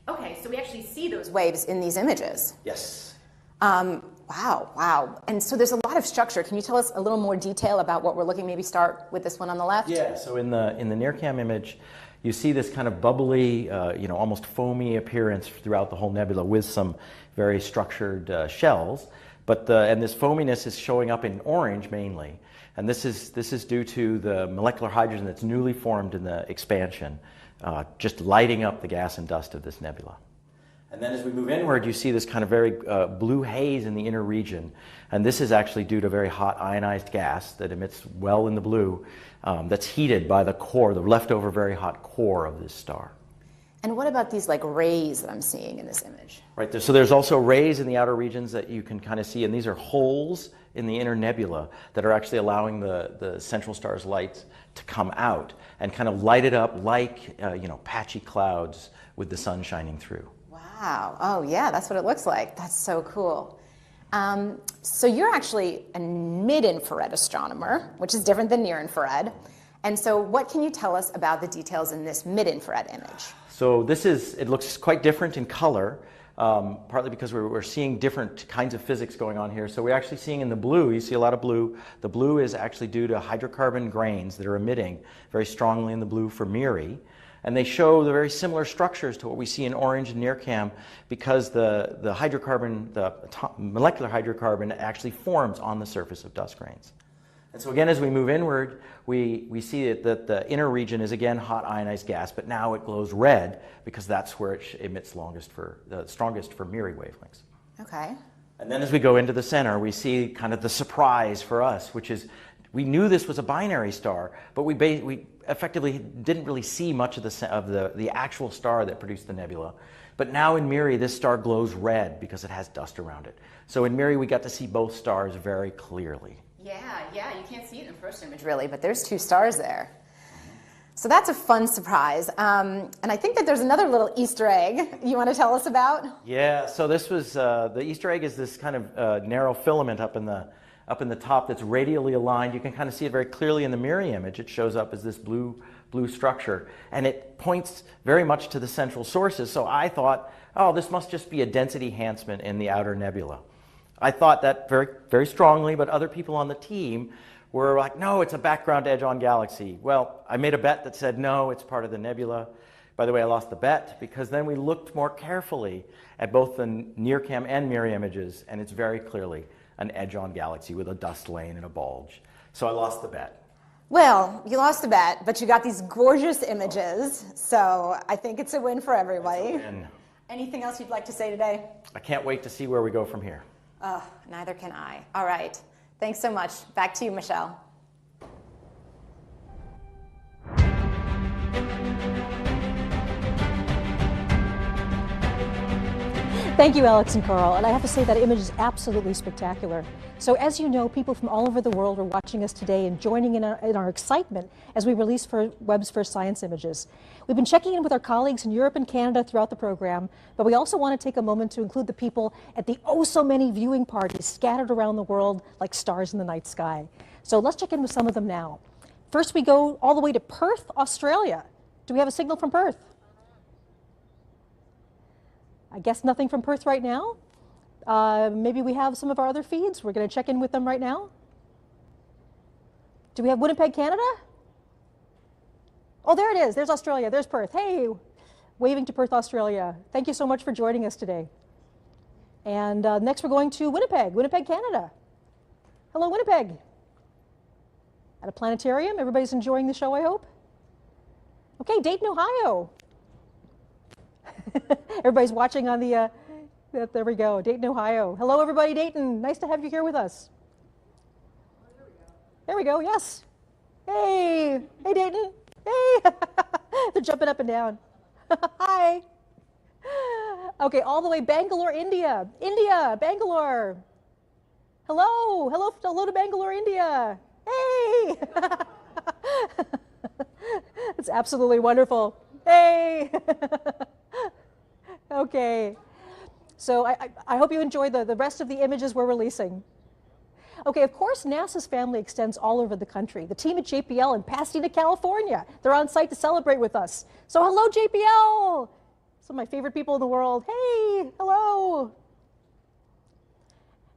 Speaker 7: Okay, so we actually see those waves in these images.
Speaker 10: Yes.
Speaker 7: Wow. And so there's a lot of structure. Can you tell us a little more detail about what we're looking? Maybe start with this one on the left.
Speaker 10: Yeah. So in the NIRCam image, you see this kind of bubbly, almost foamy appearance throughout the whole nebula with some very structured shells. And this foaminess is showing up in orange mainly, and this is due to the molecular hydrogen that's newly formed in the expansion, just lighting up the gas and dust of this nebula. And then as we move inward, you see this kind of very blue haze in the inner region. And this is actually due to very hot ionized gas that emits well in the blue that's heated by the core, the leftover very hot core of this star.
Speaker 7: And what about these like rays that I'm seeing in this image?
Speaker 10: Right there. So there's also rays in the outer regions that you can kind of see, and these are holes in the inner nebula that are actually allowing the central star's light to come out and kind of light it up like patchy clouds with the sun shining through.
Speaker 7: Wow. Oh, yeah, that's what it looks like. That's so cool. So you're actually a mid-infrared astronomer, which is different than near-infrared. And so what can you tell us about the details in this mid-infrared image?
Speaker 10: So it looks quite different in color, partly because we're seeing different kinds of physics going on here. So we're actually seeing in the blue, you see a lot of blue. The blue is actually due to hydrocarbon grains that are emitting very strongly in the blue for Miri. And they show the very similar structures to what we see in orange and NIRCam because the molecular hydrocarbon actually forms on the surface of dust grains. And so again, as we move inward, we see that the inner region is again hot ionized gas, but now it glows red because that's where it emits the strongest for Miri wavelengths.
Speaker 7: Okay.
Speaker 10: And then as we go into the center, we see kind of the surprise for us, which is we knew this was a binary star, but we effectively didn't really see much of the actual star that produced the nebula. But now in Miri, this star glows red because it has dust around it. So in Miri, we got to see both stars very clearly.
Speaker 7: Yeah, you can't see it in the first image really, but there's two stars there. So that's a fun surprise. And I think that there's another little Easter egg you want to tell us about?
Speaker 10: Yeah, so this was, the Easter egg is this kind of narrow filament up in the top that's radially aligned. You can kind of see it very clearly in the Miri image. It shows up as this blue structure, and it points very much to the central sources. So I thought, oh, this must just be a density enhancement in the outer nebula. I thought that very, very strongly, but other people on the team were like, no, it's a background edge-on galaxy. Well, I made a bet that said, no, it's part of the nebula. By the way, I lost the bet because then we looked more carefully at both the NIRCam and Miri images, and it's very clearly an edge-on galaxy with a dust lane and a bulge. So I lost the bet.
Speaker 7: Well, you lost the bet, but you got these gorgeous images, so I think it's a win for everybody. Anything else you'd like to say today?
Speaker 10: I can't wait to see where we go from here.
Speaker 7: Neither can I. All right. Thanks so much. Back to you, Michelle.
Speaker 6: Thank you, Alex and Carl. And I have to say that image is absolutely spectacular. So as you know, people from all over the world are watching us today and joining in our excitement as we release Webb's first science images. We've been checking in with our colleagues in Europe and Canada throughout the program, but we also want to take a moment to include the people at the so many viewing parties scattered around the world like stars in the night sky. So let's check in with some of them now. First, we go all the way to Perth, Australia. Do we have a signal from Perth? I guess nothing from Perth right now. Maybe we have some of our other feeds. We're going to check in with them right now. Do we have Winnipeg, Canada? Oh, there it is. There's Australia. There's Perth. Hey, waving to Perth, Australia. Thank you so much for joining us today. And next we're going to Winnipeg, Canada. Hello, Winnipeg. At a planetarium. Everybody's enjoying the show, I hope. Okay, Dayton, Ohio. Everybody's watching on the, there we go, Dayton, Ohio. Hello, everybody, Dayton. Nice to have you here with us. There we go, yes. Hey, hey, Dayton. Hey, they're jumping up and down. Hi. Okay, all the way Bangalore, India. Bangalore. Hello, hello to Bangalore, India. Hey! It's absolutely wonderful. Hey! Okay. So I hope you enjoy the rest of the images we're releasing. Okay, of course, NASA's family extends all over the country. The team at JPL in Pasadena, California, they're on site to celebrate with us. So hello, JPL! Some of my favorite people in the world. Hey, hello!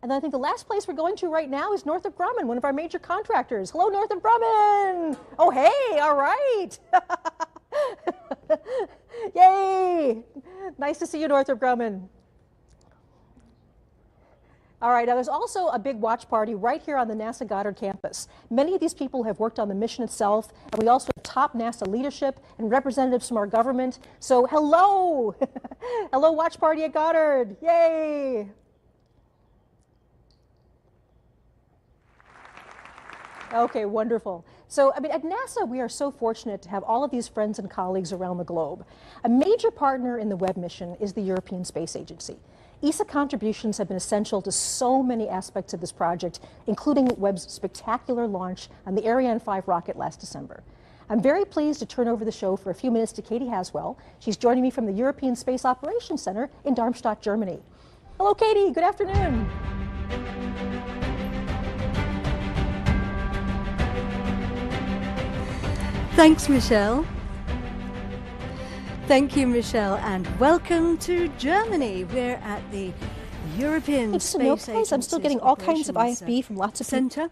Speaker 6: And then I think the last place we're going to right now is Northrop Grumman, one of our major contractors. Hello, Northrop Grumman! Oh, hey, all right! Yay! Nice to see you, Northrop Grumman. All right, now there's also a big watch party right here on the NASA Goddard campus. Many of these people have worked on the mission itself, and we also have top NASA leadership and representatives from our government. So hello! Hello, watch party at Goddard. Yay! Okay, wonderful. So, I mean, at NASA, we are so fortunate to have all of these friends and colleagues around the globe. A major partner in the Webb mission is the European Space Agency. ESA contributions have been essential to so many aspects of this project, including Webb's spectacular launch on the Ariane 5 rocket last December. I'm very pleased to turn over the show for a few minutes to Katie Haswell. She's joining me from the European Space Operations Center in Darmstadt, Germany. Hello, Katie. Good afternoon.
Speaker 11: Thanks, Michelle. Thank you, Michelle, and welcome to Germany. We're at the European Space Agency.
Speaker 6: I'm still getting all kinds of IFB from lots of
Speaker 11: center.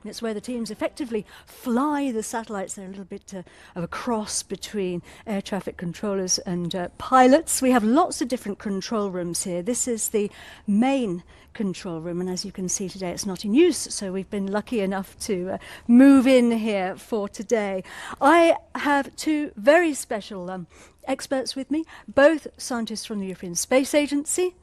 Speaker 11: It's where the teams effectively fly the satellites. They're a little bit of a cross between air traffic controllers and pilots. We have lots of different control rooms here. This is the main control room, and as you can see today, it's not in use, so we've been lucky enough to move in here for today. I have two very special experts with me, both scientists from the European Space Agency.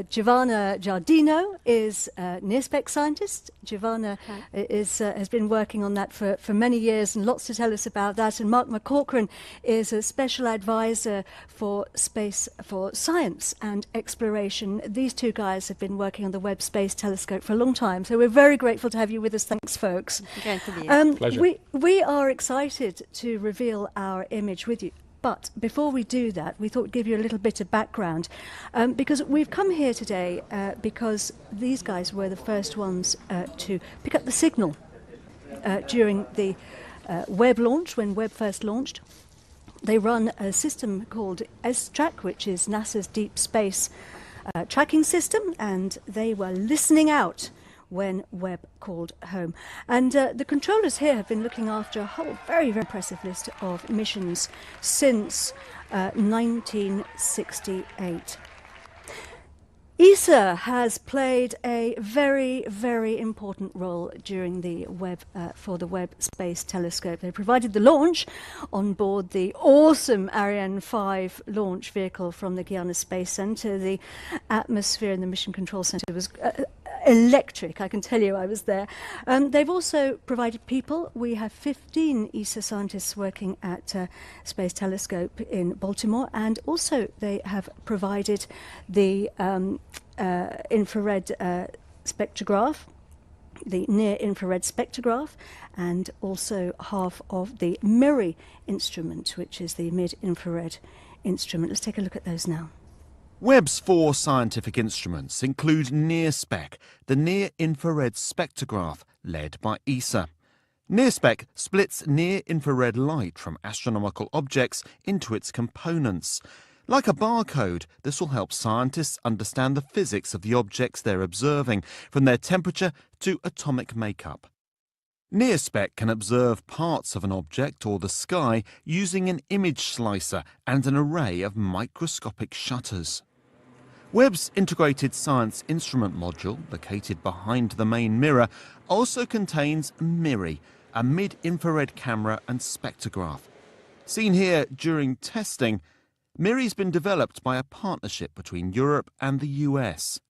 Speaker 11: Giovanna Giardino is a near-spec scientist. Giovanna has been working on that for many years and lots to tell us about that. And Mark McCaughrean is a special advisor for space, for science and exploration. These two guys have been working on the Webb Space Telescope for a long time. So we're very grateful to have you with us. Thanks, folks. Pleasure. We are excited to reveal our image with you. But before we do that, we thought we'd give you a little bit of background, because we've come here today because these guys were the first ones to pick up the signal during the Webb launch, when Webb first launched. They run a system called S-Track, which is NASA's deep space tracking system, and they were listening out when Webb called home. And the controllers here have been looking after a whole very, very impressive list of missions since 1968. ESA has played a very, very important role during the Webb for the Webb Space Telescope. They provided the launch on board the awesome Ariane 5 launch vehicle from the Guiana Space Center. The atmosphere in the Mission Control Center was electric, I can tell you. I was there. They've also provided people. We have 15 ESA scientists working at Space Telescope in Baltimore, and also they have provided the infrared spectrograph, the near-infrared spectrograph, and also half of the MIRI instrument, which is the mid-infrared instrument. Let's take a look at those now.
Speaker 12: Webb's 4 scientific instruments include NIRSPEC, the near-infrared spectrograph, led by ESA. NIRSPEC splits near-infrared light from astronomical objects into its components. Like a barcode, this will help scientists understand the physics of the objects they're observing, from their temperature to atomic makeup. NIRSPEC can observe parts of an object or the sky using an image slicer and an array of microscopic shutters. Webb's integrated science instrument module, located behind the main mirror, also contains MIRI, a mid-infrared camera and spectrograph. Seen here during testing, MIRI's been developed by a partnership between Europe and the US.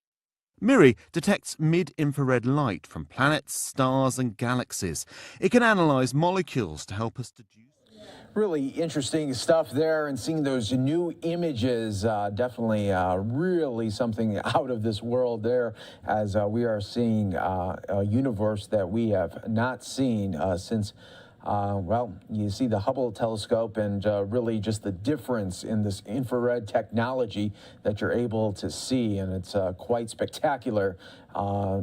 Speaker 12: MIRI detects mid-infrared light from planets, stars and galaxies. It can analyse molecules to help us deduce...
Speaker 5: Really interesting stuff there, and seeing those new images, definitely really something out of this world there, as we are seeing a universe that we have not seen since, well, you see the Hubble telescope, and really just the difference in this infrared technology that you're able to see, and it's quite spectacular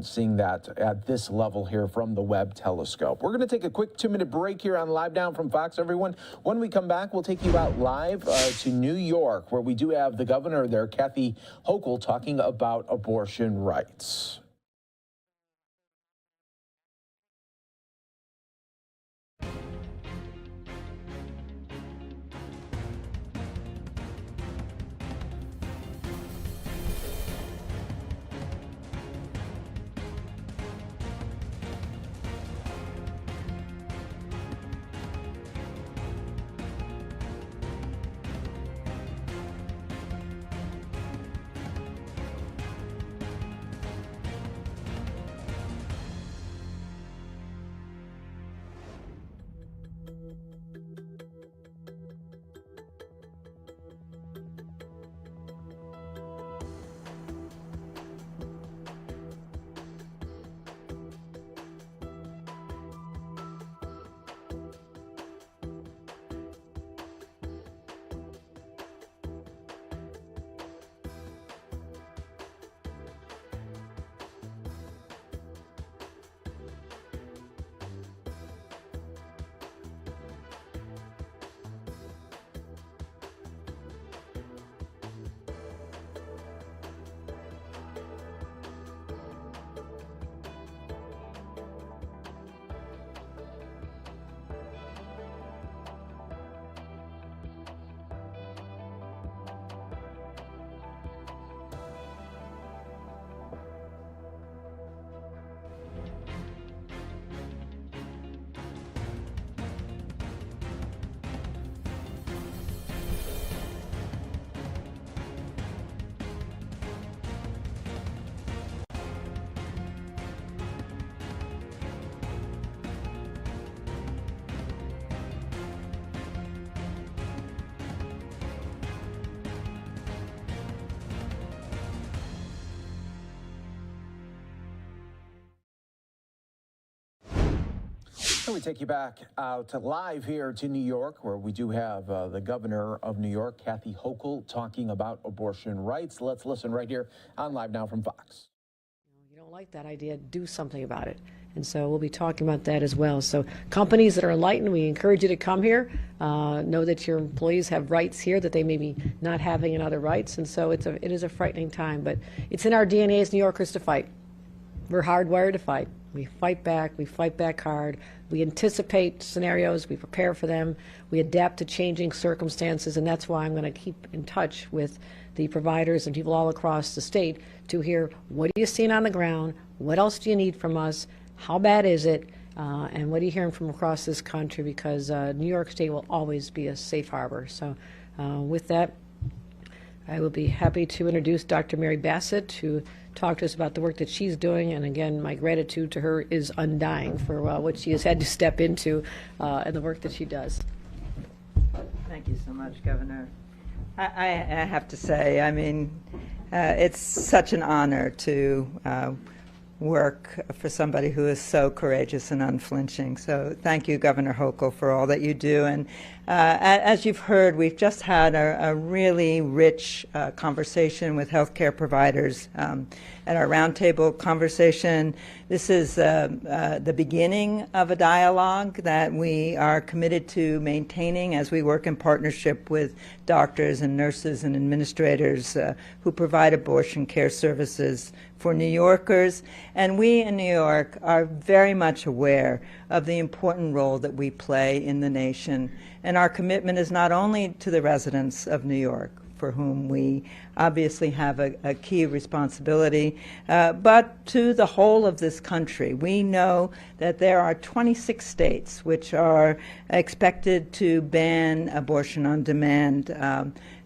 Speaker 5: seeing that at this level here from the Webb telescope. We're going to take a quick 2-minute break here on Live Now from Fox, everyone. When we come back, we'll take you out live to New York, where we do have the governor there, Kathy Hochul, talking about abortion rights. We take you back to live here to New York, where we do have the governor of New York, Kathy Hochul, talking about abortion rights. Let's listen right here on Live Now from Fox.
Speaker 13: You don't like that idea, do something about it. And so we'll be talking about that as well. So companies that are enlightened, we encourage you to come here. Know that your employees have rights here that they may be not having in other rights. And so it is a frightening time, but it's in our DNA as New Yorkers to fight. We're hardwired to fight. We fight back hard. We anticipate scenarios, we prepare for them, we adapt to changing circumstances, and that's why I'm going to keep in touch with the providers and people all across the state to hear, what are you seeing on the ground, what else do you need from us, how bad is it, and what are you hearing from across this country, because New York State will always be a safe harbor. So with that, I will be happy to introduce Dr. Mary Bassett to talk to us about the work that she's doing. And again, my gratitude to her is undying for what she has had to step into and the work that she does.
Speaker 17: Thank you so much, Governor. I have to say, I mean, it's such an honor to work for somebody who is so courageous and unflinching. So thank you, Governor Hochul, for all that you do. And as you've heard, we've just had a really rich conversation with healthcare providers at our roundtable conversation. This is the beginning of a dialogue that we are committed to maintaining as we work in partnership with doctors and nurses and administrators who provide abortion care services for New Yorkers. And we in New York are very much aware of the important role that we play in the nation. And our commitment is not only to the residents of New York, for whom we obviously have a key responsibility, but to the whole of this country. We know that there are 26 states which are expected to ban abortion on demand,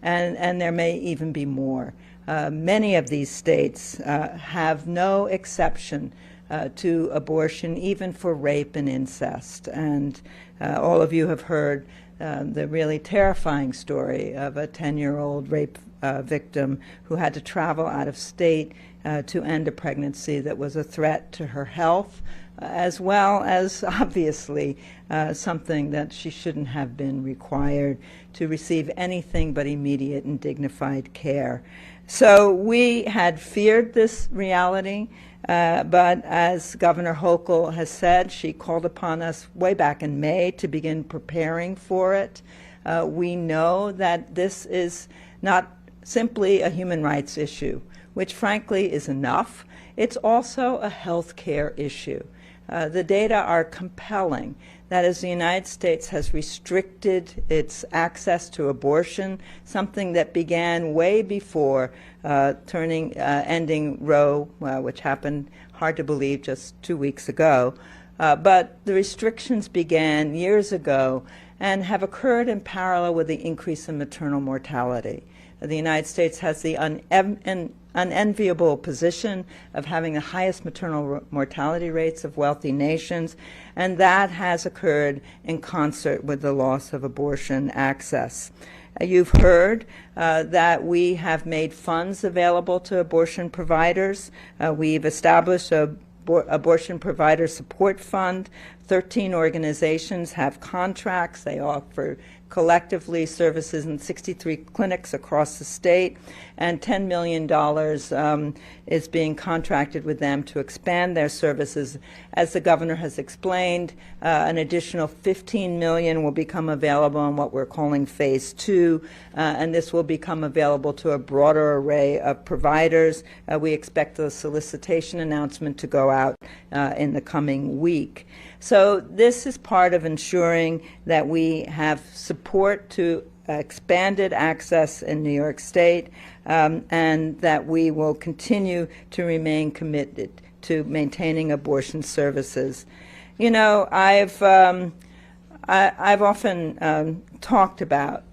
Speaker 17: and there may even be more. Many of these states have no exception to abortion, even for rape and incest. And all of you have heard the really terrifying story of a 10-year-old rape victim who had to travel out of state to end a pregnancy that was a threat to her health, as well as obviously something that she shouldn't have been required to receive anything but immediate and dignified care. So we had feared this reality, but as Governor Hochul has said, she called upon us way back in May to begin preparing for it. We know that this is not simply a human rights issue, which frankly is enough. It's also a health care issue. The data are compelling that as the United States has restricted its access to abortion, something that began way before ending Roe, which happened, hard to believe, just 2 weeks ago. But the restrictions began years ago and have occurred in parallel with the increase in maternal mortality. The United States has the unenviable position of having the highest maternal mortality rates of wealthy nations, and that has occurred in concert with the loss of abortion access. You've heard that we have made funds available to abortion providers. We've established an abortion provider support fund. 13 organizations have contracts. They offer collectively services in 63 clinics across the state, and $10 million is being contracted with them to expand their services. As the governor has explained, an additional $15 million will become available in what we're calling phase 2, and this will become available to a broader array of providers. We expect the solicitation announcement to go out in the coming week. So this is part of ensuring that we have support to expanded access in New York State, and that we will continue to remain committed to maintaining abortion services. You know, I've often talked about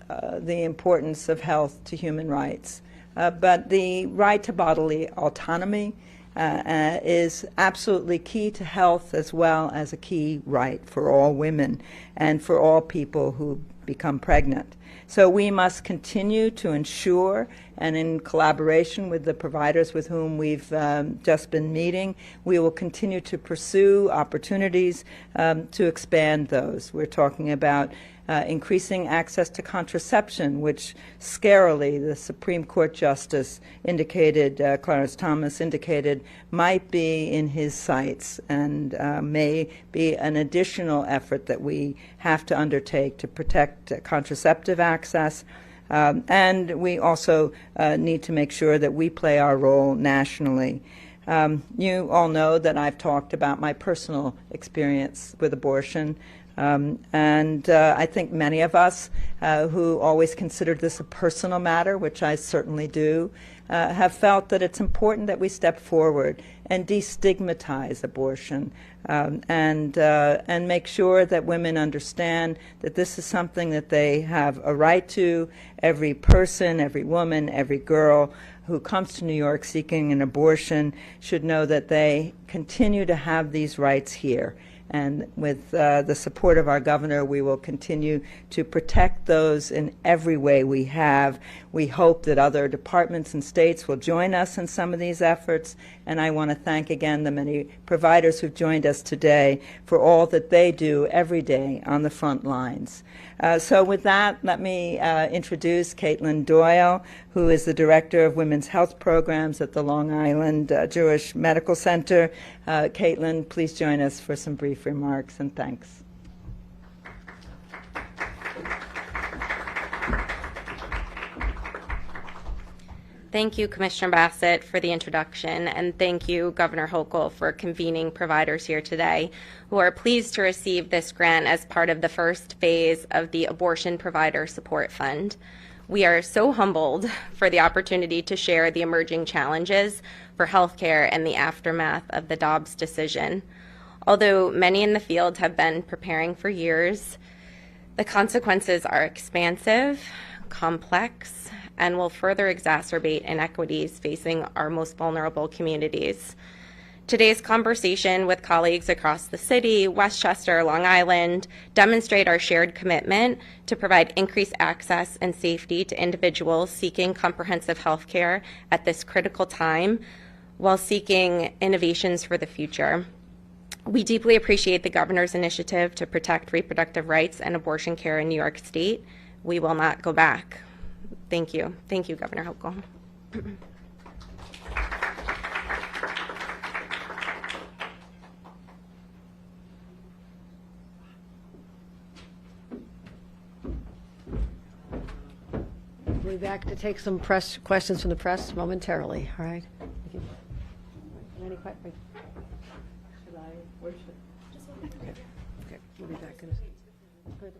Speaker 17: the importance of health to human rights, but the right to bodily autonomy is absolutely key to health, as well as a key right for all women and for all people who become pregnant. So we must continue to ensure, and in collaboration with the providers with whom we've just been meeting, we will continue to pursue opportunities to expand those. We're talking about increasing access to contraception, which scarily the Supreme Court Justice indicated, Clarence Thomas indicated, might be in his sights and may be an additional effort that we have to undertake to protect contraceptive access. And we also need to make sure that we play our role nationally. You all know that I've talked about my personal experience with abortion. And I think many of us who always considered this a personal matter, which I certainly do, have felt that it's important that we step forward and destigmatize abortion, and make sure that women understand that this is something that they have a right to. Every person, every woman, every girl who comes to New York seeking an abortion should know that they continue to have these rights here. And with the support of our governor, we will continue to protect those in every way we have. We hope that other departments and states will join us in some of these efforts. And I want to thank again the many providers who've joined us today for all that they do every day on the front lines. So with that, let me introduce Caitlin Doyle, who is the Director of Women's Health Programs at the Long Island Jewish Medical Center. Caitlin, please join us for some brief remarks, and thanks.
Speaker 18: Thank you, Commissioner Bassett, for the introduction, and thank you, Governor Hochul, for convening providers here today who are pleased to receive this grant as part of the first phase of the Abortion Provider Support Fund. We are so humbled for the opportunity to share the emerging challenges for healthcare and the aftermath of the Dobbs decision. Although many in the field have been preparing for years, the consequences are expansive, complex, and will further exacerbate inequities facing our most vulnerable communities. Today's conversation with colleagues across the city, Westchester, Long Island, demonstrate our shared commitment to provide increased access and safety to individuals seeking comprehensive health care at this critical time while seeking innovations for the future. We deeply appreciate the governor's initiative to protect reproductive rights and abortion care in New York State. We will not go back. Thank you. Thank you, Governor Hochul.
Speaker 13: We'll be back to take some press questions from the press momentarily. All right. Thank you. Any questions? Should I? Where should? Okay. Okay. We'll be back in a second. Okay.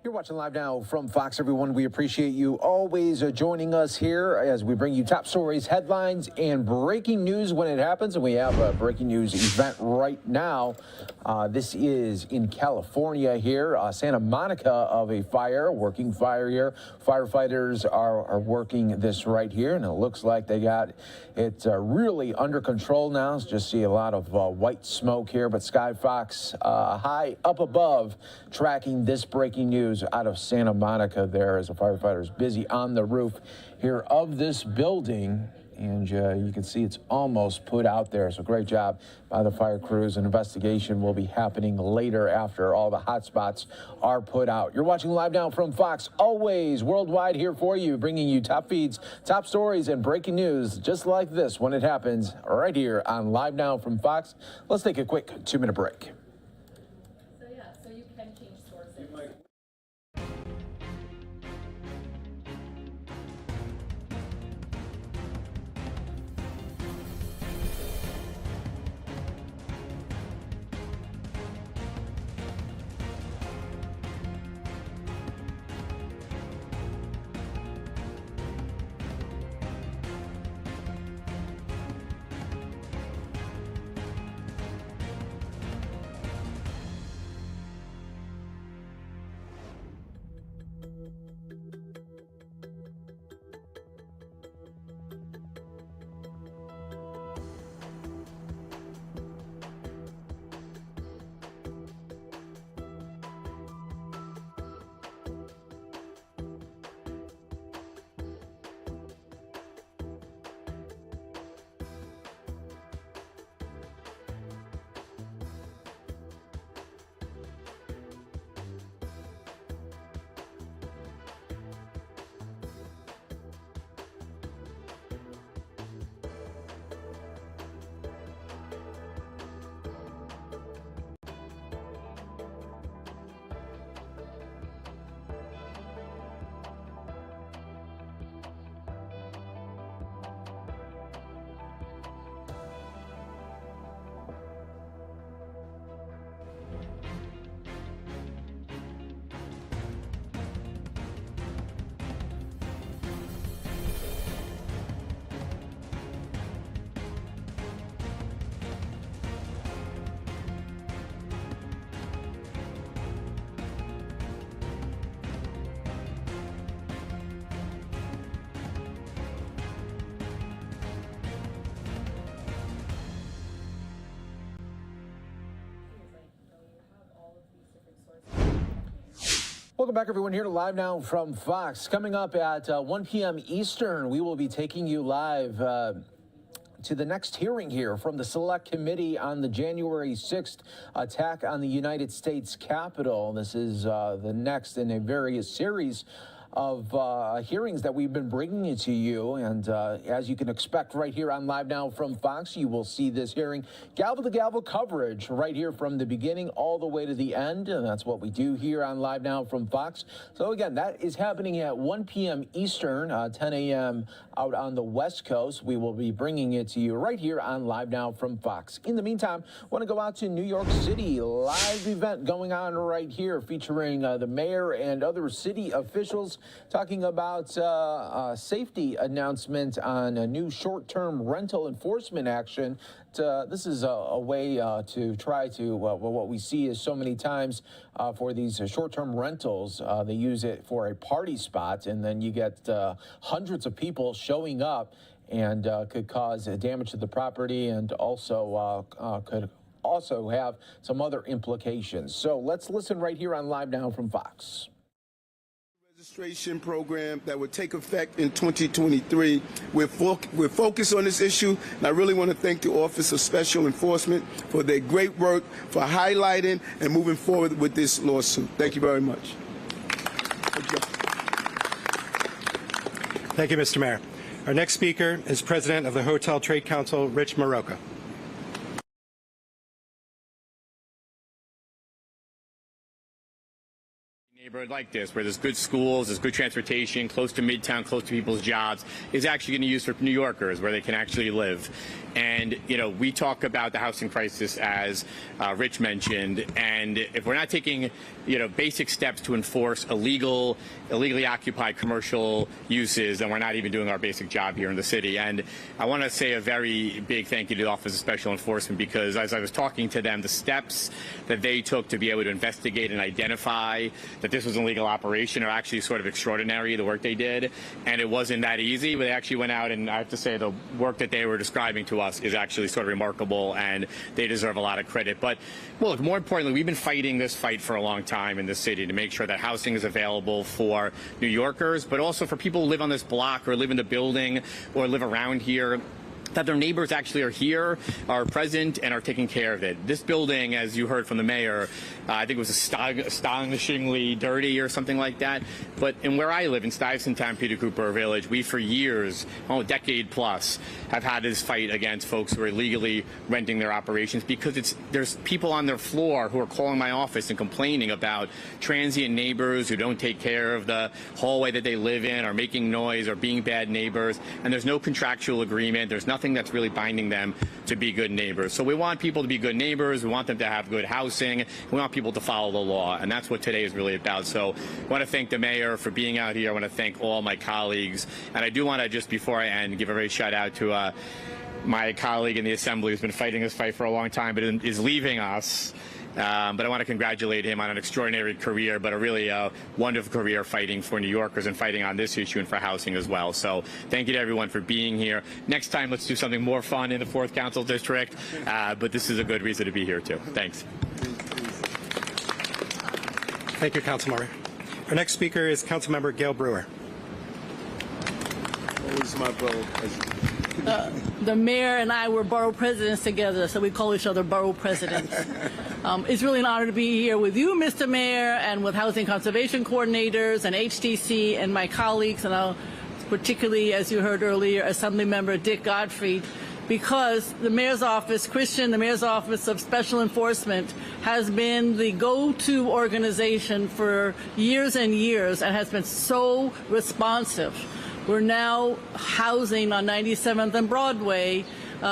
Speaker 5: You're watching Live Now from Fox, everyone. We appreciate you always joining us here as we bring you top stories, headlines, and breaking news when it happens. And we have a breaking news event right now. This is in California here, Santa Monica of a fire, working fire here. Firefighters are working this right here, and it looks like they got it really under control now. Just see a lot of white smoke here, but Sky Fox high up above tracking this breaking news out of Santa Monica there as a firefighter is busy on the roof here of this building. And you can see it's almost put out there. So great job by the fire crews. An investigation will be happening later after all the hot spots are put out. You're watching Live Now from Fox, always worldwide here for you, bringing you top feeds, top stories, and breaking news just like this when it happens right here on Live Now from Fox. Let's take a quick 2-minute break. Welcome back, everyone, here to Live Now from Fox. Coming up at 1 p.m. Eastern, we will be taking you live to the next hearing here from the Select Committee on the January 6th attack on the United States Capitol. This is the next in a various series of hearings that we've been bringing to you. And as you can expect right here on Live Now from Fox, you will see this hearing gavel-to-gavel coverage right here from the beginning all the way to the end. And that's what we do here on Live Now from Fox. So again, that is happening at 1 p.m. Eastern, 10 a.m. out on the West Coast. We will be bringing it to you right here on Live Now from Fox. In the meantime, I want to go out to New York City. Live event going on right here featuring the mayor and other city officials talking about a safety announcement on a new short-term rental enforcement action. This is a way to try to, what we see is so many times for these short-term rentals, they use it for a party spot, and then you get hundreds of people showing up, and could cause damage to the property, and also could also have some other implications. So let's listen right here on Live Now from Fox.
Speaker 4: Registration program that would take effect in 2023. We're focused on this issue, and I really want to thank the Office of Special Enforcement for their great work, for highlighting and moving forward with this lawsuit. Thank you very much.
Speaker 20: Thank you, Mr. Mayor. Our next speaker is President of the Hotel Trade Council, Rich Marocco.
Speaker 21: Neighborhood like this, where there's good schools, there's good transportation, close to Midtown, close to people's jobs, is actually going to use for New Yorkers, where they can actually live. And, you know, we talk about the housing crisis, as Rich mentioned, and if we're not taking, you know, basic steps to enforce illegally occupied commercial uses, then we're not even doing our basic job here in the city. And I want to say a very big thank you to the Office of Special Enforcement, because as I was talking to them, the steps that they took to be able to investigate and identify that this was an illegal operation are actually sort of extraordinary, the work they did. And it wasn't that easy, but they actually went out, and I have to say the work that they were describing to us is actually sort of remarkable, and they deserve a lot of credit. But well, look, more importantly, we've been fighting this fight for a long time in this city to make sure that housing is available for New Yorkers, but also for people who live on this block or live in the building or live around here, that their neighbors actually are here, are present, and are taking care of it. This building, as you heard from the mayor, I think it was astonishingly dirty or something like that. But in where I live, in Stuyvesant Town, Peter Cooper Village, we for years, a decade plus, have had this fight against folks who are illegally renting their operations, because there's people on their floor who are calling my office and complaining about transient neighbors who don't take care of the hallway that they live in, or making noise, or being bad neighbors, and there's no contractual agreement. There's nothing that's really binding them to be good neighbors. So we want people to be good neighbors. We want them to have good housing. We want people to follow the law, and that's what today is really about. So I want to thank the mayor for being out here. I want to thank all my colleagues, and I do want to, just before I end, give a very shout out to my colleague in the Assembly who's been fighting this fight for a long time, but is leaving us. But I want to congratulate him on an extraordinary career, but a really wonderful career fighting for New Yorkers and fighting on this issue and for housing as well. So thank you to everyone for being here. Next time, let's do something more fun in the 4th Council District. But this is a good reason to be here, too. Thanks.
Speaker 20: Thank you, Councilmember. Our next speaker is Councilmember Gail Brewer.
Speaker 4: Always my brother.
Speaker 22: The mayor and I were borough presidents together, so we call each other borough presidents. It's really an honor to be here with you, Mr. Mayor, and with housing conservation coordinators and HTC and my colleagues, and particularly, as you heard earlier, Assemblymember Dick Gottfried, because the mayor's office, the mayor's office of special enforcement, has been the go-to organization for years and years, and has been so responsive. We're now housing on 97th and Broadway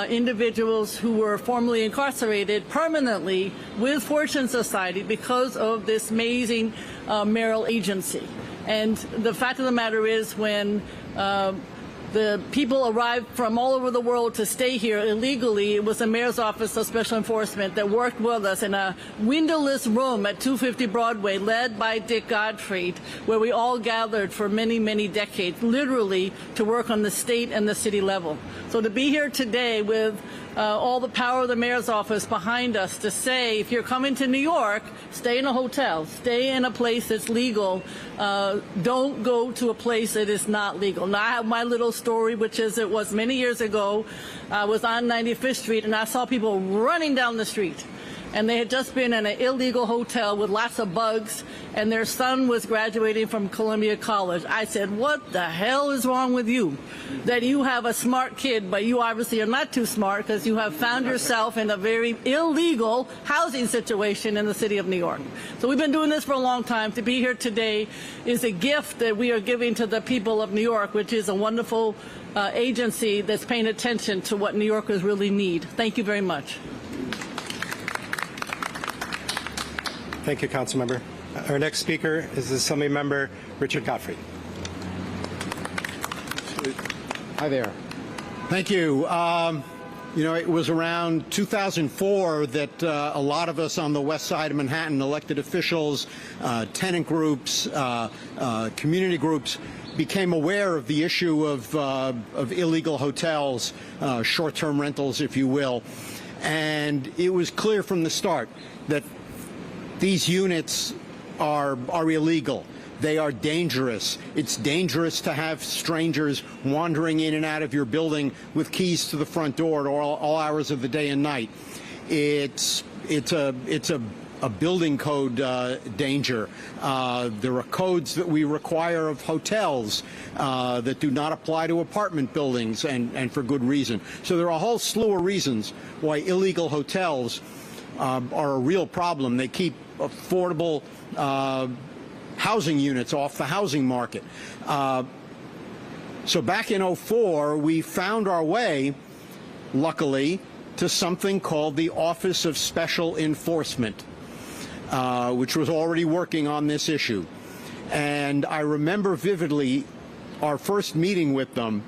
Speaker 22: individuals who were formerly incarcerated permanently with Fortune Society because of this amazing mayoral agency. And the fact of the matter is, when the people arrived from all over the world to stay here illegally, it was the mayor's office of special enforcement that worked with us in a windowless room at 250 Broadway, led by Dick Gottfried, where we all gathered for many, many decades, literally, to work on the state and the city level. So to be here today with all the power of the mayor's office behind us to say, if you're coming to New York, stay in a hotel, stay in a place that's legal, don't go to a place that is not legal. Now, I have my little story, which is, it was many years ago, I was on 95th Street and I saw people running down the street. And they had just been in an illegal hotel with lots of bugs, and their son was graduating from Columbia College. I said, what the hell is wrong with you? That you have a smart kid, but you obviously are not too smart, because you have found yourself in a very illegal housing situation in the city of New York. So we've been doing this for a long time. To be here today is a gift that we are giving to the people of New York, which is a wonderful agency that's paying attention to what New Yorkers really need. Thank you very much.
Speaker 20: Thank you, Councilmember. Our next speaker is Assemblymember Richard Gottfried.
Speaker 1: Hi there. Thank you. You know, it was around 2004 that a lot of us on the west side of Manhattan, elected officials, tenant groups, community groups, became aware of the issue of illegal hotels, short-term rentals, if you will. And it was clear from the start that these units are illegal. They are dangerous. It's dangerous to have strangers wandering in and out of your building with keys to the front door at all hours of the day and night. It's a building code danger. There are codes that we require of hotels that do not apply to apartment buildings, and for good reason. So there are a whole slew of reasons why illegal hotels are a real problem. They keep affordable housing units off the housing market. So back in 2004, we found our way, luckily, to something called the Office of Special Enforcement, which was already working on this issue. And I remember vividly our first meeting with them.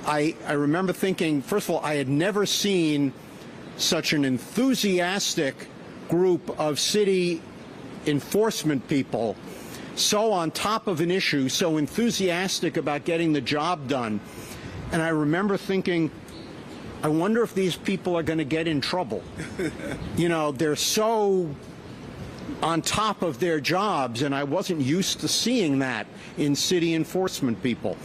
Speaker 1: I remember thinking, first of all, I had never seen such an enthusiastic group of city enforcement people so on top of an issue, so enthusiastic about getting the job done. And I remember thinking, I wonder if these people are going to get in trouble. You know, they're so on top of their jobs, and I wasn't used to seeing that in city enforcement people.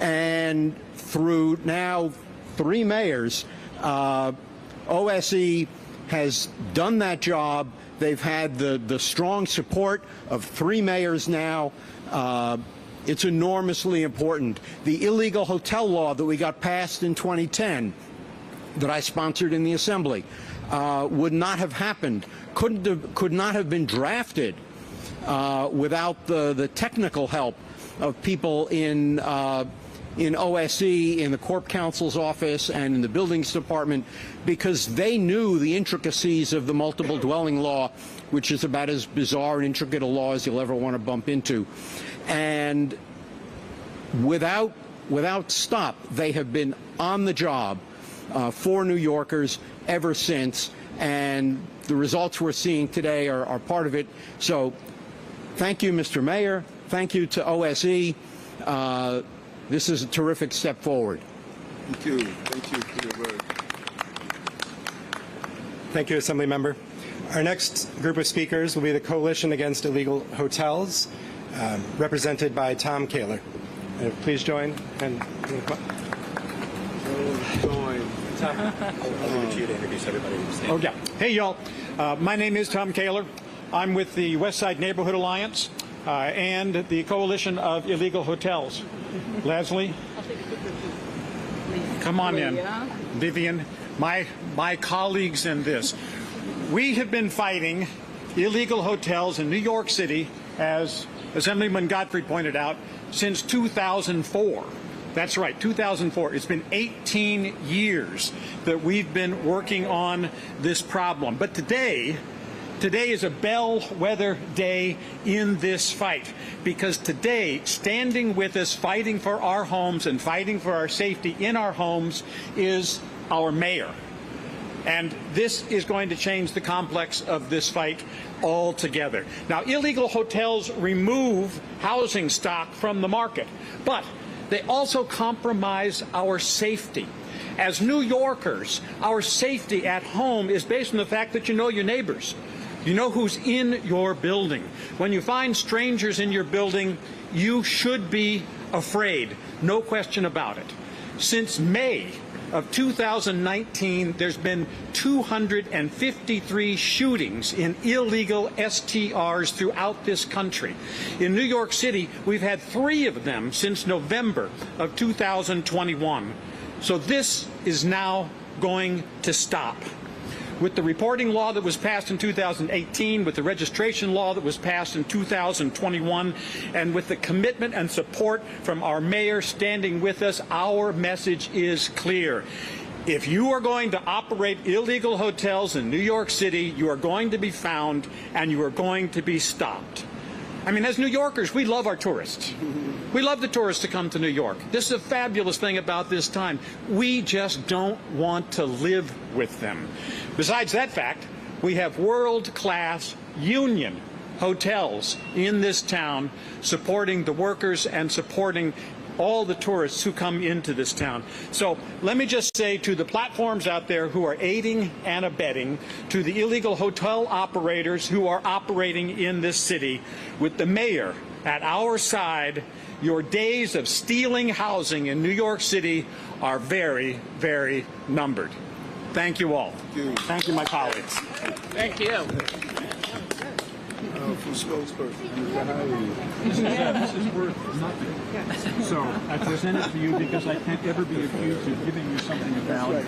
Speaker 1: And through now 3 mayors, OSE has done that job. They've had the strong support of 3 mayors now. It's enormously important. The illegal hotel law that we got passed in 2010, that I sponsored in the Assembly, would not have happened, could not have been drafted without the technical help of people in OSE, in the Corp Counsel's office, and in the Buildings Department, because they knew the intricacies of the multiple dwelling law, which is about as bizarre and intricate a law as you'll ever want to bump into. And without stop, they have been on the job for New Yorkers ever since, and the results we're seeing today are part of it. So thank you, Mr. Mayor. Thank you to OSE. This is a terrific step forward.
Speaker 4: Thank you. Thank you for your word.
Speaker 20: Thank you, Assembly Member. Our next group of speakers will be the Coalition Against Illegal Hotels, represented by Tom Kaler. Please join. And
Speaker 4: join.
Speaker 20: Tom, I'll leave it to you to introduce everybody.
Speaker 3: Oh, yeah. Hey, y'all. My name is Tom Kaler. I'm with the West Side Neighborhood Alliance and the Coalition of Illegal Hotels. Leslie, come on in. Vivian, my colleagues in this. We have been fighting illegal hotels in New York City, as Assemblyman Gottfried pointed out, since 2004. That's right, 2004. It's been 18 years that we've been working on this problem. But today is a bellwether day in this fight, because today, standing with us, fighting for our homes and fighting for our safety in our homes, is our mayor. And this is going to change the complex of this fight altogether. Now, illegal hotels remove housing stock from the market, but they also compromise our safety. As New Yorkers, our safety at home is based on the fact that you know your neighbors. You know who's in your building. When you find strangers in your building, you should be afraid, no question about it. Since May of 2019, there's been 253 shootings in illegal STRs throughout this country. In New York City, we've had 3 of them since November of 2021. So this is now going to stop. With the reporting law that was passed in 2018, with the registration law that was passed in 2021, and with the commitment and support from our mayor standing with us, our message is clear. If you are going to operate illegal hotels in New York City, you are going to be found and you are going to be stopped. I mean, as New Yorkers, we love our tourists. We love the tourists to come to New York. This is a fabulous thing about this time. We just don't want to live with them. Besides that fact, we have world-class union hotels in this town supporting the workers and supporting all the tourists who come into this town. So let me just say to the platforms out there who are aiding and abetting, to the illegal hotel operators who are operating in this city, with the mayor at our side, your days of stealing housing in New York City are very, very numbered. Thank you all. Thank you, my colleagues.
Speaker 22: Thank you.
Speaker 4: From spokesperson.
Speaker 3: This is worth nothing. So I present it to you because I can't ever be accused of giving you something of value.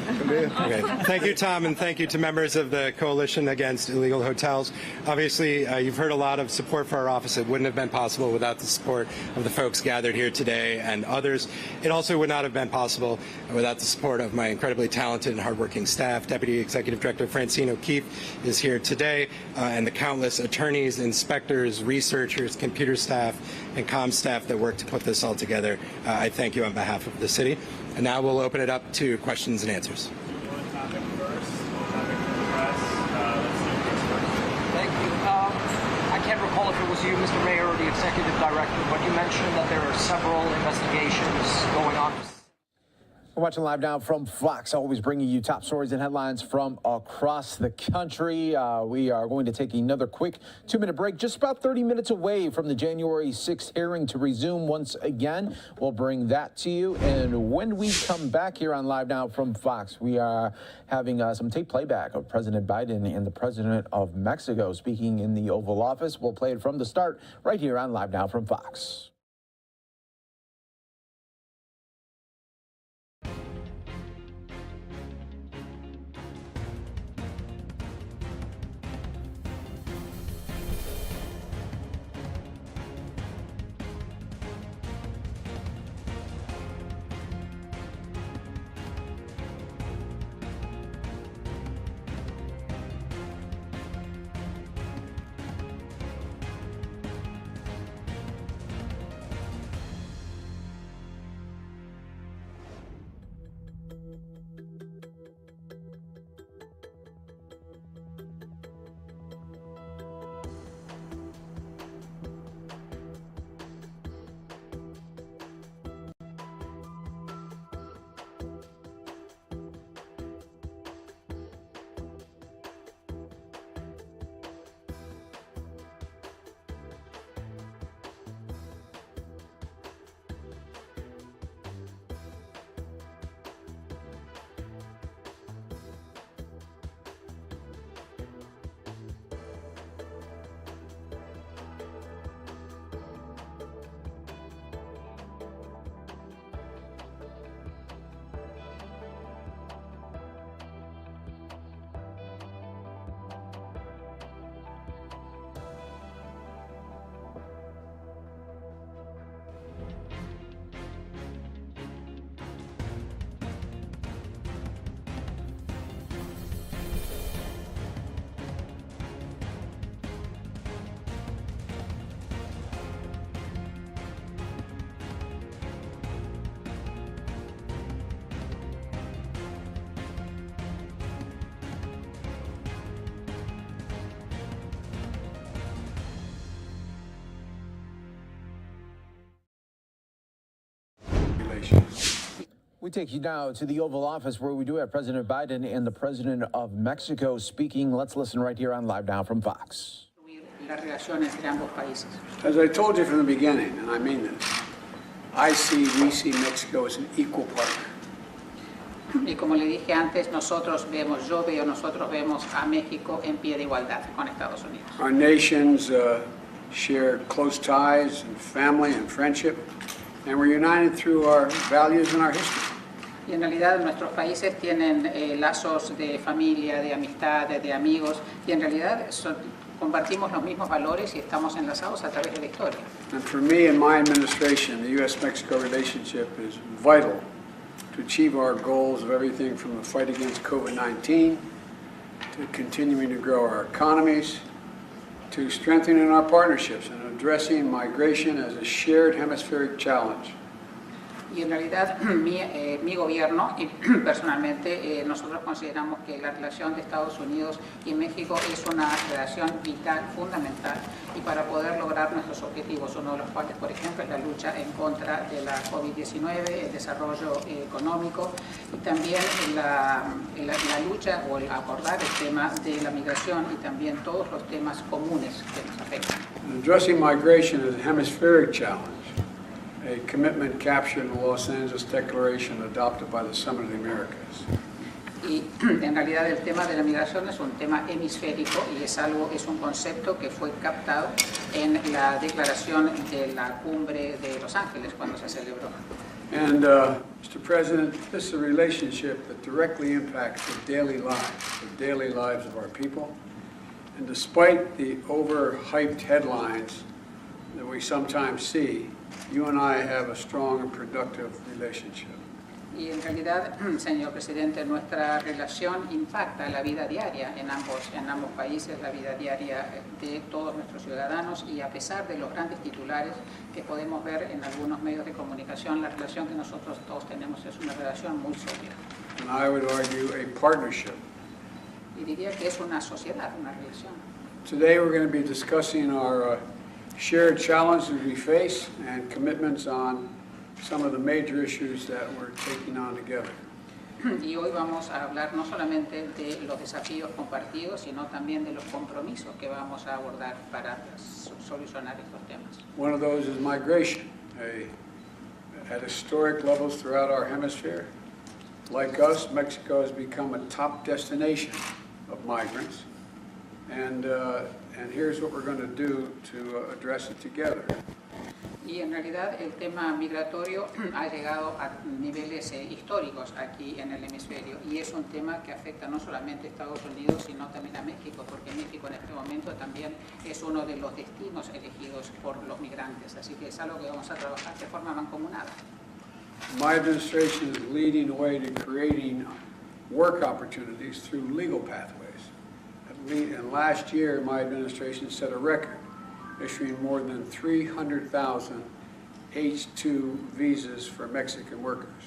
Speaker 20: Okay. Thank you, Tom, and thank you to members of the Coalition Against Illegal Hotels. Obviously, you've heard a lot of support for our office. It wouldn't have been possible without the support of the folks gathered here today and others. It also would not have been possible without the support of my incredibly talented and hardworking staff. Deputy Executive Director Francine O'Keefe is here today, and the countless attorneys, inspectors, researchers, computer staff, and comm staff that work to put this all together. I thank you on behalf of the city. And now we'll open it up to questions and answers.
Speaker 16: Thank you. I can't recall if it was you, Mr. Mayor, or the Executive Director, but you mentioned that there are several investigations going on.
Speaker 5: We're watching live now from Fox, always bringing you top stories and headlines from across the country. We are going to take another quick 2-minute break, just about 30 minutes away from the January 6th hearing to resume once again. We'll bring that to you. And when we come back here on Live Now from Fox, we are having some tape playback of President Biden and the President of Mexico speaking in the Oval Office. We'll play it from the start right here on Live Now from Fox. We take you now to the Oval Office where we do have President Biden and the President of Mexico speaking. Let's listen right here on Live Now from Fox.
Speaker 19: As I told you from the beginning, and I mean this, we see Mexico as an equal partner.
Speaker 23: Y como le dije antes, nosotros vemos a México en pie de igualdad con Estados Unidos.
Speaker 19: Our nations share close ties and family and friendship, and we're united through our values and our history.
Speaker 23: Y en realidad nuestros países tienen lazos de familia, de amistad, de amigos, y en realidad compartimos los mismos valores y estamos enlazados a través de la historia.
Speaker 19: And for me and my administration, the U.S.-Mexico relationship is vital to achieve our goals of everything from the fight against COVID-19 to continuing to grow our economies to strengthening our partnerships and addressing migration as a shared hemispheric challenge.
Speaker 23: Y en realidad mi gobierno y personalmente nosotros consideramos que la relación de Estados Unidos y México es una relación vital, fundamental, y para poder lograr nuestros objetivos, uno de los cuales, por ejemplo, es la lucha en contra de la COVID-19, el desarrollo económico y también la lucha o el abordar el tema de la migración y también todos los temas comunes que nos afectan.
Speaker 19: Addressing migration as a hemispheric challenge, a commitment captured in the Los Angeles Declaration adopted by the Summit of the Americas.
Speaker 23: Y en realidad el tema de la migración es un tema hemisférico y es un concepto que fue captado en la declaración de la cumbre de Los Ángeles cuando se celebró.
Speaker 19: And Mr. President, this is a relationship that directly impacts the daily lives of our people. And despite the overhyped headlines that we sometimes see, you and I have a strong and productive relationship.
Speaker 23: Y en realidad, señor presidente, nuestra relación impacta la vida diaria en ambos países, la vida diaria de todos nuestros ciudadanos, y a pesar de los grandes titulares que podemos ver en algunos medios de comunicación, la relación que nosotros todos tenemos es una relación muy sólida.
Speaker 19: And I would argue a partnership.
Speaker 23: Y diría que es una sociedad, una relación.
Speaker 19: Today we're going to be discussing our shared challenges we face and commitments on some of the major issues that we're taking on together.
Speaker 23: Y hoy vamos a hablar no solamente de los desafíos compartidos, sino también de los compromisos que vamos a abordar para solucionar estos temas.
Speaker 19: One of those is migration, at historic levels throughout our hemisphere. Like us, Mexico has become a top destination of migrants, and here's what we're going to do to address it together.
Speaker 23: Y en realidad el tema migratorio ha llegado a niveles históricos aquí en el hemisferio, y es un tema que afecta no solamente a Estados Unidos, sino también a México, porque México en este momento también es uno de los destinos elegidos por los migrantes, así que es algo que vamos a trabajar de forma mancomunada.
Speaker 19: My administration is leading the way to creating work opportunities through legal pathways. And last year, my administration set a record, issuing more than 300,000 H-2 visas for Mexican workers.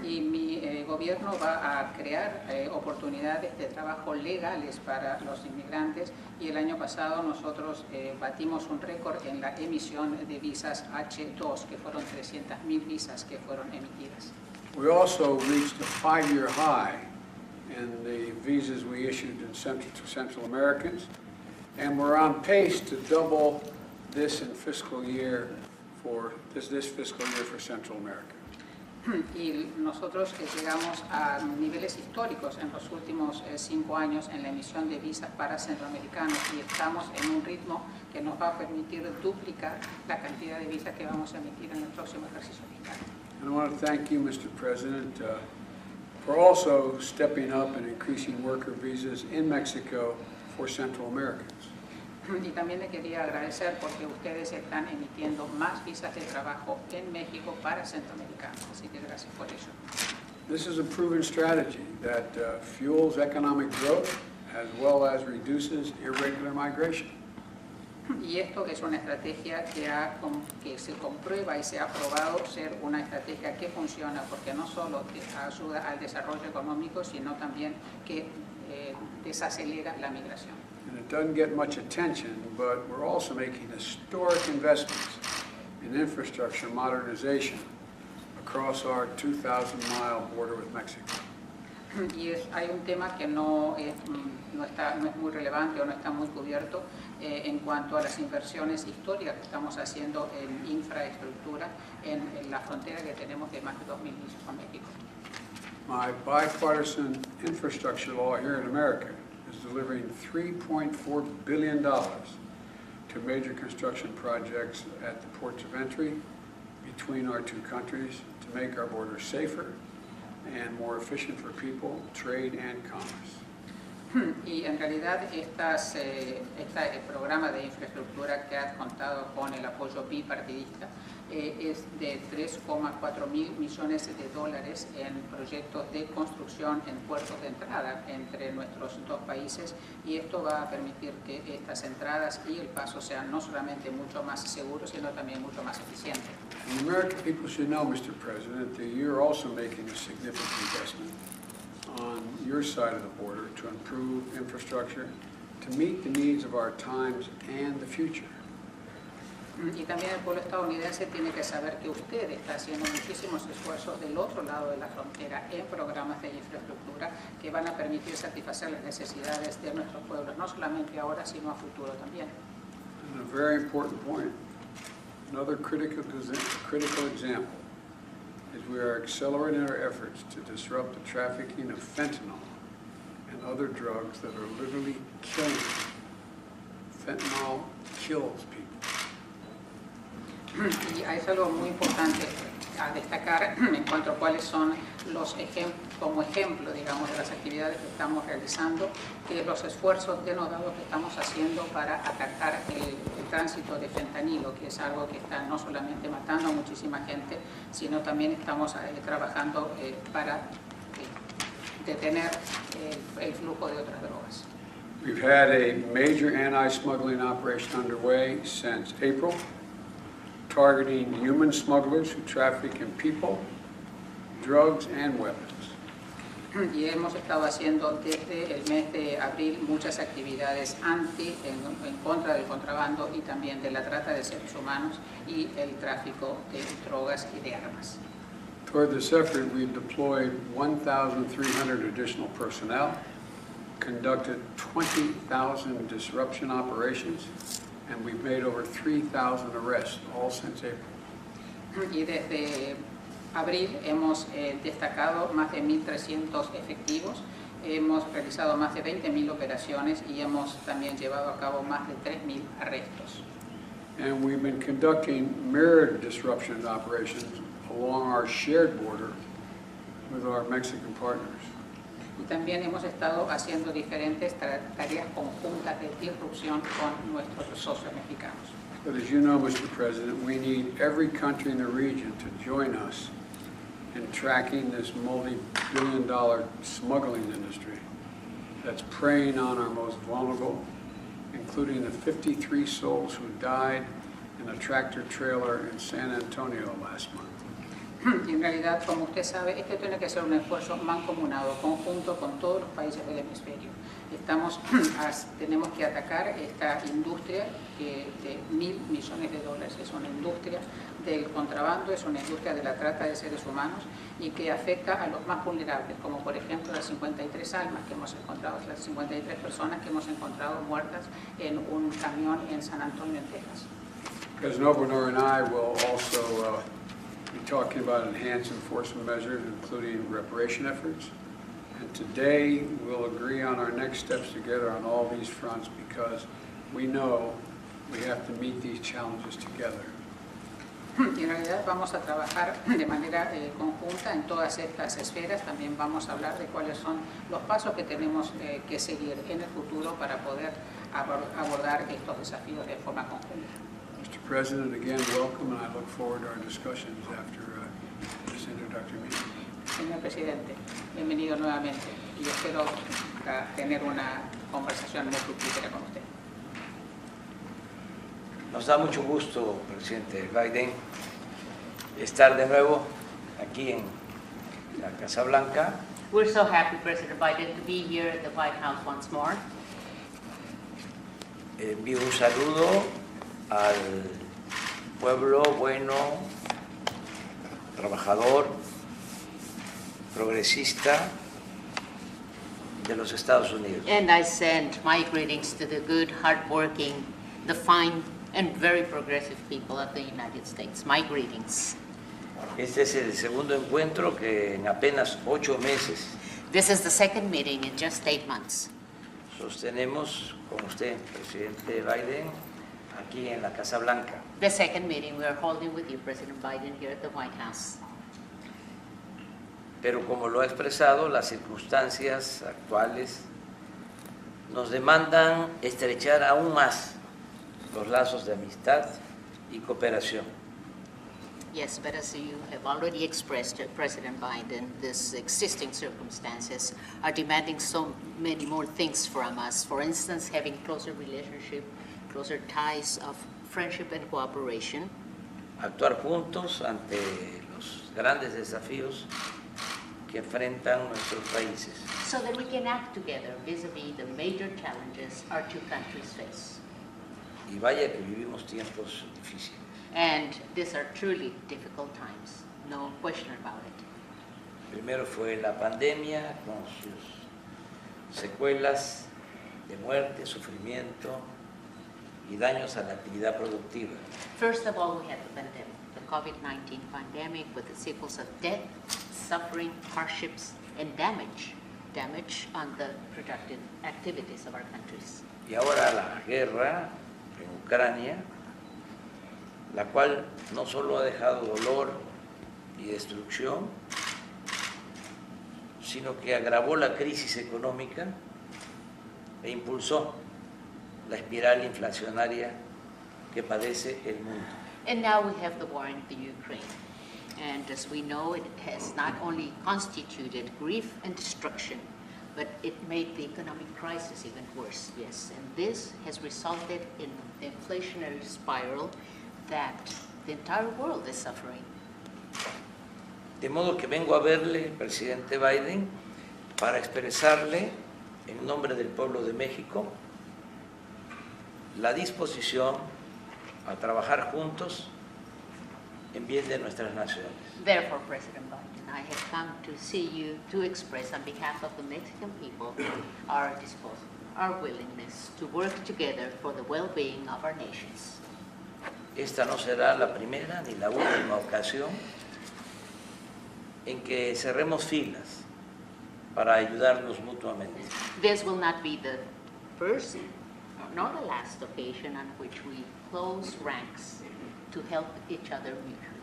Speaker 23: Y mi gobierno va a crear oportunidades de trabajo legales para los inmigrantes, y el año pasado nosotros batimos un récord en la emisión de visas H-2, que fueron 300,000 visas que fueron emitidas.
Speaker 19: We also reached a 5-year high in the visas we issued to Central Americans, and we're on pace to double this in fiscal year for this fiscal year for Central America.
Speaker 23: Y nosotros llegamos a niveles históricos en los últimos 5 años en la emisión de visas para centroamericanos, y estamos en un ritmo que nos va a permitir duplicar la cantidad de visas que vamos a emitir en el próximo ejercicio fiscal.
Speaker 19: And I want to thank you, Mr. President, for also stepping up and increasing worker visas in Mexico for Central Americans.
Speaker 23: Y también le quería agradecer porque ustedes están emitiendo más visas de trabajo en México para centroamericanos, así que gracias por eso.
Speaker 19: This is a proven strategy that fuels economic growth as well as reduces irregular migration.
Speaker 23: Y esto es una estrategia que se comprueba y se ha probado ser una estrategia que funciona, porque no solo ayuda al desarrollo económico, sino también que desacelera la migración.
Speaker 19: And it doesn't get much attention, but we're also making historic investments in infrastructure modernization across our 2,000-mile border with Mexico.
Speaker 23: Y hay un tema que no es muy relevante o no está muy cubierto en cuanto a las inversiones históricas que estamos haciendo en infraestructura en la frontera que tenemos de más de 2,000 millas con México.
Speaker 19: My bipartisan infrastructure law here in America is delivering $3.4 billion to major construction projects at the ports of entry between our two countries to make our borders safer and more efficient for people, trade, and commerce.
Speaker 23: Y en realidad el programa de infraestructura que ha contado con el apoyo bipartidista es de 3,4 mil millones de dólares en proyectos de construcción en puertos de entrada entre nuestros dos países, y esto va a permitir que estas entradas y el paso sean no solamente mucho más seguros, sino también mucho más eficientes.
Speaker 19: The American people should know, Mr. President, that you're also making a significant investment on your side of the border to improve infrastructure to meet the needs of our times and the future.
Speaker 23: Y también el pueblo estadounidense tiene que saber que usted está haciendo muchísimos esfuerzos del otro lado de la frontera en programas de infraestructura que van a permitir satisfacer las necesidades de nuestros pueblos, no solamente ahora, sino a futuro también.
Speaker 19: And a very important point, another critical example is we are accelerating our efforts to disrupt the trafficking of fentanyl and other drugs that are literally killing people. Fentanyl kills people.
Speaker 23: Y es algo muy importante a destacar en cuanto a cuáles son los como ejemplo, digamos, de las actividades que estamos realizando, que los esfuerzos denodados que estamos haciendo para atacar el tránsito de fentanilo, que es algo que está no solamente matando a muchísima gente, sino también estamos trabajando para detener el flujo de otras drogas.
Speaker 19: We've had a major anti-smuggling operation underway since April, targeting human smugglers who traffic in people, drugs, and weapons.
Speaker 23: Y hemos estado haciendo desde el mes de abril muchas actividades en contra del contrabando y también de la trata de seres humanos y el tráfico de drogas y de armas.
Speaker 19: Toward this effort, we've deployed 1,300 additional personnel, conducted 20,000 disruption operations, and we've made over 3,000 arrests, all since April.
Speaker 23: Y desde abril hemos destacado más de 1.300 efectivos, hemos realizado más de 20.000 operaciones y hemos también llevado a cabo más de 3.000 arrestos.
Speaker 19: And we've been conducting mirrored disruption operations along our shared border with our Mexican partners.
Speaker 23: Y también hemos estado haciendo diferentes tareas conjuntas de disrupción con nuestros socios mexicanos.
Speaker 19: But as you know, Mr. President, we need every country in the region to join us in tracking this multi-billion-dollar smuggling industry that's preying on our most vulnerable, including the 53 souls who died in a tractor-trailer in San Antonio last month.
Speaker 23: En realidad, como usted sabe, este tiene que ser un esfuerzo mancomunado, conjunto con todos los países del hemisferio. Tenemos que atacar esta industria de $1.000 millones, es una industria del contrabando, es una industria de la trata de seres humanos y que afecta a los más vulnerables, como por ejemplo las 53 almas que hemos encontrado, las 53 personas que hemos encontrado muertas en un camión en San Antonio, en Texas.
Speaker 19: President Obrador and I will also be talking about enhanced enforcement measures, including reparation efforts. And today, we'll agree on our next steps together on all these fronts because we know we have to meet these challenges together.
Speaker 23: Y en realidad vamos a trabajar de manera conjunta en todas estas esferas. También vamos a hablar de cuáles son los pasos que tenemos que seguir en el futuro para poder abordar estos desafíos de forma conjunta.
Speaker 19: Mr. President, again, welcome, and I look forward to our discussions after this introductory meeting.
Speaker 23: Señor Presidente, bienvenido nuevamente y espero tener una conversación muy fructífera con usted.
Speaker 8: Nos da mucho gusto, presidente Biden, estar de nuevo aquí en la Casa Blanca.
Speaker 14: We're so happy, President Biden, to be here at the White House once more.
Speaker 8: Envío un saludo al pueblo bueno, trabajador, progresista de los Estados Unidos.
Speaker 14: And I send my greetings to the good, hardworking, the fine and very progressive people of the United States. My greetings.
Speaker 8: Este es el segundo encuentro que en apenas 8 meses
Speaker 14: This is the second meeting in just 8 months.
Speaker 8: sostenemos con usted, presidente Biden, aquí en la Casa Blanca.
Speaker 14: The second meeting we are holding with you, President Biden, here at the White House.
Speaker 8: Pero como lo ha expresado, las circunstancias actuales nos demandan estrechar aún más los lazos de amistad y cooperación.
Speaker 14: Yes, but as you have already expressed, President Biden, these existing circumstances are demanding so many more things from us. For instance, having closer relationship, closer ties of friendship and cooperation.
Speaker 8: Actuar juntos ante los grandes desafíos que enfrentan nuestros países.
Speaker 14: So that we can act together vis-a-vis the major challenges our two countries face.
Speaker 8: Y vaya que vivimos tiempos difíciles.
Speaker 14: And these are truly difficult times, no question about it.
Speaker 8: Primero fue la pandemia con sus secuelas de muerte, sufrimiento y daños a la actividad productiva.
Speaker 14: First of all, we had the pandemic, the COVID-19 pandemic with the sequels of death, suffering, hardships, and damage on the productive activities of our countries.
Speaker 8: Y ahora la guerra en Ucrania, la cual no solo ha dejado dolor y destrucción, sino que agravó la crisis económica e impulsó la espiral inflacionaria que padece el mundo.
Speaker 14: And now we have the war in the Ukraine. And as we know, it has not only constituted grief and destruction, but it made the economic crisis even worse, yes. And this has resulted in the inflationary spiral that the entire world is suffering.
Speaker 8: De modo que vengo a verle, presidente Biden, para expresarle, en nombre del pueblo de México, la disposición a trabajar juntos en bien de nuestras naciones.
Speaker 14: Therefore, President Biden, I have come to see you to express on behalf of the Mexican people our disposal, our willingness to work together for the well-being of our nations.
Speaker 8: Esta no será la primera ni la última ocasión en que cerremos filas para ayudarnos mutuamente.
Speaker 14: This will not be the first nor the last occasion on which we close ranks to help each other mutually.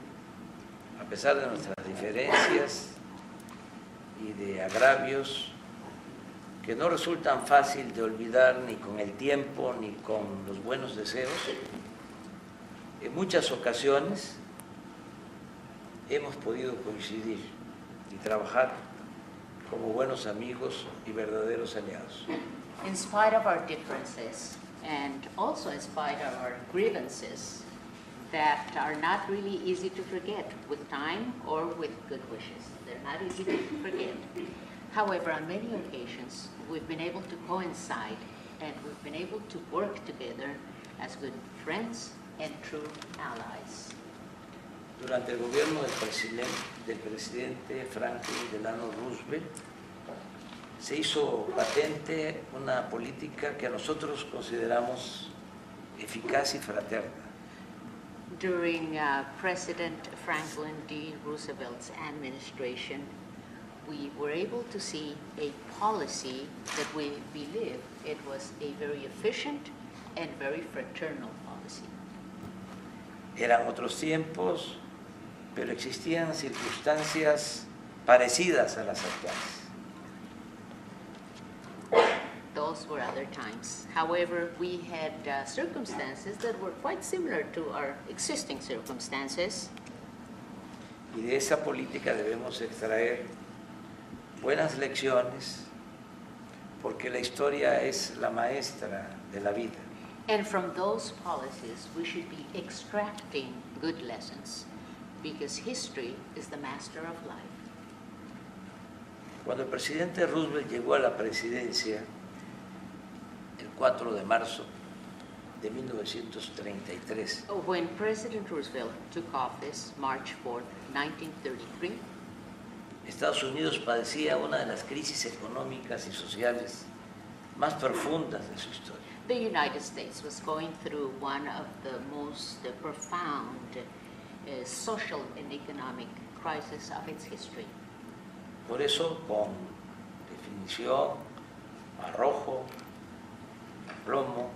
Speaker 8: A pesar de nuestras diferencias y de agravios que no resultan fácil de olvidar ni con el tiempo ni con los buenos deseos, en muchas ocasiones hemos podido coincidir y trabajar como buenos amigos y verdaderos aliados.
Speaker 14: In spite of our differences, and also in spite of our grievances that are not really easy to forget with time or with good wishes. They're not easy to forget. However, on many occasions, we've been able to coincide and we've been able to work together as good friends and true allies.
Speaker 8: Durante el gobierno del presidente Franklin Delano Roosevelt, se hizo patente una política que nosotros consideramos eficaz y fraterna.
Speaker 14: During President Franklin D. Roosevelt's administration, we were able to see a policy that we believe it was a very efficient and very fraternal policy.
Speaker 8: Eran otros tiempos, pero existían circunstancias parecidas a las actuales.
Speaker 14: Those were other times. However, we had circumstances that were quite similar to our existing circumstances.
Speaker 8: Y de esa política debemos extraer buenas lecciones, porque la historia es la maestra de la vida.
Speaker 14: And from those policies, we should be extracting good lessons, because history is the master of life.
Speaker 8: Cuando el presidente Roosevelt llegó a la presidencia, el 4 de marzo de 1933,
Speaker 14: When President Roosevelt took office, March 4th, 1933,
Speaker 8: Estados Unidos padecía una de las crisis económicas y sociales más profundas de su historia.
Speaker 14: the United States was going through one of the most profound social and economic crises of its history.
Speaker 8: Por eso, con definición, arrojo, aplomo,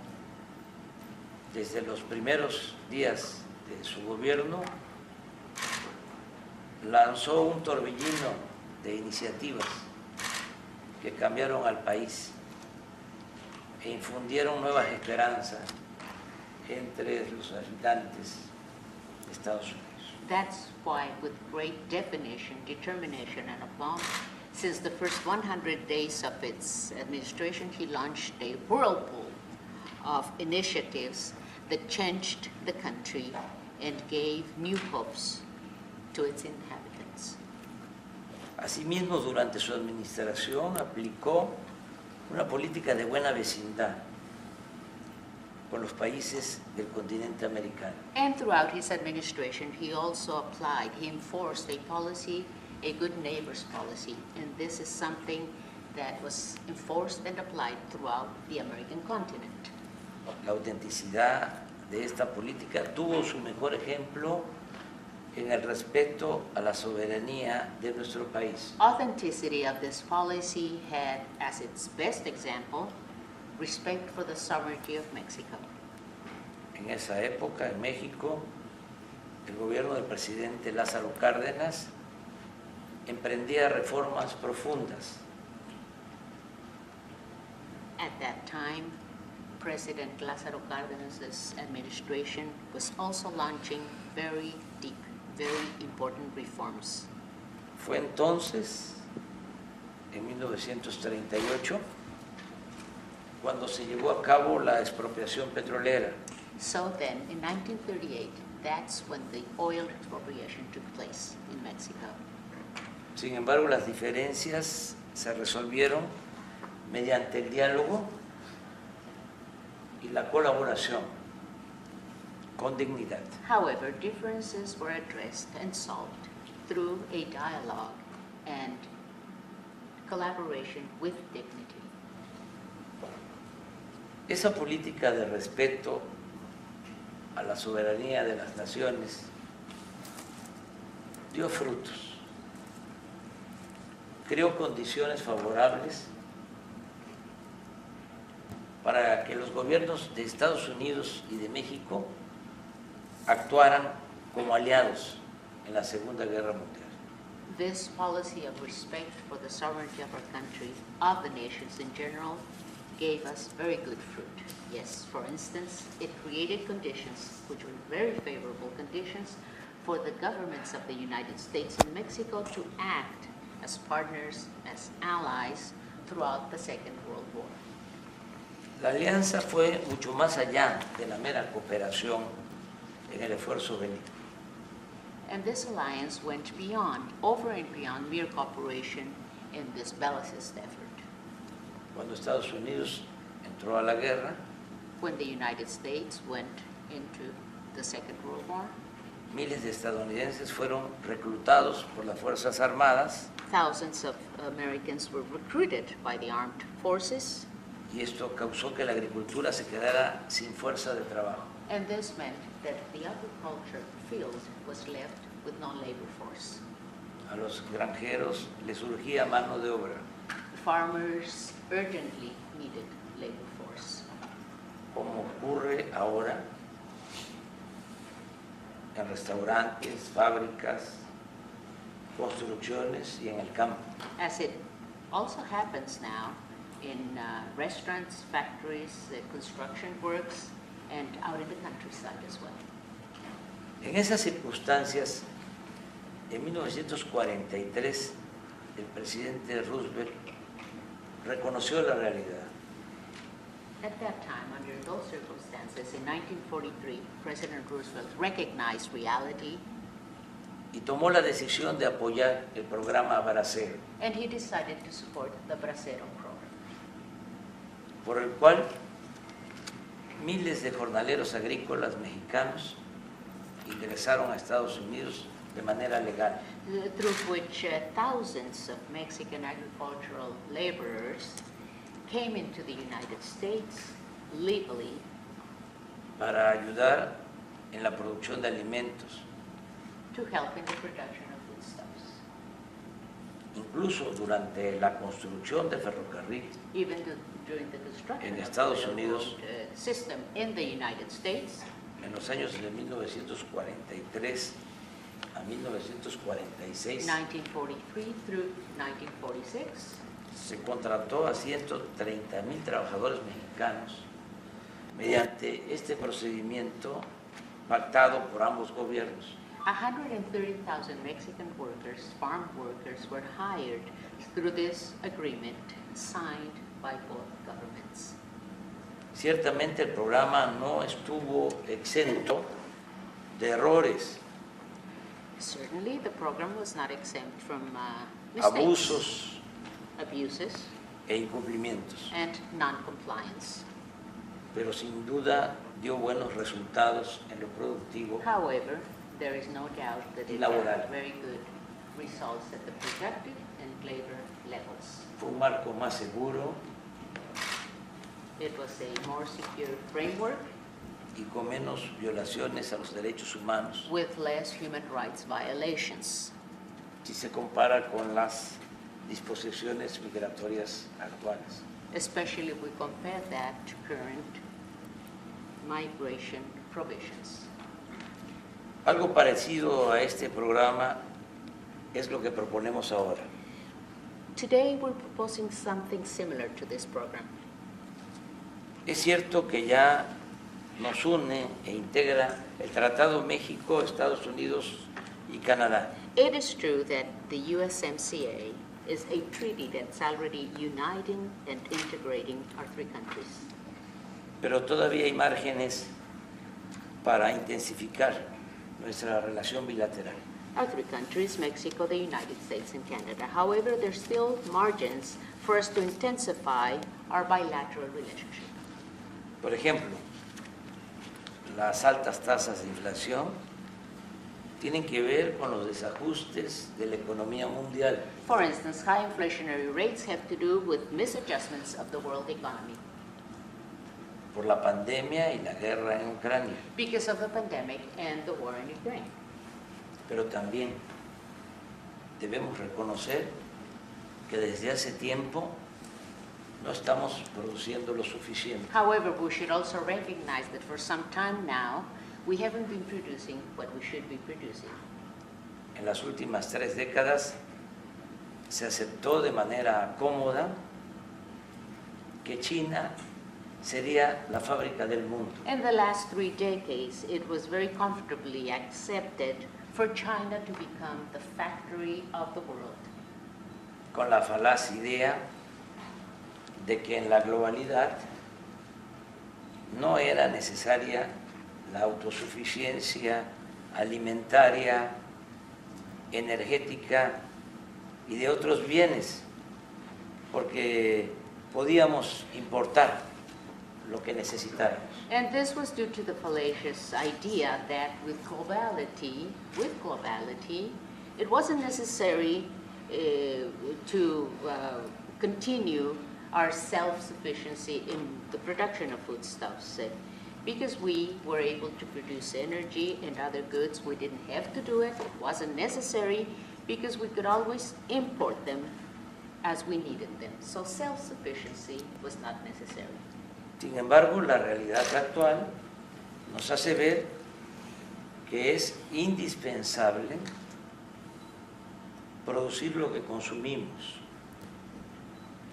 Speaker 8: desde los primeros días de su gobierno, lanzó un torbellino de iniciativas que cambiaron al país e infundieron nuevas esperanzas entre los habitantes de Estados Unidos.
Speaker 14: That's why, with great definition, determination, and aplomb, since the first 100 days of its administration, he launched a whirlpool of initiatives that changed the country and gave new hopes to its inhabitants.
Speaker 8: Asimismo, durante su administración aplicó una política de buena vecindad con los países del continente americano.
Speaker 14: And throughout his administration, he also enforced a policy, a good neighbors policy, and this is something that was enforced and applied throughout the American continent.
Speaker 8: La autenticidad de esta política tuvo su mejor ejemplo en el respeto a la soberanía de nuestro país.
Speaker 14: Authenticity of this policy had as its best example respect for the sovereignty of Mexico.
Speaker 8: En esa época, en México, el gobierno del presidente Lázaro Cárdenas emprendía reformas profundas.
Speaker 14: At that time, President Lázaro Cárdenas' administration was also launching very deep, very important reforms.
Speaker 8: Fue entonces, en 1938, cuando se llevó a cabo la expropiación petrolera.
Speaker 14: So then, in 1938, that's when the oil expropriation took place in Mexico.
Speaker 8: Sin embargo, las diferencias se resolvieron mediante el diálogo y la colaboración con dignidad.
Speaker 14: However, differences were addressed and solved through a dialogue and collaboration with dignity.
Speaker 8: Esa política de respeto a la soberanía de las naciones dio frutos, creó condiciones favorables para que los gobiernos de Estados Unidos y de México actuaran como aliados en la Segunda Guerra Mundial.
Speaker 14: This policy of respect for the sovereignty of our country, of the nations in general, gave us very good fruit. Yes, for instance, it created conditions which were very favorable conditions for the governments of the United States and Mexico to act as partners, as allies throughout the Second World War.
Speaker 8: La alianza fue mucho más allá de la mera cooperación en el esfuerzo bélico.
Speaker 14: And this alliance went beyond, over and beyond mere cooperation in this bellicist effort.
Speaker 8: Cuando Estados Unidos entró a la guerra,
Speaker 14: when the United States went into the Second World War,
Speaker 8: miles de estadounidenses fueron reclutados por las Fuerzas Armadas.
Speaker 14: Thousands of Americans were recruited by the armed forces.
Speaker 8: Y esto causó que la agricultura se quedara sin fuerza de trabajo.
Speaker 14: And this meant that the agriculture field was left with no labor force.
Speaker 8: A los granjeros les surgía mano de obra.
Speaker 14: Farmers urgently needed labor force.
Speaker 8: Como ocurre ahora en restaurantes, fábricas, construcciones y en el campo.
Speaker 14: As it also happens now in restaurants, factories, construction works, and out in the countryside as well.
Speaker 8: En esas circunstancias, en 1943, el presidente Roosevelt reconoció la realidad.
Speaker 14: At that time, under those circumstances, in 1943, President Roosevelt recognized reality.
Speaker 8: Y tomó la decisión de apoyar el programa Bracero.
Speaker 14: And he decided to support the Bracero program,
Speaker 8: por el cual miles de jornaleros agrícolas mexicanos ingresaron a Estados Unidos de manera legal.
Speaker 14: Through which thousands of Mexican agricultural laborers came into the United States legally
Speaker 8: para ayudar en la producción de alimentos.
Speaker 14: To help in the production of foodstuffs.
Speaker 8: Incluso durante la construcción de ferrocarril
Speaker 14: Even during the construction
Speaker 8: en
Speaker 14: of
Speaker 8: Estados
Speaker 14: the
Speaker 8: Unidos,
Speaker 14: railroad system in the United States,
Speaker 8: en los años de 1943 a 1946,
Speaker 14: 1943 through 1946,
Speaker 8: se contrató a 130,000 trabajadores mexicanos mediante este procedimiento pactado por ambos gobiernos.
Speaker 14: 130,000 Mexican workers, farm workers, were hired through this agreement signed by both governments.
Speaker 8: Ciertamente el programa no estuvo exento de errores,
Speaker 14: Certainly, the program was not exempt from mistakes,
Speaker 8: abuses e incumplimientos,
Speaker 14: and non-compliance.
Speaker 8: pero sin duda dio buenos resultados en lo productivo
Speaker 14: However, there is no doubt that it
Speaker 8: laboral.
Speaker 14: had very good results at the productive and labor levels.
Speaker 8: Fue un marco más seguro
Speaker 14: It was a more secure framework
Speaker 8: y con menos violaciones a los derechos humanos
Speaker 14: with less human rights violations
Speaker 8: si se compara con las disposiciones migratorias actuales.
Speaker 14: especially if we compare that to current migration provisions.
Speaker 8: Algo parecido a este programa es lo que proponemos ahora.
Speaker 14: Today we're proposing something similar to this program.
Speaker 8: Es cierto que ya nos une e integra el Tratado México, Estados Unidos y Canadá.
Speaker 14: It is true that the USMCA is a treaty that's already uniting and integrating our three countries.
Speaker 8: Pero todavía hay márgenes para intensificar nuestra relación bilateral.
Speaker 14: Our three countries, Mexico, the United States, and Canada. However, there's still margins for us to intensify our bilateral relationship.
Speaker 8: Por ejemplo, las altas tasas de inflación tienen que ver con los desajustes de la economía mundial.
Speaker 14: For instance, high inflationary rates have to do with misadjustments of the world economy
Speaker 8: Por la pandemia y la guerra en Ucrania,
Speaker 14: because of the pandemic and the war in Ukraine.
Speaker 8: pero también debemos reconocer que desde hace tiempo no estamos produciendo lo suficiente.
Speaker 14: However, we should also recognize that for some time now, we haven't been producing what we should be producing.
Speaker 8: En las últimas 3 décadas se aceptó de manera cómoda que China sería la fábrica del mundo.
Speaker 14: In the last 3 decades, it was very comfortably accepted for China to become the factory of the world,
Speaker 8: Con la falaz idea de que en la globalidad no era necesaria la autosuficiencia alimentaria, energética y de otros bienes, porque podíamos importar lo que necesitáramos.
Speaker 14: And this was due to the fallacious idea that with globality, it wasn't necessary to continue our self-sufficiency in the production of foodstuffs. Because we were able to produce energy and other goods, we didn't have to do it. It wasn't necessary because we could always import them as we needed them. So self-sufficiency was not necessary.
Speaker 8: Sin embargo, la realidad actual nos hace ver que es indispensable producir lo que consumimos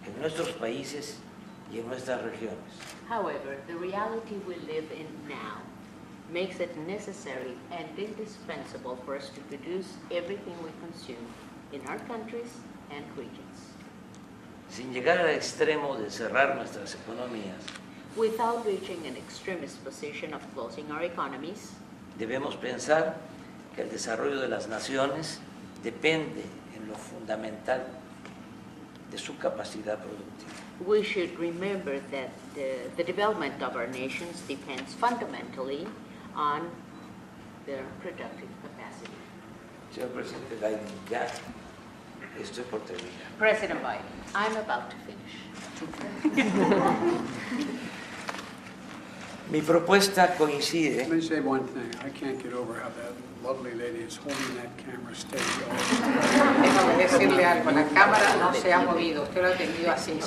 Speaker 8: en nuestros países y en nuestras regiones.
Speaker 14: However, the reality we live in now makes it necessary and indispensable for us to produce everything we consume in our countries and regions.
Speaker 8: Sin llegar al extremo de cerrar nuestras economías,
Speaker 14: without reaching an extremist position of closing our economies.
Speaker 8: Debemos pensar que el desarrollo de las naciones depende en lo fundamental de su capacidad productiva.
Speaker 14: We should remember that the development of our nations depends fundamentally on their productive capacity.
Speaker 8: Señor Presidente Biden, ya estoy por terminar.
Speaker 14: President Biden, I'm about to finish.
Speaker 8: Mi propuesta coincide.
Speaker 19: Let me say one thing. I can't get over how that lovely lady is holding that camera steady.
Speaker 23: Déjame decirle algo, la cámara no se ha movido, usted lo ha tenido así.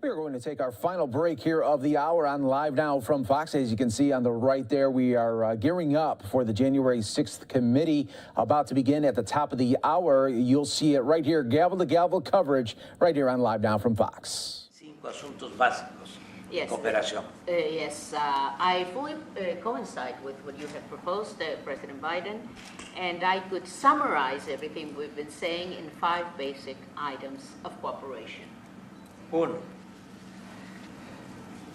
Speaker 5: We are going to take our final break here of the hour on Live Now from Fox. As you can see on the right there, we are gearing up for the January 6th committee about to begin at the top of the hour. You'll see it right here, gavel-to-gavel coverage right here on Live Now from Fox.
Speaker 8: 5 asuntos básicos de cooperación.
Speaker 14: Yes, I fully coincide with what you have proposed, President Biden, and I could summarize everything we've been saying in 5 basic items of cooperation.
Speaker 8: 1.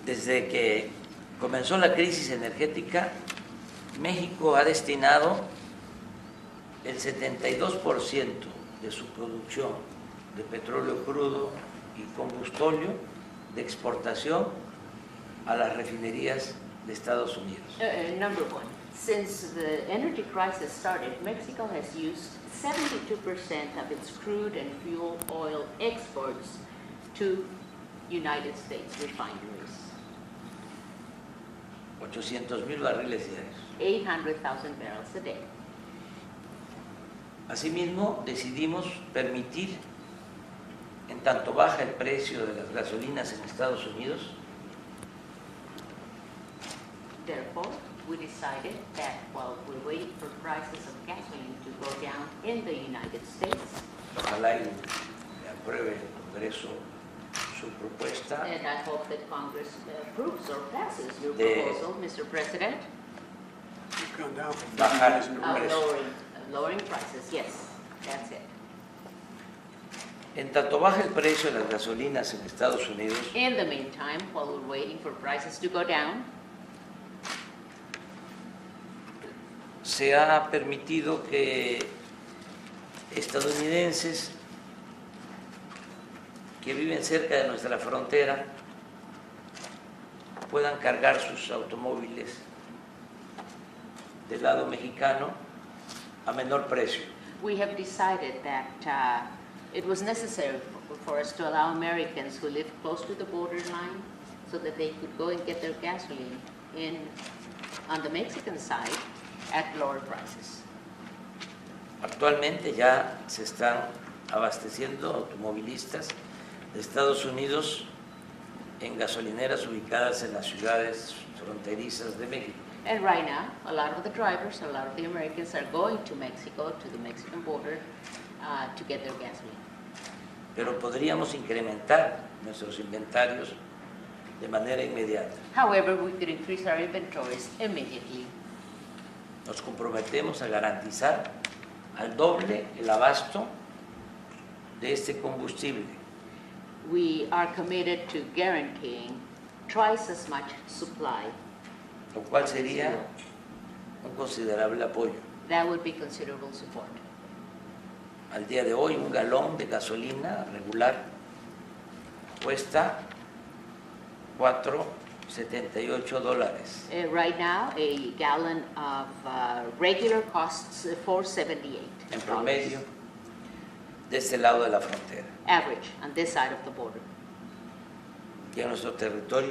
Speaker 8: Desde que comenzó la crisis energética, México ha destinado el 72% de su producción de petróleo crudo y combustóleo de exportación a las refinerías de Estados Unidos.
Speaker 14: Number 1, since the energy crisis started, Mexico has used 72% of its crude and fuel oil exports to United States refineries.
Speaker 8: 800,000 barriles diarios.
Speaker 14: 800,000 barrels a day.
Speaker 8: Asimismo, decidimos permitir, en tanto baja el precio de las gasolinas en Estados Unidos,
Speaker 14: Therefore, we decided that while we're waiting for prices of gasoline to go down in the United States,
Speaker 8: ojalá y apruebe el Congreso su propuesta
Speaker 14: and I hope that Congress approves or passes your
Speaker 8: de
Speaker 14: proposal, Mr. President,
Speaker 8: bajar el
Speaker 14: of
Speaker 8: precio.
Speaker 14: lowering prices. Yes, that's it.
Speaker 8: En tanto baja el precio de las gasolinas en Estados Unidos,
Speaker 14: In the meantime, while we're waiting for prices to go down,
Speaker 8: se ha permitido que estadounidenses que viven cerca de nuestra frontera puedan cargar sus automóviles del lado mexicano a menor precio.
Speaker 14: we have decided that it was necessary for us to allow Americans who live close to the borderline so that they could go and get their gasoline on the Mexican side at lower prices.
Speaker 8: Actualmente ya se están abasteciendo automovilistas de Estados Unidos en gasolineras ubicadas en las ciudades fronterizas de México.
Speaker 14: And right now, a lot of the drivers, a lot of the Americans are going to Mexico, to the Mexican border, to get their gasoline.
Speaker 8: Pero podríamos incrementar nuestros inventarios de manera inmediata.
Speaker 14: However, we could increase our inventories immediately.
Speaker 8: Nos comprometemos a garantizar al doble el abasto de este combustible.
Speaker 14: We are committed to guaranteeing twice as much supply.
Speaker 8: Lo cual sería un considerable apoyo.
Speaker 14: That would be considerable support.
Speaker 8: Al día de hoy, un galón de gasolina regular cuesta $4.78.
Speaker 14: Right now, a gallon of regular costs $4.78.
Speaker 8: En promedio, de este lado de la frontera.
Speaker 14: Average on this side of the border.
Speaker 8: Y en nuestro territorio